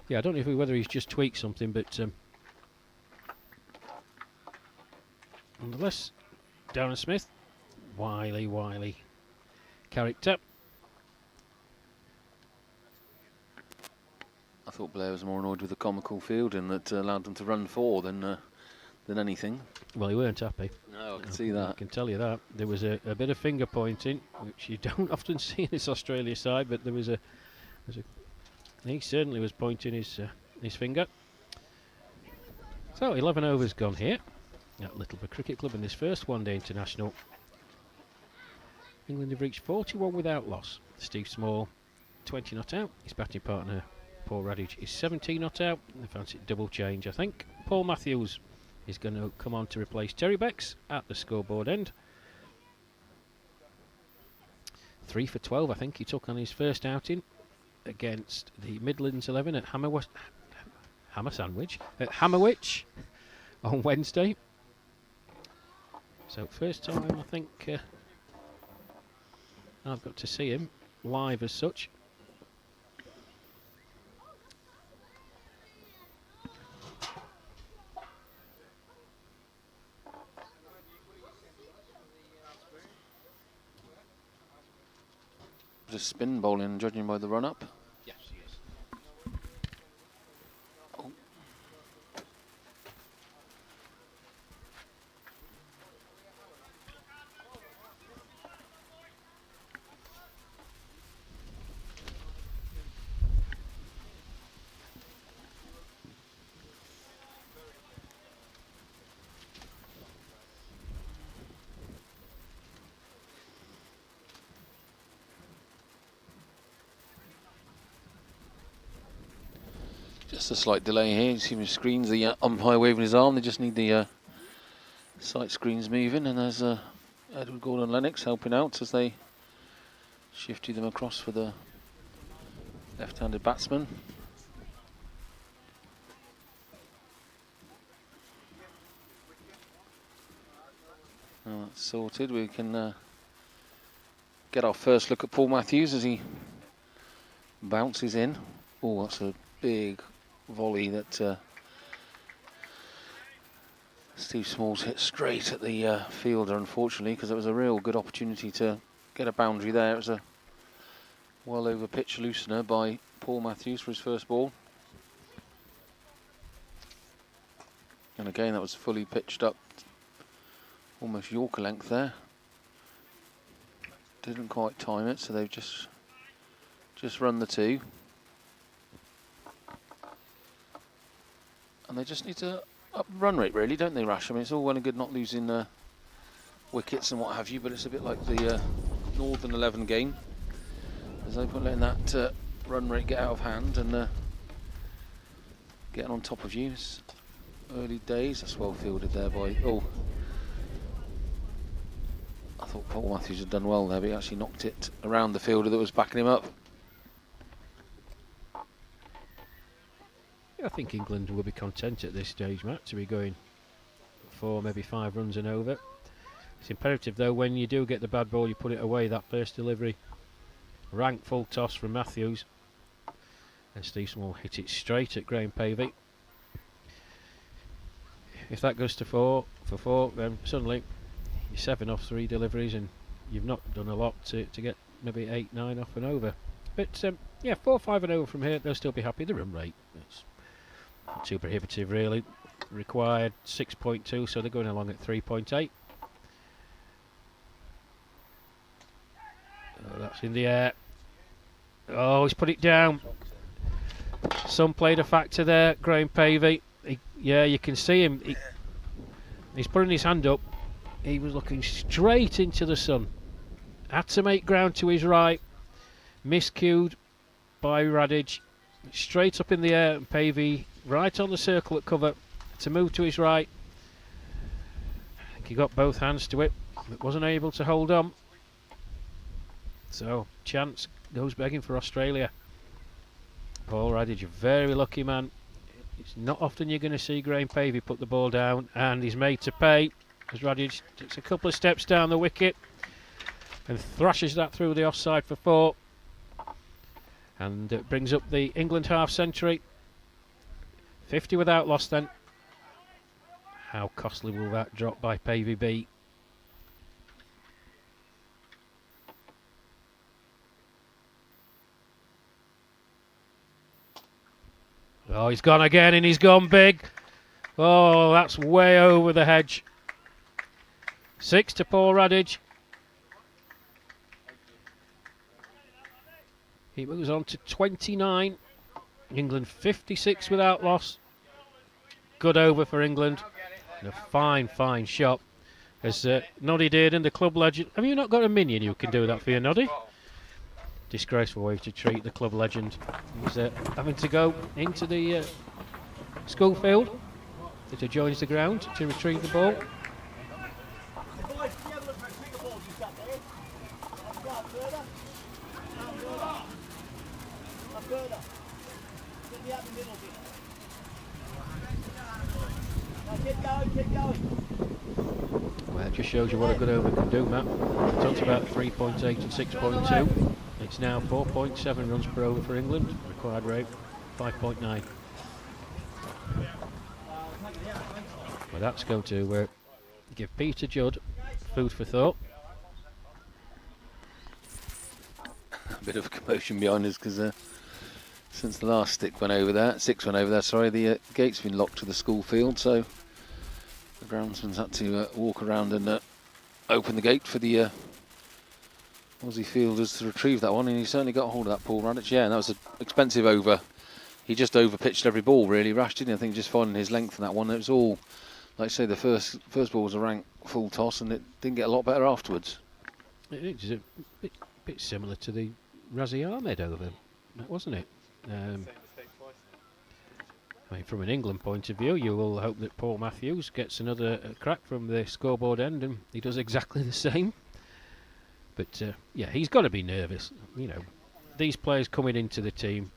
Yeah, I don't know whether he's just tweaked something, but nonetheless, Darren Smith, wily character. I thought Blair was more annoyed with the comical fielding that allowed them to run 4 than anything. Well, he weren't happy. No, I can see that. I can tell you that. There was a bit of finger pointing, which you don't often see in this Australia side, but there was he certainly was pointing his finger. So 11 overs gone here at Littleborough Cricket Club in this first one-day international. England have reached 41 without loss. Steve Small, 20 not out. His batting partner, Paul Radich, is 17 not out. They fancy double change, I think. Paul Matthews is going to come on to replace Terry Becks at the scoreboard end. 3 for 12, I think he took on his first outing against the Midlands 11 at Hammerwich on Wednesday. So first time I think I've got to see him live as such. Just spin bowling, judging by the run up. Yes, yes. Oh. Just a slight delay here. You see my screens, the umpire waving his arm. They just need the sight screens moving, and there's Edward Gordon-Lennox helping out as they shifted them across for the left-handed batsman. Now that's sorted. We can get our first look at Paul Matthews as he bounces in. Oh, that's a big volley that Steve Smalls hit straight at the fielder, unfortunately, because it was a real good opportunity to get a boundary there. It was a well over pitch loosener by Paul Matthews for his first ball. And again, that was fully pitched up, almost Yorker length there. Didn't quite time it, so they've just run the 2. And they just need to up run rate, really, don't they, Rash? I mean, it's all well and good not losing wickets and what have you, but it's a bit like the Northern 11 game. There's no point letting that run rate get out of hand and getting on top of you. It's early days. That's well fielded there by... Oh. I thought Paul Matthews had done well there, but he actually knocked it around the fielder that was backing him up. I think England will be content at this stage, Matt, to be going 4, maybe 5 runs and over. It's imperative, though, when you do get the bad ball, you put it away. That first delivery, rank full toss from Matthews, and Steve Small hit it straight at Graham Pavey. If that goes to 4 for 4, then suddenly you're 7 off 3 deliveries, and you've not done a lot to get maybe 8, 9 off and over. But yeah, 4, 5 and over from here, they'll still be happy. The run rate, it's not too prohibitive, really. Required 6.2, so they're going along at 3.8. Oh, that's in the air. Oh, he's put it down. Sun played a factor there, Graham Pavey. Yeah, you can see him. He's putting his hand up. He was looking straight into the sun. Had to make ground to his right. Miscued by Radich. Straight up in the air, and Pavey right on the circle at cover to move to his right. I think he got both hands to it, but wasn't able to hold on. So chance goes begging for Australia. Paul Radage, a very lucky man. It's not often you're going to see Graham Pavey put the ball down, and he's made to pay as Radage takes a couple of steps down the wicket and thrashes that through the offside for 4, and it brings up the England half century. 50 without loss then. How costly will that drop by Pavey be? Oh, he's gone again, and he's gone big. Oh, that's way over the hedge. 6 to Paul Radage. He moves on to 29. England 56 without loss. Good over for England. And a fine, fine shot. As Noddy did, and the club legend. Have you not got a minion who can do that for you, Noddy? Disgraceful way to treat the club legend. He's having to go into the school field as he joins the ground to retrieve the ball. Well, it just shows you what a good over can do, Matt. We talked about 3.8 and 6.2. It's now 4.7 runs per over for England. Required rate 5.9. Well, that's going to give Peter Judd food for thought. A bit of a commotion behind us because since the last six went over there, the gate's been locked to the school field, so the groundsman's had to walk around and open the gate for the Aussie fielders to retrieve that one, and he certainly got a hold of that Paul Radage. Yeah, and that was an expensive over. He just over-pitched every ball, really, Rash, didn't he? I think just finding his length in that one. It was all, like I say, the first ball was a rank full toss, and it didn't get a lot better afterwards. It was a bit similar to the Razi Ahmed over, wasn't it? I mean, from an England point of view, you will hope that Paul Matthews gets another crack from the scoreboard end, and he does exactly the same. But yeah, he's got to be nervous. You know, these players coming into the team,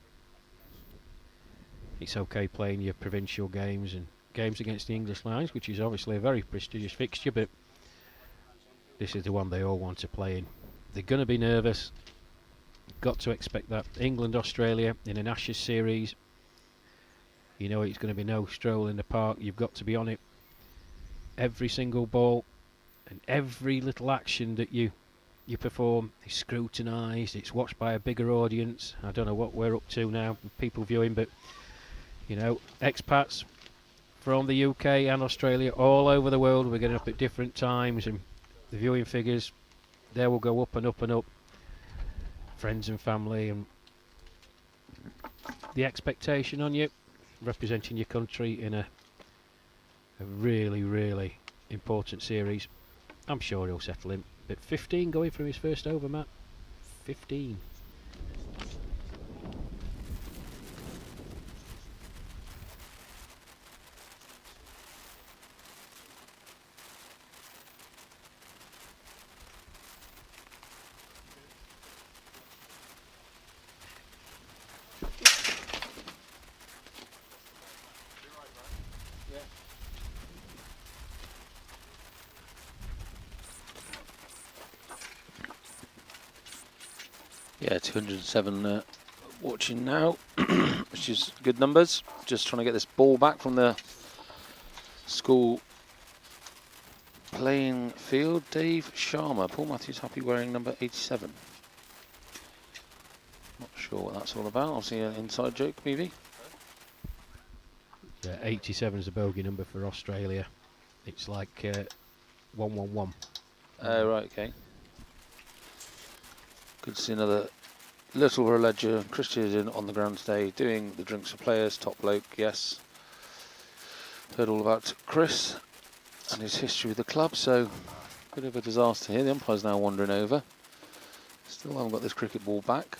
it's okay playing your provincial games and games against the English Lions, which is obviously a very prestigious fixture, but this is the one they all want to play in. They're going to be nervous. Got to expect that. England, Australia in an Ashes series. You know it's going to be no stroll in the park. You've got to be on it. Every single ball and every little action that you perform is scrutinised. It's watched by a bigger audience. I don't know what we're up to now, people viewing, but you know, expats from the UK and Australia, all over the world. We're getting up at different times, and the viewing figures, they will go up and up and up. Friends and family, and the expectation on you, representing your country in a really, really important series. I'm sure he'll settle in. But 15 going from his first over, Matt. 15. Yeah, 207 watching now, which is good numbers. Just trying to get this ball back from the school playing field. Dave Sharma, Paul Matthews happy wearing number 87. Not sure what that's all about. Obviously an inside joke, maybe. Yeah, 87 is a bogey number for Australia. It's like 111. Oh, right, okay. Good to see another Littleborough ledger. Christian on the ground today doing the drinks for players. Top bloke, yes. Heard all about Chris and his history with the club, so bit of a disaster here. The umpire's now wandering over. Still haven't got this cricket ball back.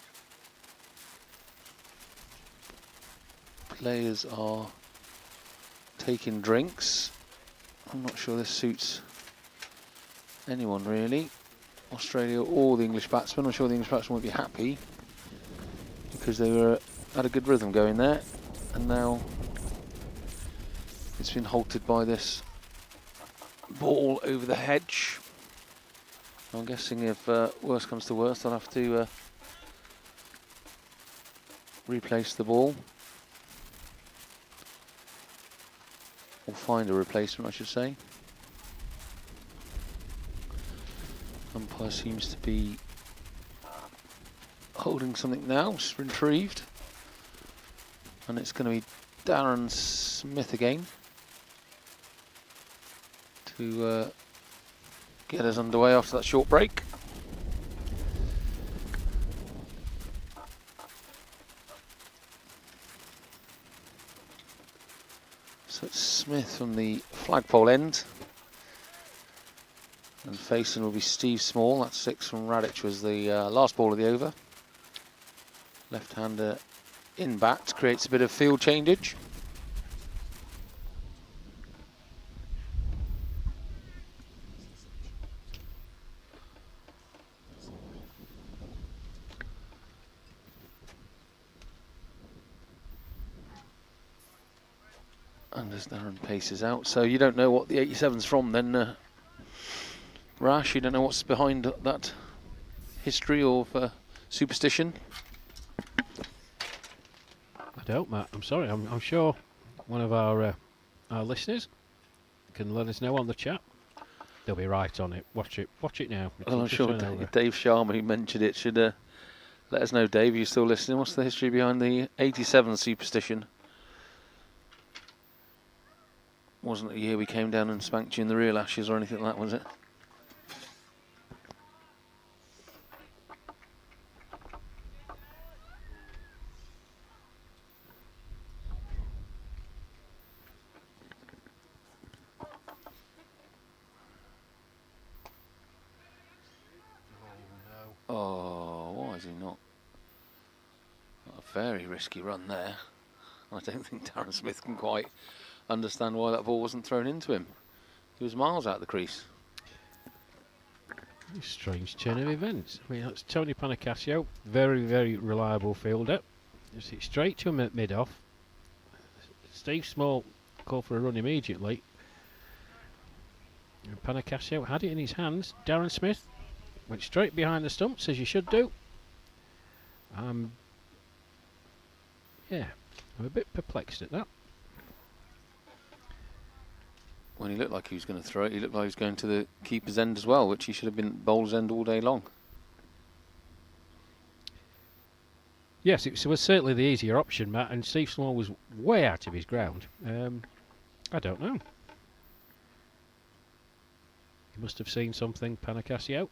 Players are taking drinks. I'm not sure this suits anyone really. Australia or the English batsmen. I'm sure the English batsmen won't be happy because they had a good rhythm going there, and now it's been halted by this ball over the hedge. I'm guessing if worst comes to worst, I'll have to replace the ball, or find a replacement, I should say. Umpire seems to be holding something now, it's retrieved, and it's going to be Darren Smith again to get us underway after that short break. So it's Smith from the flagpole end, and facing will be Steve Small. That's 6 from Radic, was the last ball of the over. Left-hander in bat, creates a bit of field changeage. And as Darren paces out, so you don't know what the 87's from then, Rash, you don't know what's behind that history of superstition? I don't, Matt. I'm sorry. I'm sure one of our listeners can let us know on the chat. They'll be right on it. Watch it now. Well, I'm sure Dave Sharma, who mentioned it, should let us know. Dave, are you still listening? What's the history behind the 87 superstition? Wasn't it the year we came down and spanked you in the real Ashes or anything like that, was it? Oh, why is he not? A very risky run there. I don't think Darren Smith can quite understand why that ball wasn't thrown into him. He was miles out of the crease. Strange turn of events. I mean, that's Tony Panacasio, very, very reliable fielder. Just hit straight to him at mid-off. Steve Small called for a run immediately. And Panacasio had it in his hands. Darren Smith went straight behind the stumps, as you should do. Yeah, I'm a bit perplexed at that. When he looked like he was going to throw it, he looked like he was going to the keeper's end as well, which he should have been bowler's end all day long. Yes, it was certainly the easier option, Matt, and Steve Small was way out of his ground. I don't know. He must have seen something, Panacasio.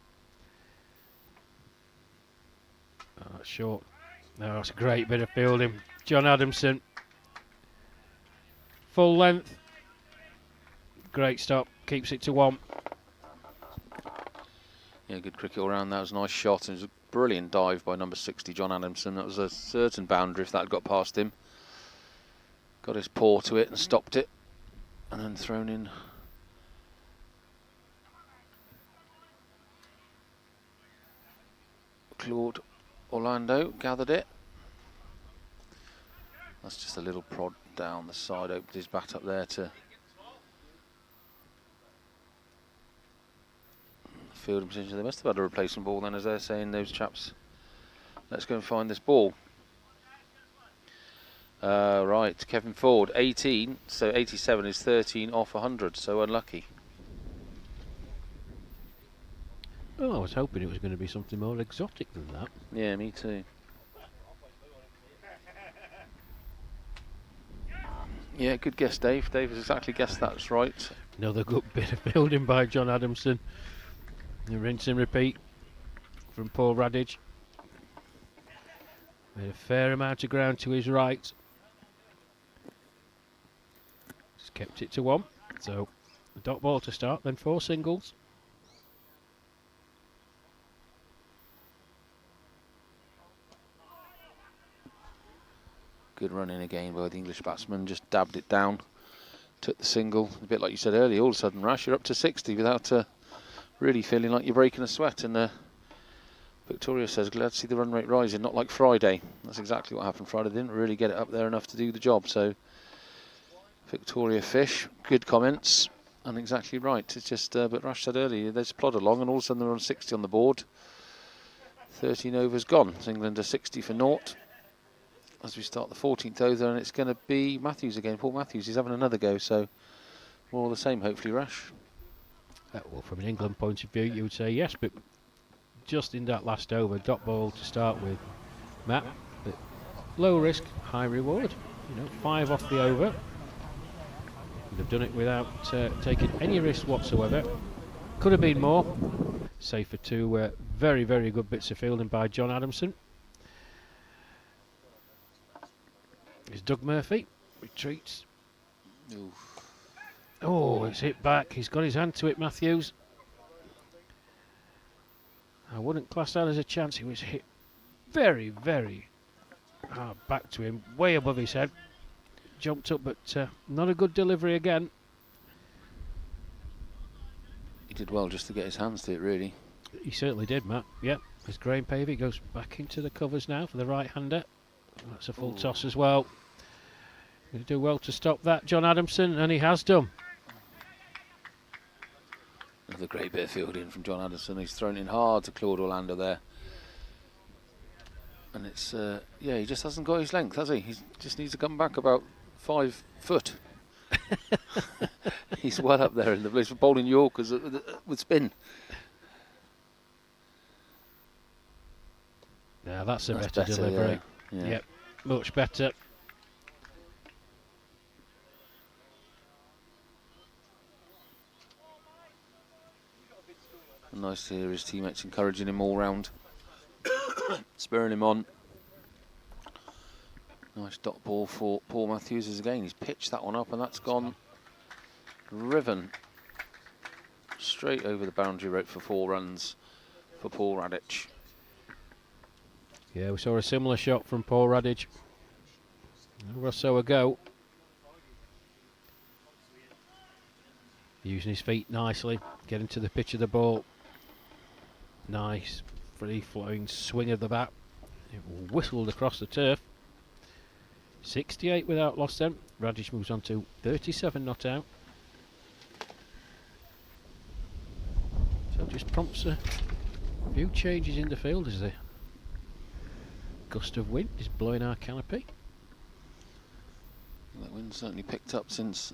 That's short. No, it's a great bit of fielding. John Adamson. Full length. Great stop. Keeps it to 1. Yeah, good cricket all round. That was a nice shot. It was a brilliant dive by number 60, John Adamson. That was a certain boundary if that had got past him. Got his paw to it and stopped it. And then thrown in. Claude Orlando gathered it. That's just a little prod down the side. Opened his bat up there to field position. They must have had a replacement ball then, as they're saying, those chaps. Let's go and find this ball. Right, Kevin Ford, 18. So 87 is 13 off 100. So unlucky. Oh, I was hoping it was going to be something more exotic than that. Yeah, me too. Yeah, good guess, Dave. Dave has exactly guessed that's right. Another good bit of fielding by John Adamson. The rinse and repeat from Paul Radic. Made a fair amount of ground to his right. Just kept it to 1. So a dot ball to start, then 4 singles. Good run in again by the English batsman, just dabbed it down, took the single. A bit like you said earlier, all of a sudden, Rash, you're up to 60 without Really feeling like you're breaking a sweat. And Victoria says, glad to see the run rate rising, not like Friday. That's exactly what happened Friday. They didn't really get it up there enough to do the job. So Victoria Fish, good comments, and exactly right. It's just, but Rash said earlier, they just plod along and all of a sudden they're on 60 on the board. 13 overs gone. So England are 60 for naught. As we start the 14th over, and it's going to be Matthews again. Paul Matthews, he's having another go, so more of the same, hopefully, Rash. Well, from an England point of view, you would say yes, but just in that last over, dot ball to start with, Matt. But low risk, high reward. 5 off the over. They've done it without taking any risk whatsoever. Could have been more. Save for 2 very, very good bits of fielding by John Adamson. It's Doug Murphy. Retreats. Oof. Oh, it's hit back. He's got his hand to it, Matthews. I wouldn't class that as a chance. He was hit very, very hard back to him, way above his head. Jumped up, but not a good delivery again. He did well just to get his hands to it, really. He certainly did, Matt. Yep. As Graham Pavey goes back into the covers now for the right-hander. That's a full toss as well. He'll do well to stop that, John Adamson, and he has done. Another great bit of fielding from John Adamson. He's thrown in hard to Claude Orlando there. And it's, yeah, he just hasn't got his length, has he? He just needs to come back about 5 foot. He's well up there in the place for bowling Yorkers with spin. Now that's a better delivery. Yeah. Yep, much better. Nice to hear his teammates encouraging him all round, spurring him on. Nice dot ball for Paul Matthews as again he's pitched that one up and that's gone riven straight over the boundary rope for 4 runs for Paul Radich. Yeah, we saw a similar shot from Paul Radich or so ago. Using his feet nicely, getting to the pitch of the ball. Nice free-flowing swing of the bat. It whistled across the turf. 68 without loss then. Radich moves on to 37 not out. So it just prompts a few changes in the field as the gust of wind is blowing our canopy. That wind certainly picked up since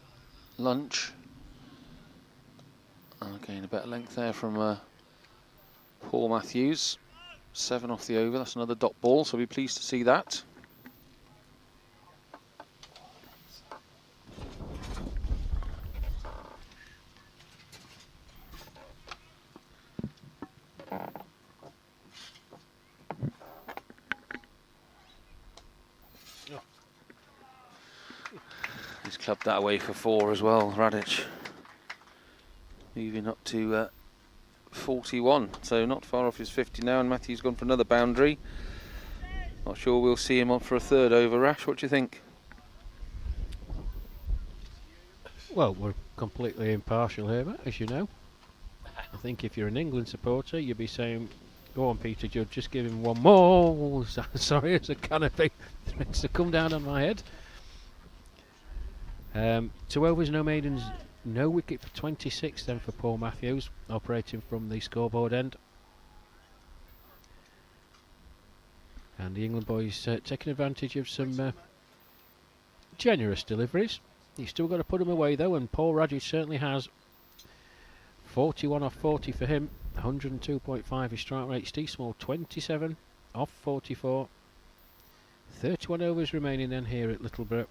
lunch. Again, a better length there from Paul Matthews. 7 off the over, that's another dot ball, so we'll be pleased to see that. He's clubbed that away for 4 as well, Radich. Moving up to 41, so not far off his 50 now, and Matthew's gone for another boundary. Not sure we'll see him on for a 3rd over. Rash, what do you think? Well, we're completely impartial here, Matt, as you know. I think if you're an England supporter, you'd be saying, go on, Peter Judd, just give him one more. Sorry, it's a canopy threats to come down on my head. 2 overs, no maidens, no wicket for 26 then for Paul Matthews, operating from the scoreboard end. And the England boys taking advantage of some generous deliveries. You've still got to put them away though, and Paul Radich certainly has. 41 off 40 for him, 102.5 his strike rate. Steve Small 27 off 44. 31 overs remaining then here at Littleborough.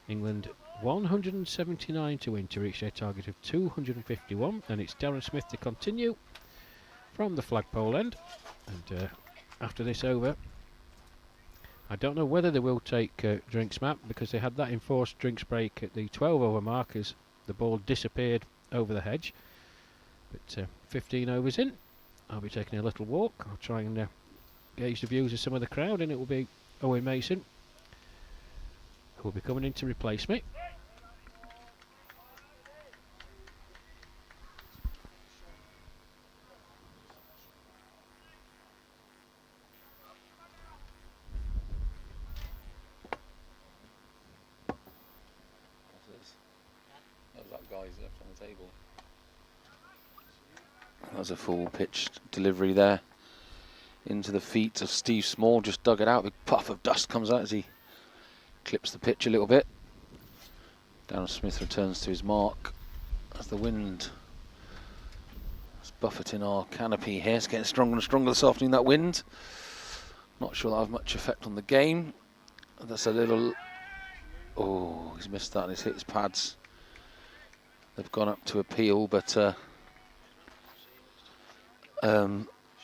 England 179 to win to reach their target of 251, and it's Darren Smith to continue from the flagpole end. And after this over, I don't know whether they will take drinks, Matt, because they had that enforced drinks break at the 12 over mark as the ball disappeared over the hedge. But 15 overs in, I'll be taking a little walk. I'll try and gauge the views of some of the crowd, and it will be Owen Mason who will be coming in to replace me. table. That was a full pitched delivery there into the feet of Steve Small. Just dug it out. A big puff of dust comes out as he clips the pitch a little bit. Darren Smith returns to his mark as the wind is buffeting our canopy here. It's getting stronger and stronger this afternoon, that wind. Not sure that'll have much effect on the game. That's a little... Oh, he's missed that and he's hit his pads. They've gone up to appeal, but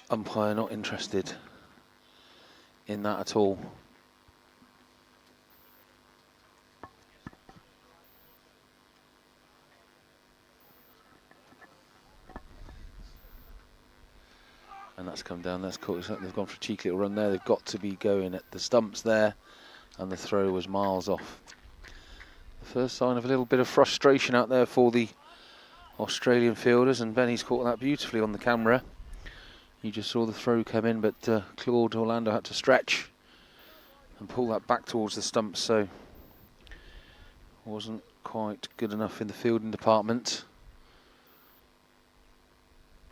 umpire not interested in that at all. And that's come down, that's caught. They've gone for a cheeky little run there. They've got to be going at the stumps there, and the throw was miles off. The first sign of a little bit of frustration out there for the Australian fielders, and Benny's caught that beautifully on the camera. You just saw the throw come in, but Claude Orlando had to stretch and pull that back towards the stumps, so wasn't quite good enough in the fielding department.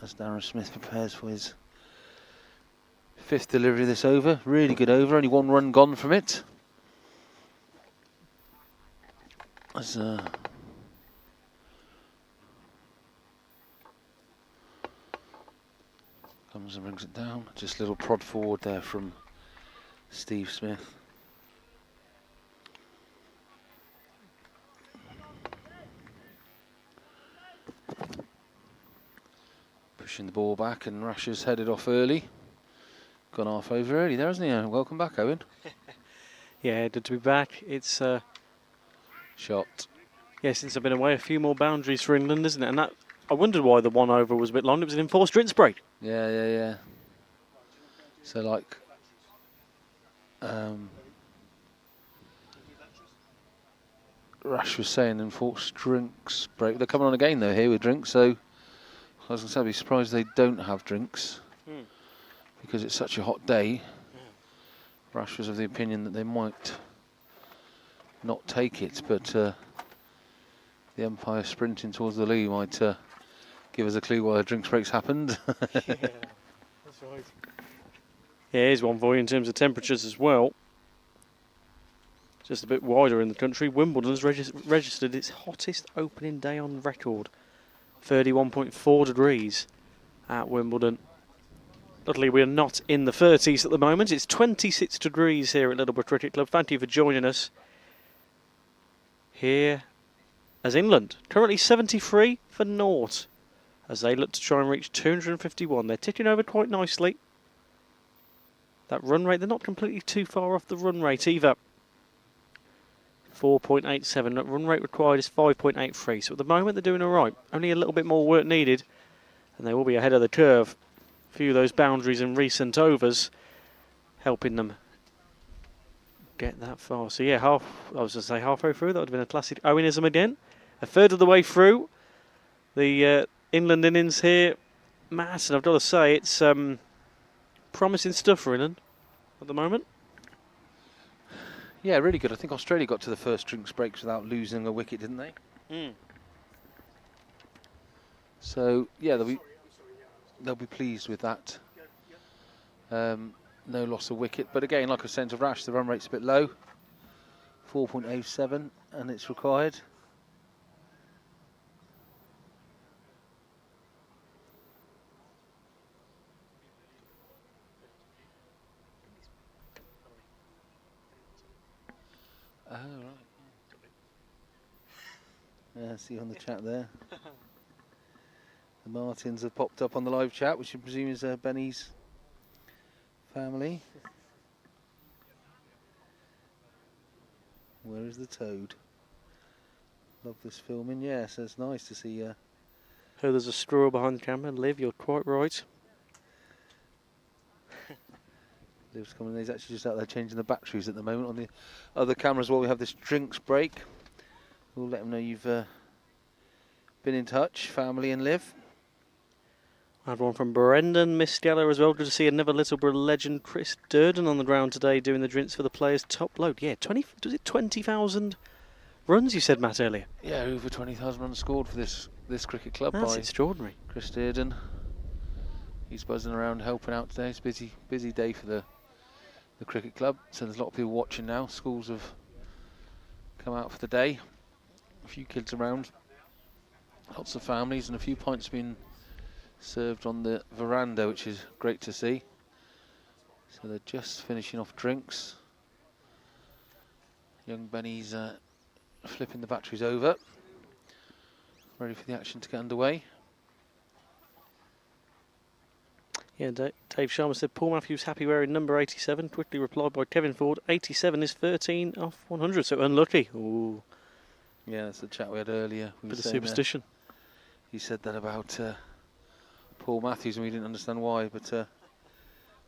As Darren Smith prepares for his 5th delivery of this over. Really good over, only 1 run gone from it. As comes and brings it down. Just a little prod forward there from Steve Smith. Pushing the ball back, and Rasher's headed off early. Gone half over early there, hasn't he? Welcome back, Owen. Yeah, good to be back. It's shot. Yeah, since I've been away, a few more boundaries for England, isn't it? And that, I wondered why the 1 over was a bit long. It was an enforced drinks break. Yeah. So like, Rash was saying, enforced drinks break. They're coming on again though here with drinks, so I was going to say, I'd be surprised they don't have drinks because it's such a hot day. Rash was of the opinion that they might not take it, but the umpire sprinting towards the loo might give us a clue why the drinks breaks happened. Yeah, that's right. Yeah, here's one for you in terms of temperatures as well. Just a bit wider in the country. Wimbledon's registered its hottest opening day on record. 31.4 degrees at Wimbledon. Luckily, we are not in the 30s at the moment. It's 26 degrees here at Littleborough Cricket Club. Thank you for joining us here as England. Currently 73 for naught as they look to try and reach 251. They're ticking over quite nicely. That run rate, they're not completely too far off the run rate either. 4.87. That run rate required is 5.83. So at the moment, they're doing all right. Only a little bit more work needed, and they will be ahead of the curve. A few of those boundaries in recent overs helping them get that far. So yeah, I was going to say halfway through, that would have been a classic Owenism again. A third of the way through the England innings here. Matt, and I've got to say, it's promising stuff for England at the moment. Yeah, really good. I think Australia got to the first drinks breaks without losing a wicket, didn't they? So yeah, they'll be pleased with that. No loss of wicket, but again, like I said to Rash, the run rate's a bit low. 4.07, and it's required. Oh, right. Yeah, see on the chat there. The Martins have popped up on the live chat, which I presume is Benny's family. Where is the toad? Love this filming. Yes, it's nice to see. Oh, there's a straw behind the camera. Liv, you're quite right. Liv's coming. He's actually just out there changing the batteries at the moment on the other cameras while we have this drinks break. We'll let them know you've been in touch, family and Liv. I had one from Brendan Miscala as well. Good to see another Littleborough legend, Chris Durden, on the ground today doing the drinks for the players. Top load. Yeah, 20,000 runs, you said, Matt, earlier? Yeah, over 20,000 runs scored for this this cricket club That's by extraordinary. Chris Dearden. He's buzzing around helping out today. It's a busy day for the cricket club. So there's a lot of people watching now. Schools have come out for the day. A few kids around. Lots of families and a few pints being served on the veranda, which is great to see. So they're just finishing off drinks. Young Benny's flipping the batteries over. Ready for the action to get underway. Yeah, Dave Sharma said Paul Matthews happy wearing number 87. Quickly replied by Kevin Ford. 87 is 13 off 100, so unlucky. Ooh, Yeah, that's the chat we had earlier. We bit of were saying, superstition. he said that about Paul Matthews and we didn't understand why, but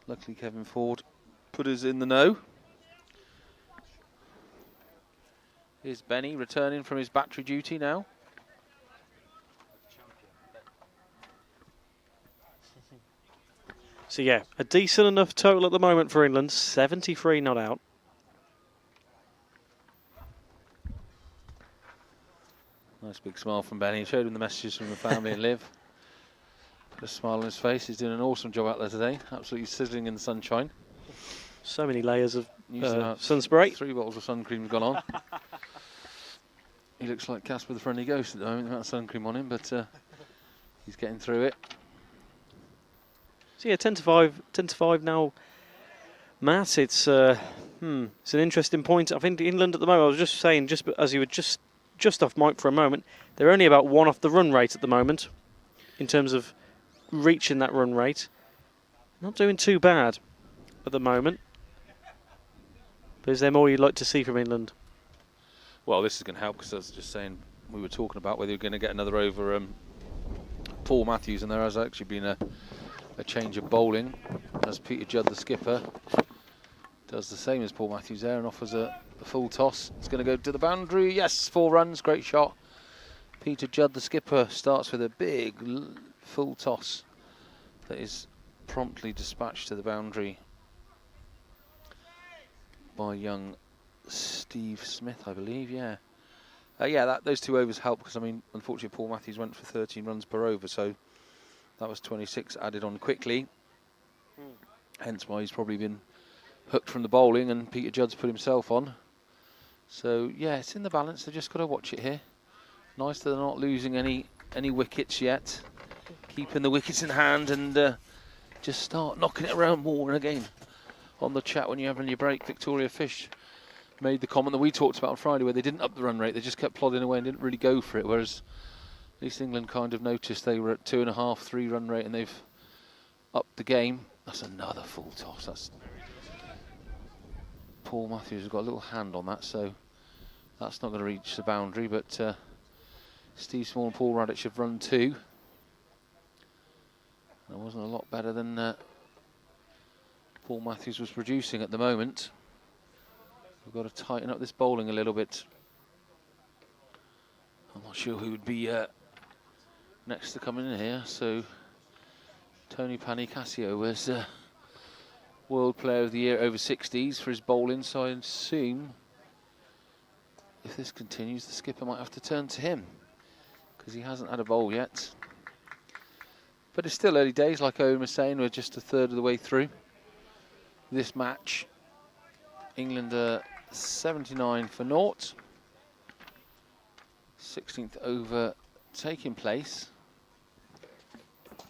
luckily Kevin Ford put us in the know. Here's Benny returning from his battery duty now. So yeah, a decent enough total at the moment for England. 73 not out. Nice big smile from Benny. Showed him the messages from the family and Liv. Put a smile on his face. He's doing an awesome job out there today. Absolutely sizzling in the sunshine. So many layers of Using about sun spray. 3 bottles of sun cream have gone on. He looks like Casper the Friendly Ghost at the moment, the amount of sun cream on him, but he's getting through it. So yeah, 10 to 5 now. Matt, it's an interesting point. I think England at the moment, I was just saying, just as you were just off mic for a moment, they're only about 1 off the run rate at the moment in terms of reaching that run rate. Not doing too bad at the moment. But is there more you'd like to see from England? Well, this is going to help because I was just saying, we were talking about whether you're going to get another over Paul Matthews, and there has actually been a change of bowling as Peter Judd, the skipper, does the same as Paul Matthews there and offers a full toss. It's going to go to the boundary. Yes, 4 runs, great shot. Peter Judd, the skipper, starts with a big full toss that is promptly dispatched to the boundary by young Steve Smith, I believe. Yeah, those 2 overs help because, I mean, unfortunately Paul Matthews went for 13 runs per over, so that was 26 added on quickly. Hence why he's probably been hooked from the bowling and Peter Judd's put himself on. So yeah, it's in the balance. They've just got to watch it here. Nice that they're not losing any wickets yet. Keeping the wickets in hand and just start knocking it around more. And again, on the chat when you're having your break, Victoria Fish made the comment that we talked about on Friday where they didn't up the run rate. They just kept plodding away and didn't really go for it. Whereas at least England kind of noticed they were at 2.5, 3 run rate and they've upped the game. That's another full toss. That's Paul Matthews has got a little hand on that, so that's not going to reach the boundary. But Steve Small and Paul Radich have run 2. That wasn't a lot better than Paul Matthews was producing at the moment. We've got to tighten up this bowling a little bit. I'm not sure who would be next to come in here. So Tony Panicasio was World Player of the Year over 60s for his bowling. So I assume if this continues, the skipper might have to turn to him because he hasn't had a bowl yet. But it's still early days, like Owen was saying. We're just a third of the way through this match. England are 79 for naught. 16th over taking place.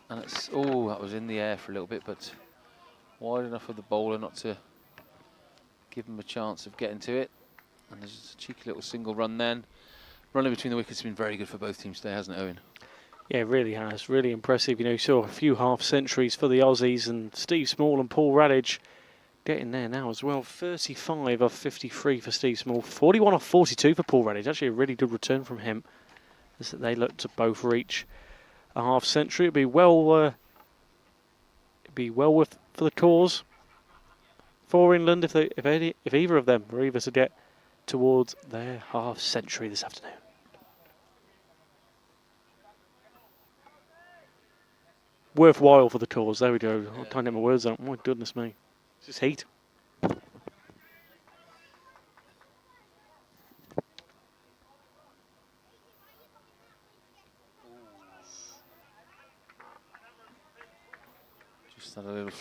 And it's, oh, that was in the air for a little bit, but wide enough of the bowler not to give him a chance of getting to it. And there's just a cheeky little single run then. Running between the wickets has been very good for both teams today, hasn't it, Owen? Yeah, it really has. Really impressive. You know, you saw a few half centuries for the Aussies and Steve Small and Paul Radich getting there now as well. 35 off 53 for Steve Small. 41 off 42 for Paul Radich. Actually a really good return from him as they look to both reach a half century. It'd be well worth for the cause for England if either of them were able to get towards their half century this afternoon. Worthwhile for the cause. There we go. I can't get my words out. My goodness me. It's just heat.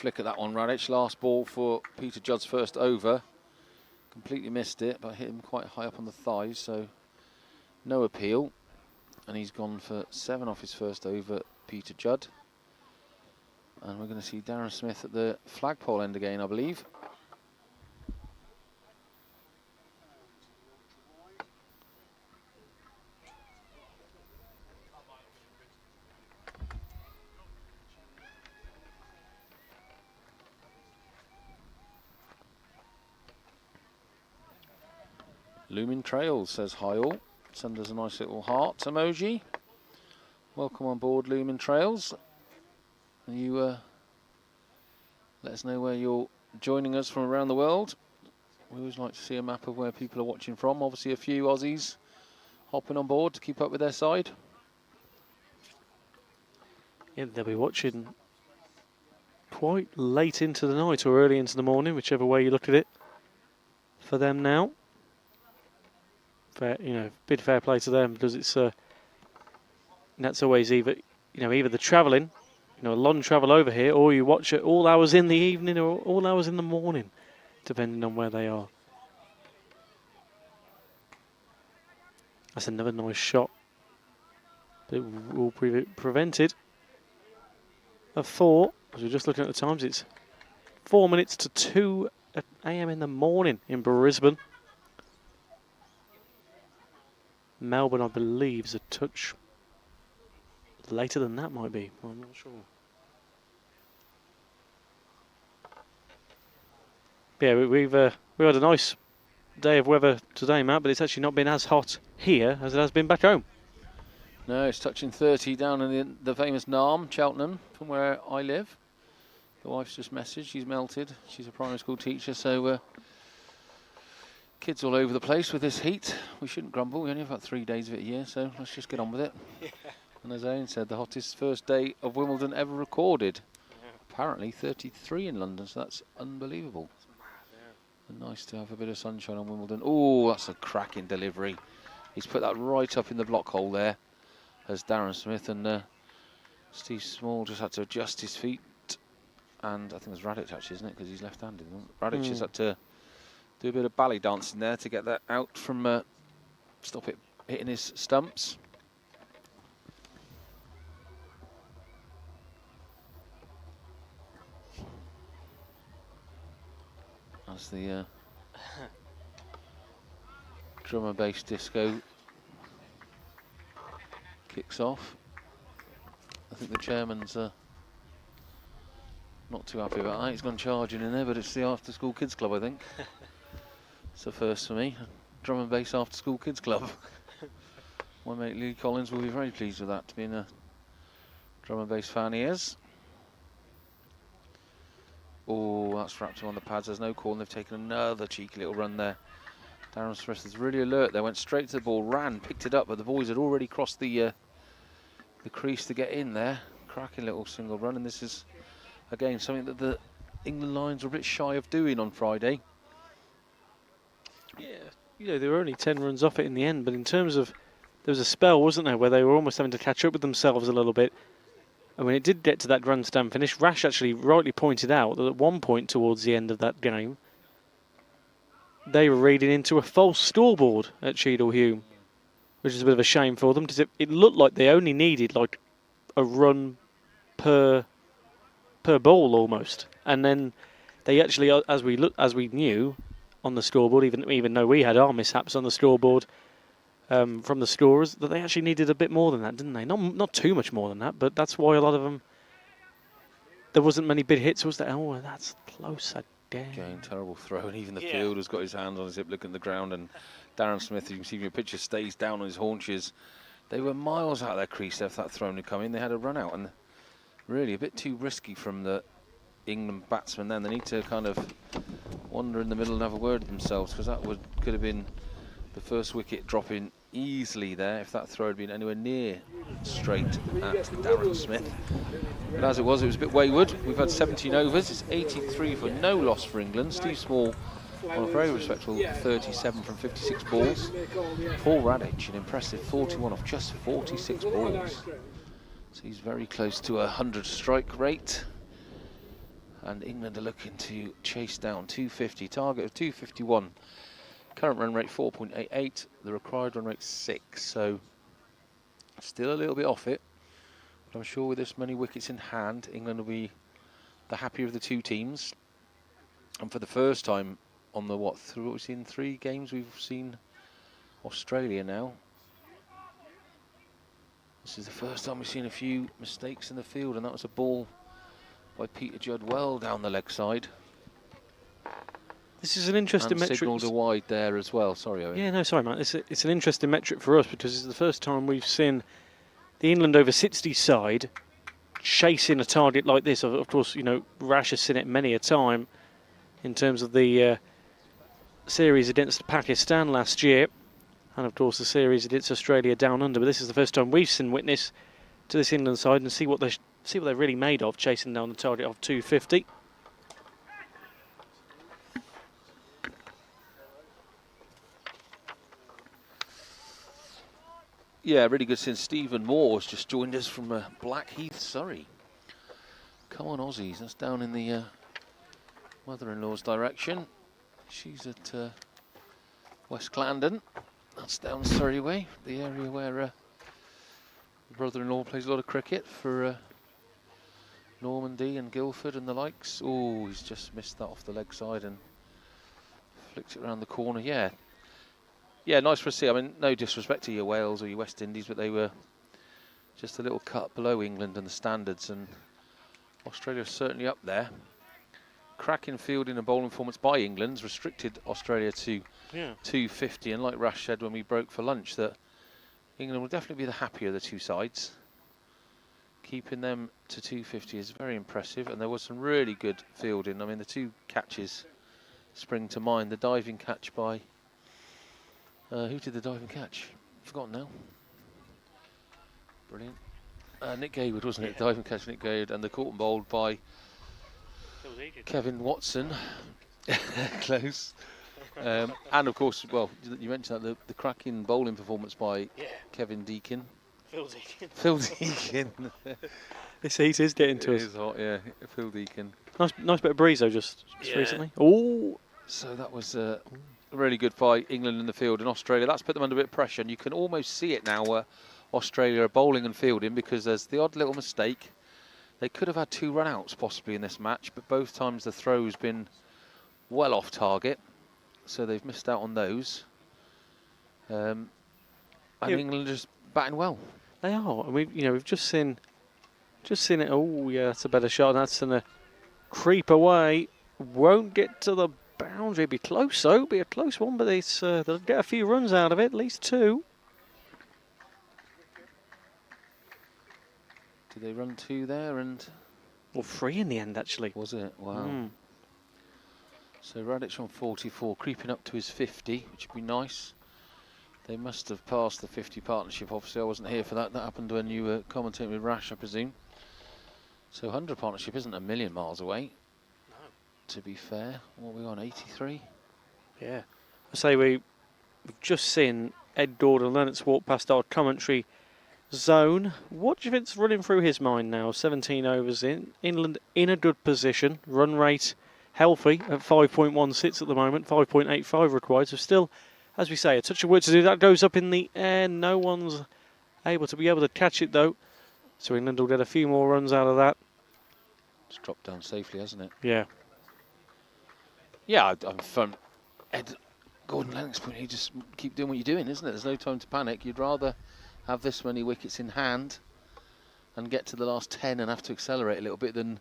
flick at that one, Radic. Last ball for Peter Judd's first over. Completely missed it, but hit him quite high up on the thighs, so no appeal. And he's gone for 7 off his first over, Peter Judd. And we're going to see Darren Smith at the flagpole end again, I believe. Looming Trails, says hi all. Send us a nice little heart emoji. Welcome on board, Looming Trails. You let us know where you're joining us from around the world. We always like to see a map of where people are watching from. Obviously a few Aussies hopping on board to keep up with their side. Yeah, they'll be watching quite late into the night or early into the morning, whichever way you look at it. For them now, fair, bit fair play to them, because it's that's always either the travelling, a long travel over here, or you watch it all hours in the evening or all hours in the morning, depending on where they are. That's another nice shot, but it will prevent it. A 4, as we're just looking at the times, it's 4 minutes to 2 a.m. in the morning in Brisbane. Melbourne, I believe, is a touch later than that, might be. I'm not sure. Yeah, we've had a nice day of weather today, Matt, but it's actually not been as hot here as it has been back home. No, it's touching 30 down in the famous Narm, Cheltenham, from where I live. The wife's just messaged, she's melted. She's a primary school teacher, so kids all over the place with this heat. We shouldn't grumble, we only have about 3 days of it a year, so let's just get on with it. Yeah. And as Owen said, the hottest first day of Wimbledon ever recorded. Yeah. Apparently 33 in London, so that's unbelievable. That's mad, yeah. And nice to have a bit of sunshine on Wimbledon. Oh, that's a cracking delivery. He's put that right up in the block hole there, as Darren Smith, and Steve Small just had to adjust his feet. And I think it was Radic actually, isn't it? Because he's left-handed. Radic just had to do a bit of ballet dancing there to get that out from stop it hitting his stumps. As the drum and bass disco kicks off. I think the chairman's not too happy about that. He's gone charging in there, but it's the After School Kids Club, I think. It's a first for me. Drum and bass After School Kids Club. My mate Lee Collins will be very pleased with that, being a drum and bass fan he is. Oh, that's wrapped him on the pads. There's no call, and they've taken another cheeky little run there. Darren Smith is really alert. They went straight to the ball, ran, picked it up, but the boys had already crossed the crease to get in there. Cracking little single run, and this is again something that the England Lions were a bit shy of doing on Friday. Yeah, they were only 10 runs off it in the end, but in terms of, there was a spell, wasn't there, where they were almost having to catch up with themselves a little bit. And when it did get to that grandstand finish, Rash actually rightly pointed out that at one point towards the end of that game, they were reading into a false scoreboard at Cheadle Hulme, which is a bit of a shame for them, because it looked like they only needed like a run per ball almost, and then they actually, as we knew on the scoreboard, even though we had our mishaps on the scoreboard from the scorers, that they actually needed a bit more than that, didn't they? Not too much more than that, but that's why a lot of them, there wasn't many big hits, was there? Oh, that's close again. Again, terrible throw, and even the fielder's got his hands on his hip looking at the ground, and Darren Smith, you can see from your picture, stays down on his haunches. They were miles out of their crease if that throw had come in. They had a run out, and really a bit too risky from the England batsmen then. They need to kind of wander in the middle and have a word with themselves, because that could have been the first wicket dropping easily there if that throw had been anywhere near straight at Darren Smith. But as it was a bit wayward. We've had 17 overs. It's 83 for no loss for England. Steve Small on a very respectable 37 from 56 balls. Paul Radic, an impressive 41 off just 46 balls. So he's very close to a 100 strike rate. And England are looking to chase down 250, target of 251. Current run rate 4.88, the required run rate 6, so still a little bit off it. But I'm sure with this many wickets in hand, England will be the happier of the two teams. And for the first time on the we've seen 3 games, we've seen Australia now. This is the first time we've seen a few mistakes in the field, and that was a ball by Peter Judd well down the leg side. This is an interesting metric. Signalled a wide there as well. Sorry, Owen. Yeah, no, sorry, Matt. It's an interesting metric for us because it's the first time we've seen the England over 60 side chasing a target like this. Of course, you know, Rash has seen it many a time in terms of the series against Pakistan last year, and of course the series against Australia down under. But this is the first time we've seen witness to this England side and see what they're really made of, chasing down the target of 250. Yeah, really good since Stephen Moore's just joined us from Blackheath, Surrey. Come on, Aussies. That's down in the mother-in-law's direction. She's at West Clarendon. That's down Surrey way, the area where the brother-in-law plays a lot of cricket for Normandy and Guildford and the likes. Oh, he's just missed that off the leg side and flicked it around the corner. Yeah. Yeah, nice to see. I mean, no disrespect to your Wales or your West Indies, but they were just a little cut below England and the standards, and Australia's certainly up there. Cracking fielding and bowling performance by England's restricted Australia to 250, and like Rash said when we broke for lunch, that England will definitely be the happier of the two sides. Keeping them to 250 is very impressive, and there was some really good fielding. I mean, the 2 catches spring to mind. The diving catch by... who did the diving catch? Forgotten now. Brilliant. Nick Gaywood, wasn't it? Diving catch, Nick Gaywood, and the caught and bowled by Kevin Watson. Close. And of course, well, you mentioned that the cracking bowling performance by Kevin Deakin. Phil Deakin. This heat is getting to us. It is hot, yeah. Phil Deakin. Nice bit of breeze though, just recently. Oh, so that was really good by England in the field, and Australia. That's put them under a bit of pressure, and you can almost see it now. Australia are bowling and fielding because there's the odd little mistake. They could have had 2 run-outs possibly in this match, but both times the throw's been well off target, so they've missed out on those. And England are just batting well. They are, and we've just seen it. Oh yeah, that's a better shot. That's gonna creep away. Won't get to the boundary. Be close though. Be a close one, but they'll get a few runs out of it, at least 2. Did they run 2 there and? Well, 3 in the end actually. Was it? Wow. So Radic on 44, creeping up to his 50, which would be nice. They must have passed the 50 partnership. Obviously, I wasn't here for that. That happened when you were commentating with Rash, I presume. So 100 partnership isn't a million miles away. No. To be fair, what are we on, 83? Yeah. I say we've just seen Ed Gordon Lennox walk past our commentary zone. What do you think's running through his mind now? 17 overs in. England in a good position. Run rate healthy at 5.16 at the moment. 5.85 required. So still, as we say, a touch of work to do. That goes up in the air. No one's able to catch it though. So England will get a few more runs out of that. It's dropped down safely, hasn't it? Yeah. Yeah, I'm from Ed Gordon Lennox point. You just keep doing what you're doing, isn't it? There's no time to panic. You'd rather have this many wickets in hand and get to the last 10 and have to accelerate a little bit than,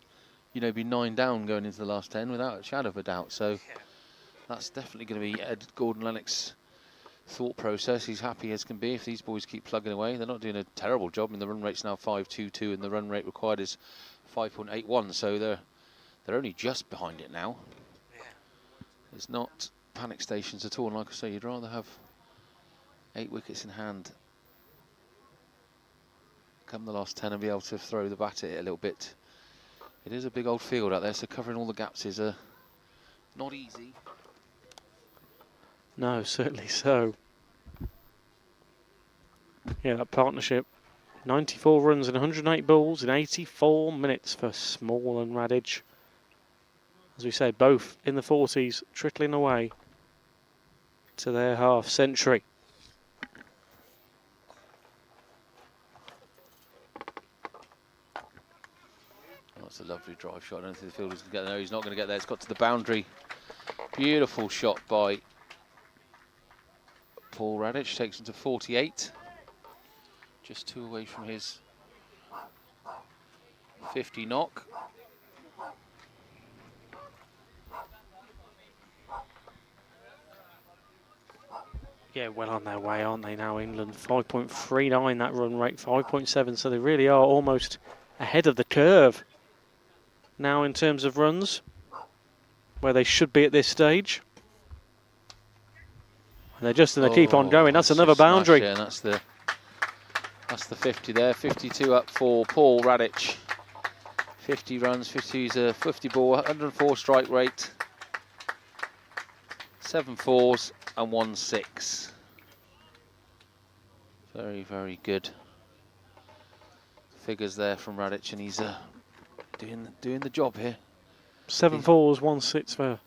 be 9 down going into the last 10 without a shadow of a doubt. So that's definitely going to be Ed Gordon Lennox's thought process. He's happy as can be if these boys keep plugging away. They're not doing a terrible job. I mean, the run rate's now 5.22 and the run rate required is 5.81. So they're only just behind it now. It's not panic stations at all. And like I say, you'd rather have 8 wickets in hand come the last 10 and be able to throw the bat at it a little bit. It is a big old field out there, so covering all the gaps is not easy. No, certainly so. Yeah, that partnership. 94 runs and 108 balls in 84 minutes for Small and Radic. As we said, both in the 40s, trickling away to their half century. That's a lovely drive shot. I don't think the fielder's going to get there. No, he's not going to get there. It's got to the boundary. Beautiful shot by Paul Radic. Takes him to 48. Just 2 away from his 50 knock. Yeah, well on their way, aren't they now, England? 5.39 that run rate, 5.7, so they really are almost ahead of the curve now in terms of runs, where they should be at this stage. And they're just going to keep on going. That's another boundary. Yeah, that's the 50 there. 52 up for Paul Radic. 50 runs, 50's a 50 ball, 104 strike rate, 7 fours and 1 6. Very, very good figures there from Radic, and he's doing the job here. 7 fours, 1 6 for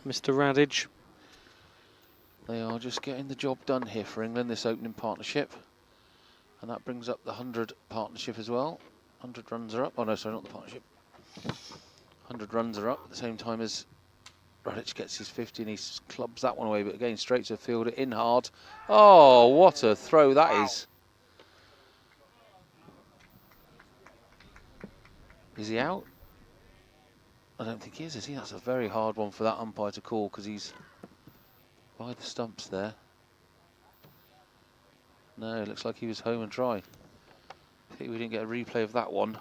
Mr. Radic. They are just getting the job done here for England, this opening partnership. And that brings up the 100 partnership as well. 100 runs are up. Oh no, sorry, not the partnership. 100 runs are up at the same time as Radic gets his 50 and he clubs that one away. But again, straight to the fielder, in hard. Oh, what a throw that is. Is he out? I don't think he is he? That's a very hard one for that umpire to call because he's by the stumps there. No, it looks like he was home and dry. I think we didn't get a replay of that one.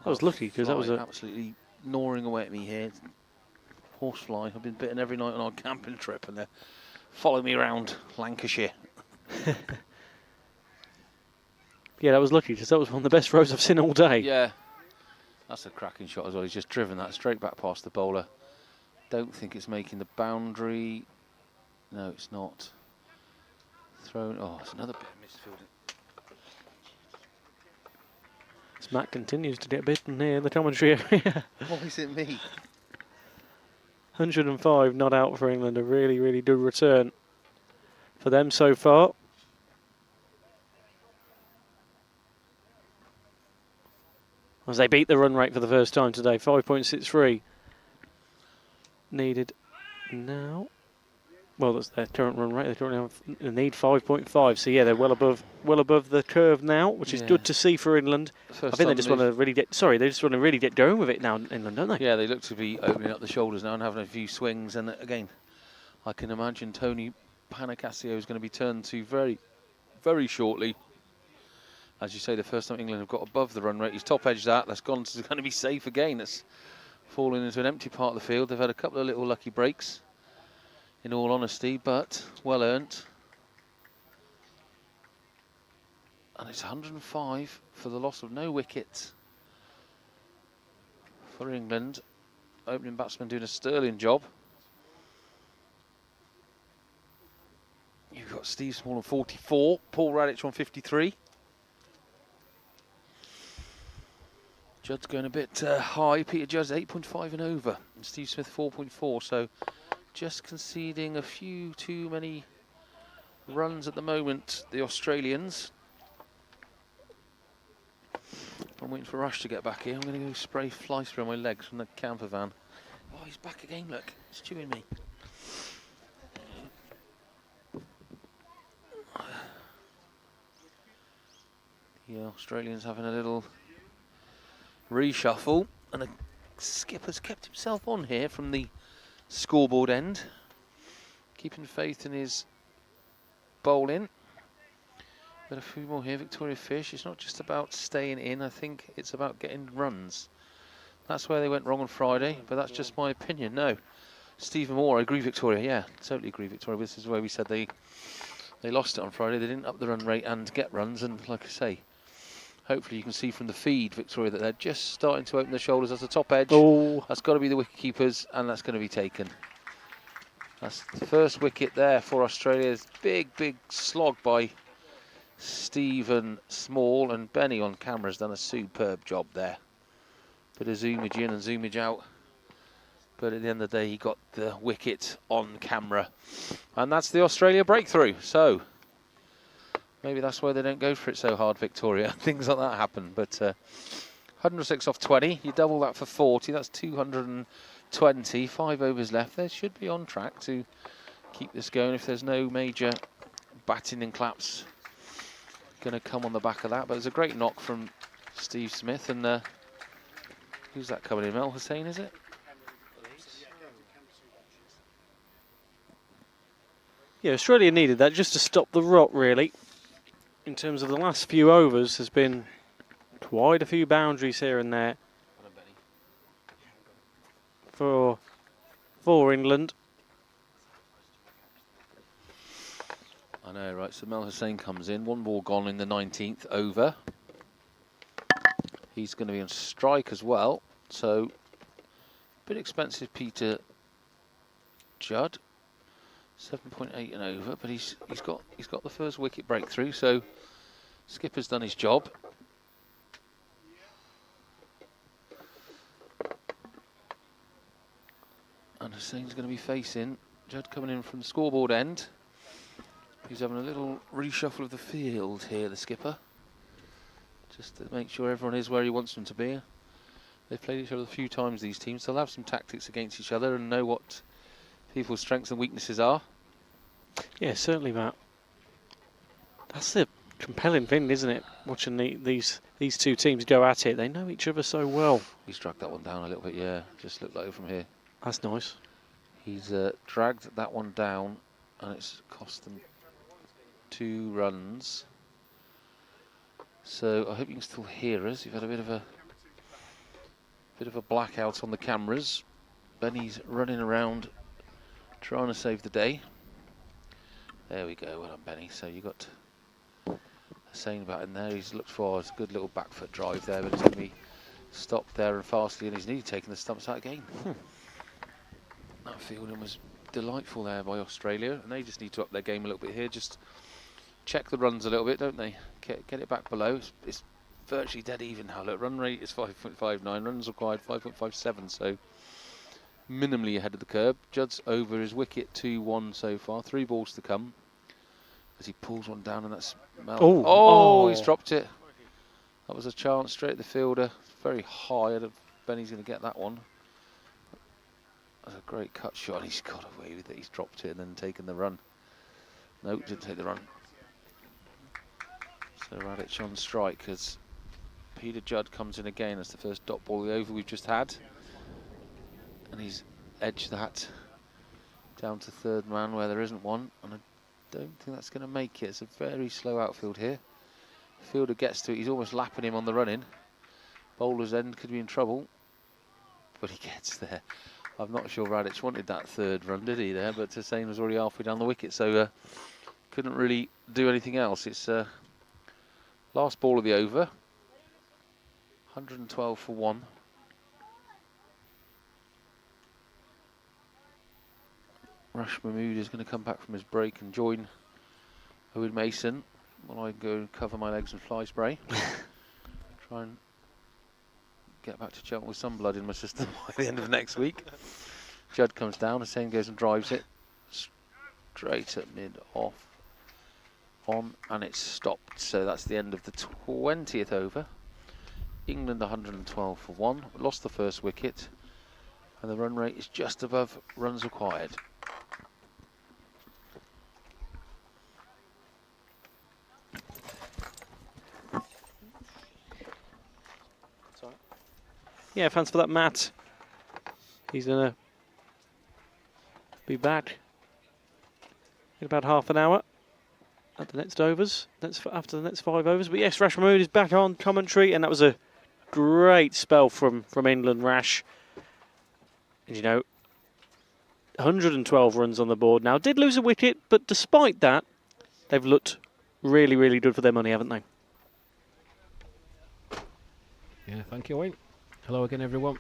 That was lucky because that was absolutely gnawing away at me here. Horsefly. I've been bitten every night on our camping trip, and they're following me around Lancashire. Yeah, that was lucky because that was one of the best throws I've seen all day. Yeah, that's a cracking shot as well. He's just driven that straight back past the bowler. Don't think it's making the boundary. No, it's not. Thrown. Oh, it's another bit of misfielding. As Matt continues to get bitten here in the commentary area. Why is it me? 105 not out for England. A really, really good return for them so far. As they beat the run rate for the first time today, 5.63 needed now. Well, that's their current run rate. They currently need 5.5. So yeah, they're well above the curve now, which is good to see for England. I think they just want to really get. Sorry, they just want to really get going with it now, England, don't they? Yeah, they look to be opening up the shoulders now and having a few swings. And again, I can imagine Tony Panicasio is going to be turned to very, very shortly. As you say, the first time England have got above the run rate, he's top edged that. That's gone to going to be safe again. That's fallen into an empty part of the field. They've had a couple of little lucky breaks, in all honesty, but well earned. And it's 105 for the loss of no wickets for England. Opening batsman doing a sterling job. You've got Steve Small on 44, Paul Radic on 53. Judd's going a bit high. Peter Judd's 8.5 and over, and Steve Smith 4.4. So just conceding a few too many runs at the moment, the Australians. I'm waiting for Rush to get back here. I'm going to go spray fly spray on my legs from the camper van. Oh, he's back again, look. He's chewing me. The Australians having a little reshuffle, and the skipper's kept himself on here from the scoreboard end, keeping faith in his bowling. Got a few more here, Victoria Fish. It's not just about staying in, I think it's about getting runs. That's where they went wrong on Friday, but that's just my opinion. No, Stephen Moore, I agree, Victoria. Yeah, totally agree, Victoria. This is where we said they lost it on Friday. They didn't up the run rate and get runs, and like I say, hopefully you can see from the feed, Victoria, that they're just starting to open their shoulders. That's the top edge. Oh. That's got to be the wicket keepers, and that's going to be taken. That's the first wicket there for Australia's big, big slog by Stephen Small, and Benny on camera has done a superb job there. Bit of zoomage in and zoomage out. But at the end of the day, he got the wicket on camera. And that's the Australia breakthrough. So maybe that's why they don't go for it so hard, Victoria. Things like that happen. But 106 off 20. You double that for 40. That's 220. 5 overs left. They should be on track to keep this going if there's no major batting and claps going to come on the back of that. But it's a great knock from Steve Smith. And who's that coming in? Mel Hussain, is it? Yeah, Australia needed that just to stop the rot, really. In terms of the last few overs, there's been quite a few boundaries here and there for England. I know, right? So Mel Hussain comes in. 1 ball gone in the 19th over. He's going to be on strike as well. So a bit expensive, Peter Judd. 7.8 and over, but he's got the first wicket breakthrough, so skipper's done his job. And Hussain's going to be facing Judd coming in from the scoreboard end. He's having a little reshuffle of the field here, the skipper, just to make sure everyone is where he wants them to be. They've played each other a few times, these teams. They'll have some tactics against each other and know what people's strengths and weaknesses are. Yeah, certainly, Matt. That's the compelling thing, isn't it? Watching these two teams go at it. They know each other so well. He's dragged that one down a little bit, yeah. Just looked like it from here. That's nice. He's dragged that one down, and it's cost them 2 runs. So I hope you can still hear us. You've had a bit of a blackout on the cameras. Benny's running around trying to save the day. There we go, well done, Benny. So you got Hussain about in there. He's looked for a good little back foot drive there, but it's going to be stopped there and fastly, and he's nearly taken the stumps out again. That fielding was delightful there by Australia, and they just need to up their game a little bit here. Just check the runs a little bit, don't they? Get it back below. It's virtually dead even now. Look, run rate is 5.59, runs required 5.57, so minimally ahead of the curve. Judd's over his wicket, 2-1 so far. 3 balls to come. As he pulls one down, and that's Mel. Oh, he's dropped it. That was a chance straight at the fielder. Very high. I don't Benny's going to get that one. That's a great cut shot. He's got away with it. He's dropped it and then taken the run. No, didn't take the run. So Radic on strike as Peter Judd comes in again as the first dot ball of the over we've just had. And he's edged that down to third man where there isn't one, and I don't think that's going to make it. It's a very slow outfield here. Fielder gets to it, he's almost lapping him on the run-in. Bowler's end could be in trouble, but he gets there. I'm not sure Radic wanted that third run, did he there? But Hussain was already halfway down the wicket, so couldn't really do anything else. It's last ball of the over. 112 for 1. Rash Mahmood is going to come back from his break and join Owen Mason while I go cover my legs in fly spray. Try and get back to Cheltenham with some blood in my system by the end of next week. Judd comes down, Hussain goes and drives it straight at mid-off on, and it's stopped. So that's the end of the 20th over. England 112 for 1, lost the first wicket, and the run rate is just above runs required. Yeah, thanks for that, Matt. He's going to be back in about half an hour at the next overs, after the next 5 overs. But yes, Rash Mahmood is back on commentary, and that was a great spell from England, Rash. And you know, 112 runs on the board now. Did lose a wicket, but despite that, they've looked really, really good for their money, haven't they? Yeah, thank you, Wayne. Hello again, everyone.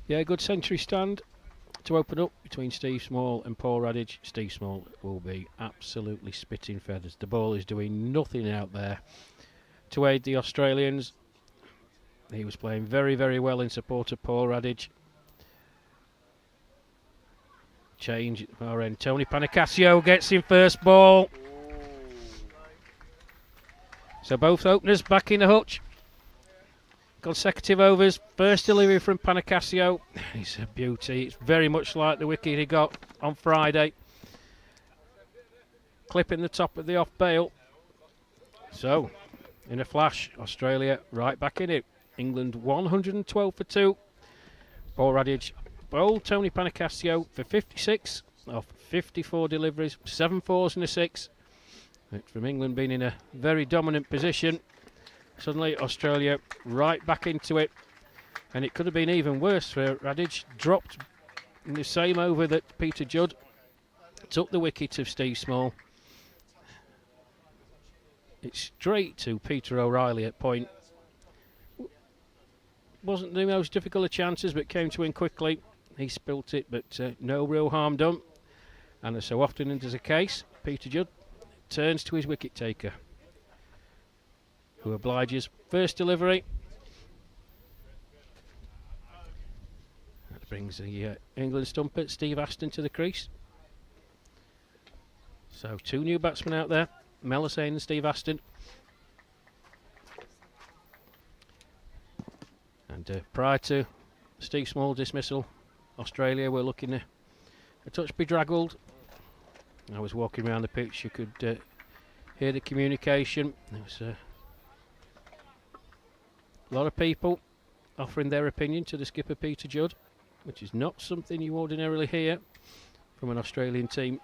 Yeah, good century stand to open up between Steve Small and Paul Radic. Steve Small will be absolutely spitting feathers. The ball is doing nothing out there to aid the Australians. He was playing very, very well in support of Paul Radage. Change at the far end. Tony Panicasio gets in first ball. So both openers back in the hutch. Consecutive overs. First delivery from Panicasio. It's a beauty. It's very much like the wicket he got on Friday. Clipping the top of the off bail. So, in a flash, Australia right back in it. England 112 for 2. Paul Radage bowled Tony Panicasio for 56 off 54 deliveries, 7 fours and a 6. From England being in a very dominant position. Suddenly Australia right back into it, and it could have been even worse for Radage. Dropped in the same over that Peter Judd took the wicket of Steve Small. It's straight to Peter O'Reilly at point. Wasn't the most difficult of chances, but came to him quickly. He spilt it, but no real harm done. And as so often is the case, Peter Judd turns to his wicket taker, who obliges. First delivery. That brings the England stumper, Steve Aston, to the crease. So 2 new batsmen out there, Melisane and Steve Aston. And prior to Steve Small's dismissal, Australia were looking a touch bedraggled. I was walking around the pitch, you could hear the communication. There was a lot of people offering their opinion to the skipper Peter Judd, which is not something you ordinarily hear from an Australian team.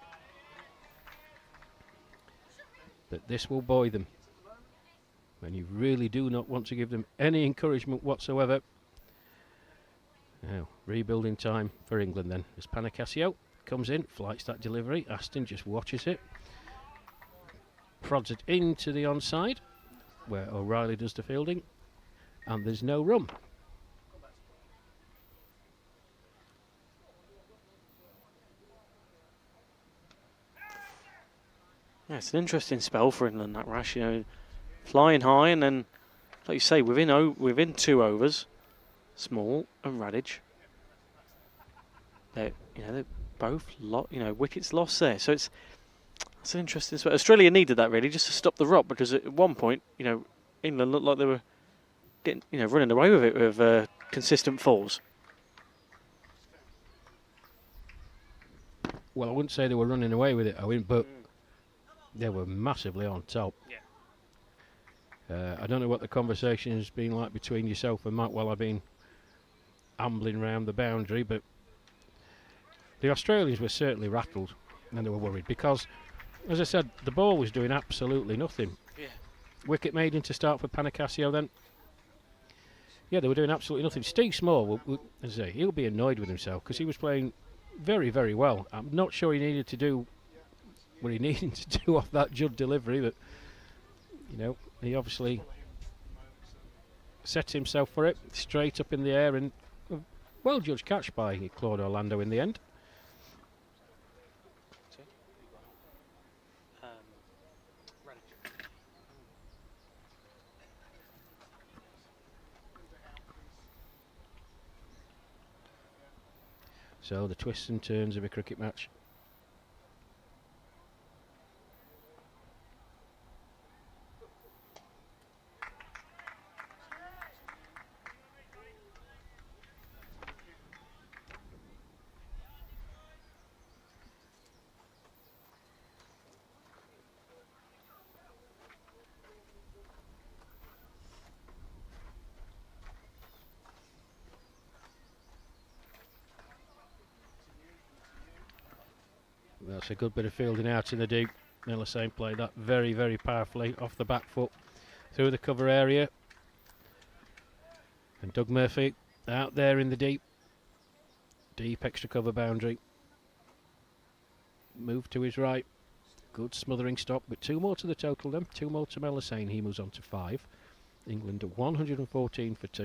But this will buoy them, and you really do not want to give them any encouragement whatsoever. Now, rebuilding time for England then, as Panicasio comes in, flights that delivery. Aston just watches it, prods it into the onside, where O'Reilly does the fielding, and there's no run. Yeah, it's an interesting spell for England, that Rash. You know, flying high, and then, like you say, within 2 overs, Small and Radage. They're both wickets lost there. So it's an interesting spell. Australia needed that really just to stop the rot, because at one point, England looked like they were getting, running away with it with consistent falls. Well, I wouldn't say they were running away with it, Owen, but they were massively on top. Yeah. I don't know what the conversation has been like between yourself and Matt while I've been ambling round the boundary, but the Australians were certainly rattled, and they were worried because, as I said, the ball was doing absolutely nothing. Yeah. Wicket made in to start for Panicasio then. Yeah, they were doing absolutely nothing. Steve Small, as I say, he'll be annoyed with himself because he was playing very, very well. I'm not sure he needed to do what he needed to do off that Judd delivery, but he obviously set himself for it, straight up in the air, and a well judged catch by Claude Orlando in the end. So the twists and turns of a cricket match. That's a good bit of fielding out in the deep. Melisane played that very, very powerfully off the back foot through the cover area. And Doug Murphy out there in the deep extra cover boundary. Move to his right. Good smothering stop, but 2 more to the total then. 2 more to Melisane. He moves on to 5. England 114 for 2.